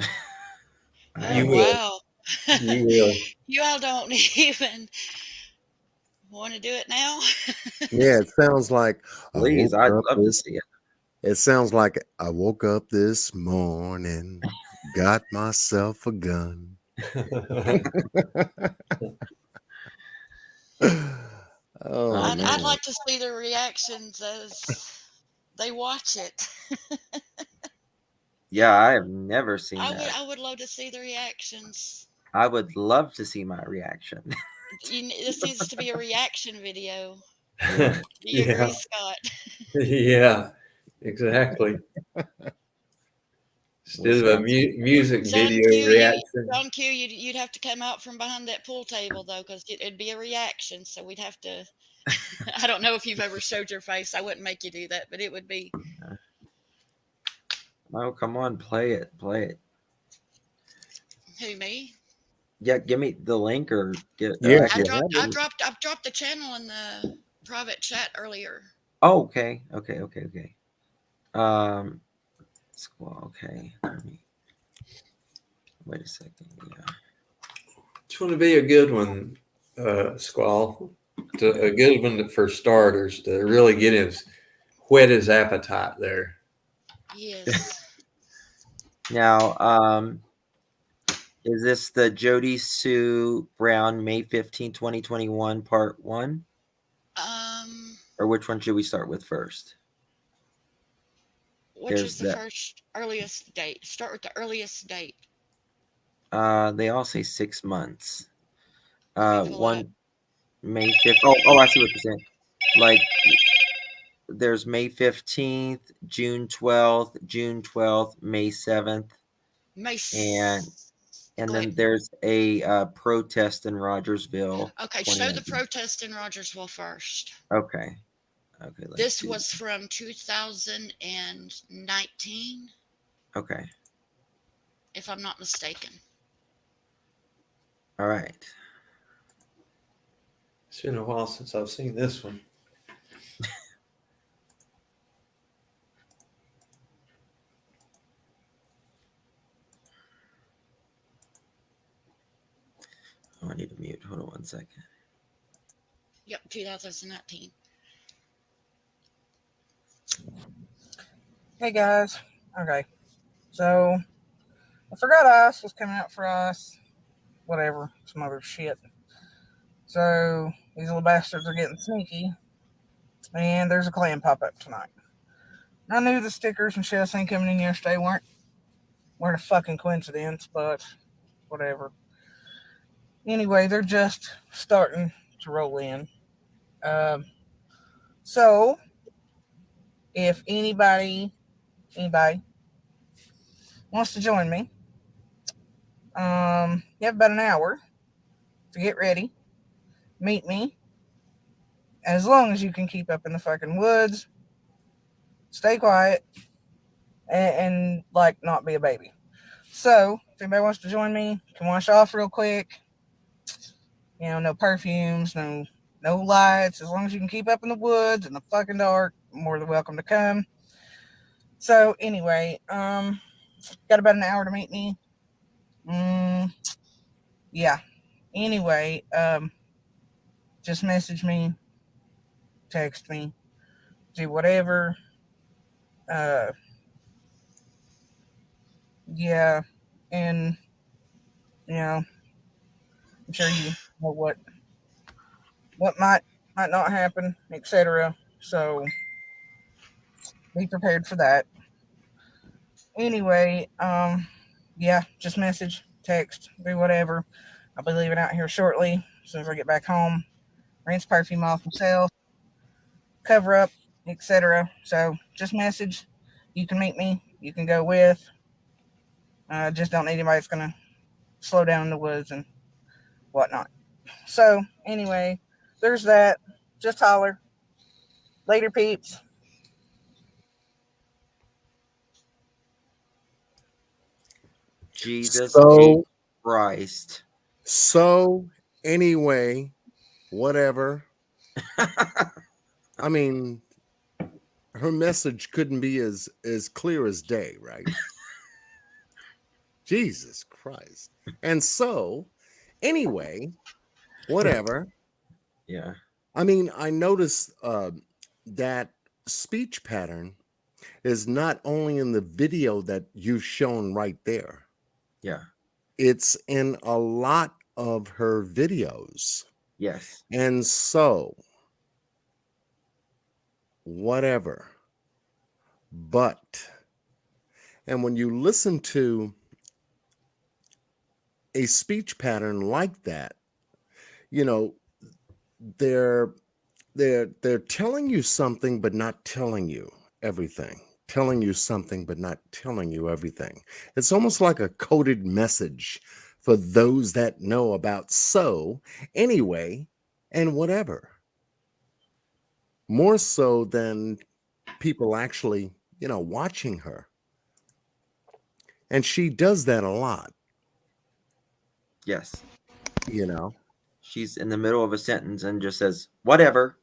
You Oh, will. wow. You will. You all don't even want to do it now? Yeah, it sounds like I Please, woke I'd up love to this. see it. It sounds like I woke up this morning, got myself a gun. Oh Oh I'd man, man. like to see their reactions as they watch it. yeah, I have never seen that. I would love to see the reactions. I would love to see my reaction. This needs to be a reaction video. Yeah. Do you Yeah. agree, Scott? Yeah, exactly. Instead of a music John video Q, reaction. John Q, you'd have to come out from behind that pool table though, because it'd be a reaction. So we'd have to. I don't know if you've ever showed your face. I wouldn't make you do that, but it would be. Oh, come on, play it. Who, me? Yeah, give me the link or get. Yeah, I if I can. you dropped. I haven't. dropped. I dropped the channel in the private chat earlier. Oh, okay. Okay. Let me. Wait a second. Yeah. It's going to be a good one, Squall. A good one for starters to really get whet his appetite there. Yes. Now, is this the Jodie Sue Brown May 15, 2021 part 1? Or which one should we start with first? Which is the first earliest date? Start with the earliest date. They all say 6 months. Let me pull up. May 5th. Oh, I see what you're saying. Like there's May 15th, June 12th, May 7th. May. And Go then ahead. there's a protest in Rogersville. Okay, show the protest in Rogersville first. Okay. This was from 2019. Okay. If I'm not mistaken. All right. It's been a while since I've seen this one. Oh, I need to mute. Hold on 1 second. Yep, 2019. Hey guys. Okay. So I forgot Ice was coming out for us. Whatever. Some other shit. So these little bastards are getting sneaky. And there's a clan pop up tonight. I knew the stickers and shit I seen coming in yesterday weren't a fucking coincidence, but whatever. Anyway, they're just starting to roll in. So if anybody wants to join me, you have about an hour to get ready. Meet me. As long as you can keep up in the fucking woods, stay quiet, and like not be a baby. So if anybody wants to join me, can wash off real quick. You know, no perfumes, no lights. As long as you can keep up in the woods in the fucking dark, more than welcome to come. So anyway, got about an hour to meet me. Yeah. Anyway, just message me, text me, do whatever. Yeah, and you know, I'm sure you know what might not happen, etc. So be prepared for that. Anyway, yeah, just message, text, do whatever. I'll be leaving out here shortly as soon as I get back home. Rinse perfume off myself, cover up, etc. So just message. You can meet me. You can go with. Just don't need anybody that's gonna slow down in the woods and whatnot. So anyway, there's that. Just holler. Later, peeps. Jesus So, Christ. so anyway, whatever. I mean, her message couldn't be as clear as day, right? Jesus Christ. And so, anyway, whatever. Yeah. I mean, I noticed that speech pattern is not only in the video that you've shown right there, Yeah. it's in a lot of her videos. Yes. And so, whatever. But, and when you listen to a speech pattern like that, you know, they're telling you something but not telling you everything, telling you something but not telling you everything. It's almost like a coded message for those that know about so anyway and whatever, more so than people actually watching her. And she does that a lot. Yes. you know She's in the middle of a sentence and just says, whatever,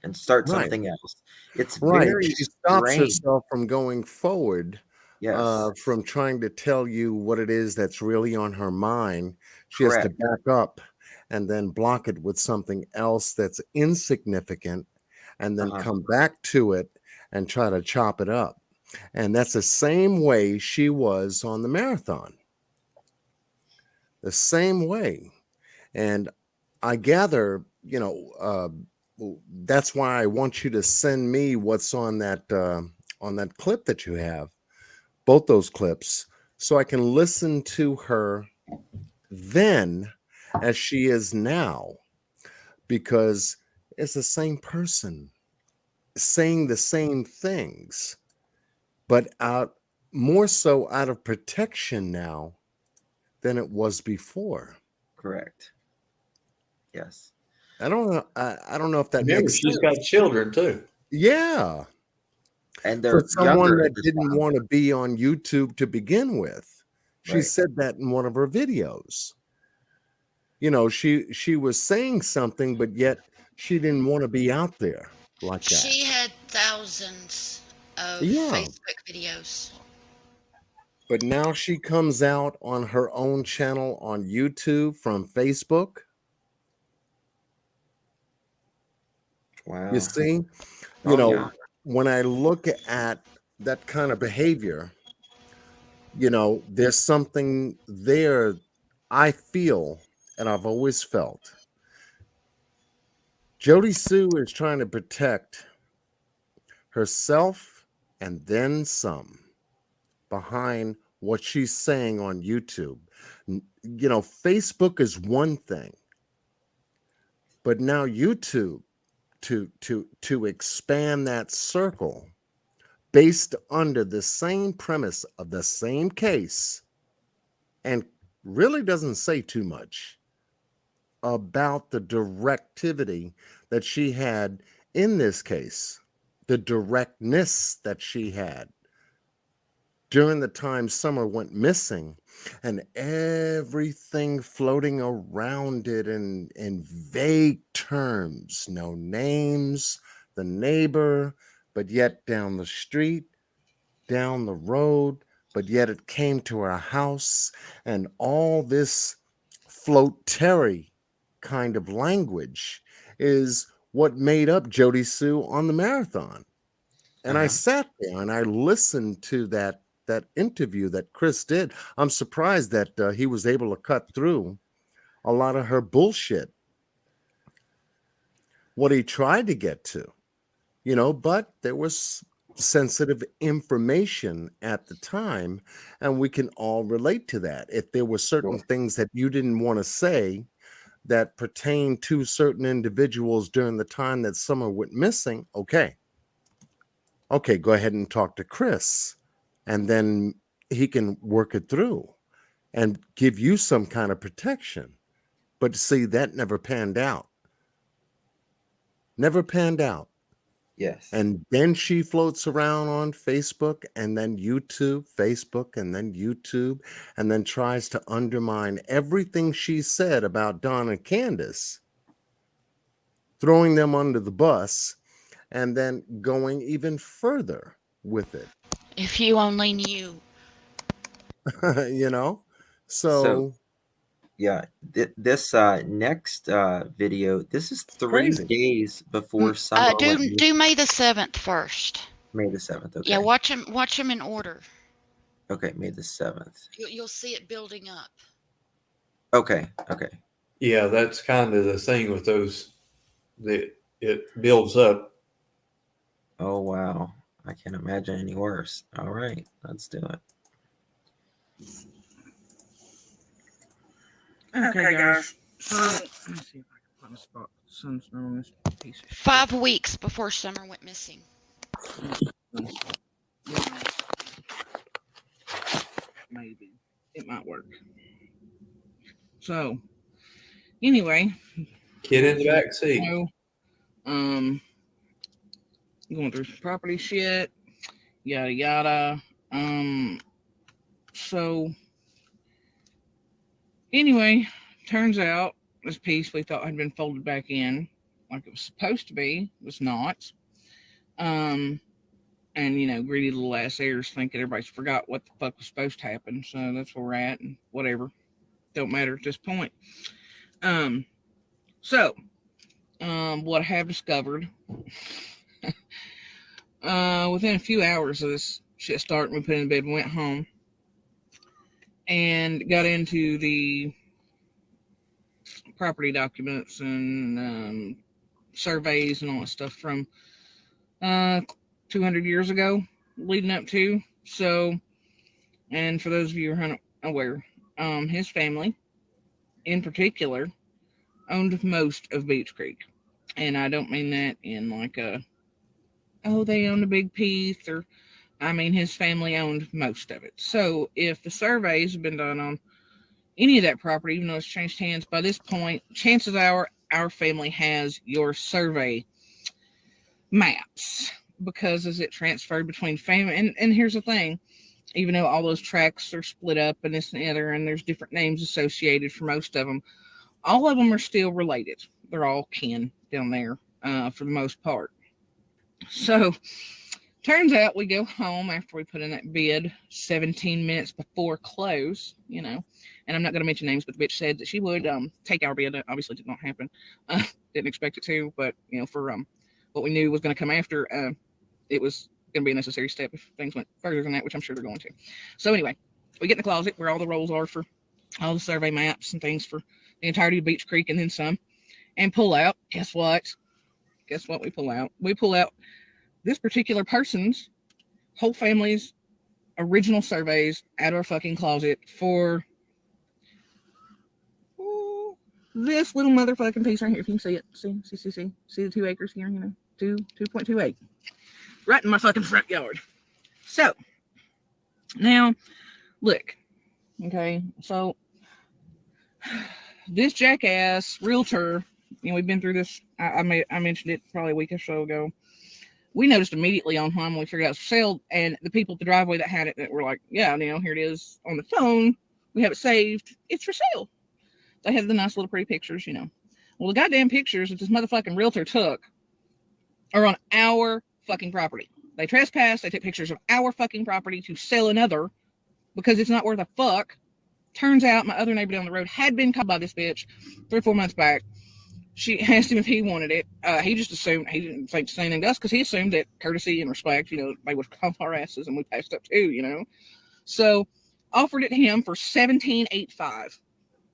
and starts right. something else. It's Right. very She stops strange. herself from going forward, Yes. from trying to tell you what it is that's really on her mind. She has to Correct. back up and then block it with something else that's insignificant and then Uh-huh. come back to it and try to chop it up. And that's the same way she was on the marathon. The same way. And I gather, that's why I want you to send me what's on that clip that you have, both those clips, so I can listen to her then as she is now, because it's the same person saying the same things, but more so out of protection now than it was before. Correct. Yes. I don't know. I don't know if that Remember, makes she's sense. got children too. Yeah. And For they're someone younger that at this didn't time. want to be on YouTube to begin with. She Right. said that in one of her videos. She was saying something, but yet she didn't want to be out there like that. She had thousands of Yeah. Facebook videos. But now she comes out on her own channel on YouTube from Facebook. Wow. You see, Oh, yeah. when I look at that kind of behavior, there's something there I feel, and I've always felt. Jodie Sue is trying to protect herself and then some behind what she's saying on YouTube. Facebook is one thing, but now YouTube to expand that circle based under the same premise of the same case, and really doesn't say too much about the directivity that she had in this case, the directness that she had during the time Summer went missing, and everything floating around it in vague terms, no names, the neighbor, but yet down the street, down the road, but yet it came to our house, and all this float Terry kind of language is what made up Jodie Sue on the marathon. And I Uh-huh. sat there and I listened to that interview that Chris did. I'm surprised that he was able to cut through a lot of her bullshit. What he tried to get to, but there was sensitive information at the time, and we can all relate to that. If there were certain Sure. things that you didn't want to say that pertain to certain individuals during the time that Summer went missing, okay, go ahead and talk to Chris, and then he can work it through and give you some kind of protection. But see, that never panned out. Never panned out. Yes. And then she floats around on Facebook and then YouTube, Facebook and then YouTube, and then tries to undermine everything she said about Don and Candace, throwing them under the bus, and then going even further with it. If you only knew. you know? So, So yeah, this next video, this is it's 3 crazy. days before Summer went missing. Do May the 7th first. May the 7th. Okay. Yeah, watch them in order. Okay, May the 7th. You'll see it building up. Okay. Okay. Yeah, that's kind of the thing with those, that it builds up. Oh, wow. I can't imagine any worse. All right, let's do it. Okay, guys. So, let me see if I can find a spot. Sun's not on this piece of shit. 5 weeks before Summer went missing. Maybe. It might work. So, anyway. Kid in the back seat. Going through some property shit. Yada, yada. So, anyway, turns out this piece we thought had been folded back in like it was supposed to be was not. And greedy little ass heirs thinking everybody's forgot what the fuck was supposed to happen. So that's where we're at, and whatever. Don't matter at this point. What I have discovered within a few hours of this shit starting, we put in bed and went home and got into the property documents and surveys and all that stuff from 200 years ago leading up to. So, and for those of you who are unaware, his family in particular owned most of Beach Creek. And I don't mean that in like they own a big piece, or I mean his family owned most of it. So if the surveys have been done on any of that property, even though it's changed hands by this point, chances are our family has your survey maps, because as it transferred between family, and here's the thing, even though all those tracts are split up and this and the other, and there's different names associated for most of them, all of them are still related. They're all kin down there for the most part. So Turns out we go home after we put in that bid 17 minutes before close, you know. And I'm not going to mention names, but the bitch said that she would take our bid. That obviously did not happen. Didn't expect it to, but, you know, for what we knew was going to come after, it was going to be a necessary step if things went further than that, which I'm sure they're going to. So anyway, we get in the closet where all the rolls are for all the survey maps and things for the entirety of Beach Creek and then some, and pull out. Guess what? Guess what we pull out? We pull out this particular person's whole family's original surveys out of our fucking closet for this little motherfucking piece right here. If you can see it. See the 2 acres here, you know, 2.28. Right in my fucking front yard. So, now, look. Okay, so this jackass realtor, you know, we've been through this. I mentioned it probably a week or so ago. We noticed immediately on home when we figured out it was for sale, and the people at the driveway that had it that were like, yeah, you know, here it is on the phone. We have it saved. It's for sale. They have the nice little pretty pictures, you know. Well, the goddamn pictures that this motherfucking realtor took are on our fucking property. They trespass. They took pictures of our fucking property to sell another because it's not worth a fuck. Turns out my other neighbor down the road had been called by this bitch 3 or 4 months back. She asked him if he wanted it. He just assumed, he didn't think the same thing to us because he assumed that courtesy and respect, you know, they would call our asses and we passed up too, you know. So offered it him for $17,850.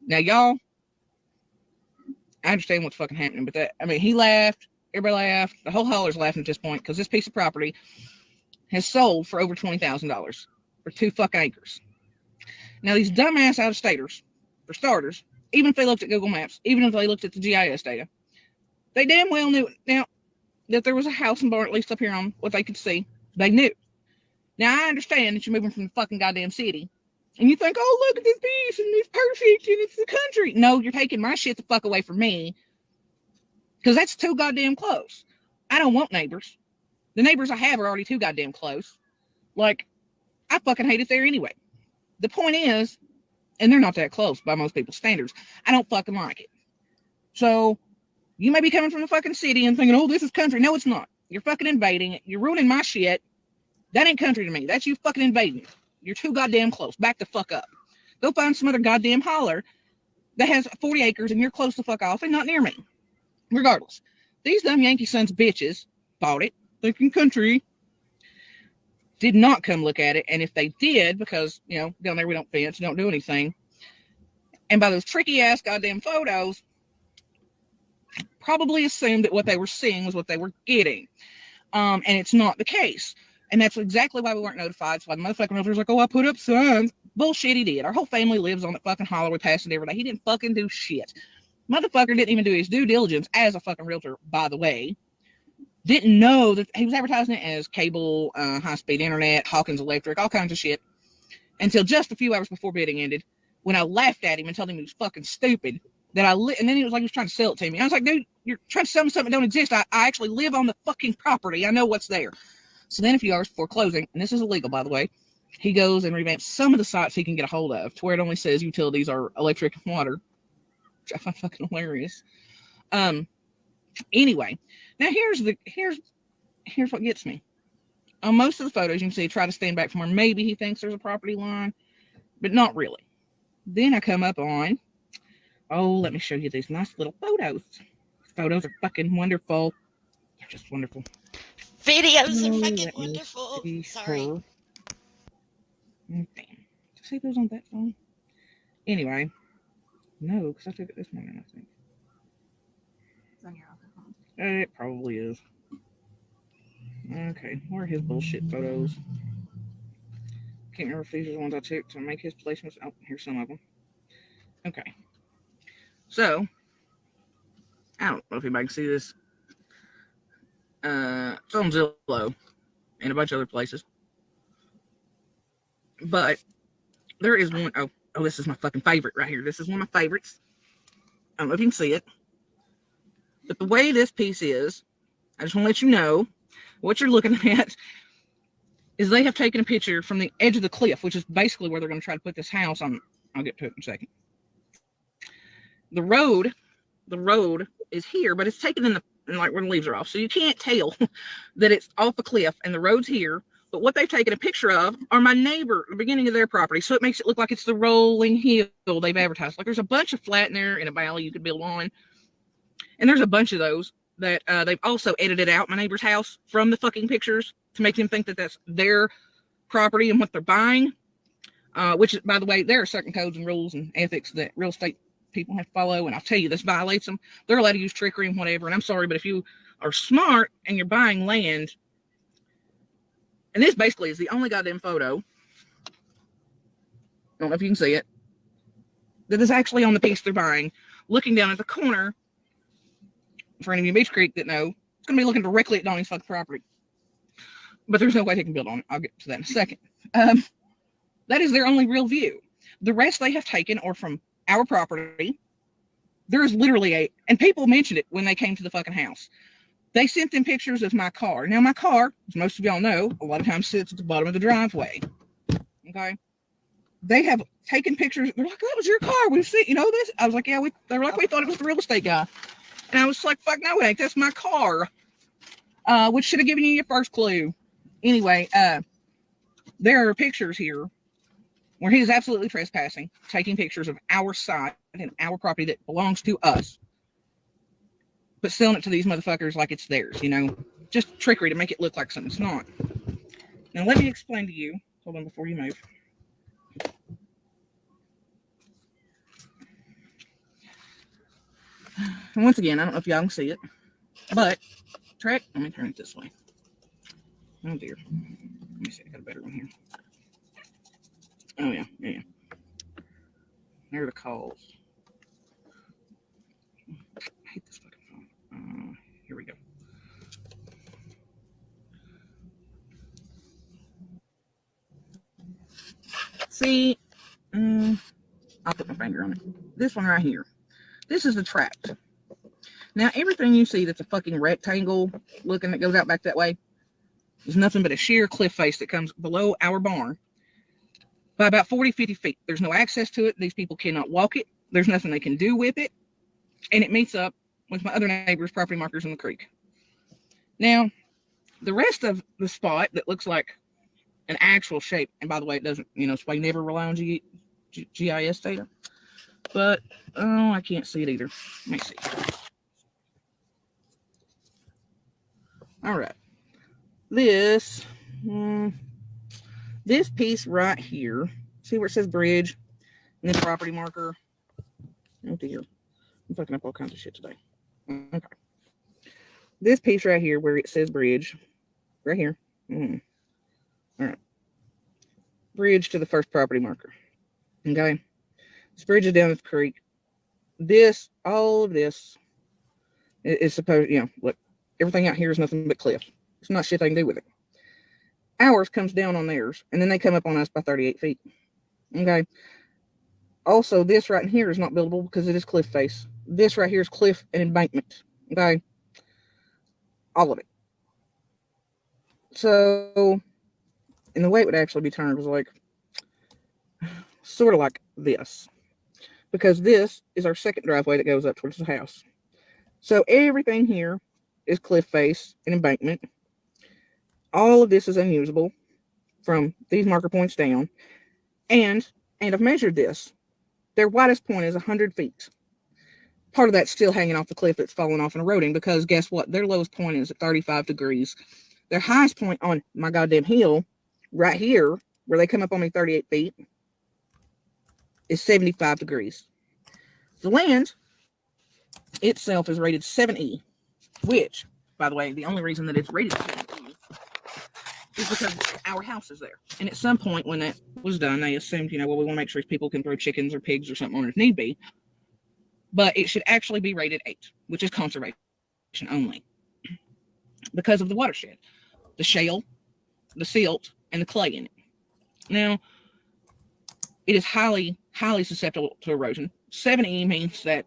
Now, y'all, I understand what's fucking happening, but that, I mean, he laughed, everybody laughed, the whole holler's laughing at this point because this piece of property has sold for over $20,000 for 2 fucking acres. Now, these dumbass out-of-staters, for starters, even if they looked at Google Maps, even if they looked at the GIS data, they damn well knew now that there was a house and barn at least up here on what they could see. They knew. Now, I understand that you're moving from the fucking goddamn city, and you think, oh, look at this piece, and it's perfect, and it's the country. No, you're taking my shit the fuck away from me, because that's too goddamn close. I don't want neighbors. The neighbors I have are already too goddamn close. Like, I fucking hate it there anyway. The point is, and they're not that close by most people's standards, I don't fucking like it. So, you may be coming from the fucking city and thinking, oh, this is country. No, it's not. You're fucking invading it. You're ruining my shit. That ain't country to me. That's you fucking invading. You're too goddamn close. Back the fuck up. Go find some other goddamn holler that has 40 acres and you're close the fuck off and not near me. Regardless, these dumb Yankee sons of bitches bought it, thinking country, did not come look at it. And if they did, because, you know, down there we don't fence, we don't do anything. And by those tricky ass goddamn photos, probably assumed that what they were seeing was what they were getting. And it's not the case. And that's exactly why we weren't notified. So why the motherfucking realtor's like, oh, I put up signs. Bullshit, he did. Our whole family lives on that fucking holler. We pass it every day. He didn't fucking do shit. Motherfucker didn't even do his due diligence as a fucking realtor, by the way. Didn't know that he was advertising it as cable, high-speed internet, Hawkins Electric, all kinds of shit. Until just a few hours before bidding ended, when I laughed at him and told him he was fucking stupid. And then he was like, he was trying to sell it to me. I was like, dude, you're trying to sell me something that don't exist. I actually live on the fucking property. I know what's there. So then a few hours before closing, and this is illegal, by the way, he goes and revamps some of the sites he can get a hold of to where it only says utilities are electric and water, which I find fucking hilarious. Anyway, now here's what gets me. On most of the photos, you can see try to stand back from where maybe he thinks there's a property line, but not really. Then I come up on, oh, let me show you these nice little photos. Photos are fucking wonderful. They're just wonderful. Videos are fucking wonderful. Sorry. Damn. Did I see those on that phone? Anyway, no, because I took it this morning, I think. It's on your other phone. It probably is. Okay, where are his bullshit photos? Can't remember if these are the ones I took to make his placements. Oh, here's some of them. Okay. So, I don't know if anybody can see this. It's on Zillow and a bunch of other places. But there is one, oh, this is my fucking favorite right here. This is one of my favorites. I don't know if you can see it. But the way this piece is, I just want to let you know, what you're looking at is they have taken a picture from the edge of the cliff, which is basically where they're going to try to put this house on. I'll get to it in a second. The road is here, but it's taken in the, and like where the leaves are off. So you can't tell that it's off a cliff and the road's here. But what they've taken a picture of are my neighbor, the beginning of their property. So it makes it look like it's the rolling hill they've advertised. Like there's a bunch of flat in there in a valley you could build on. And there's a bunch of those that they've also edited out my neighbor's house from the fucking pictures to make them think that that's their property and what they're buying. Which, by the way, there are certain codes and rules and ethics that real estate people have to follow. And I'll tell you, this violates them. They're allowed to use trickery and whatever. And I'm sorry, but if you are smart and you're buying land, and this basically is the only goddamn photo, I don't know if you can see it, that is actually on the piece they're buying, looking down at the corner. For any of you Beach Creek that know, it's going to be looking directly at Donnie's fucking property. But there's no way they can build on it. I'll get to that in a second. That is their only real view. The rest they have taken are from our property. There is literally and people mentioned it when they came to the fucking house. They sent them pictures of my car. Now, my car, as most of y'all know, a lot of times sits at the bottom of the driveway. Okay? They have taken pictures. They're like, that was your car. We've seen, this? I was like, yeah, they were like, we thought it was the real estate guy. And I was like, fuck no, it ain't. That's my car. Which should have given you your first clue. Anyway, there are pictures here where he is absolutely trespassing, taking pictures of our site and our property that belongs to us, but selling it to these motherfuckers like it's theirs, just trickery to make it look like something it's not. Now, let me explain to you. Hold on before you move. And once again, I don't know if y'all can see it, but let me turn it this way. Oh dear. Let me see, I got a better one here. Oh yeah. There are the calls. I hate this fucking phone. Here we go. See, I'll put my finger on it. This one right here. This is the tract. Now, everything you see that's a fucking rectangle looking that goes out back that way is nothing but a sheer cliff face that comes below our barn by about 40, 50 feet. There's no access to it. These people cannot walk it. There's nothing they can do with it. And it meets up with my other neighbor's property markers in the creek. Now, the rest of the spot that looks like an actual shape, and by the way, it doesn't, it's why you never rely on GIS data. But, I can't see it either. Let me see. All right. This piece right here, see where it says bridge and then property marker? Oh dear. I'm fucking up all kinds of shit today. Okay. This piece right here where it says bridge, right here. All right. Bridge to the first property marker. Okay. This bridge is down at the creek. All of this is supposed, look, everything out here is nothing but cliff. There's not shit they can do with it. Ours comes down on theirs, and then they come up on us by 38 feet. Okay. Also, this right here is not buildable because it is cliff face. This right here is cliff and embankment. Okay. All of it. So, and the way it would actually be turned was like, sort of like this. Because this is our second driveway that goes up towards the house. So everything here is cliff face and embankment. All of this is unusable from these marker points down. And I've measured this. Their widest point is 100 feet. Part of that's still hanging off the cliff that's falling off and eroding because guess what? Their lowest point is at 35 degrees. Their highest point on my goddamn hill, right here, where they come up on me 38 feet, is 75 degrees. The land itself is rated 7E, which, by the way, the only reason that it's rated 7E is because our house is there. And at some point when that was done, they assumed, we want to make sure people can throw chickens or pigs or something on it if need be. But it should actually be rated 8, which is conservation only. Because of the watershed. The shale, the silt, and the clay in it. Now, it is highly, highly susceptible to erosion. 7E means that,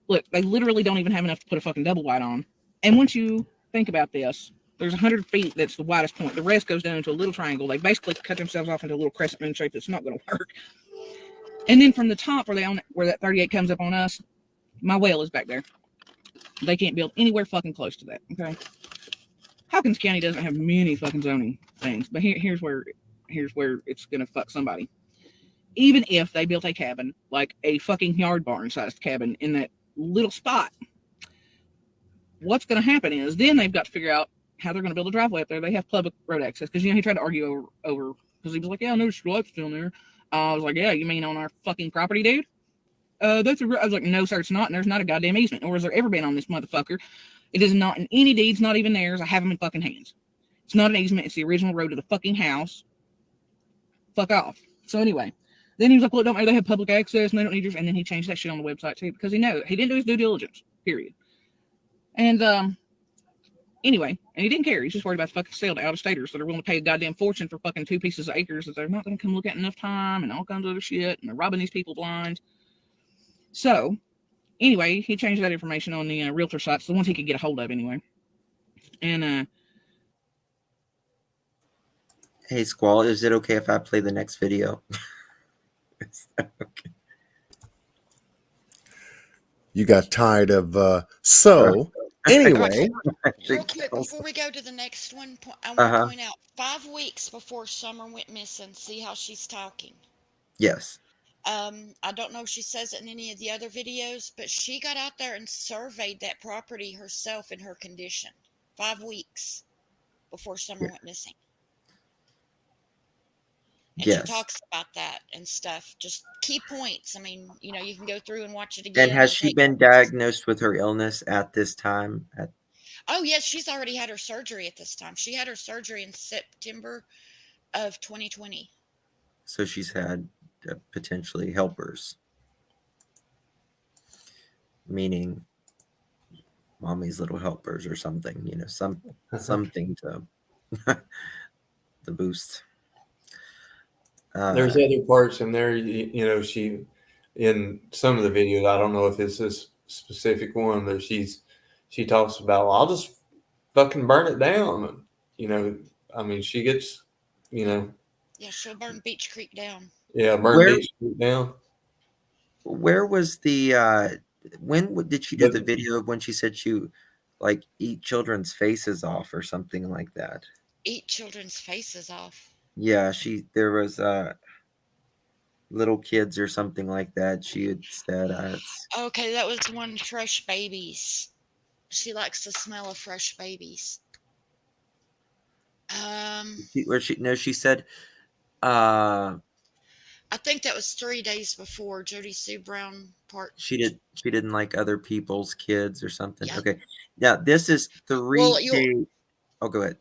look, they literally don't even have enough to put a fucking double wide on. And once you think about this, there's 100 feet that's the widest point. The rest goes down into a little triangle. They basically cut themselves off into a little crescent moon shape that's not going to work. And then from the top where that 38 comes up on us, my well is back there. They can't build anywhere fucking close to that. Okay. Hawkins County doesn't have many fucking zoning things, but here's where it's gonna fuck somebody. Even if they built a cabin, like a fucking yard barn sized cabin in that little spot, what's gonna happen is then they've got to figure out how they're gonna build a driveway up there. They have public road access because he tried to argue over because he was like, yeah, no stripes down there. I was like, yeah, you mean on our fucking property, dude? I was like, no, sir, it's not. And there's not a goddamn easement, nor has there ever been on this motherfucker. It is not in any deeds, not even theirs. I have them in fucking hands. It's not an easement. It's the original road to the fucking house. Fuck off. So anyway, then he was like, well, it don't matter. They have public access and they don't need yours. And then he changed that shit on the website too because he didn't do his due diligence. Period. And anyway, and he didn't care. He's just worried about fucking sale to out-of-staters that are willing to pay a goddamn fortune for fucking 2 pieces of acres that they're not going to come look at enough time and all kinds of other shit. And they're robbing these people blind. So anyway, he changed that information on the realtor sites, the ones he could get a hold of anyway. And Hey, Squall, is it okay if I play the next video? Okay. You got tired of so anyway. Real quick, before we go to the next one, I want to point out 5 weeks before Summer went missing. See how she's talking? Yes. I don't know if she says it in any of the other videos, but she got out there and surveyed that property herself in her condition 5 weeks before Summer went missing. And yes. She talks about that and stuff. Just key points. I mean, you can go through and watch it again. And has she been diagnosed with her illness at this time? Oh, yes, she's already had her surgery at this time. She had her surgery in September of 2020. So she's had potentially helpers, meaning mommy's little helpers or something, something to the boost. There's other parts in there, she, in some of the videos, I don't know if it's this specific one, but she talks about, well, I'll just fucking burn it down. I mean, she gets, Yeah, she'll burn Beach Creek down. Yeah, burn Beach Creek down. Where was the, when did she do the video of when she said she, like, eat children's faces off or something like that? Eat children's faces off? Yeah, there was little kids or something like that. She had said okay, that was one fresh babies. She likes the smell of fresh babies. She said I think that was 3 days before Jodie Sue Brown part. She didn't like other people's kids or something. Yeah. Okay. Now this is 3 days. Oh, go ahead.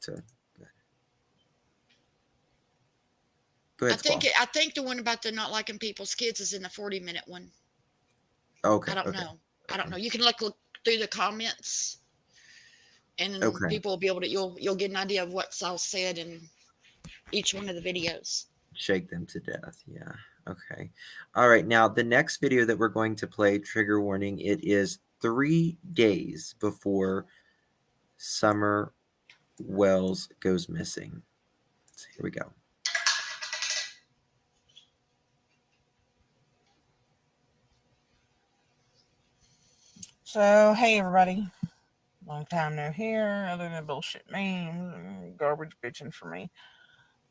Go ahead. I think the one about the not liking people's kids is in the 40-minute one. Okay. I don't know. I don't know. You can look through the comments, and people will be able to. You'll get an idea of what's all said in each one of the videos. Shake them to death. Yeah. Okay. All right. Now the next video that we're going to play, trigger warning, it is 3 days before Summer Wells goes missing. So here we go. So, hey everybody. Long time no here, other than bullshit memes and garbage bitching for me.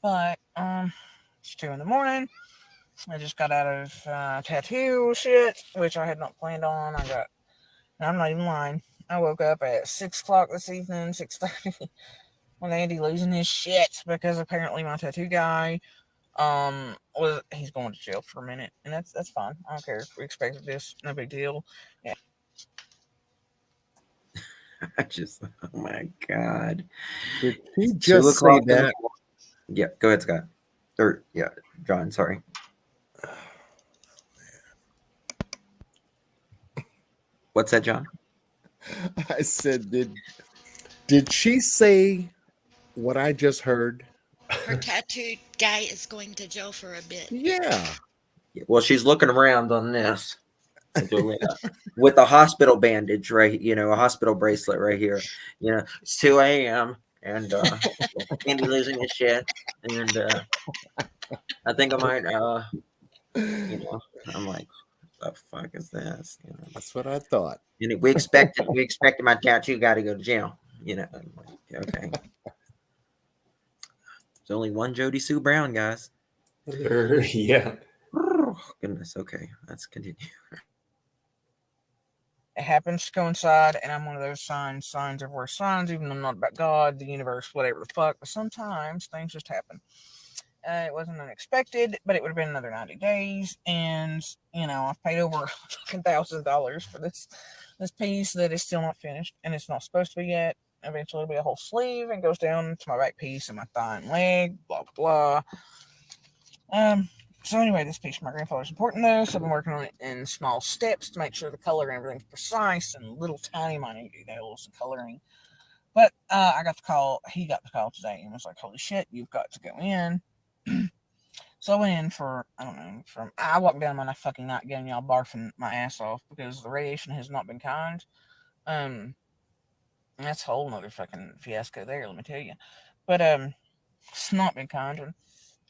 But, it's 2 in the morning. I just got out of tattoo shit, which I had not planned on. I'm not even lying. I woke up at 6 o'clock this evening, 6:30, with Andy losing his shit because apparently my tattoo guy, he's going to jail for a minute, and that's fine. I don't care. We expected this, no big deal. Yeah. Oh my God. Did he just say that? Yeah, go ahead, Scott. Or, yeah, John, sorry. What's that, John? I said, did she say what I just heard? Her tattooed guy is going to jail for a bit. Yeah. Well, she's looking around on this. With a hospital bandage, right? A hospital bracelet right here. It's 2 a.m. and Andy losing his shit, and I think I might, I'm like, the fuck is this? You know, That's what I thought. and we expected my tattoo guy to go to jail. You know, I'm like, okay. There's only one Jodie Sue Brown, guys. Yeah. Oh, goodness. Okay, let's continue. It happens to coincide, and I'm one of those signs everywhere signs, even though I'm not about God, the universe, whatever the fuck, but sometimes things just happen. It wasn't unexpected, but it would have been another 90 days, and, you know, I've paid over $1,000 for this piece that is still not finished, and it's not supposed to be yet. Eventually it'll be a whole sleeve, and goes down to my back piece and my thigh and leg, blah, blah, blah. So anyway, this piece from my grandfather's important though, so I've been working on it in small steps to make sure the color and everything's precise and little tiny minute details and coloring. But I got the call. He got the call today and was like, "Holy shit, you've got to go in." So I went in for, I don't know, I walked down my fucking night getting y'all barfing my ass off because the radiation has not been kind. That's a whole nother fucking fiasco there, let me tell you. But it's not been kind. And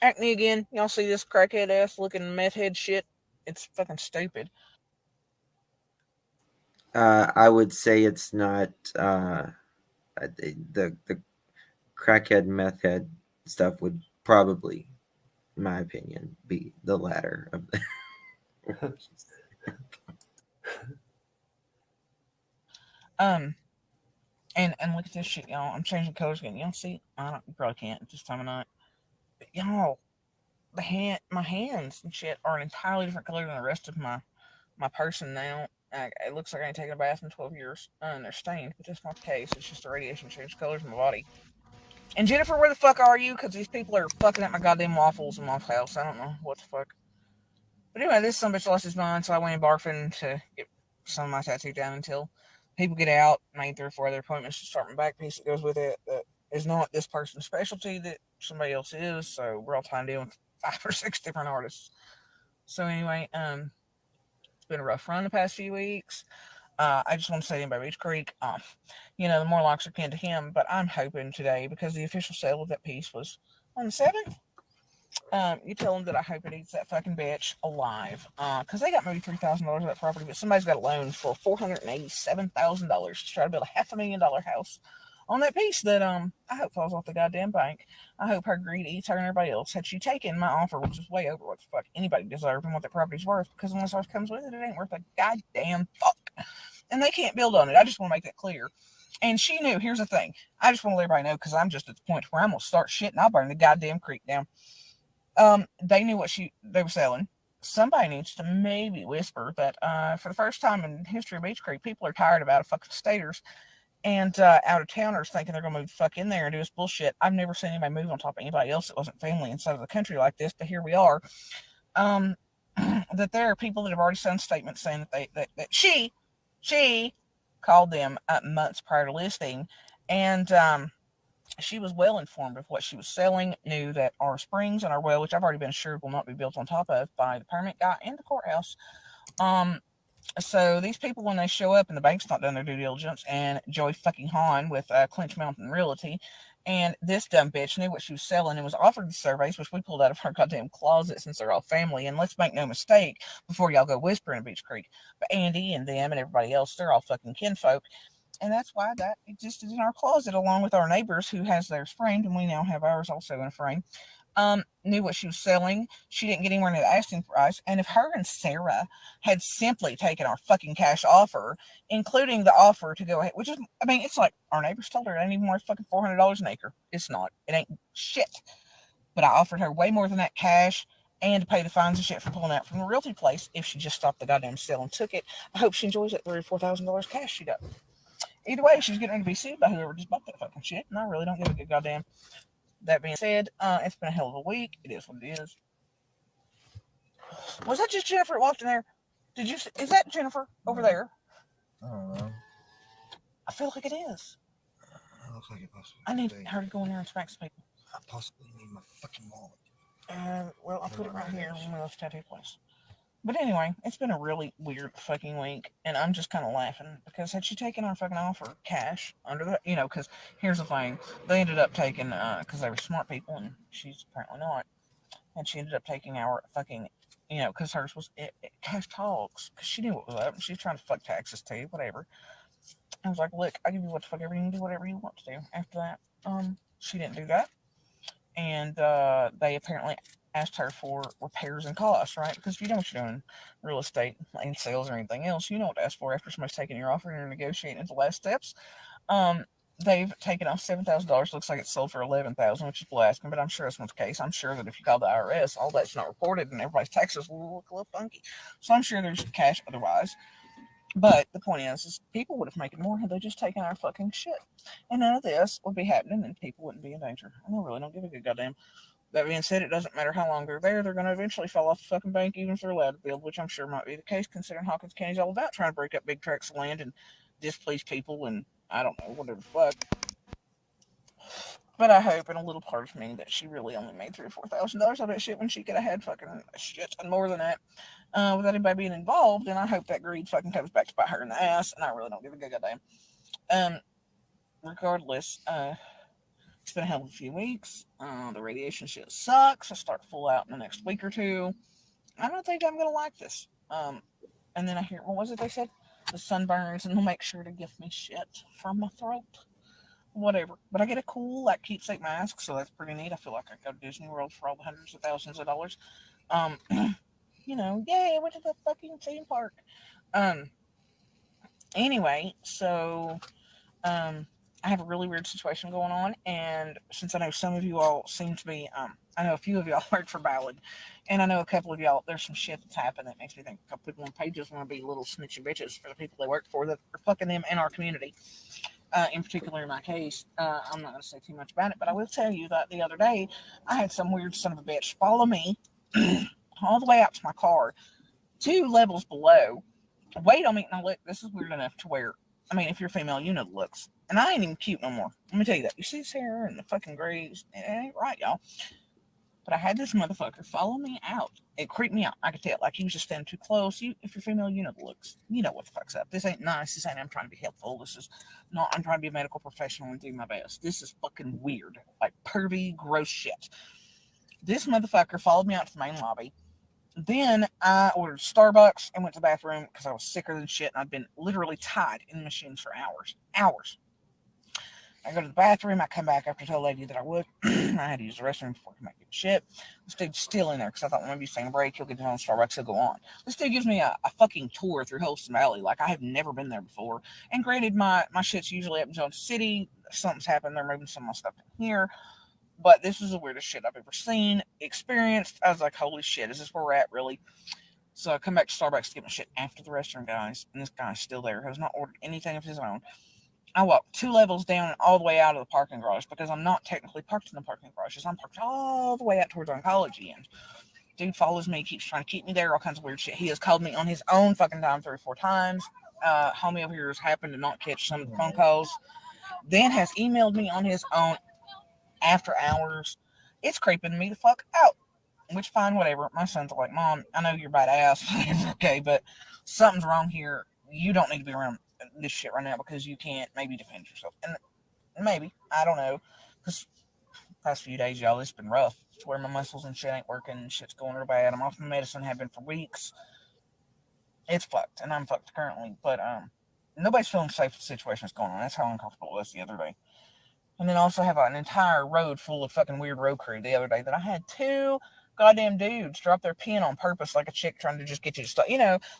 acne again. Y'all see this crackhead ass looking meth head shit? It's fucking stupid. I would say it's not the crackhead meth head stuff would probably, in my opinion, be the latter of the. And look at this shit, y'all. I'm changing colors again. Y'all see? You probably can't at this time of night. But y'all, my hands and shit are an entirely different color than the rest of my person now. It looks like I ain't taken a bath in 12 years. And they're stained, but that's not the case. It's just the radiation changed colors in my body. And Jennifer, where the fuck are you? Because these people are fucking up my goddamn waffles in my house. I don't know what the fuck. But anyway, this son of a bitch lost his mind, so I went barfing to get some of my tattoo down until people get out. Made 3 or 4 other appointments to start my back piece that goes with it. That is not this person's specialty that somebody else is. So we're all trying to deal with 5 or 6 different artists. So anyway, it's been a rough run the past few weeks. I just want to say by Beach Creek, you know, the more locks are kin to him, but I'm hoping today, because the official sale of that piece was on the 7th, you tell them that I hope it eats that fucking bitch alive. Because they got maybe $3,000 of that property, but somebody's got a loan for $487,000 to try to build a $500,000 house on that piece that I hope falls off the goddamn bank. I hope her greed eats her and everybody else. Had she taken my offer, which is way over what the fuck anybody deserves and what the property's worth, because unless ours comes with it, it ain't worth a goddamn fuck. And they can't build on it. I just want to make that clear. And she knew. Here's the thing. I just want to let everybody know, because I'm just at the point where I'm gonna start shit and I'll burn the goddamn creek down. They knew what they were selling. Somebody needs to maybe whisper that for the first time in history of Beach Creek, people are tired of out of fucking staters and out of towners thinking they're gonna move the fuck in there and do this bullshit. I've never seen anybody move on top of anybody else that wasn't family inside of the country like this, but here we are. That there are people that have already signed statements saying that she called them months prior to listing, and she was well informed of what she was selling, knew that our springs and our well, which I've already been assured will not be built on top of by the permit guy and the courthouse. So these people, when they show up and the bank's not done their due diligence, and Joey fucking Hahn with Clinch Mountain Realty, and this dumb bitch knew what she was selling and was offered the surveys, which we pulled out of our goddamn closet since they're all family. And let's make no mistake, before y'all go whispering in Beach Creek, but Andy and them and everybody else, they're all fucking kinfolk. And that's why that existed in our closet, along with our neighbors who has theirs framed, and we now have ours also in a frame. Knew what she was selling. She didn't get anywhere near the asking price. And if her and Sarah had simply taken our fucking cash offer, including the offer to go ahead, which is, I mean, it's like our neighbors told her it ain't even worth fucking $400 an acre. It's not. It ain't shit. But I offered her way more than that cash and to pay the fines and shit for pulling out from the realty place if she just stopped the goddamn sale and took it. I hope she enjoys that $3,000 or $4,000 cash she got. Either way, she's getting ready to be sued by whoever just bought that fucking shit, and I really don't give a good goddamn. That being said, it's been a hell of a week. It is what it is. Was that just Jennifer that walked in there? Is that Jennifer over there? I don't know. I feel like it is. It looks like it possibly. I need her to go in there and smack some people. I possibly need my fucking wallet. Well, I'll put it right here when we left the tattoo place. But anyway, it's been a really weird fucking week, and I'm just kind of laughing because had she taken our fucking offer cash under the, because here's the thing, they ended up taking, because they were smart people, and she's apparently not, and she ended up taking our fucking, because hers was cash talks, because she knew what was up, and she was trying to fuck taxes too, whatever. I was like, look, I give you what the fuck ever, you can do whatever you want to do. After that, she didn't do that, and they apparently asked her for repairs and costs, right? Because if you know what you're doing, real estate, land sales, or anything else, you know what to ask for after somebody's taking your offer and you're negotiating at the last steps. Um, they've taken off $7,000. Looks like it's sold for $11,000, which is blasphemy. But I'm sure that's not the case. I'm sure that if you call the IRS, all that's not reported, and everybody's taxes will look a little funky. So I'm sure there's cash otherwise. But the point is people would have made more had they just taken our fucking shit, and none of this would be happening, and people wouldn't be in danger. I really don't give a good goddamn. That being said, it doesn't matter how long they're there; they're going to eventually fall off the fucking bank, even if they're allowed to build, which I'm sure might be the case, considering Hawkins County's all about trying to break up big tracts of land and displease people, and I don't know, whatever the fuck. But I hope in a little part of me that she really only made $3,000 or $4,000 of that shit when she could have had fucking shit and more than that without anybody being involved. And I hope that greed fucking comes back to bite her in the ass. And I really don't give a good goddamn. Regardless, it's been a hell of a few weeks. The radiation shit sucks. I start full out in the next week or two. I don't think I'm gonna like this. And then I hear, what was it they said? The sunburns, and they'll make sure to give me shit from my throat. Whatever. But I get a cool like keepsake mask, so that's pretty neat. I feel like I go to Disney World for all the hundreds of thousands of dollars. Um, yay, I went to the fucking theme park. Um, anyway, so I have a really weird situation going on, and since I know some of you all seem to be, I know a few of y'all work for Ballad, and I know a couple of y'all, there's some shit that's happened that makes me think a couple people on pages want to be little snitchy bitches for the people they work for that are fucking them in our community. In particular, in my case, I'm not going to say too much about it, but I will tell you that the other day I had some weird son of a bitch follow me all the way out to my car, 2 levels below, wait on me. Now, look, this is weird enough to where, I mean, if you're female, you know the looks. And I ain't even cute no more. Let me tell you that. You see this hair and the fucking grays? It ain't right, y'all. But I had this motherfucker follow me out. It creeped me out. I could tell. Like, he was just standing too close. If you're female, you know the looks. You know what the fuck's up. This ain't nice. This ain't I'm trying to be helpful. This is not I'm trying to be a medical professional and do my best. This is fucking weird. Like, pervy, gross shit. This motherfucker followed me out to the main lobby. Then I ordered Starbucks and went to the bathroom because I was sicker than shit and I'd been literally tied in the machines for hours. Hours. I go to the bathroom. I come back after I told the lady that I would. I had to use the restroom before I could make it shit. This dude's still in there because I thought, well, maybe he's taking a break. He'll get down on Starbucks. He'll go on. This dude gives me a fucking tour through Holston Valley. Like, I have never been there before. And granted, my shit's usually up in Jones City. Something's happened. They're moving some of my stuff in here. But this is the weirdest shit I've ever seen, experienced. I was like, holy shit, is this where we're at, really? So I come back to Starbucks to get my shit after the restroom, guys. And this guy's still there. Has not ordered anything of his own. I walked 2 levels down and all the way out of the parking garage because I'm not technically parked in the parking garages. I'm parked all the way out towards oncology. And dude follows me, keeps trying to keep me there, all kinds of weird shit. He has called me on his own fucking time 3 or 4 times. Homie over here has happened to not catch some of the phone calls. Then has emailed me on his own after hours. It's creeping me the fuck out. Which, fine, whatever. My son's like, Mom, I know you're badass, okay, but something's wrong here. You don't need to be around this shit right now because you can't maybe defend yourself. And maybe, I don't know. Because past few days, y'all, it's been rough. It's where my muscles and shit ain't working and shit's going real bad. I'm off my medicine, have been for weeks. It's fucked, and I'm fucked currently. But nobody's feeling safe with the situation that's going on. That's how uncomfortable it was the other day. And then also have an entire road full of fucking weird road crew the other day that I had 2 goddamn dudes drop their pin on purpose like a chick trying to just get you to stop.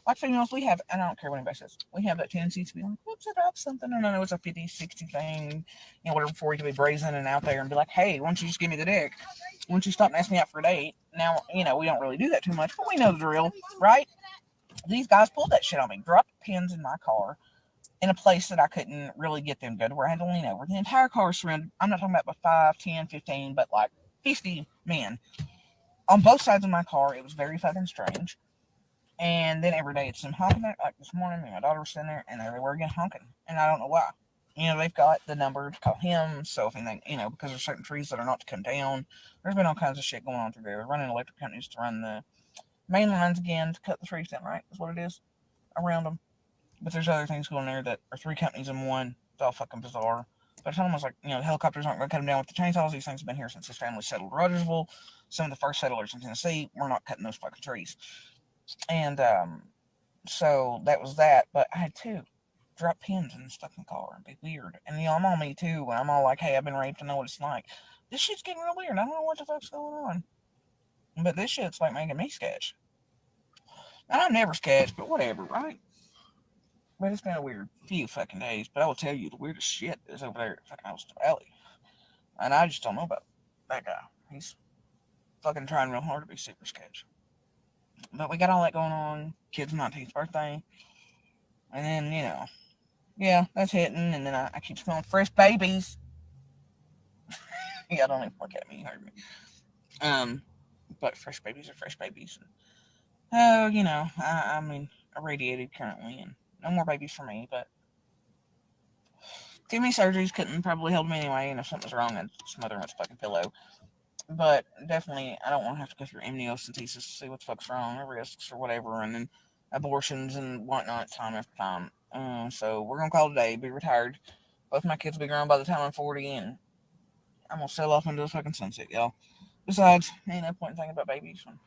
Like females, we have, and I don't care what anybody says, we have that tendency to be like, whoops, I dropped something. And I know it's a 50, 60 thing, whatever, before you can be brazen and out there and be like, hey, why don't you just give me the dick? Why don't you stop and ask me out for a date? Now, we don't really do that too much, but we know the drill, right? These guys pulled that shit on me, dropped pins in my car in a place that I couldn't really get them good, where I had to lean over. The entire car surrounded, I'm not talking about 5, 10, 15, but like 50 men on both sides of my car. It was very fucking strange. And then every day it's them honking. Like this morning, my daughter was sitting there, and there they were again honking. And I don't know why. They've got the number to call him. So if anything, because there's certain trees that are not to come down. There's been all kinds of shit going on through there. They're running electric companies to run the main lines again to cut the trees down, right? Is what it is around them. But there's other things going there that are 3 companies in one. It's all fucking bizarre. But I told him, I was like, the helicopters aren't going to cut them down with the chainsaws. These things have been here since his family settled Rogersville. Some of the first settlers in Tennessee. We're not cutting those fucking trees. And so that was that. But I had to drop pins in this fucking car and be weird. And I'm on me too. When I'm all like, hey, I've been raped. I know what it's like. This shit's getting real weird. I don't know what the fuck's going on. But this shit's like making me sketch. And I'm never sketched, but whatever, right? But it's been a weird few fucking days. But I will tell you, the weirdest shit is over there at fucking Austin Valley. And I just don't know about that guy. He's fucking trying real hard to be super sketch. But we got all that going on. Kid's 19th birthday. And then, yeah, that's hitting. And then I keep smelling fresh babies. Yeah, don't even look at me. You heard me. But fresh babies are fresh babies. Oh, I mean, irradiated currently, and no more babies for me. But too many surgeries couldn't probably help me anyway. And if something's wrong, I'd smother him with a fucking pillow. But definitely, I don't want to have to go through amniocentesis to see what the fuck's wrong, or risks, or whatever, and then abortions and whatnot time after time. So we're gonna call it a day. Be retired. Both my kids will be grown by the time I'm 40, and I'm gonna sail off into the fucking sunset, y'all. Besides, ain't no point in thinking about babies from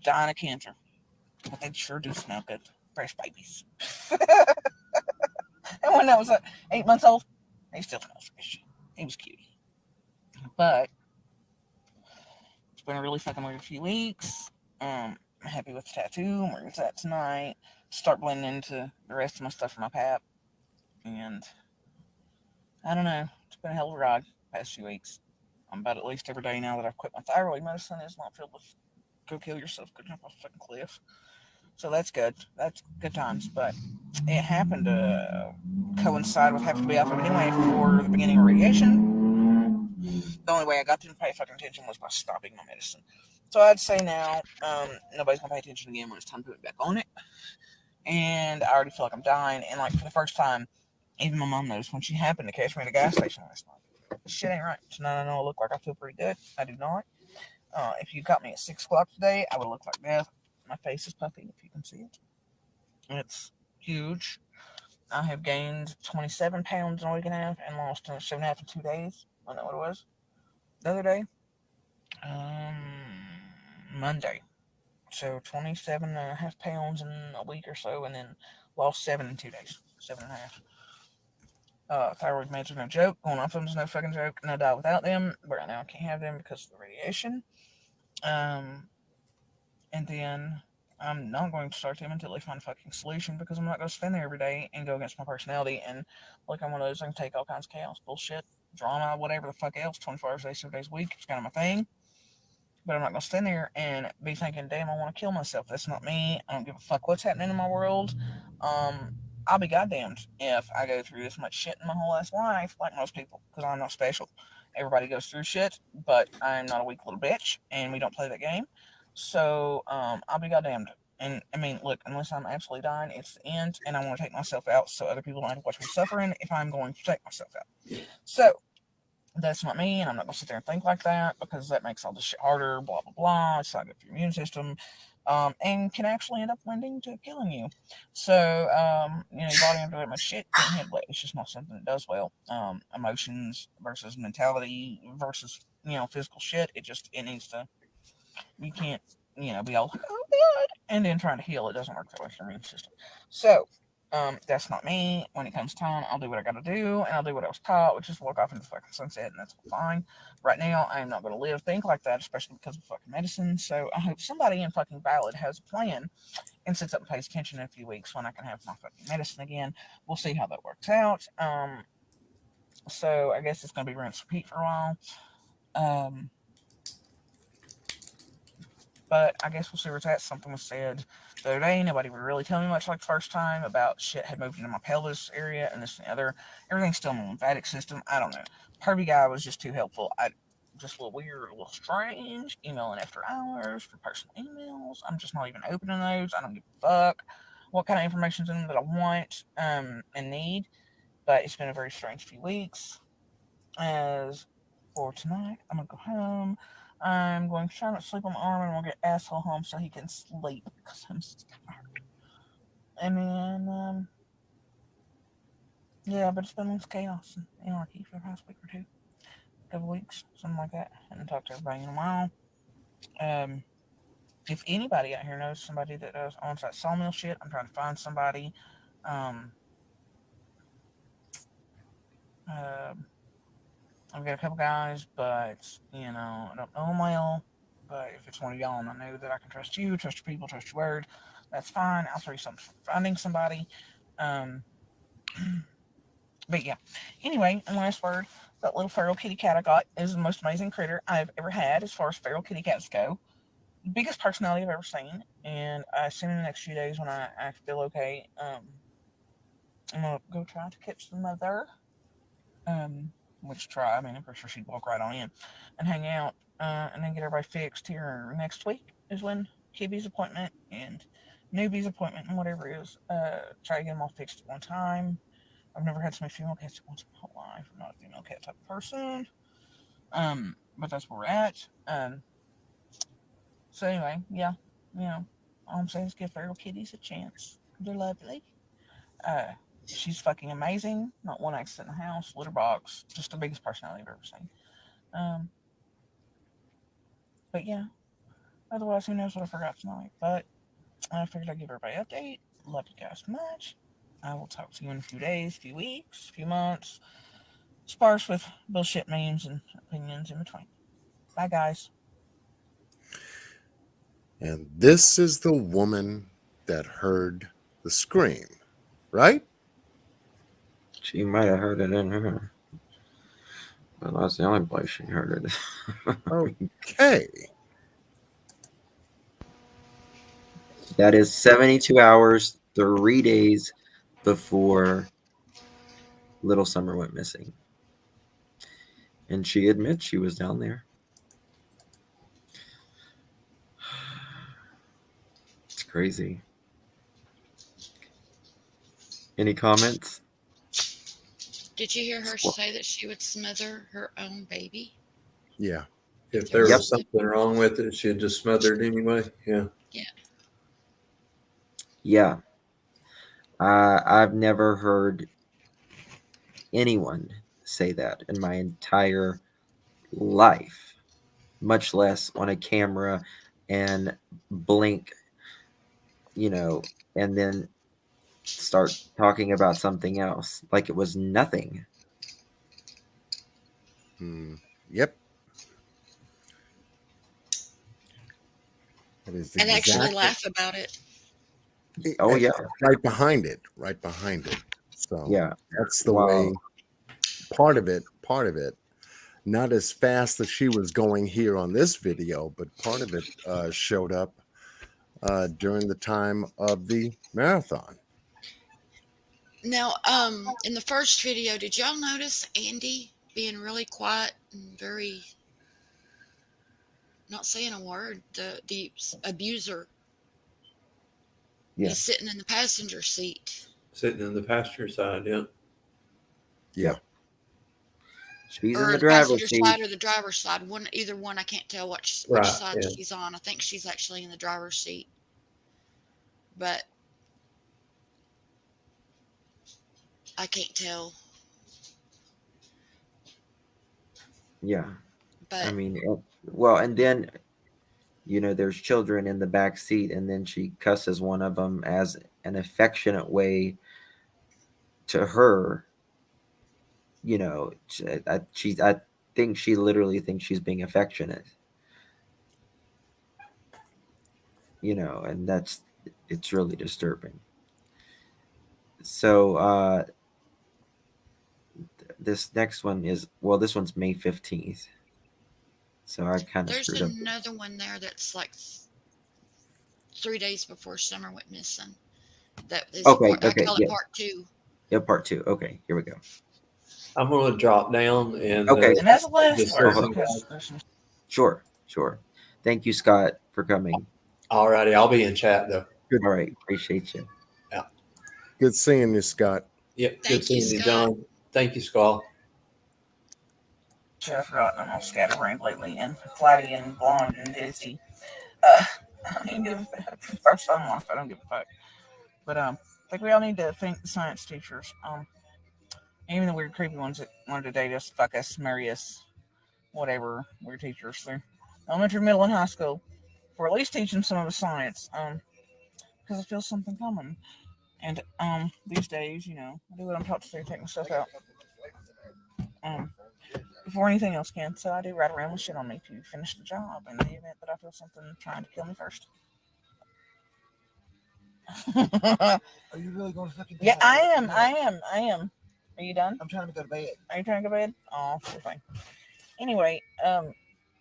dying of cancer, but they sure do smell good. Fresh babies. And when I was 8 months old, he still smells fresh. He was cute. But it's been a really fucking weird few weeks. I'm happy with the tattoo. I'm wearing that tonight. Start blending into the rest of my stuff for my pap. And I don't know. It's been a hell of a ride the past few weeks. I'm about at least every day now that I've quit my thyroid medicine is not filled with go kill yourself, go jump off a fucking cliff. So that's good. That's good times. But it happened to coincide with having to be off of it anyway for the beginning of radiation. The only way I got them to pay fucking attention was by stopping my medicine. So I'd say now, nobody's gonna pay attention again when it's time to put it back on it. And I already feel like I'm dying. And like for the first time, even my mom noticed when she happened to catch me at a gas station last night. This shit ain't right. So now I know I look like I feel pretty good. I do not. If you got me at 6 o'clock today, I would look like death. My face is puffy, if you can see it. It's huge. I have gained 27 pounds in a week and a half and lost 7.5 in 2 days. I don't know what it was. The other day, Monday. So 27.5 pounds in a week or so, and then lost 7 in 2 days. 7.5. Thyroid meds are no joke. Going off them is no fucking joke. And I die without them. But right now I can't have them because of the radiation. And then I'm not going to start them until they find a fucking solution because I'm not going to stand there every day and go against my personality. And look, I'm one of those I can take all kinds of chaos, bullshit, drama, whatever the fuck else, 24 hours a day, 7 days a week. It's kind of my thing. But I'm not going to stand there and be thinking, damn, I want to kill myself. That's not me. I don't give a fuck what's happening in my world. I'll be goddamned if I go through this much shit in my whole ass life, like most people, because I'm not special. Everybody goes through shit, but I'm not a weak little bitch, and we don't play that game. So, I'll be goddamned. And I mean, look, unless I'm absolutely dying, it's the end, and I want to take myself out so other people don't have to watch me suffering if I'm going to take myself out. So, that's not me, and I'm not going to sit there and think like that because that makes all this shit harder, blah, blah, blah. It's not good for your immune system, and can actually end up lending to killing you. So, your body after that much shit can't handle it. It's just not something that does well. Emotions versus mentality versus, physical shit. It needs to, you can't, be all like, oh, God, and then trying to heal. It doesn't work that way for your immune system. So, that's not me. When it comes time, I'll do what I gotta do, and I'll do what I was taught, which is walk off into the fucking sunset, and that's fine. Right now, I am not gonna think like that, especially because of fucking medicine. So I hope somebody in fucking Ballad has a plan and sits up and pays attention in a few weeks when I can have my fucking medicine again. We'll see how that works out. So I guess it's gonna be rinse repeat for a while. But I guess we'll see where it's at. Something was said the other day. Nobody would really tell me much like the first time about shit had moved into my pelvis area and this and the other. Everything's still in the lymphatic system. I don't know. Pervy guy was just too helpful. Just a little weird, a little strange. Emailing after hours for personal emails. I'm just not even opening those. I don't give a fuck what kind of information's in them that I want and need. But it's been a very strange few weeks. As for tonight, I'm gonna go home. I'm going to try not to sleep on my arm, and we'll get asshole home so he can sleep because I'm tired. And then Yeah, but it's been chaos and anarchy for the past week or two, couple weeks, something like that. I haven't talked to everybody in a while. Um, if anybody out here knows somebody that owns that sawmill shit, I'm trying to find somebody. Um, uh, I've got a couple guys, but I don't know them well. But if it's one of y'all and I know that I can trust you, trust your people, trust your word, that's fine. I'll throw you something for finding somebody. Um, but yeah. Anyway, and last word, that little feral kitty cat I got is the most amazing critter I've ever had as far as feral kitty cats go. Biggest personality I've ever seen, and I assume in the next few days when I feel okay, I'm gonna go try to catch the mother. Which try, I mean, I'm pretty sure she'd walk right on in and hang out, and then get everybody fixed here next week is when Kibby's appointment and newbie's appointment and whatever it is. Try to get them all fixed at one time. I've never had so many female cats at once in my whole life. I'm not a female cat type of person. But that's where we're at. So anyway, yeah, all I'm saying is give feral kitties a chance. They're lovely. Uh, she's fucking amazing. Not one accident in the house, litter box, just the biggest personality I've ever seen. Um, but yeah, otherwise, who knows what I forgot tonight. But I figured I'd give everybody an update. Love you guys much. I will talk to you in a few days, few weeks, few months, sparse with bullshit memes and opinions in between. Bye, guys. And this is the woman that heard the scream, right? She might have heard it in her, but that's the only place she heard it. Okay. That is 72 hours, 3 days before Little Summer went missing. And she admits she was down there. It's crazy. Any comments? Did you hear her say that she would smother her own baby? Yeah. If there Yep. was something wrong with it, she'd just smother it anyway. Yeah. Yeah. Yeah. I've never heard anyone say that in my entire life, much less on a camera and blink, and then start talking about something else like it was nothing. Yep. That is And actually exactly laugh about it. Oh yeah. right behind it. Right behind it. So Yeah. that's the Wow. way part of it, not as fast as she was going here on this video, but part of it showed up during the time of the marathon. Now, in the first video, did y'all notice Andy being really quiet and very not saying a word? The abuser. Yeah. He's sitting in the passenger seat. Sitting in the passenger side, yeah. Yeah. She's in Or the the driver's passenger seat. side or the driver's side. Either one. I can't tell which Right, side yeah. she's on. I think she's actually in the driver's seat. But I can't tell. Yeah. But I mean, well, and then there's children in the back seat, and then she cusses one of them as an affectionate way to her. I think she literally thinks she's being affectionate. And it's really disturbing. So this next one this one's May 15th. So I kind of there's screwed up. another one there that's like 3 days before Summer went missing. That is Okay, I okay, call it yeah. part 2. Yeah, part 2. Okay, here we go. I'm going to drop down and Okay. And that's the last just word. listen. Because there's some Sure. Thank you, Scott, for coming. All righty, I'll be in chat though. Good. All right, appreciate you. Yeah. Good seeing you, Scott. Yep. Thank Good you, seeing you, Scott. John. Thank you, Skull. I've forgotten I'm all scatterbrained lately and flatty and blonde and dizzy. I don't give a fuck. First time off, I don't give a fuck. But I think we all need to thank the science teachers. Even the weird, creepy ones that wanted to date us, fuck us, marry us, whatever. We're teachers through elementary, middle, and high school. For at least teaching some of us science. Because I feel something coming. And these days, I do what I'm taught to do, take myself out. Before anything else can, so I do ride around with shit on me to finish the job in the event that I feel something trying to kill me first. Are you really going to fucking? Yeah, I am. Are you done? I'm trying to go to bed. Are you trying to go to bed? Oh, you're fine. Anyway,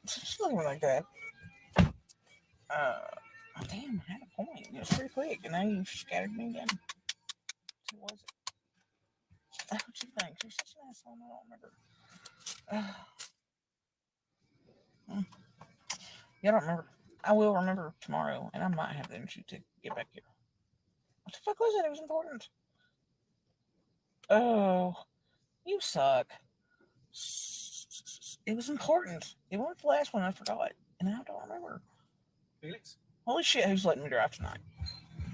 just looking like that. Damn, I had a point. It was pretty quick, and now you scattered me again. Who was it? What you think? You're such an asshole. I don't remember. You don't remember? I will remember tomorrow, and I might have the energy to get back here. What the fuck was it? It was important. Oh, you suck. It was important. It wasn't the last one. I forgot, and I don't remember. Felix? Holy shit! Who's letting me drive tonight?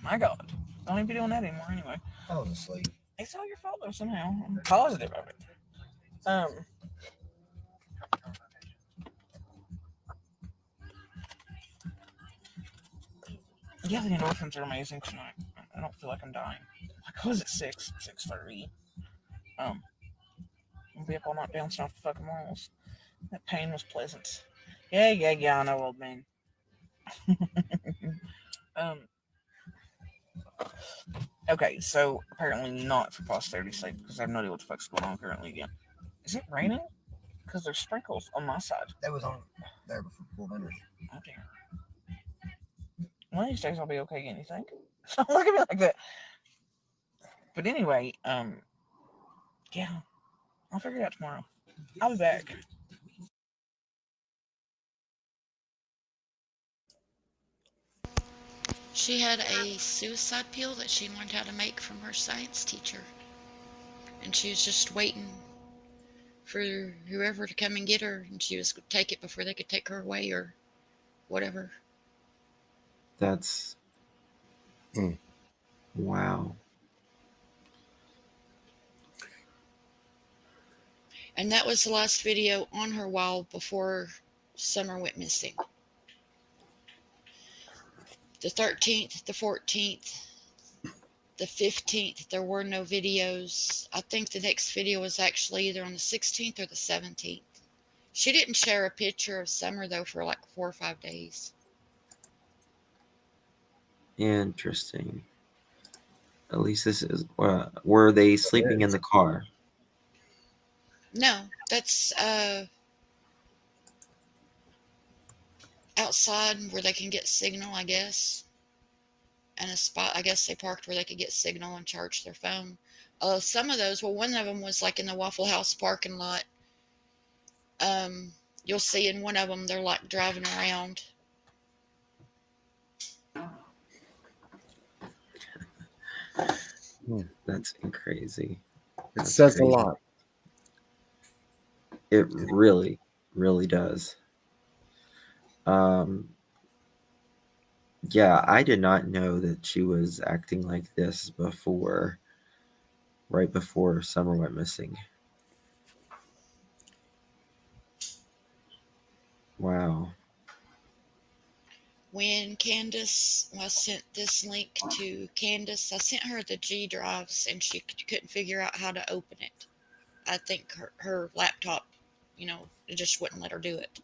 My God, I don't even be doing that anymore anyway. I was asleep. It's all your fault though. Somehow, I'm positive of it. Yeah, the endorphins are amazing tonight. I don't feel like I'm dying. Like, was it 6:30? I'll be up all night bouncing off the fucking walls. That pain was pleasant. Yeah, I know, old man. Okay, so apparently not for posterity's sake, because I have no idea what the fuck's going on currently again. Is it raining? Because there's sprinkles on my side. That was on there before 4 minutes. Oh dear. One of these days I'll be okay again, you think? Look at me like that. But anyway, yeah, I'll figure it out tomorrow. I'll be back. She had a suicide pill that she learned how to make from her science teacher. And she was just waiting for whoever to come and get her, and she was going to take it before they could take her away or whatever. That's wow. And that was the last video on her wall before Summer went missing. The 13th, the 14th, the 15th, there were no videos. I think the next video was actually either on the 16th or the 17th. She didn't share a picture of Summer, though, for like 4 or 5 days. Interesting. At least this is. Were they sleeping in the car? No, that's outside where they can get signal, I guess. And a spot, I guess they parked where they could get signal and charge their phone. Some of those, well, one of them was like in the Waffle House parking lot. You'll see in one of them, they're like driving around. That's crazy. It says a lot. It really, really does. Yeah, I did not know that she was acting like this before, right before Summer went missing. Wow. When Candace, I sent this link to Candace, I sent her the G drives and she couldn't figure out how to open it. I think her laptop, it just wouldn't let her do it.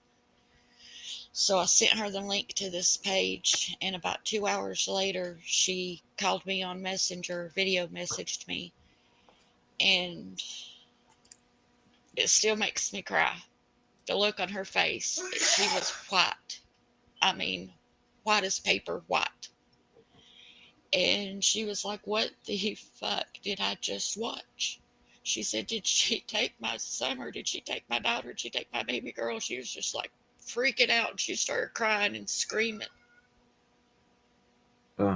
So I sent her the link to this page, and about 2 hours later, she called me on Messenger, video messaged me, and it still makes me cry. The look on her face, she was white. I mean, white as paper, white. And she was like, what the fuck did I just watch? She said, did she take my Summer? Did she take my daughter? Did she take my baby girl? She was just like freaking out, and she started crying and screaming. They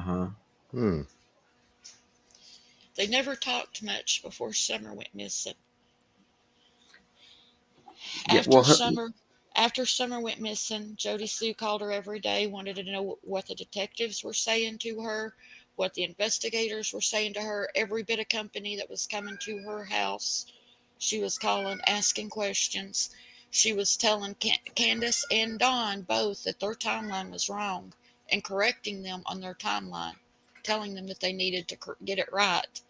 never talked much before Summer went missing. After Summer went missing, Jodie Sue called her every day, wanted to know what the detectives were saying to her, what the investigators were saying to her, every bit of company that was coming to her house. She was calling, asking questions. She was telling Candace and Dawn both that their timeline was wrong and correcting them on their timeline, telling them that they needed to get it right.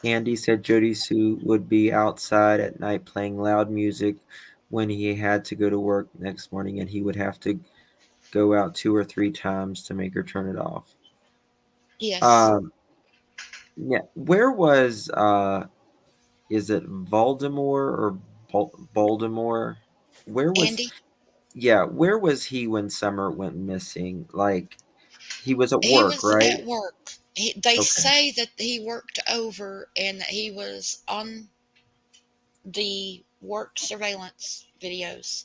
Andy said Jodisue would be outside at night playing loud music when he had to go to work next morning, and he would have to go out 2 or 3 times to make her turn it off. Yes. Yeah. Where was is it Voldemort or Baltimore? Where was Andy, where was he when Summer went missing? Like he was at he work, was right? at work. They Okay. say that he worked over and that he was on the work surveillance videos,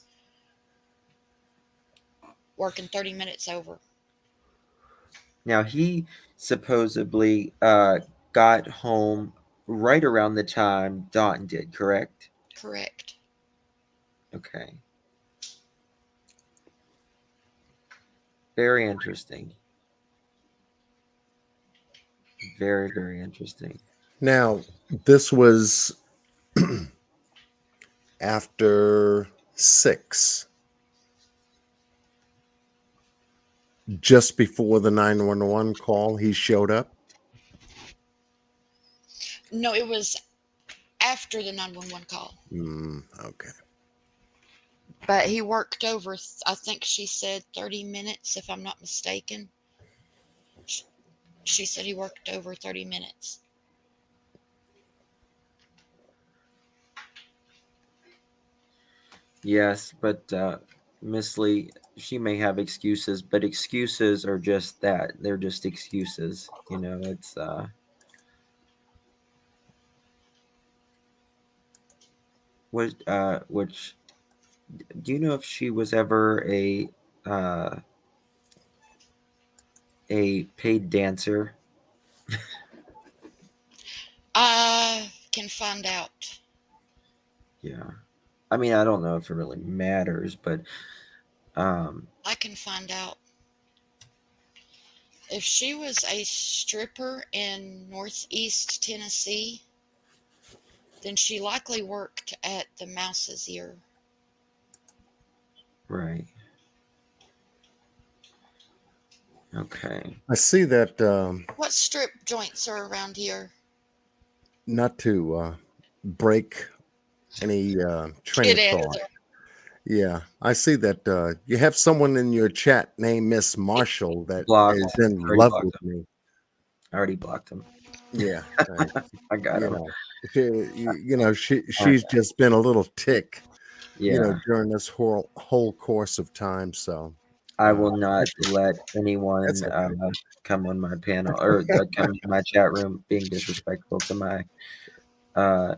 working 30 minutes over. Now he supposedly got home right around the time Dawn did, correct? Correct. Okay. Very interesting. Very, very interesting. Now, this was after 6, just before the 911 call, he showed up. No, it was after the 911 call. Okay. But he worked over, I think she said 30 minutes, if I'm not mistaken. She said he worked over 30 minutes. Yes, but Miss Lee, she may have excuses, but excuses are just that. They're just excuses. You know, it's which do you know if she was ever uh a paid dancer? I can find out. Yeah. I mean, I don't know if it really matters, but I can find out. If she was a stripper in Northeast Tennessee, then she likely worked at the Mouse's Ear. right. Okay. I see that. What strip joints are around here? Not to break any train Get of out of thought. there. Yeah, I see that you have someone in your chat named Miss Marshall that Blocked. is in Already love blocked with him. me. I already blocked him. Yeah, I got you him. know, she's Okay. just been a little tick, Yeah. during this whole course of time. So I will not let that's anyone okay. come on my panel or come in my chat room being disrespectful to my uh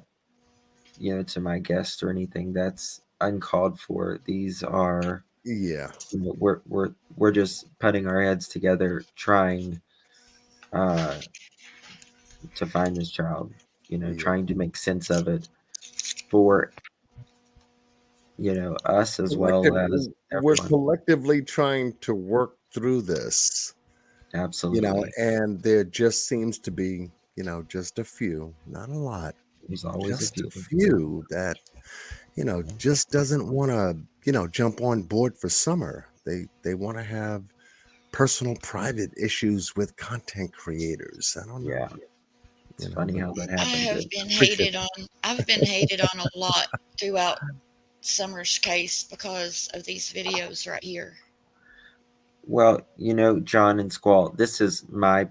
to my guests or anything. That's uncalled for. These are Yeah, we're just putting our heads together trying uh to find this child, yeah. trying to make sense of it for us as well as We're everyone. collectively trying to work through this, Absolutely. and there just seems to be, just a few, not a lot, There's always a just a few. few that, just doesn't want to, jump on board for Summer. They want to have personal, private issues with content creators. I don't know, Yeah. It's funny but how that I happens. have been appreciate hated on. I've been hated on a lot throughout Summer's case because of these videos right here. Well, John and Squall, this is my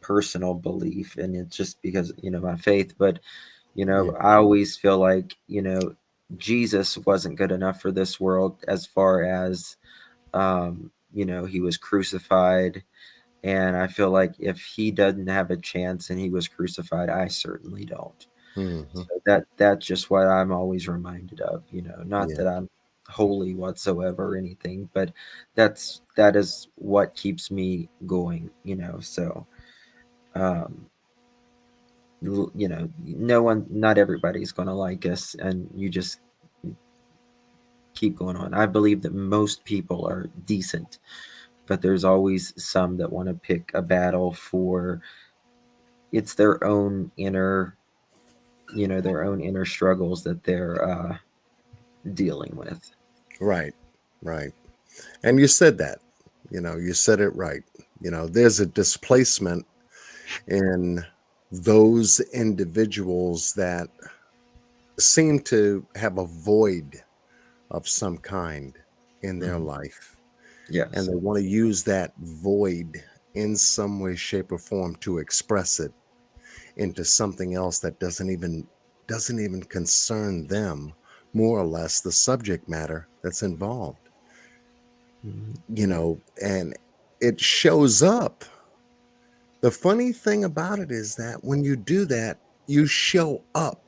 personal belief, and it's just because, my faith, but, Yeah. I always feel like, Jesus wasn't good enough for this world as far as, he was crucified. And I feel like if he doesn't have a chance and he was crucified, I certainly don't. Hmm. So that's just what I'm always reminded of, not Yeah. that I'm holy whatsoever or anything, but that is what keeps me going, so not everybody's going to like us, and you just keep going on. I believe that most people are decent, but there's always some that want to pick a battle for it's their own inner their own inner struggles that they're dealing with. Right, right. And you said that, you said it right. There's a displacement in those individuals that seem to have a void of some kind in their Mhm. life. And Yes. they want to use that void in some way, shape, or form to express it into something else that doesn't even concern them, more or less the subject matter that's involved. Mhm. And it shows up. The funny thing about it is that when you do that, you show up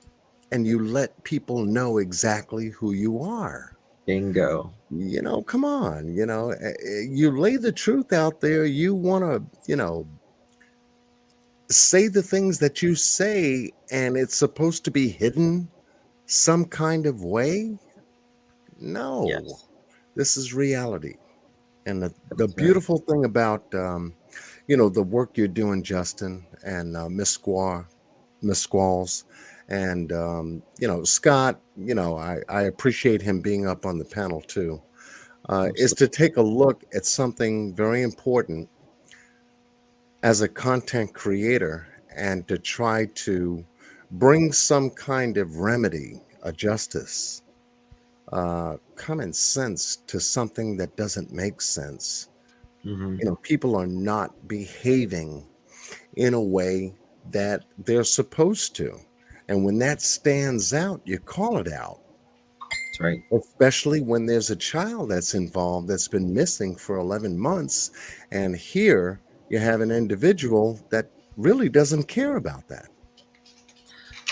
and you let people know exactly who you are. Bingo. Come on, you lay the truth out there. You want to, say the things that you say, and it's supposed to be hidden some kind of way. No, Yes. this is reality. And the That's right. beautiful thing about, the work you're doing, Justin, and Miss Squalls, and, Scott, I appreciate him being up on the panel too, is Absolutely. to take a look at something very important as a content creator and to try to bring some kind of remedy, a justice, common sense to something that doesn't make sense. Hmm. People are not behaving in a way that they're supposed to. And when that stands out, you call it out, That's right. especially when there's a child that's involved that's been missing for 11 months. And here you have an individual that really doesn't care about that.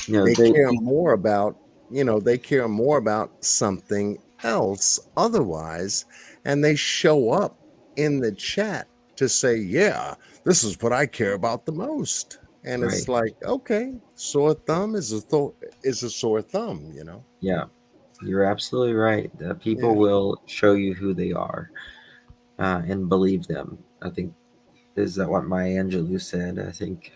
They They. care more about, they care more about something else otherwise. And they show up in the chat to say, yeah, this is what I care about the most. And it's Right. like, okay, sore thumb is a sore thumb. Yeah. You're absolutely right. People Yeah. will show you who they are, and believe them. I think is that what Maya Angelou said. I think.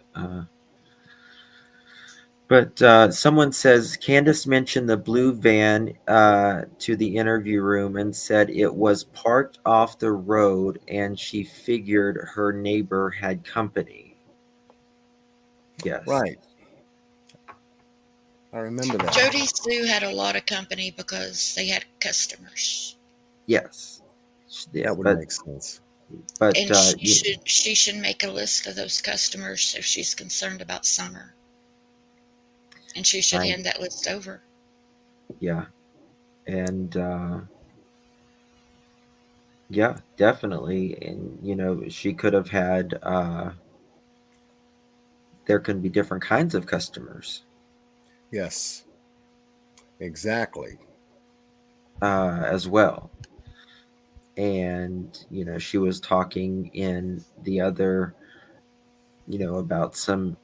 But someone says Candace mentioned the blue van to the interview room and said it was parked off the road and she figured her neighbor had company. Yes. Right. I remember that. Jodie Sue had a lot of company because they had customers, Yes. Yeah, That would make sense. but and she should make a list of those customers if she's concerned about summer, and she should I hand that list over. yeah, and yeah, definitely, and she could have had. There can be different kinds of customers Yes, exactly. as well. And she was talking in the other about some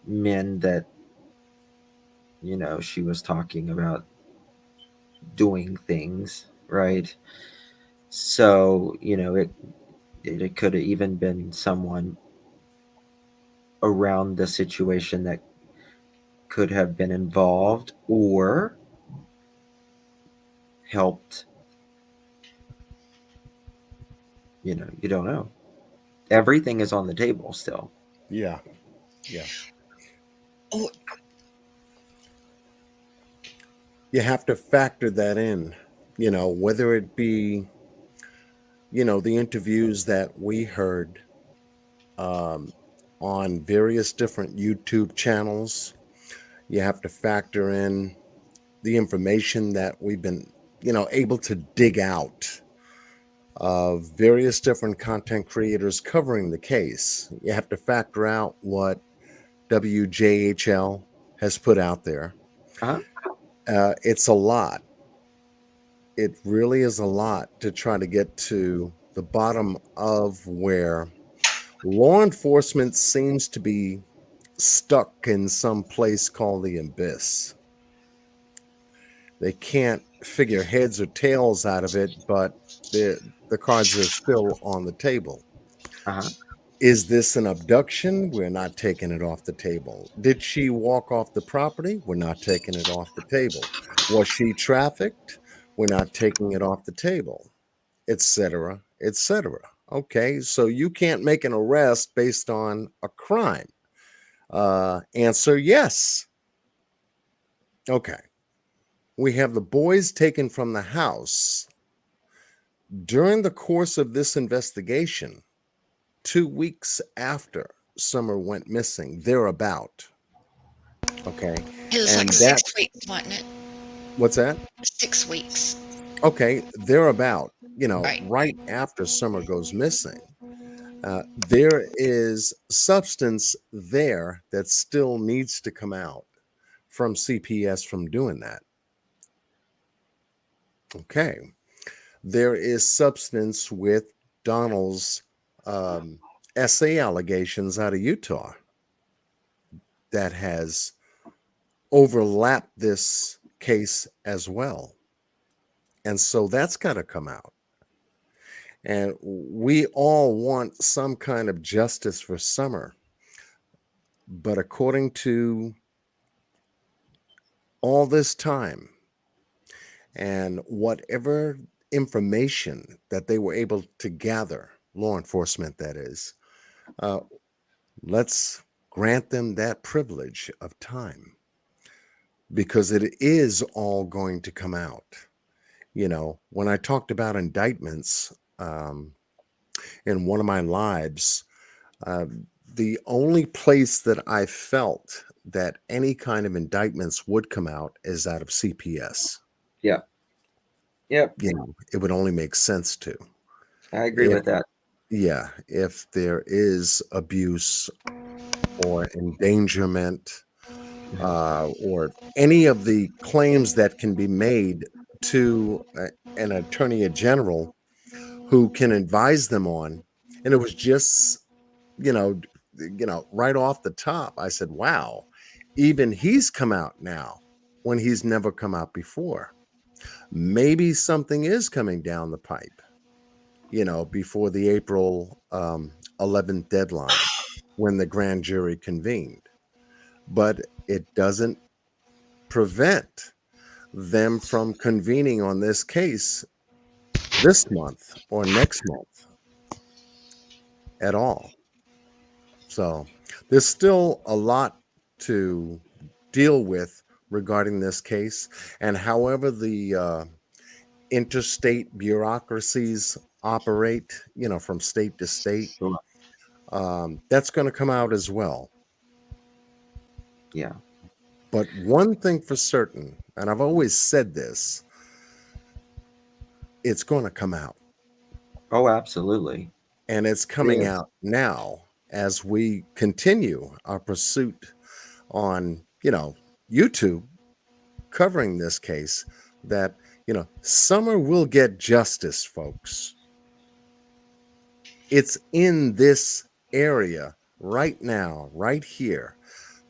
men that she was talking about doing things, right? So it could have even been someone around the situation that could have been involved or helped. You don't know. Everything is on the table still. Yeah, yeah. Oh, You have to factor that in, whether it be, the interviews that we heard um, on various different YouTube channels. You have to factor in the information that we've been, able to dig out of various different content creators covering the case. You have to factor out what WJHL has put out there. Uh-huh. It's a lot. It really is a lot to try to get to the bottom of where law enforcement seems to be stuck in some place called the abyss. They can't figure heads or tails out of it, but the cards are still on the table. Uh-huh. Is this an abduction? We're not taking it off the table. Did she walk off the property? We're not taking it off the table. Was she trafficked? We're not taking it off the table, etc., etc. Okay, so you can't make an arrest based on a crime. Answer yes. Okay. We have the boys taken from the house. During the course of this investigation, 2 weeks after Summer went missing, thereabout. Okay. It was And like that, 6 weeks, wasn't it? what's that? 6 weeks. Okay. Thereabout, Right. right after Summer goes missing, there is substance there that still needs to come out from CPS from doing that. Okay. There is substance with Donald's SA allegations out of Utah that has overlapped this case as well. And so that's got to come out. And we all want some kind of justice for Summer. But according to all this time and whatever information that they were able to gather, law enforcement that is, let's grant them that privilege of time, because it is all going to come out. When I talked about indictments in one of my lives, the only place that I felt that any kind of indictments would come out is out of CPS. Yeah. Yep. It would only make sense to. I agree with that. Yeah, if there is abuse or endangerment, or any of the claims that can be made to an attorney general who can advise them on. And it was just, right off the top, I said, wow, even he's come out now when he's never come out before. Maybe something is coming down the pipe, before the April 11th deadline when the grand jury convened. But it doesn't prevent them from convening on this case this month or next month at all. So there's still a lot to deal with regarding this case, and however the interstate bureaucracies operate, from state to state, that's going to come out as well. Yeah. But one thing for certain, and I've always said this, it's going to come out. Oh, absolutely. And it's coming out now as we continue our pursuit on, YouTube covering this case, that, Summer will get justice, folks. It's in this area right now, right here,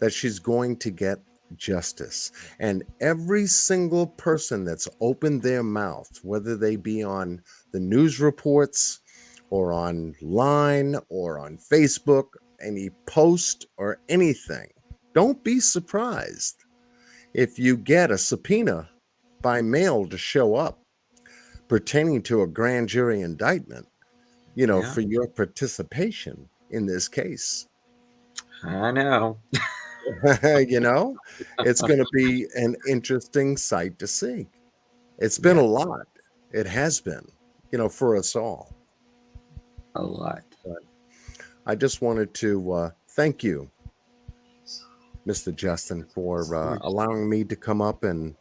that she's going to get justice. And every single person that's opened their mouth, whether they be on the news reports or online or on Facebook, any post or anything, don't be surprised if you get a subpoena by mail to show up pertaining to a grand jury indictment, for your participation in this case. I know. It's going to be an interesting sight to see. It's been a lot. It has been, for us all. A lot. But I just wanted to thank you, Mr. Justin, for allowing me to come up and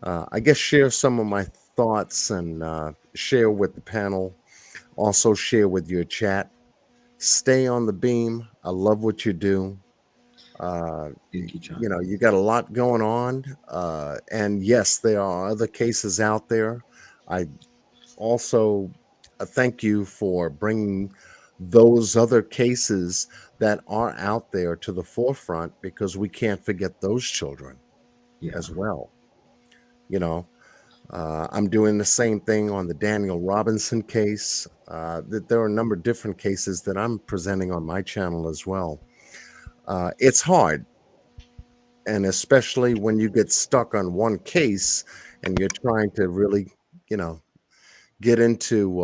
I guess share some of my thoughts and share with the panel, also share with your chat. Stay on the beam. I love what you do. Thank you, John. You got a lot going on. And yes, there are other cases out there. I also thank you for bringing those other cases that are out there to the forefront, because we can't forget those children as well. I'm doing the same thing on the Daniel Robinson case. that there are a number of different cases that I'm presenting on my channel as well. It's hard, and especially when you get stuck on one case and you're trying to really, you know, get into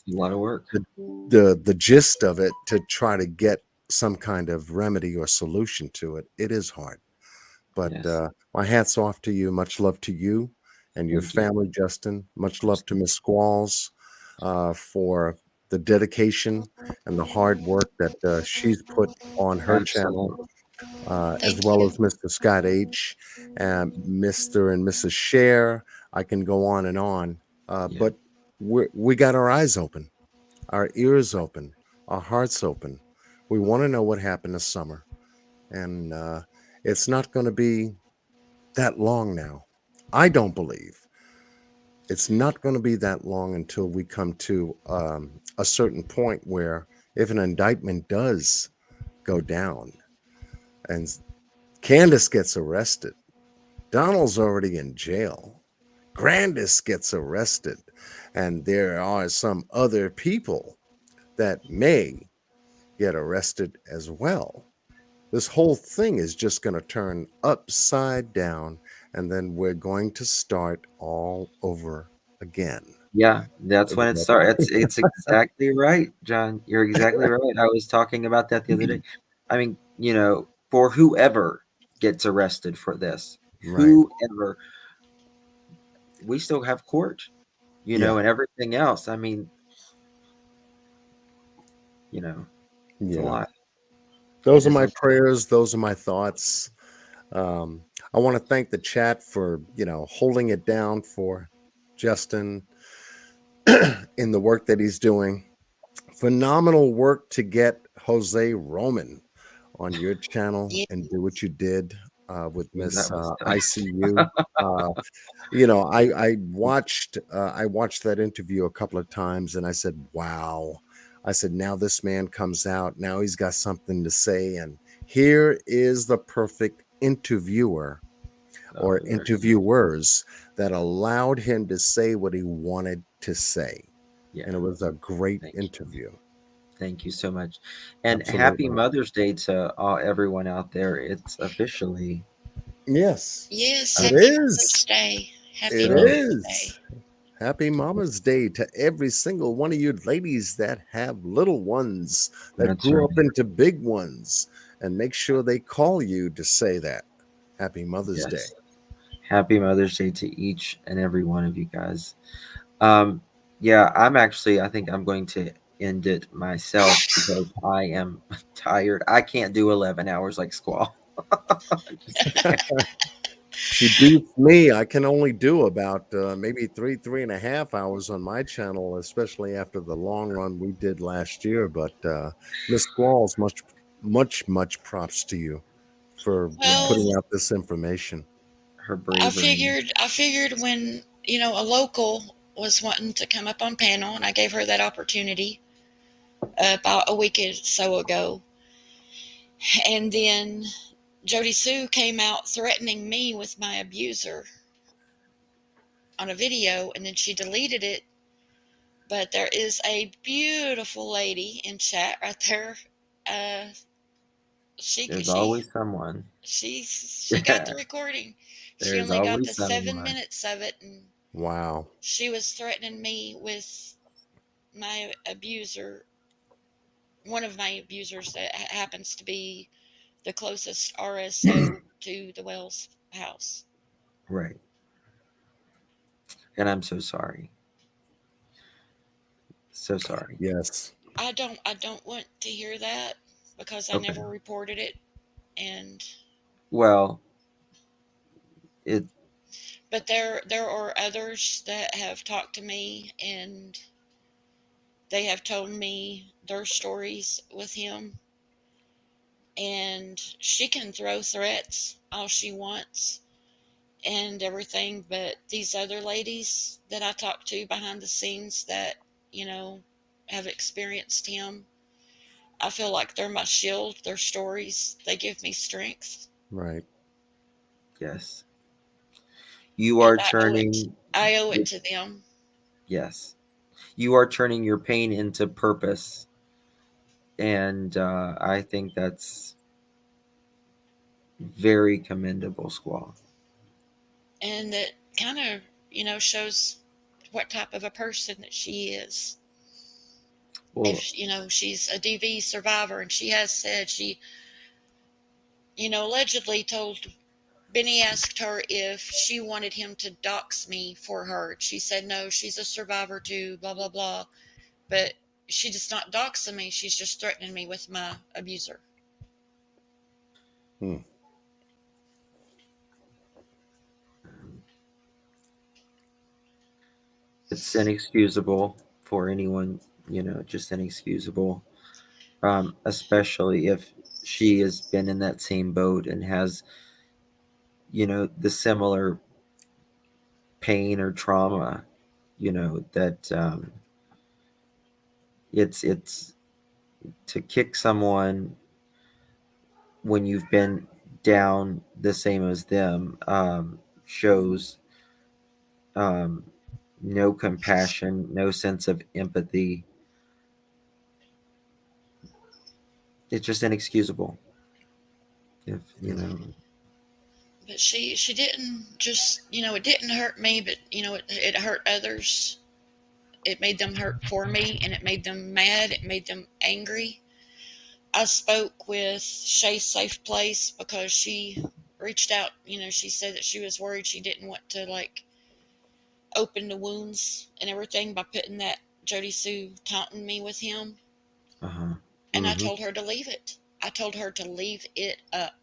It's a lot of work. the gist of it to try to get some kind of remedy or solution to it. It is hard, but Yes. my hat's off to you. Much love to you and your Thank you. family, Justin. Much love to Miss Squalls for the dedication and the hard work that she's put on her channel, Absolutely. as Thank well you. as Mr. Scott H. and Mr. and Mrs. Share. I can go on and on, Yeah. but we got our eyes open, our ears open, our hearts open. We want to know what happened this summer, and it's not going to be that long now. I don't believe it's not going to be that long until we come to a certain point where, if an indictment does go down and Candace gets arrested, Donald's already in jail, Grandis gets arrested, and there are some other people that may get arrested as well. This whole thing is just going to turn upside down, and then we're going to start all over again. Yeah, that's Is when it that starts. It's exactly right, John. You're exactly right. I was talking about that the other day. I mean, for whoever gets arrested for this, right? whoever, we still have court, Yeah, and everything else. I mean, it's a yeah. lot. It Those are is my a prayers. Those are my thoughts. I want to thank the chat for holding it down for Justin in the work that he's doing. Phenomenal work to get Jose Roman on your channel Yeah. and do what you did with that Miss was tough. ICU. I watched that interview a couple of times, and I said, "Wow." I said, "Now this man comes out. Now he's got something to say, and here is the perfect interviewer Oh, or very good. interviewers that allowed him to say what he wanted to say." Yeah, And it was a great thank you. interview. Thank you so much. And happy Absolutely. Mother's Day to everyone out there. It's officially Yes, Yes. it Happy Mother's Mother's is. Day. Happy It So Mother's is. Day. Happy Mama's Day to every single one of you ladies that have little ones that that's grew right. up into big ones. And make sure they call you to say that. Happy Mother's Day. Yes. Happy Mother's Day to each and every one of you guys. Yeah, I think I'm going to end it myself because I am tired. I can't do 11 hours like Squall. Just kidding. She beats me. I can only do about maybe 3.5 hours on my channel, especially after the long run we did last year. But Miss Squalls, much props to you for Well, putting out this information. Her I bravery. figured I figured when, a local was wanting to come up on panel and I gave her that opportunity about a week or so ago. And then Jodie Sue came out threatening me with my abuser on a video, and then she deleted it. But there is a beautiful lady in chat right there. Uh, she There's she always someone. she got the recording. She There's only got the always 7 someone. minutes of it, and Wow. she was threatening me with my abuser, one of my abusers that happens to be the closest RSO to the Wells house. Right. And I'm so sorry. So sorry. Yes. I don't want to hear that because I Okay. never reported it, and Well, it but there are others that have talked to me and they have told me their stories with him, and she can throw threats all she wants and everything, but these other ladies that I talk to behind the scenes that, you know, have experienced him, I feel like they're my shield. Their stories, they give me strength, Right. yes. You and are turning I owe it to them. yes. you are turning your pain into purpose, and I think that's very commendable, Squall. And it kind of, shows what type of a person that she is. Well, If, she's a DV survivor, and she has said she, allegedly told Benny asked her if she wanted him to dox me for her. She said no, she's a survivor too, blah, blah, blah. But she just not doxing me, she's just threatening me with my abuser. Hmm. it's inexcusable for anyone, just inexcusable, especially if she has been in that same boat and has, the similar pain or trauma, that it's to kick someone when you've been down the same as them, shows um, no compassion, no sense of empathy. It's just inexcusable. If But she didn't just, it didn't hurt me, but it hurt others. It made them hurt for me, and it made them mad. It made them angry. I spoke with Shay's Safe Place because she reached out. She said that she was worried she didn't want to open the wounds and everything by putting that Jodie Sue taunting me with him. uh-huh. And I Mm-hmm. told her to leave it. I told her to leave it up.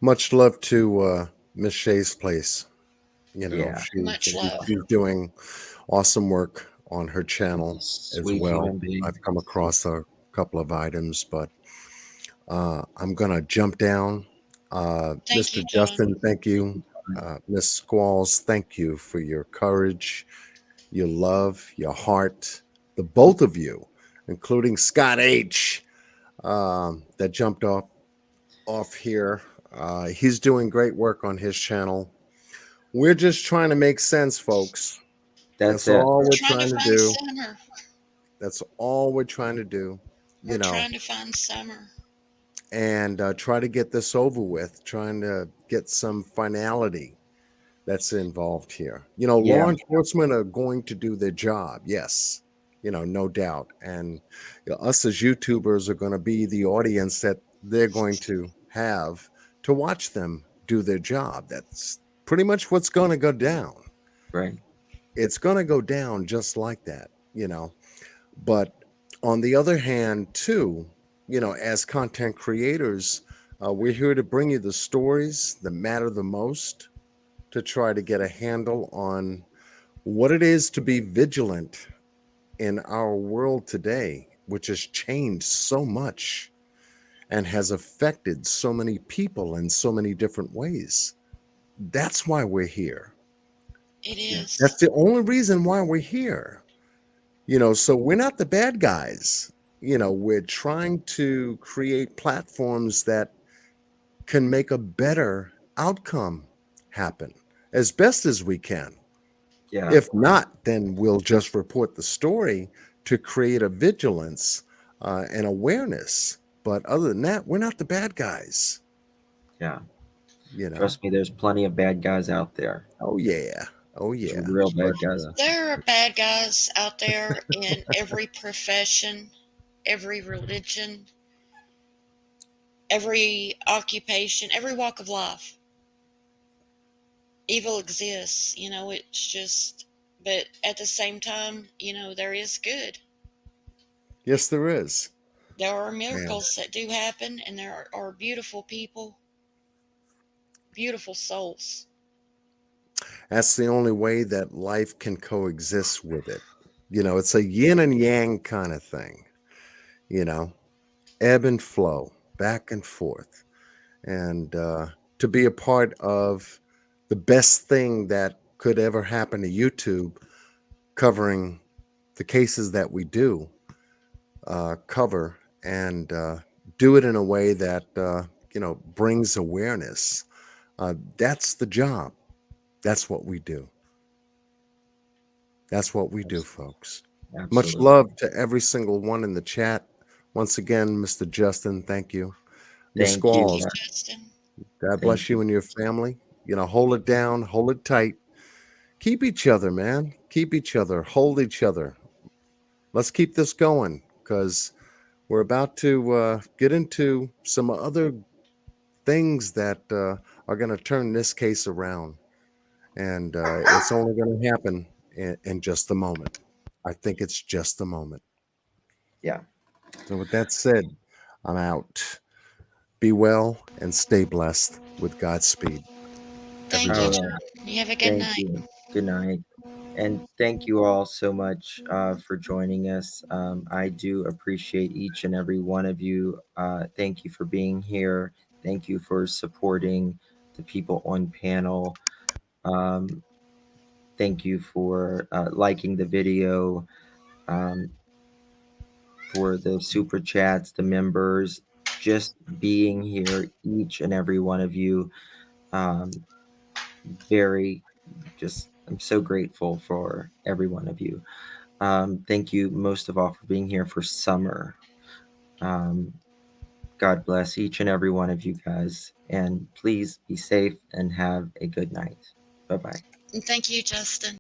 Much love to Miss Shay's place. Yeah, Much love. She's doing awesome work on her she's a channel as sweet well. human being. I've come across a couple of items, but I'm gonna jump down. Thank Mr. you, John. Justin, thank you. Miss Squalls, thank you for your courage, your love, your heart. The both of you, including Scott H, that jumped off here. He's doing great work on his channel. We're just trying to make sense, folks. That's That's it. all We're we're trying to trying to find do. summer. That's all we're trying to do, We're trying to find summer. and try to get this over with, trying to get some finality that's involved here. Yeah, Law enforcement are going to do their job, yes, no doubt. And us as YouTubers are going to be the audience that they're going to have to watch them do their job. That's pretty much what's going to go down. right. It's going to go down just like that. But on the other hand, too, as content creators, we're here to bring you the stories that matter the most, to try to get a handle on what it is to be vigilant in our world today, which has changed so much and has affected so many people in so many different ways. That's why we're here. It Yeah, is. That's the only reason why we're here. So we're not the bad guys. We're trying to create platforms that can make a better outcome happen as best as we can. yeah, If not, then we'll just report the story to create a vigilance and awareness. But other than that, we're not the bad guys, yeah. you know. Trust me, there's plenty of bad guys out there. Oh yeah. Oh There's yeah. real But bad guys. There are bad guys out there in every profession, every religion, every occupation, every walk of life. Evil exists, it's just, but at the same time, there is good. yes, there is. There are And miracles that do happen, and there are beautiful people, beautiful souls. that's the only way that life can coexist with it. It's a yin and yang kind of thing, you know, ebb and flow, back and forth. And to be a part of the best thing that could ever happen to YouTube, covering the cases that we do cover, and do it in a way that brings awareness. That's the job. That's what we do. That's what we do, folks. Much Absolutely. love to every single one in the chat. Once again, Mr. Justin, thank you. Miss Thank you. Squalls, Thank you, Justin. God bless Thank you you. and your family. Hold it down, hold it tight. Keep each other, man. Keep each other, hold each other. Let's keep this going because we're about to get into some other things that are going to turn this case around. And it's only going to happen in just a moment. I think it's just a moment. Yeah. So, with that said, I'm out. Be well and stay blessed with Godspeed. Thank All you, Everyone. right. John. You have a good Thank night. you. Good night. And thank you all so much for joining us. I do appreciate each and every one of you. Thank you for being here. Thank you for supporting the people on panel. Um, thank you for liking the video, for the super chats, the members, just being here, each and every one of you. Um, very, just, I'm so grateful for every one of you. Thank you most of all for being here for summer. God bless each and every one of you guys. And please be safe and have a good night. Bye bye. And thank you, Justin.